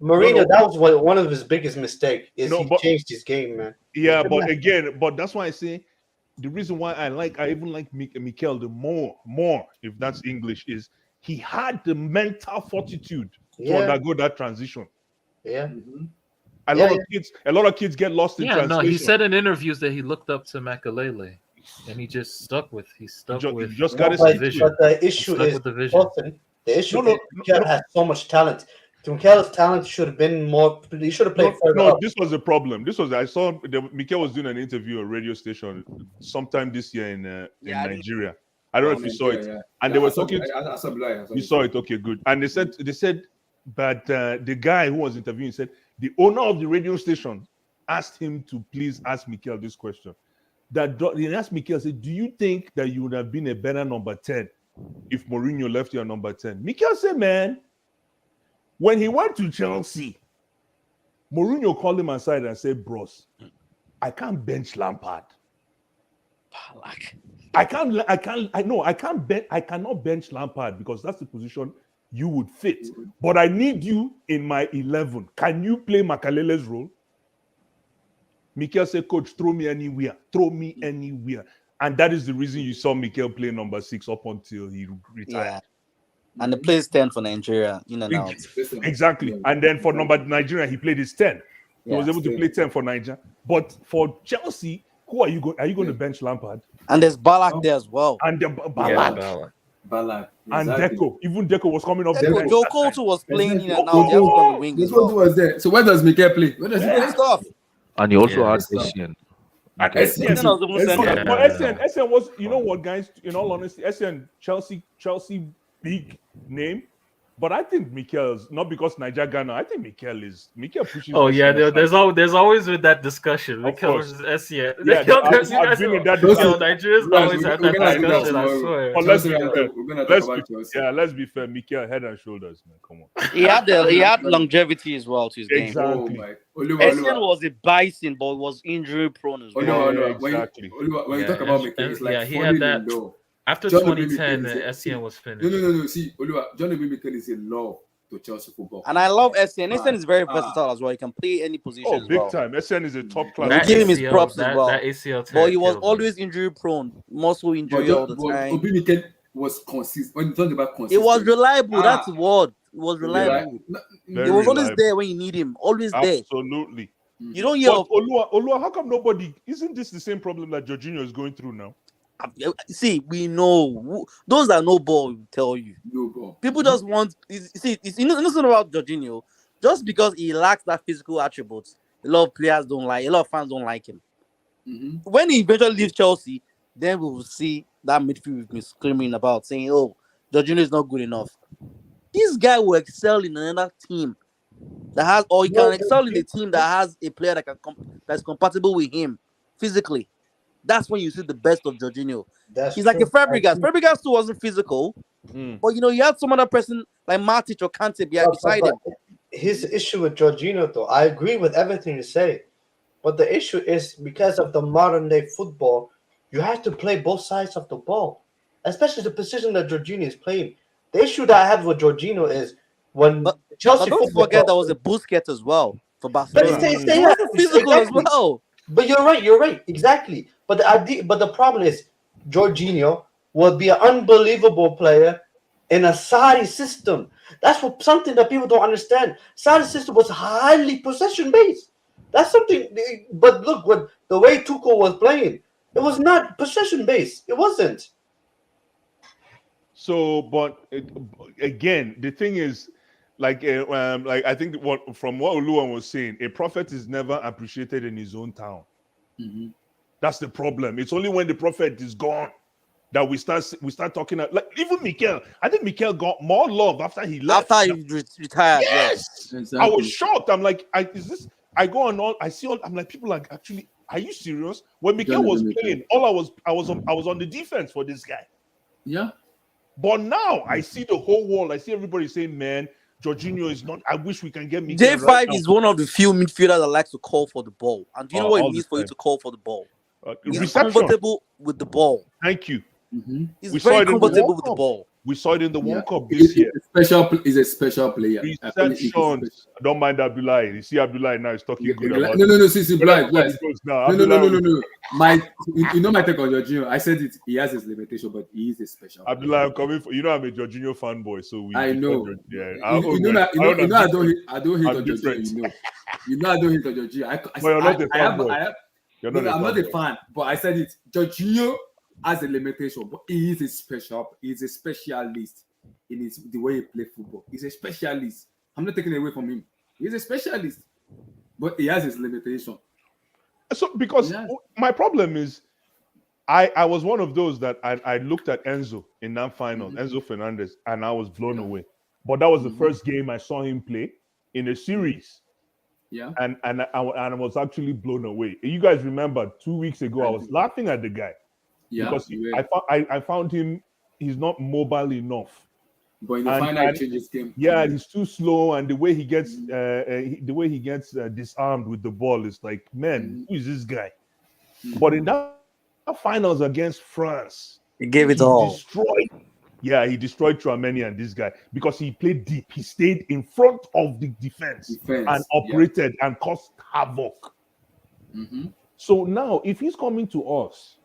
Mourinho, that was one of his biggest mistakes. Is No, he but- changed his game, man. Yeah, but again, that's why I say the reason why I even like Mikel the more, if that's English, is he had the mental fortitude to undergo that transition. Yeah. A lot of kids get lost in Yeah, translation. no, he said in interviews that he looked up to Makalele, and he just stuck with. He just got his vision. But the issue is the issue is Mikel has so much talent. Mikel's talent should have been more. He should have played further up. This was the problem. I saw Mikel was doing an interview on a radio station sometime this year in Nigeria. I don't know if you saw it. And they were talking. You saw it, okay, good. And they said, but the guy who was interviewing said the owner of the radio station asked him to please ask Mikel this question. That he asked Mikel, said, "Do you think that you would have been a better number 10 if Mourinho left you at number 10?" Mikel said, "Man, when he went to Chelsea, Mourinho called him aside and said, bros, I can't bench Lampard. I cannot bench Lampard because that's the position you would fit. But I need you in my 11. Can you play Makalele's role?" Mikel said, "Coach, throw me anywhere. Throw me anywhere." And that is the reason you saw Mikel play number 6 up until he retired. Yeah. And he plays 10 for Nigeria, in and out. Exactly. And then for Nigeria, he played his 10. He was able to play 10 for Nigeria. But for Chelsea, who are you going? Are you going to bench Lampard? And there's Balak there as well. And Balak. Balak. And Deco. Even Deco was coming off. Joe Colton was playing in and out. The wing this one was there. So where does Mikel play? Where does he play? Stuff. And he also had Essien. Essien was, you know what, guys? In all honesty, Essien, Chelsea big name. But I think Mikel's not because Niger Ghana. I think Mikel pushes. Oh yeah, there's always with that discussion. Mikel versus Essien. Yeah, I've been in that discussion. Nigerians always have that discussion. I swear. But let's be fair. Mikel head and shoulders, man. Come on. He had longevity as well to his game. Exactly. Essien was a bison, but was injury prone as well. Exactly. When you talk about Mikel, it's like he had that. After 2010, Essien was finished. No. See, John Obi Mikel is a love to Chelsea football. And I love Essien. Essien is very versatile as well. He can play any position. Oh, big time. Essien is a top class. We give him his props as well. That ACL but he was always injury prone, muscle injury all the time. Obi Mikel was consistent. When you talk about consistent, it was reliable. That's the word. It was reliable. Very he was always reliable. there when you need him. Always there. Absolutely. You don't hear of Olua, how come nobody? Isn't this the same problem that Jorginho is going through now? See, we know those that know ball will tell you. No ball. People just want. It's not about Jorginho. Just because he lacks that physical attributes, a lot of players don't like. A lot of fans don't like him. Mm-hmm. When he eventually leaves Chelsea, then we will see that midfield we've been screaming about, saying, "Oh, Jorginho is not good enough." This guy will excel in another team that has, or he can excel in a team that has a player that that's compatible with him physically. That's when you see the best of Jorginho. He's like a Fabregas. Fabregas too wasn't physical, but you had some other person like Matic or Kante beside him. His issue with Jorginho, though, I agree with everything you say, but the issue is because of the modern day football, you have to play both sides of the ball, especially the position that Jorginho is playing. The issue that I have with Jorginho is when Chelsea. But don't forget there was a Busquets as well for Barcelona. But he wasn't physical as well. But you're right, exactly. But the problem is Jorginho will be an unbelievable player in a Sarri system. That's something that people don't understand. Sarri's system was highly possession based. That's something. But look, what the way Tuchel was playing, it was not possession based. It wasn't. So, but again, the thing is, like I think from what Oluwan was saying, a prophet is never appreciated in his own town. Mm-hmm. That's the problem. It's only when the prophet is gone that we start talking. Like even Mikel, I think Mikel got more love after he left. After he retired, yes. Exactly. I was shocked. I'm like, I go on all. I see all. I'm like, people are actually. Are you serious? When Mikel was playing, I was on the defense for this guy. Yeah. But now I see the whole world. I see everybody saying, "Man, Jorginho is not. I wish we can get Mikel." J5 is one of the few midfielders that likes to call for the ball. And do you know what it means for you to call for the ball? He's reception. comfortable with the ball. Thank you. Mm-hmm. He's very comfortable with the ball. We saw it in the Yeah. World Cup this year. He's a special player. I feel like he's Receptions. Don't mind Abdullah. You see Abdullah now is talking good about No, see, Blind. Everybody goes now. No. Abdullah, You know my take on Jorginho. I said it. He has his limitation, but he is a special player. Abdullah, I'm coming for I'm a Jorginho fanboy, so we. I know. Yeah, I don't hate on Jorginho. You know I don't hate on Jorginho. But you're not a fanboy. I'm not a fan, but I said it. Jorginho has a limitation, but he is a special. He's a specialist in the way he plays football. He's a specialist. I'm not taking it away from him. He's a specialist, but he has his limitation. So because my problem is, I was one of those that I looked at Enzo in that final, Enzo Fernandez, and I was blown away. But that was the first game I saw him play in a series. Yeah. And I was actually blown away. You guys remember 2 weeks ago, I was laughing at the guy. Yeah. Because I found him, he's not mobile enough. But in the final, he changes game. Yeah, he's too slow, and the way he gets disarmed with the ball is like, man, who is this guy? But in that finals against France, he gave it all. He destroyed Tchouaméni and this guy because he played deep. He stayed in front of the defense and operated and caused havoc. So now, if he's coming to us,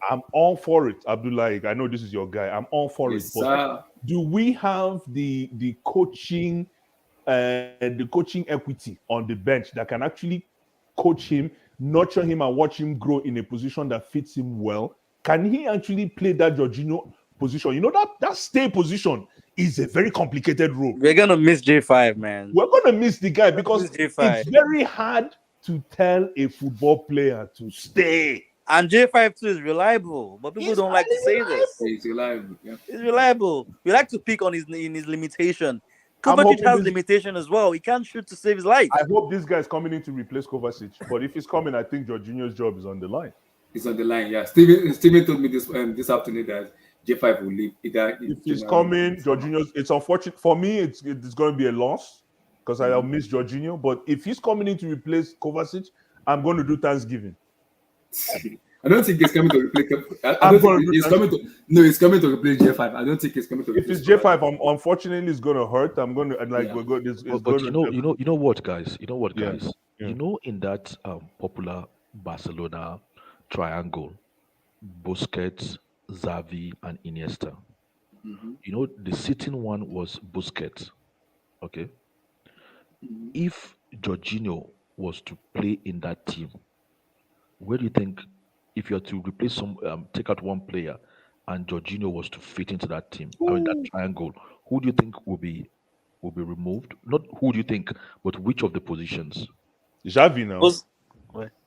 I'm all for it, Abdullah. I know this is your guy. I'm all for it. But do we have the coaching equity on the bench that can actually coach him, nurture him, and watch him grow in a position that fits him well? Can he actually play that Jorginho position? You know that stay position is a very complicated role. We're gonna miss J5, man. We're gonna miss the guy because it's very hard to tell a football player to stay. And J5 too is reliable, but people don't like to say this. He's reliable. Yeah. He's reliable. We like to pick on his limitation. Kovacic has limitation as well. He can't shoot to save his life. I hope this guy is coming in to replace Kovacic. But if he's coming, I think Jorginho's job is on the line. It's on the line, yeah. Steven told me this afternoon that J5 will leave. If he's coming, Jorginho's. It's unfortunate for me. It's going to be a loss because I'll miss Jorginho. But if he's coming in to replace Kovacic, I'm going to do Thanksgiving. I don't think he's coming to replace. He's coming to replace J5. I don't think he's coming to. If it's J5, unfortunately, it's going to hurt. I'm going to We're going. But you know what, guys? You know, in that popular Barcelona triangle, Busquets, Xavi, and Iniesta. You know, the sitting one was Busquets. Okay. If Jorginho was to play in that team, where do you think, if you are to replace take out one player, and Jorginho was to fit into that team, that triangle, who do you think will be removed? Not who do you think, but which of the positions? Xavi now.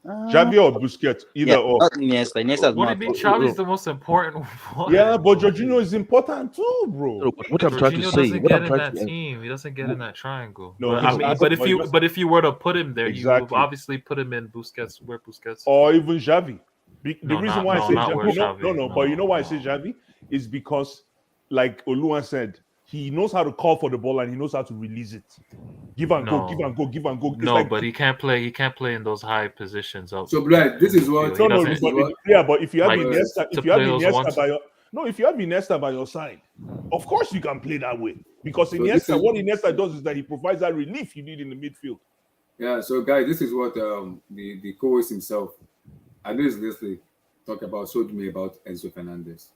Xavi or Busquets, either or. Iniesta. What do you mean Xavi's the most important one? Yeah, but Jorginho is important too, bro. No, but what I'm trying to say, he doesn't get in that triangle. No, but if you were to put him there, you would obviously put him in Busquets, where Busquets, or even Xavi. The reason why I say Xavi, but you know why I say Xavi is because, like Oluwan said, he knows how to call for the ball and he knows how to release it. Give and go. It's no, but he can't play. He can't play in those high positions. So, Blind, this is what. But if you have Iniesta, if you have Iniesta by your side, of course you can play that way because what Iniesta does is that he provides that relief you need in the midfield. Yeah. So, guys, this is what the co-host himself, I know, is listening, talk about. Showed me about Enzo Fernandez.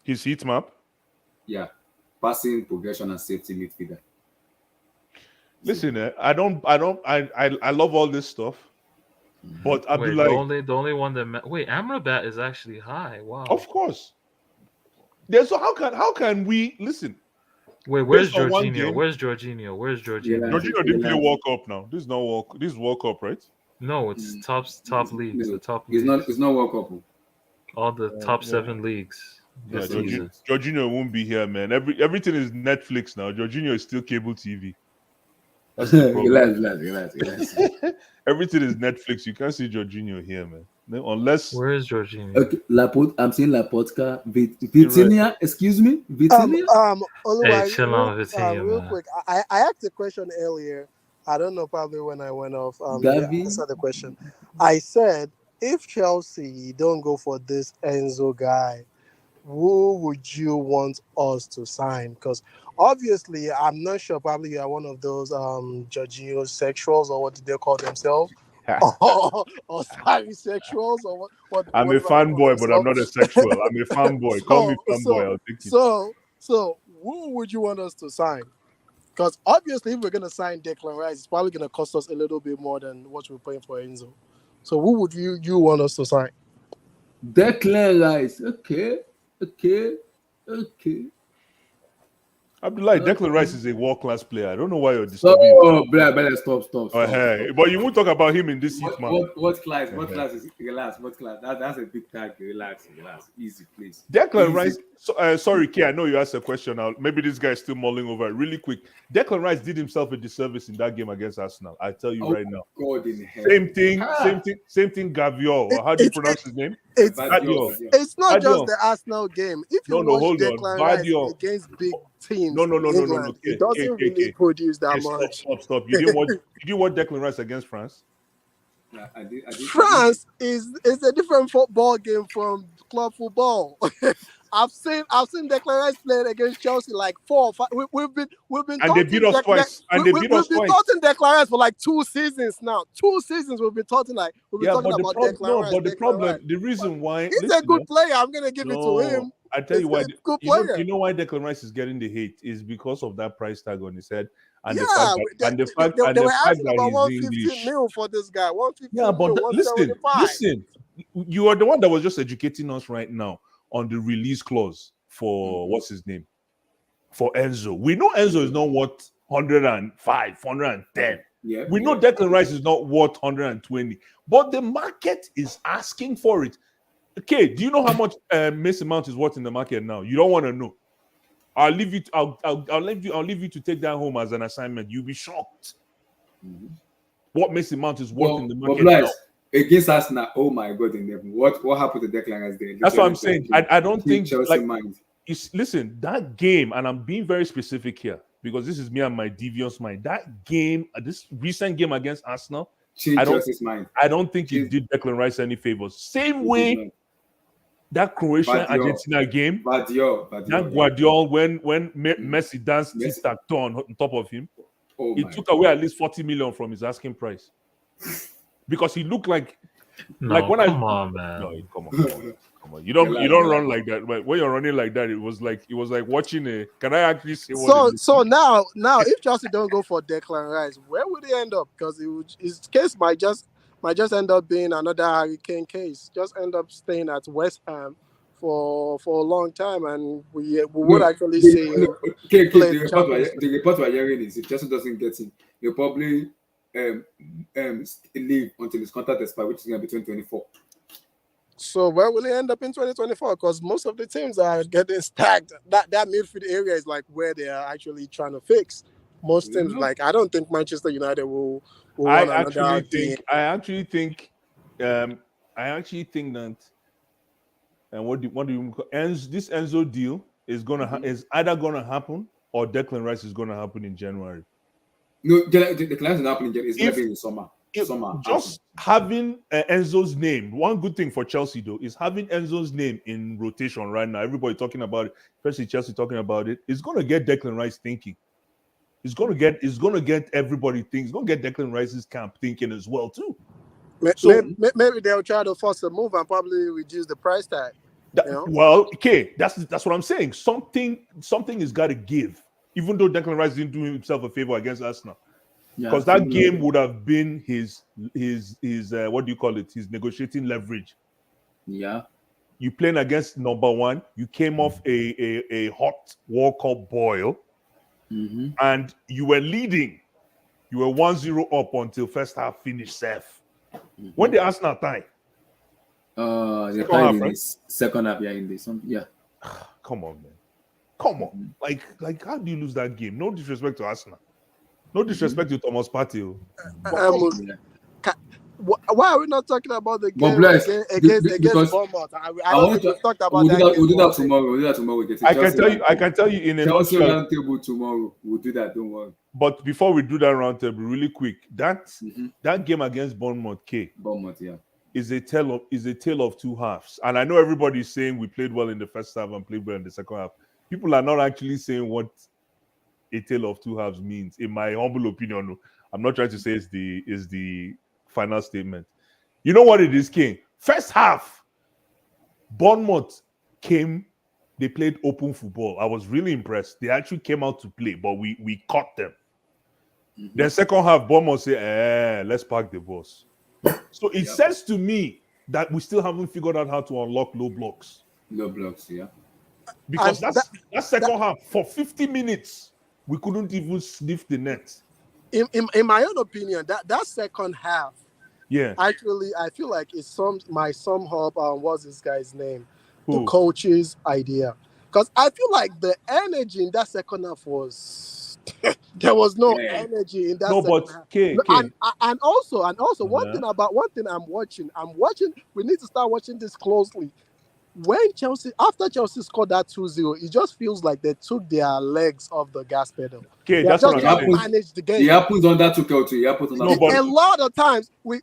His heat map. Yeah, passing, progression, and safety midfielder. Listen, I love all this stuff, but Abdullah, the only one that Amrabat is actually high. Wow. Of course. So how can we listen? Wait, where's Jorginho? Where's Jorginho? Jorginho didn't play World Cup now. This is World Cup, right? No, it's top leagues. The top. It's not World Cup. All the top 7 leagues. Yeah, Jorginho won't be here, man. Everything is Netflix now. Jorginho is still cable TV. That's the problem. Everything is Netflix. You can't see Jorginho here, man. Unless where is Jorginho? Okay, I'm saying Laportka. Vitinha, excuse me, Vitinha. Hey, chill on Vitinha, real quick. I asked a question earlier. I don't know, probably when I went off. Answer the question. I said, if Chelsea don't go for this Enzo guy, who would you want us to sign? Because obviously, I'm not sure. Probably you are one of those Jorginho sexuals, or what do they call themselves? Or sorry, sexuals, or I'm a whatever they call fanboy, but I'm not a themselves. sexual. I'm a fanboy. Call me so, fanboy. so, I'll take it. so, who would you want us to sign? Because obviously, if we're gonna sign Declan Rice, it's probably gonna cost us a little bit more than what we're paying for Enzo. So, who would you want us to sign? Declan Rice. Okay. Abdullah, Declan Rice is a world-class player. I don't know why you're Stop, disturbing. stop. Hey, but you won't talk about him in this heat, man. What class? What class is relax? What class? That's a big tag. Relax. Easy, please. Declan Easy. Rice. Sorry, Kay, I know you asked a question. Now, maybe this guy is still mulling over it. Really quick. Declan Rice did himself a disservice in that game against Arsenal. I tell you right now. God in hell. Same thing. Gaviol. How do you pronounce his name? It's not Badiashile. just the Arsenal game. If you watch hold on. Declan Rice Badiashile. against big teams, No. England, it doesn't really produce that much. Stop. You didn't watch? Did you watch Declan Rice against France? Yeah, I did. France is a different football game from club football. I've seen Declan Rice playing against Chelsea like 4 or 5. We've been and they beat us twice. And they beat us twice. We've been talking Declan Rice for like 2 seasons now. 2 seasons we've been talking about Declan Rice. But the problem, the reason why he's a good player. I'm gonna give it to him. I tell you why. Good player. You know why Declan Rice is getting the hate is because of that price tag on his head. And they the fact were that asking about 150 English. mil for this guy. 150 Yeah, but mil, listen. You are the one that was just educating us right now on the release clause for what's his name? For Enzo. We know Enzo is not worth 105, 110. Yeah, we know Declan Rice is not worth 120, but the market is asking for it. Okay, do you know how much Mason Mount is worth in the market now? You don't want to know. I'll leave you. I'll leave you to take that home as an assignment. You'll be shocked. What Mason Mount is worth in the market now. Against Arsenal, oh my God! What happened to Declan Rice there? That's what I'm saying. I don't think Chelsea mind. Listen, that game, and I'm being very specific here because this is me and my devious mind. That game, this recent game against Arsenal, Chelsea's mind. I don't think it did Declan Rice any favors. Same way. That Croatia-Argentina game, that Guardiola, when Messi danced tic-tac-toe on top of him, it took away at least 40 million from his asking price. Because he looked like come on, man. No, come on. You don't run like that. But when you're running like that, it was like watching a. Can I actually say what? So now, if Chelsea don't go for Declan Rice, where would he end up? Because his case might just end up being another Harry Kane case. Just end up staying at West Ham for a long time, and we would actually see him. The report we're hearing is if Chelsea doesn't get him, he'll probably leave until his contract expires, which is going to be 2024. So where will he end up in 2024? Because most of the teams are getting stacked. That midfield area is like where they are actually trying to fix. Most teams, like I don't think Manchester United will I actually think that. And what do you call this Enzo deal is either gonna happen or Declan Rice is gonna happen in January. No, the class is happening. It's going to be in summer. Just having Enzo's name. One good thing for Chelsea though is having Enzo's name in rotation right now. Everybody talking about it, especially Chelsea talking about it. It's going to get Declan Rice thinking. It's going to get everybody thinking. It's going to get Declan Rice's camp thinking as well too. Maybe they'll try to force a move and probably reduce the price tag. Well, okay, that's what I'm saying. Something has got to give. Even though Declan Rice didn't do himself a favor against Arsenal, because that game would have been his what do you call it? His negotiating leverage. Yeah, you playing against number one. You came off a hot World Cup boil, and you were leading. You were 1-0 up until first half finished safe. When the Arsenal time? Second half, yeah. Come on, man. Come on. Like how do you lose that game? No disrespect to Arsenal. No disrespect to Thomas Partey. Why are we not talking about the game against Bournemouth? I don't think we've talked about that. We'll do that tomorrow. I can tell you in a Chelsea round table tomorrow. We'll do that, don't worry. But before we do that round table, really quick, that game against Bournemouth, Bournemouth, yeah. is a tale of two halves. And I know everybody's saying we played well in the first half and played well in the second half. People are not actually saying what a tale of two halves means. In my humble opinion, I'm not trying to say is the final statement. You know what it is, King? First half, Bournemouth came. They played open football. I was really impressed. They actually came out to play, but we caught them. Then second half, Bournemouth say, let's park the bus. So it says to me that we still haven't figured out how to unlock low blocks. Low blocks, yeah. Because that second half, for 50 minutes, we couldn't even sniff the net. In my own opinion, that second half, Yeah. actually, I feel like it's might sum up what's this guy's name? The Who? coach's idea. Because I feel like the energy in that second half was there was no energy in that second half. K. And also one thing I'm watching, we need to start watching this closely. When after Chelsea scored that 2-0, it just feels like they took their legs off the gas pedal. Okay, They that's just what not I'm saying. manage the game. It happens on that 2K2. It happens on that. A lot of times we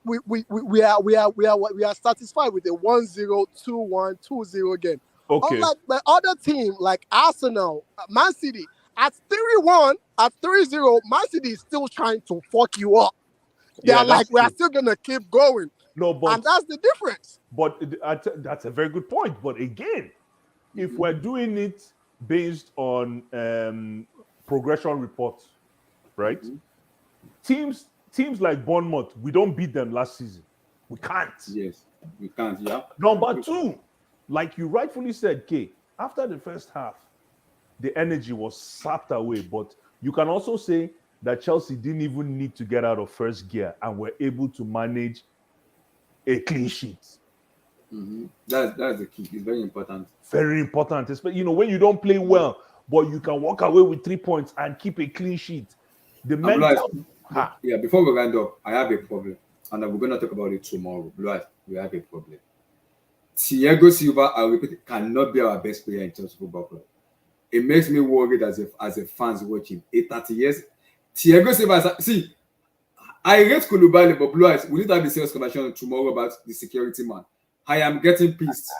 are satisfied with a 1-0, 2-1, 2-0 game. Okay. Unlike the other team like Arsenal, Man City, at 3-1, at 3-0, Man City is still trying to fuck you up. They are like, we are still gonna keep going. No, but and that's the difference. But that's a very good point. But again, if we're doing it based on progression reports, right? Teams like Bournemouth, we don't beat them last season. We can't. Yes, we can't. Yeah. Number two, like you rightfully said, Kay, after the first half, the energy was sapped away. But you can also say that Chelsea didn't even need to get out of first gear and were able to manage a clean sheet. That's the key. It's very important. Very important. Especially, when you don't play well, but you can walk away with 3 points and keep a clean sheet. The mental. Yeah, before we round up, I have a problem. And we're going to talk about it tomorrow. Right, we have a problem. Thiago Silva, I repeat, cannot be our best player in Chelsea Football Club. It makes me worried as a fans watching. 30 years. Thiago Silva, see, I rate Koulibaly, but Blue Eyes, we need to have a serious conversation tomorrow about the security man. I am getting pissed.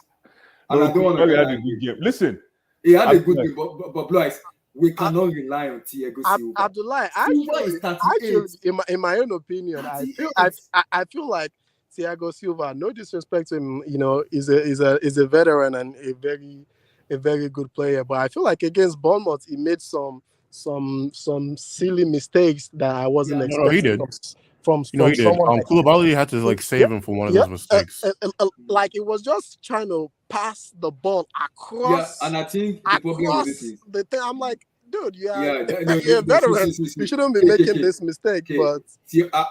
And I don't want to had a good game. Listen, he had a good game, but Blue Eyes, we cannot rely on Thiago Silva. Abdullah, actually, in my own opinion, I feel like Thiago Silva, no disrespect to him, is a veteran and a very good player. But I feel like against Bournemouth, he made some silly mistakes that I wasn't expecting. No, he did. From he did. Someone Koulibaly had to save him from one of those mistakes. Like it was just trying to pass the ball across. Yeah, and I think the problem with this is the thing. I'm like, dude, you're a veteran. You shouldn't be making this mistake. But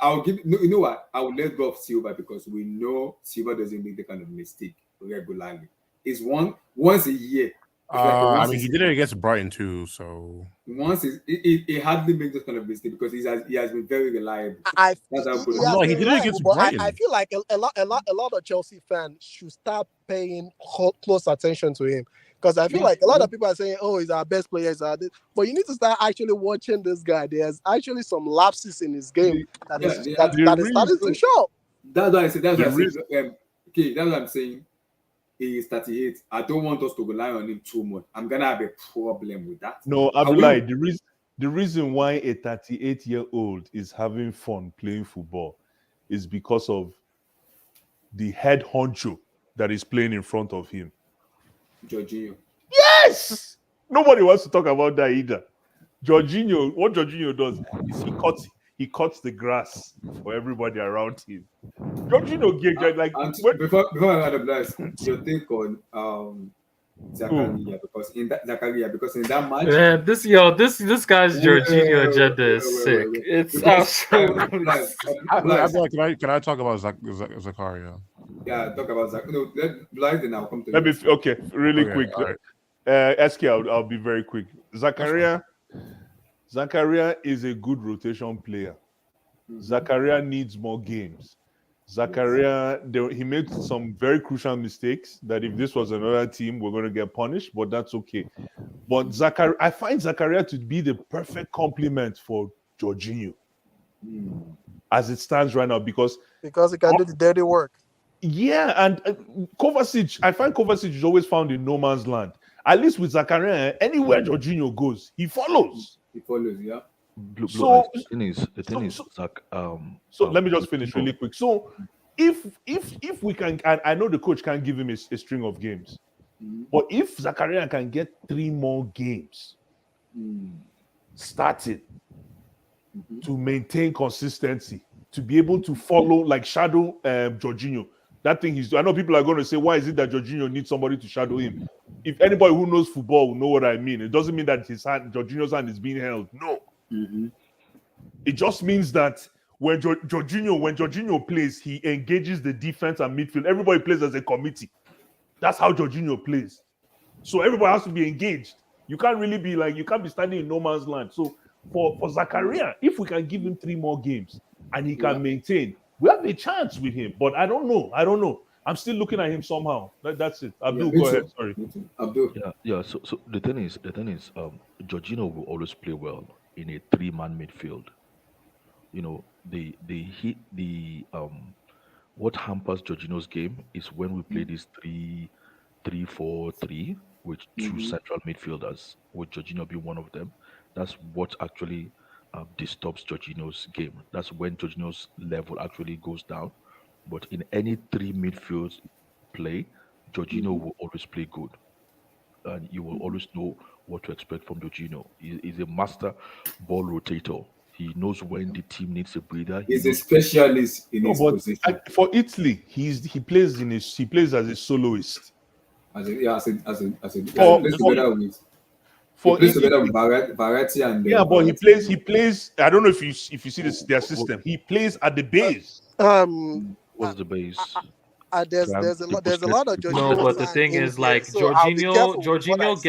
I'll give you know what? I will let go of Silva because we know Silva doesn't make the kind of mistake regularly. It's once a year. He did it against Brighton too. So once he hardly makes this kind of mistake because he has been very reliable. He did it against Brighton. I feel like a lot of Chelsea fans should start paying close attention to him because I feel like a lot of people are saying, "Oh, he's our best player." But you need to start actually watching this guy. There's actually some lapses in his game that is starting to show. That's why I said. Okay, that's what I'm saying. He is 38. I don't want us to rely on him too much. I'm gonna have a problem with that. No, Abdullah, the reason why a 38-year-old is having fun playing football is because of the head honcho that is playing in front of him. Jorginho. Yes! Nobody wants to talk about that either. Jorginho, what Jorginho does is he cuts the grass for everybody around him. Jorginho gave like before I had a blast, your take on Zakaria because in that match, this guy's Jorginho agenda is sick. It's absolutely. Can I talk about Zakaria? Yeah, talk about Zakaria. No, let then I'll come to. Let me really quick. Right. SK, I'll be very quick. Zakaria is a good rotation player. Zakaria needs more games. Zakaria, he made some very crucial mistakes that if this was another team, we're going to get punished, but that's okay. But I find Zakaria to be the perfect complement for Jorginho as it stands right now because he can do the dirty work. Yeah, and Kovacic, I find Kovacic is always found in no man's land. At least with Zakaria, anywhere Jorginho goes, he follows. He follows, yeah. Blue So, eyes. The thing is, Zach. let me just finish Jorginho- really quick. So, if we can, and I know the coach can't give him a string of games, but if Zakaria can get 3 more games started to maintain consistency, to be able to follow, like shadow Jorginho. That thing I know people are going to say, why is it that Jorginho needs somebody to shadow him? If anybody who knows football will know what I mean. It doesn't mean that Jorginho's hand is being held. No. It just means that when Jorginho plays, he engages the defense and midfield. Everybody plays as a committee. That's how Jorginho plays. So everybody has to be engaged. You can't really be like, you can't be standing in no man's land. So for Zakaria, if we can give him 3 more games and he can maintain, we have a chance with him. But I don't know. I'm still looking at him somehow. That's it. Abdul, go ahead. Sorry. Abdul. Yeah. So the thing is, Jorginho will always play well in a 3-man midfield. You know, what hampers Jorginho's game is when we play this 3-4-3 with 2 central midfielders, with Jorginho being one of them. That's what actually disturbs Jorginho's game. That's when Jorginho's level actually goes down. But in any 3 midfield play, Jorginho will always play good. And you will always know what to expect from Jorginho. He's a master ball rotator. He knows when the team needs a breather. He's a specialist in his position. For Italy, he plays as a soloist. Together with Variety and but he plays. I don't know if you see their system. He plays at the base. What's the base? There's a lot of Jorginho. No, but the thing is, like, Jorginho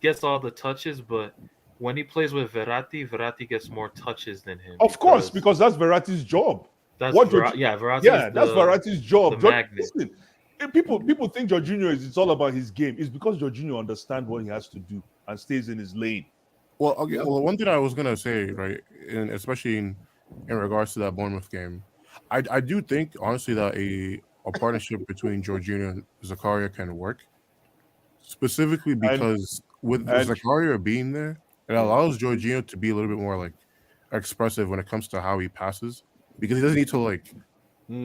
gets all the touches, but when he plays with Verratti gets more touches than him. Of course, because that's Verratti's job. That's Verratti's job. Listen, people think Jorginho it's all about his game. It's because Jorginho understands what he has to do and stays in his lane. Well, okay. Well, one thing I was gonna say, right, and especially in regards to that Bournemouth game, I do think honestly that a partnership between Jorginho and Zakaria can work, specifically because with Zakaria being there, it allows Jorginho to be a little bit more like expressive when it comes to how he passes, because he doesn't need to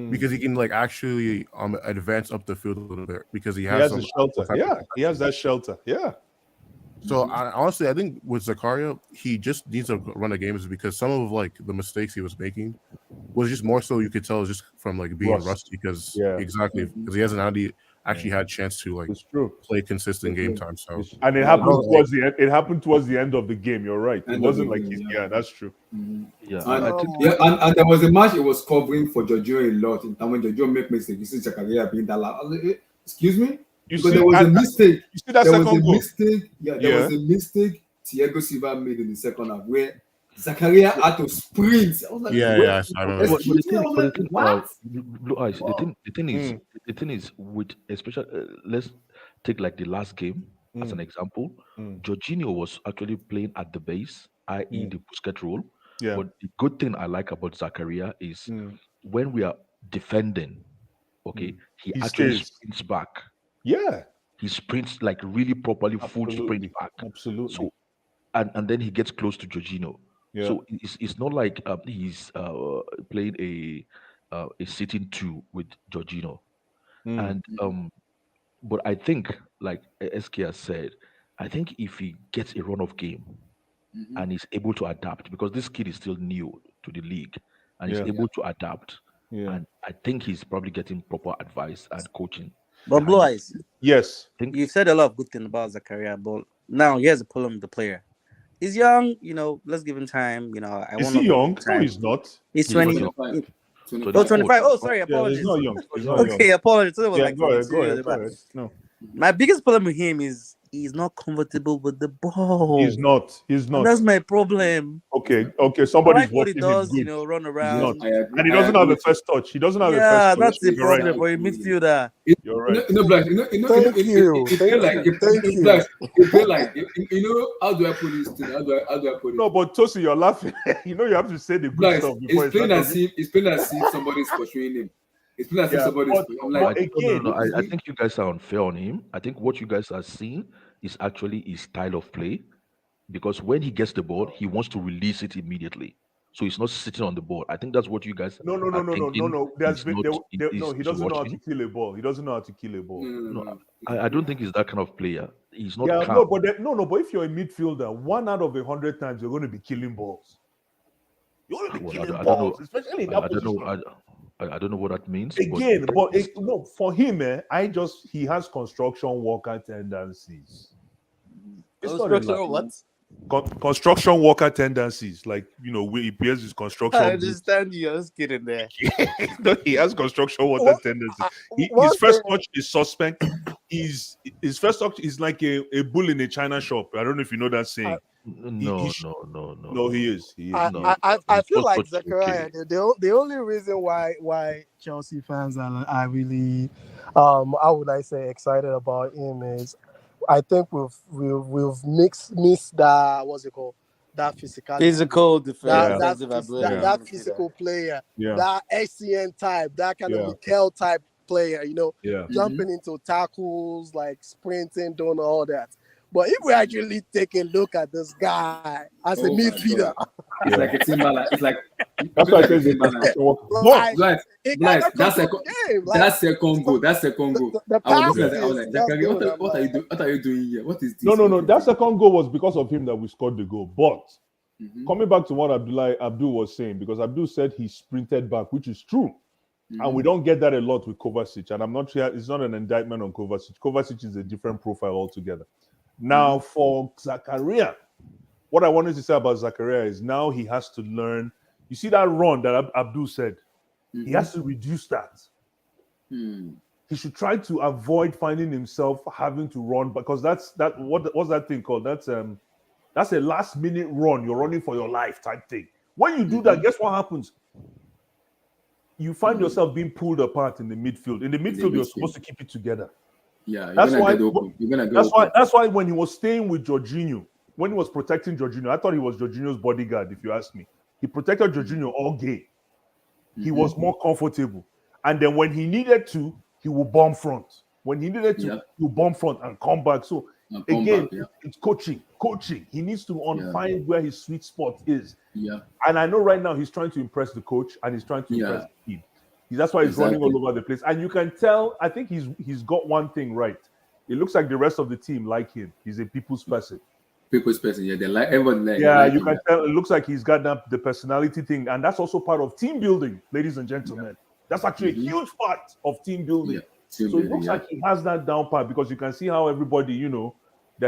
because he can actually advance up the field a little bit because he has a shelter. Yeah, he has that shelter. Yeah. So honestly, I think with Zakaria, he just needs to run the games because some of the mistakes he was making was just more so you could tell just from being rusty because because he hasn't actually had a chance to play consistent game time. So and it happened towards the end. It happened towards the end of the game. You're right. It wasn't that's true. Yeah, and there was a match it was covering for Jorginho a lot. In time when Jorginho make mistakes, you see Zakaria being that loud. Excuse me. There was a mistake. You see that there second goal? There was a mistake Thiago Silva made in the second half where Zakaria had to sprint. I was like, I remember. Blue eyes. The thing is with especially let's take the last game as an example. Jorginho was actually playing at the base, i.e. the Busquets role. Yeah. But the good thing I like about Zakaria is when we are defending, he actually sprints back. Yeah. He sprints really properly, full sprint back. Absolutely. So and then he gets close to Jorginho. Yeah. So it's not like he's playing a sitting 2 with Jorginho. And but I think SK has said, I think if he gets a run of game and is able to adapt, because this kid is still new to the league and is able to adapt, and I think he's probably getting proper advice and coaching. But Blue Eyes, yes, you said a lot of good things about Zakaria, but now here's the problem with the player. He's young, let's give him time. Is he young? No, he's not. He's 20. 25. Oh, sorry, apologies. He's not young. Okay, apologies. So go ahead. No. My biggest problem with him is he's not comfortable with the ball. He's not. That's my problem. Okay. Somebody's what he watching does, him good. run around. And he doesn't have the first touch. He doesn't have the first touch. That's the problem for a midfielder. You're right. Black. Thank you. How do I put this thing? How do I put it? No, but Tosi, you're laughing. You have to say the good Black, stuff before it's plain as if somebody's pursuing him. It's not as if Yeah, somebody's. but, I'm but like, again, I think you guys are unfair on him. I think what you guys are seeing is actually his style of play, because when he gets the ball, he wants to release it immediately. So he's not sitting on the ball. I think that's what you guys are thinking. There's He's been not. no. He He's doesn't know how to watching. kill a ball. He doesn't know how to kill a ball. No, I don't think he's that kind of player. He's not Yeah, calm. no, but But if you're a midfielder, 1 out of 100 times you're going to be killing balls. You're going to be Well, killing I don't know. balls, especially in I that don't position. know. I don't know what that means. Again, but no, for him, he has construction worker tendencies. It's not a Construction lie. what? Construction worker tendencies, like where he wears his construction. I boots. understand you. I was kidding there. No, he has construction water What- tendencies. one His first thing- touch is suspect. His first touch is like a bull in a china shop. I don't know if you know that saying. No. No, he is. He is. I feel It's like not Zachariah. okay. The only reason why Chelsea fans are really how would I say excited about him is I think we've missed that what's it called, that physicality, Physical defensive Yeah. ability. that physical player, Yeah. that SCN type, that kind of Yeah. Mikel type player, Yeah. jumping into tackles, like sprinting, doing all that. But if we actually take a look at this guy as a Oh my midfielder, it's like a Timberland. It's like That's why I said Timberland. like, Blind, it blind. cannot That's a control the game. Like, that's a Congo. That's a Congo. the I was looking at passes that. I was like, just Zachary, going, I'm what are you like, doing? What are you doing here? What is this? No. That second goal was because of him that we scored the goal. But Mhm. coming back to what Abdul was saying, because Abdul said he sprinted back, which is true. And we don't get that a lot with Kovacic. And I'm not sure, it's not an indictment on Kovacic. Kovacic is a different profile altogether. Now, for Zakaria, what I wanted to say about Zakaria is now he has to learn. You see that run that Abdul said? He has to reduce that. He should try to avoid finding himself having to run, because what's that thing called? That's a last minute run. You're running for your life type thing. When you do that, guess what happens? You find yourself being pulled apart in the midfield. In the midfield, you're supposed to keep it together. Yeah, That's why when he was staying with Jorginho, when he was protecting Jorginho, I thought he was Jorginho's bodyguard, if you ask me. He protected Jorginho all game. He was more comfortable. And then when he needed to, he will bomb front. When he needed to, he will bomb front and come back. So it's coaching. He needs to find where his sweet spot is. Yeah. And I know right now he's trying to impress the coach and he's trying to impress the team. That's why he's running all over the place. And you can tell, I think he's got one thing right. It looks like the rest of the team like him. He's a people's person. People's person, yeah. They like everyone. Like, yeah, like you him. can tell. It looks like he's got the personality thing, and that's also part of team building, ladies and gentlemen. That's actually a huge part of team building. Yeah. So it looks like he has that down part, because you can see how everybody, they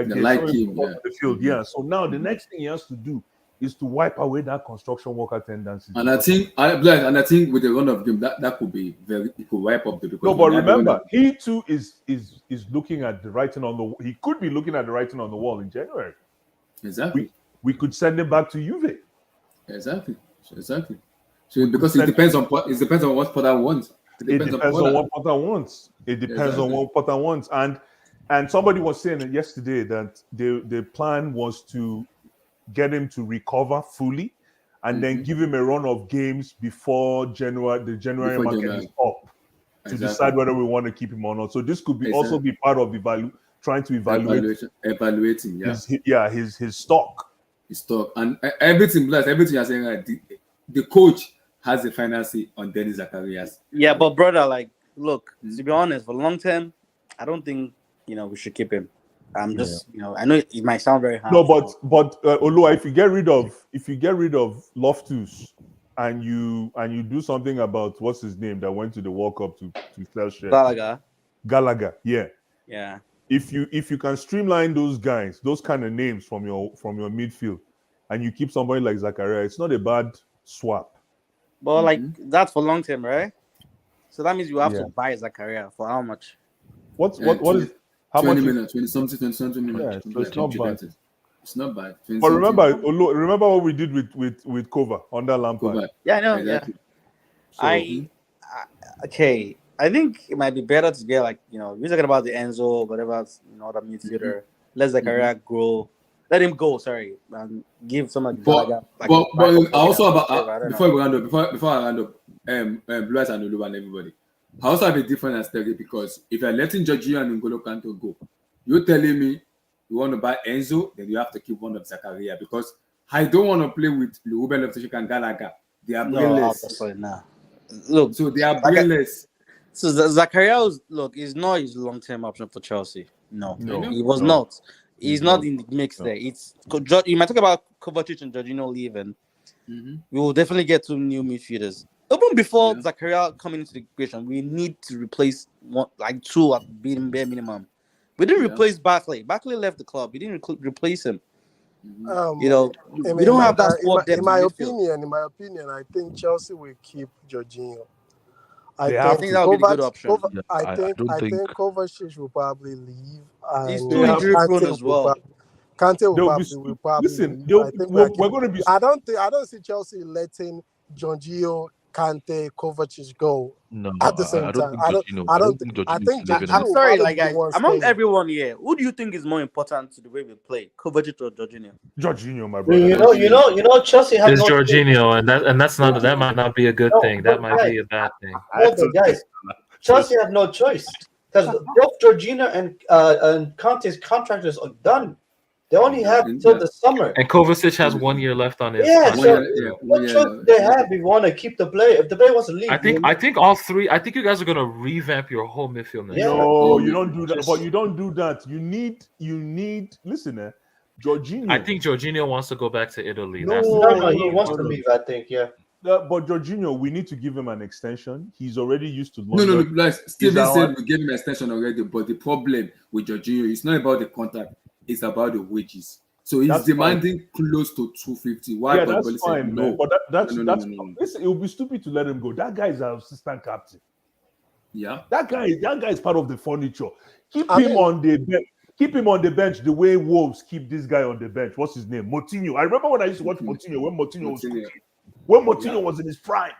like him, the field. Yeah. So now the next thing he has to do is to wipe away that construction worker tendency. And I think with the run of game, that could be it could wipe up the. No, but remember, he too is looking at the writing on the. He could be looking at the writing on the wall in January. Exactly. We could send him back to Juve. Exactly. So because it depends on what Potter wants. It depends on what Potter wants. It depends on what Potter wants. And somebody was saying yesterday that the plan was to get him to recover fully, and then give him a run of games before the January market is up to decide whether we want to keep him or not. So this could be also be part of trying to evaluating his stock. His stock and everything you're saying, right? The coach has the final say on Dennis Zacharias. Yeah, but brother, like, look, to be honest, for long term, I don't think we should keep him. I'm just, I know it might sound very hard. No, but Olua, if you get rid of Loftus and you do something about what's his name that went to the World Cup to Gallagher, yeah. If you can streamline those guys, those kind of names from your midfield, and you keep somebody like Zakaria, it's not a bad swap. But like that's for long term, right? So that means you have to buy Zakaria for how much? What is how 20 much? Minutes, 20 something minutes. Yeah, so it's not bad. It's not bad. But remember what we did with Kova under Lampard. Yeah, I know. Exactly. Yeah. So, I think it might be better to get we're talking about the Enzo, whatever, the midfielder. Let Zakaria grow. Let him go. Sorry, and give someone. But also about before I round up, Blue and Olu and everybody. I also have a different aesthetic because if you're letting Jorginho and N'Golo Kante go, you're telling me you want to buy Enzo, then you have to keep one of Zakaria because I don't want to play with Reume Loftus-Cheek and Gallagher. They are No, brainless. obviously not. Look, So they are brainless. so Zakaria is not his long-term option for Chelsea. No, No, he was no. not. He's He's not not. in the mix No. there. You might talk about Kovacic and Jorginho leaving. Mm-hmm. We will definitely get two new midfielders. Even before Yeah. Zakaria coming into the equation, we need to replace two at bare minimum. We didn't replace Barkley. Barkley left the club. We didn't replace him. Mm-hmm. You know, in we don't my- have that in squad my- depth in my in midfield. opinion, I think Chelsea will keep Jorginho. They I have think to. that would be the good option. Yeah, I think don't think Kovacic will probably leave, He's and too injury prone as well. Kante will they'll be. probably Listen, leave. they'll, I think we're going to be. I don't see Chelsea letting Jorginho, Kante, Kovacic go No, at the I same don't time. think I don't. Jorginho. I I don't. don't think I Jorginho think is leaving. I'm Jorginho will sorry, probably be the guys. one Among staying. everyone here, who do you think is more important to the way we play, Kovacic or Jorginho? Jorginho, my brother. You know, Chelsea have It's no choice. Jorginho, and that's not that might not be a good No, thing. That but might be a bad thing. No, but guys, Chelsea have no choice because both Jorginho and Conte's contractors are done. They only have till the summer. And Kovacic has 1 year left on his Yeah, contract. so what choice do they have if you want to keep the player? If the player wants to leave, I think all three. I think you guys are gonna revamp your whole midfield next Yeah. year. No, you don't do that. But you don't do that. You need. Listen, Jorginho. I think Jorginho wants to go back to Italy. No, That's he wants to leave. I think, yeah. But Jorginho, we need to give him an extension. He's already used to No, London. Like Steven said, we gave him an extension already. But the problem with Jorginho is not about the contract; it's about the wages. So he's That's demanding close to 250. Why? Yeah, But that's Boli fine, said man. no. But that's No. listen, it would be stupid to let him go. That guy is our assistant captain. Yeah. That guy is part of the furniture. Keep him on the bench the way Wolves keep this guy on the bench. What's his name? Moutinho. I remember when I used to watch Moutinho when Moutinho was in his prime.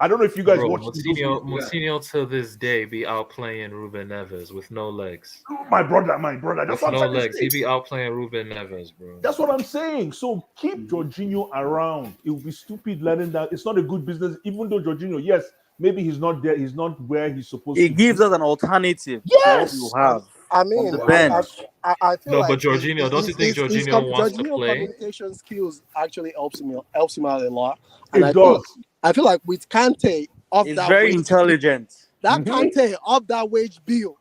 I don't know if you guys watched Moutinho to this day be outplaying Ruben Neves with no legs. My brother. That's With what no I'm legs, saying. he be outplaying Ruben Neves, bro. That's what I'm saying. So keep Jorginho around. It would be stupid letting that. It's not a good business, even though Jorginho, yes, maybe he's not there. He's not where he's supposed to. It gives us an alternative. Yes, to what you have. I mean, on the bench. I feel No, like but Jorginho, don't you think Jorginho wants to play? communication skills actually helps him out a lot. It does. I feel like with Kante off It's that very wage, intelligent. that Kante up that wage bill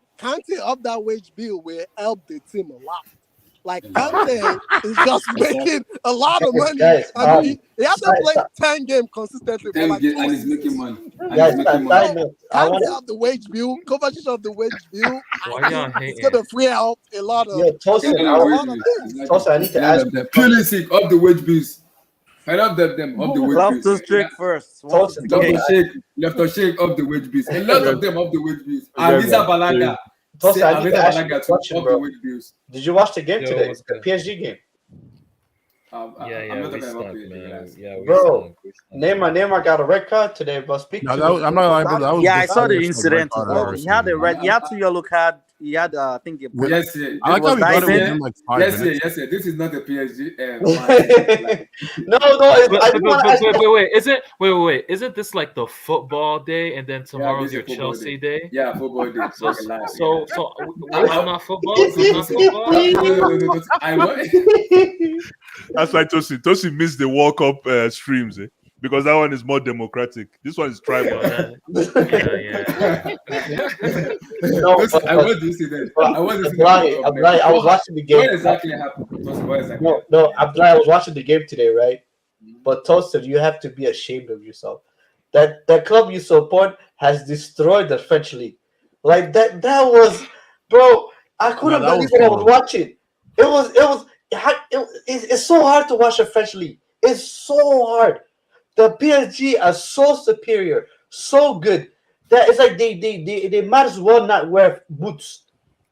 will help the team a lot. Like Kante is just making a lot of money. Guys, I mean, he hasn't played 10 games consistently for like 2 and he's seasons. making money. Guys, side note, I Kante wanna- off the wage bill, Kovacic off the wage bill. Why y'all It's hating? gonna free out a lot of. Yo, Tosin, a lot of things. Tosin, I need to ask you. Purely sick of the wage bills. I love them of the wage Love to bills. strike first. Tosin, Left to shake of the wage bills. A lot of them of the wage bills. Alisa Balaga. Tosin, I need to ask you a Balaga question, of the bro. wage bills. Did you watch the game Yo, today? what's The good? PSG game. I'm not we talking about stunk, PSG, man. guys. Yeah, we Bro, stunk. Neymar got a red card today, but speak No, to that was, me. I'm not lying, bro. That was Yeah, I saw the red incident. card I've ever He had seen. a red. He had 2 yellow card. He had, I think, a Yes, yeah. I like how he got it Yes, within like 5 minutes. Yes. This is not a PSG. No, Wait. Isn't this like the football day, and then tomorrow's your Chelsea day? Yeah, football day. So I'm not football. I'm not football. No. I want. That's why Tosin missed the World Cup streams, because that one is more democratic. This one is tribal. Yeah. No, I want to see that. I want to see Abdullahi, I was watching the game. What exactly happened? What exactly happened? No, Abdullahi, I was watching the game today, right? But Tosin, you have to be ashamed of yourself. That club you support has destroyed the French league. Like that was, bro. I couldn't believe what I was watching. It's so hard to watch the French league. It's so hard. The PSG are so superior, so good that it's like they might as well not wear boots.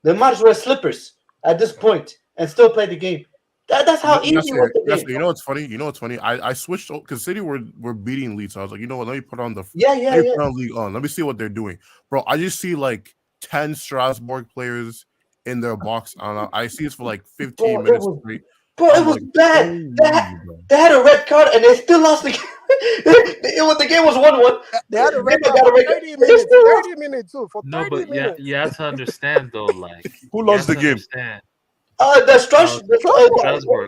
They might as well wear slippers at this point and still play the game. That's how easy it was. Yes, you know what's funny? I switched because City were beating Leeds. So I was like, you know what? Let me put on the put on League on. Let me see what they're doing, bro. I just see like 10 Strasbourg players in their box. I see it's for like 15 minutes straight. Bro, it was bad. They had a red card and they still lost the game. The game was 1-1. They had a red They card got a for red card. 30 They minutes. still lost. 30 minutes too. For No, 30 but minutes. you have to understand though, like Who you lost have the to game? understand. The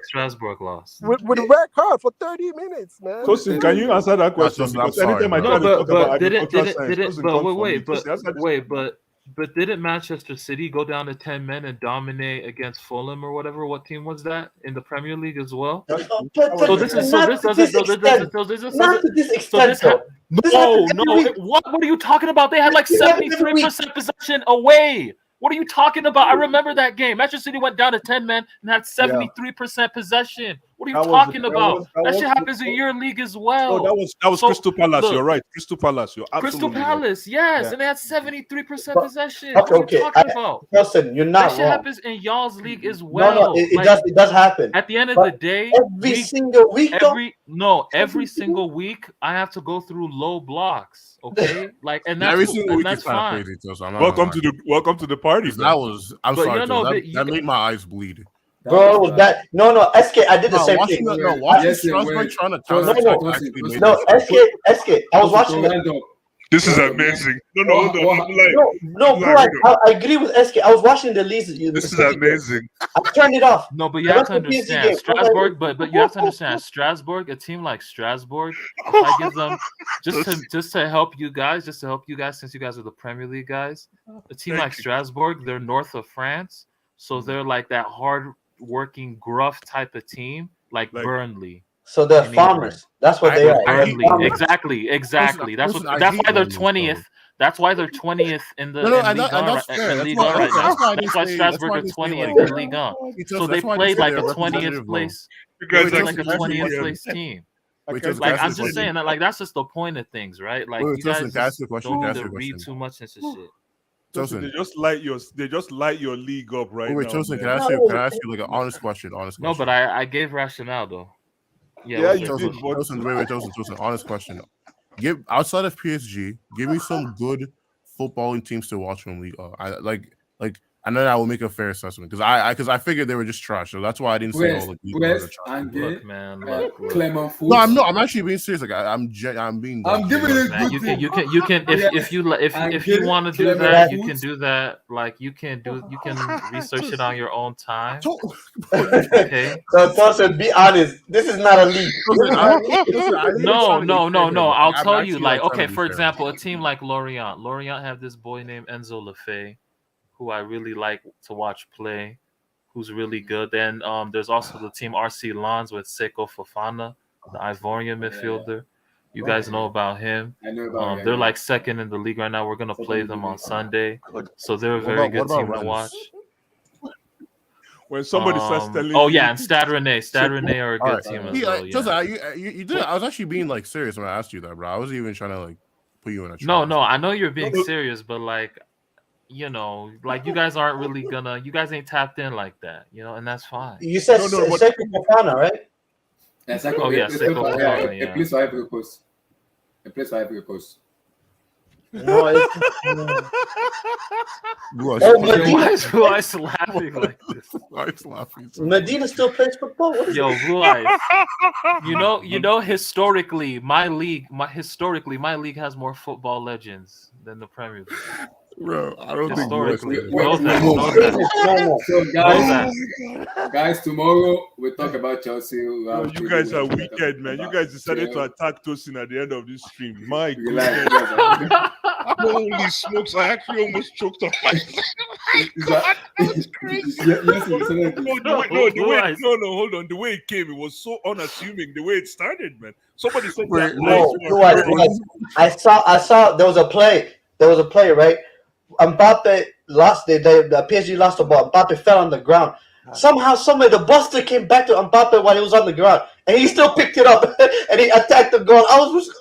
Strasbourg lost. With a red card for 30 minutes, man. Tosin, can you answer that question? Tosin, I'm Because sorry, anytime I bro. try No, to talk about didn't agricultural science, Tosin but comes for me. wait, Tosin, answer this. wait, but didn't Manchester City go down to 10 men and dominate against Fulham or whatever? What team was that in the Premier League as well? So this extent. What are you talking about? They had like 73% possession away. What are you talking about? I remember that game. Manchester City went down to 10 men and had 73% possession. What are you talking about? That shit happens in your league as well. No, that was Crystal Palace. You're right. Crystal Palace. You're Crystal absolutely Palace, yes, Yeah. and they had 73% possession. What are you talking about? Listen, you're not That shit wrong. happens in y'all's league as well. No, it does happen. At the end of the day, every single week, every single week, I have to go through low blocks. Okay, like, and that's Every single week that's is kind of fine. crazy, too, so I'm not welcome gonna to the party. That was I'm But sorry, you know, that made my eyes bleed. Bro, it was bad. No, SK, I did the same thing. Watching Strasbourg trying to counter SK, I was watching it. This is amazing. No, hold on. No, bro, I agree with SK. I was watching the leads. This is amazing. I turned it off. No, but you have to understand Strasbourg. But you have to understand Strasbourg. A team like Strasbourg, if I give them just to help you guys, since you guys are the Premier League guys, a team like Strasbourg, they're north of France, so they're like that hard-working, gruff type of team, like Burnley. So they're farmers. That's what they are. Exactly. That's why they're 20th. That's why they're 20th in the Ligue 1 right now. That's why Strasbourg are 20th in Ligue 1. So they played like a 20th place. They played like a 20th place team. Like I'm just saying that, like that's just the point of things, right? Like you guys don't need to read too much into shit. Tosin, they just light your league up right now. Tosin, can I ask you like an honest question? No, but I gave rationale though. Yeah, you did. Tosin, honest question. Outside of PSG, give me some good footballing teams to watch from League. I know that will make a fair assessment because I figured they were just trash, so that's why I didn't say all the Look, man. No, I'm actually being serious. Like I'm being. I'm giving it. Man, you can if you want to do that, you can do that. Like you can research it on your own time. Okay. So Tosin, be honest. This is not a league. No. I'll tell you. Like, okay, for example, a team like Lorient. Lorient have this boy named Enzo Lefebvre, who I really like to watch play, who's really good. Then there's also the team RC Lens with Seko Fofana, the Ivorian midfielder. You guys know about him. I know about him. They're like second in the league right now. We're gonna play them on Sunday, so they're a very good team to watch. When somebody starts telling and Stade Rennais are a good team as well. Yeah. You did. I was actually being like serious when I asked you that, bro. I wasn't even trying to like put you in a trap. No, I know you're being serious, but like, you know, like you guys aren't really you guys ain't tapped in like that, you know, and that's fine. You said Seko Fofana, right? Seko Fofana, yeah. A place for Ivory Coast. A place for Ivory Coast. No, why is laughing like this? Why is laughing? Medina still plays football. Yo, Ruiz, you know, historically, my league has more football legends than the Premier League. Bro, I don't think So guys, tomorrow we'll talk about Chelsea. You guys are wicked, man. You guys decided to attack Tosin at the end of this stream. My God. Holy smokes, I actually almost choked on myself. That's crazy. Hold on. The way it came, it was so unassuming. The way it started, man. Somebody said I saw there was a play. Right? Mbappe lost the PSG lost the ball. Mbappe fell on the ground. Somehow, the buster came back to Mbappe while he was on the ground, and he still picked it up and he attacked the goal. What is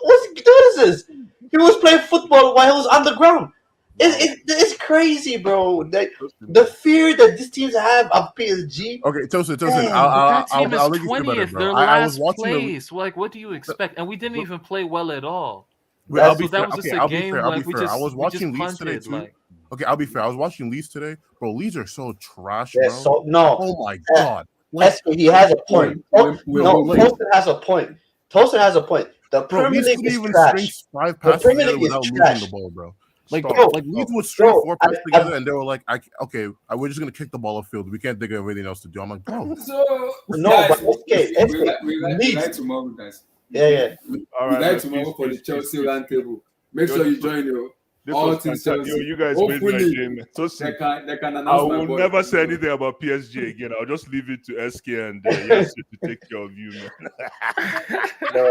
this? He was playing football while he was on the ground. It's crazy, bro. The fear that these teams have of PSG. Okay, Tosin. That team is 20th. They're last place. Like, what do you expect? And we didn't even play well at all. I'll be fair. I was watching Leeds today too. Okay, I'll be fair. I was watching Leeds today, bro. Leeds are so trash, bro. Oh my god. He has a point. Tosin has a point. The Bro, Premier Leeds League couldn't is even trash. string 5 The passes Premier together League is without losing trash. the ball, bro. Like, Bro, Leeds would string bro, 4 passes together, and they were like, we're just gonna kick the ball upfield. We can't think of anything else to do. I'm like, bro. So, No, guys, but SK, we Leeds. like tomorrow, guys. Yeah. All We right, like man, tomorrow peace, for the peace, Chelsea peace, round peace. table. Make Yo, sure you this join your This all was things fantastic. Chelsea. You guys made my Hopefully, day, man. Tosin, they can I announce my will boy. never say anything about PSG again. I'll just leave it to SK and Yasser to take care of you, man. No.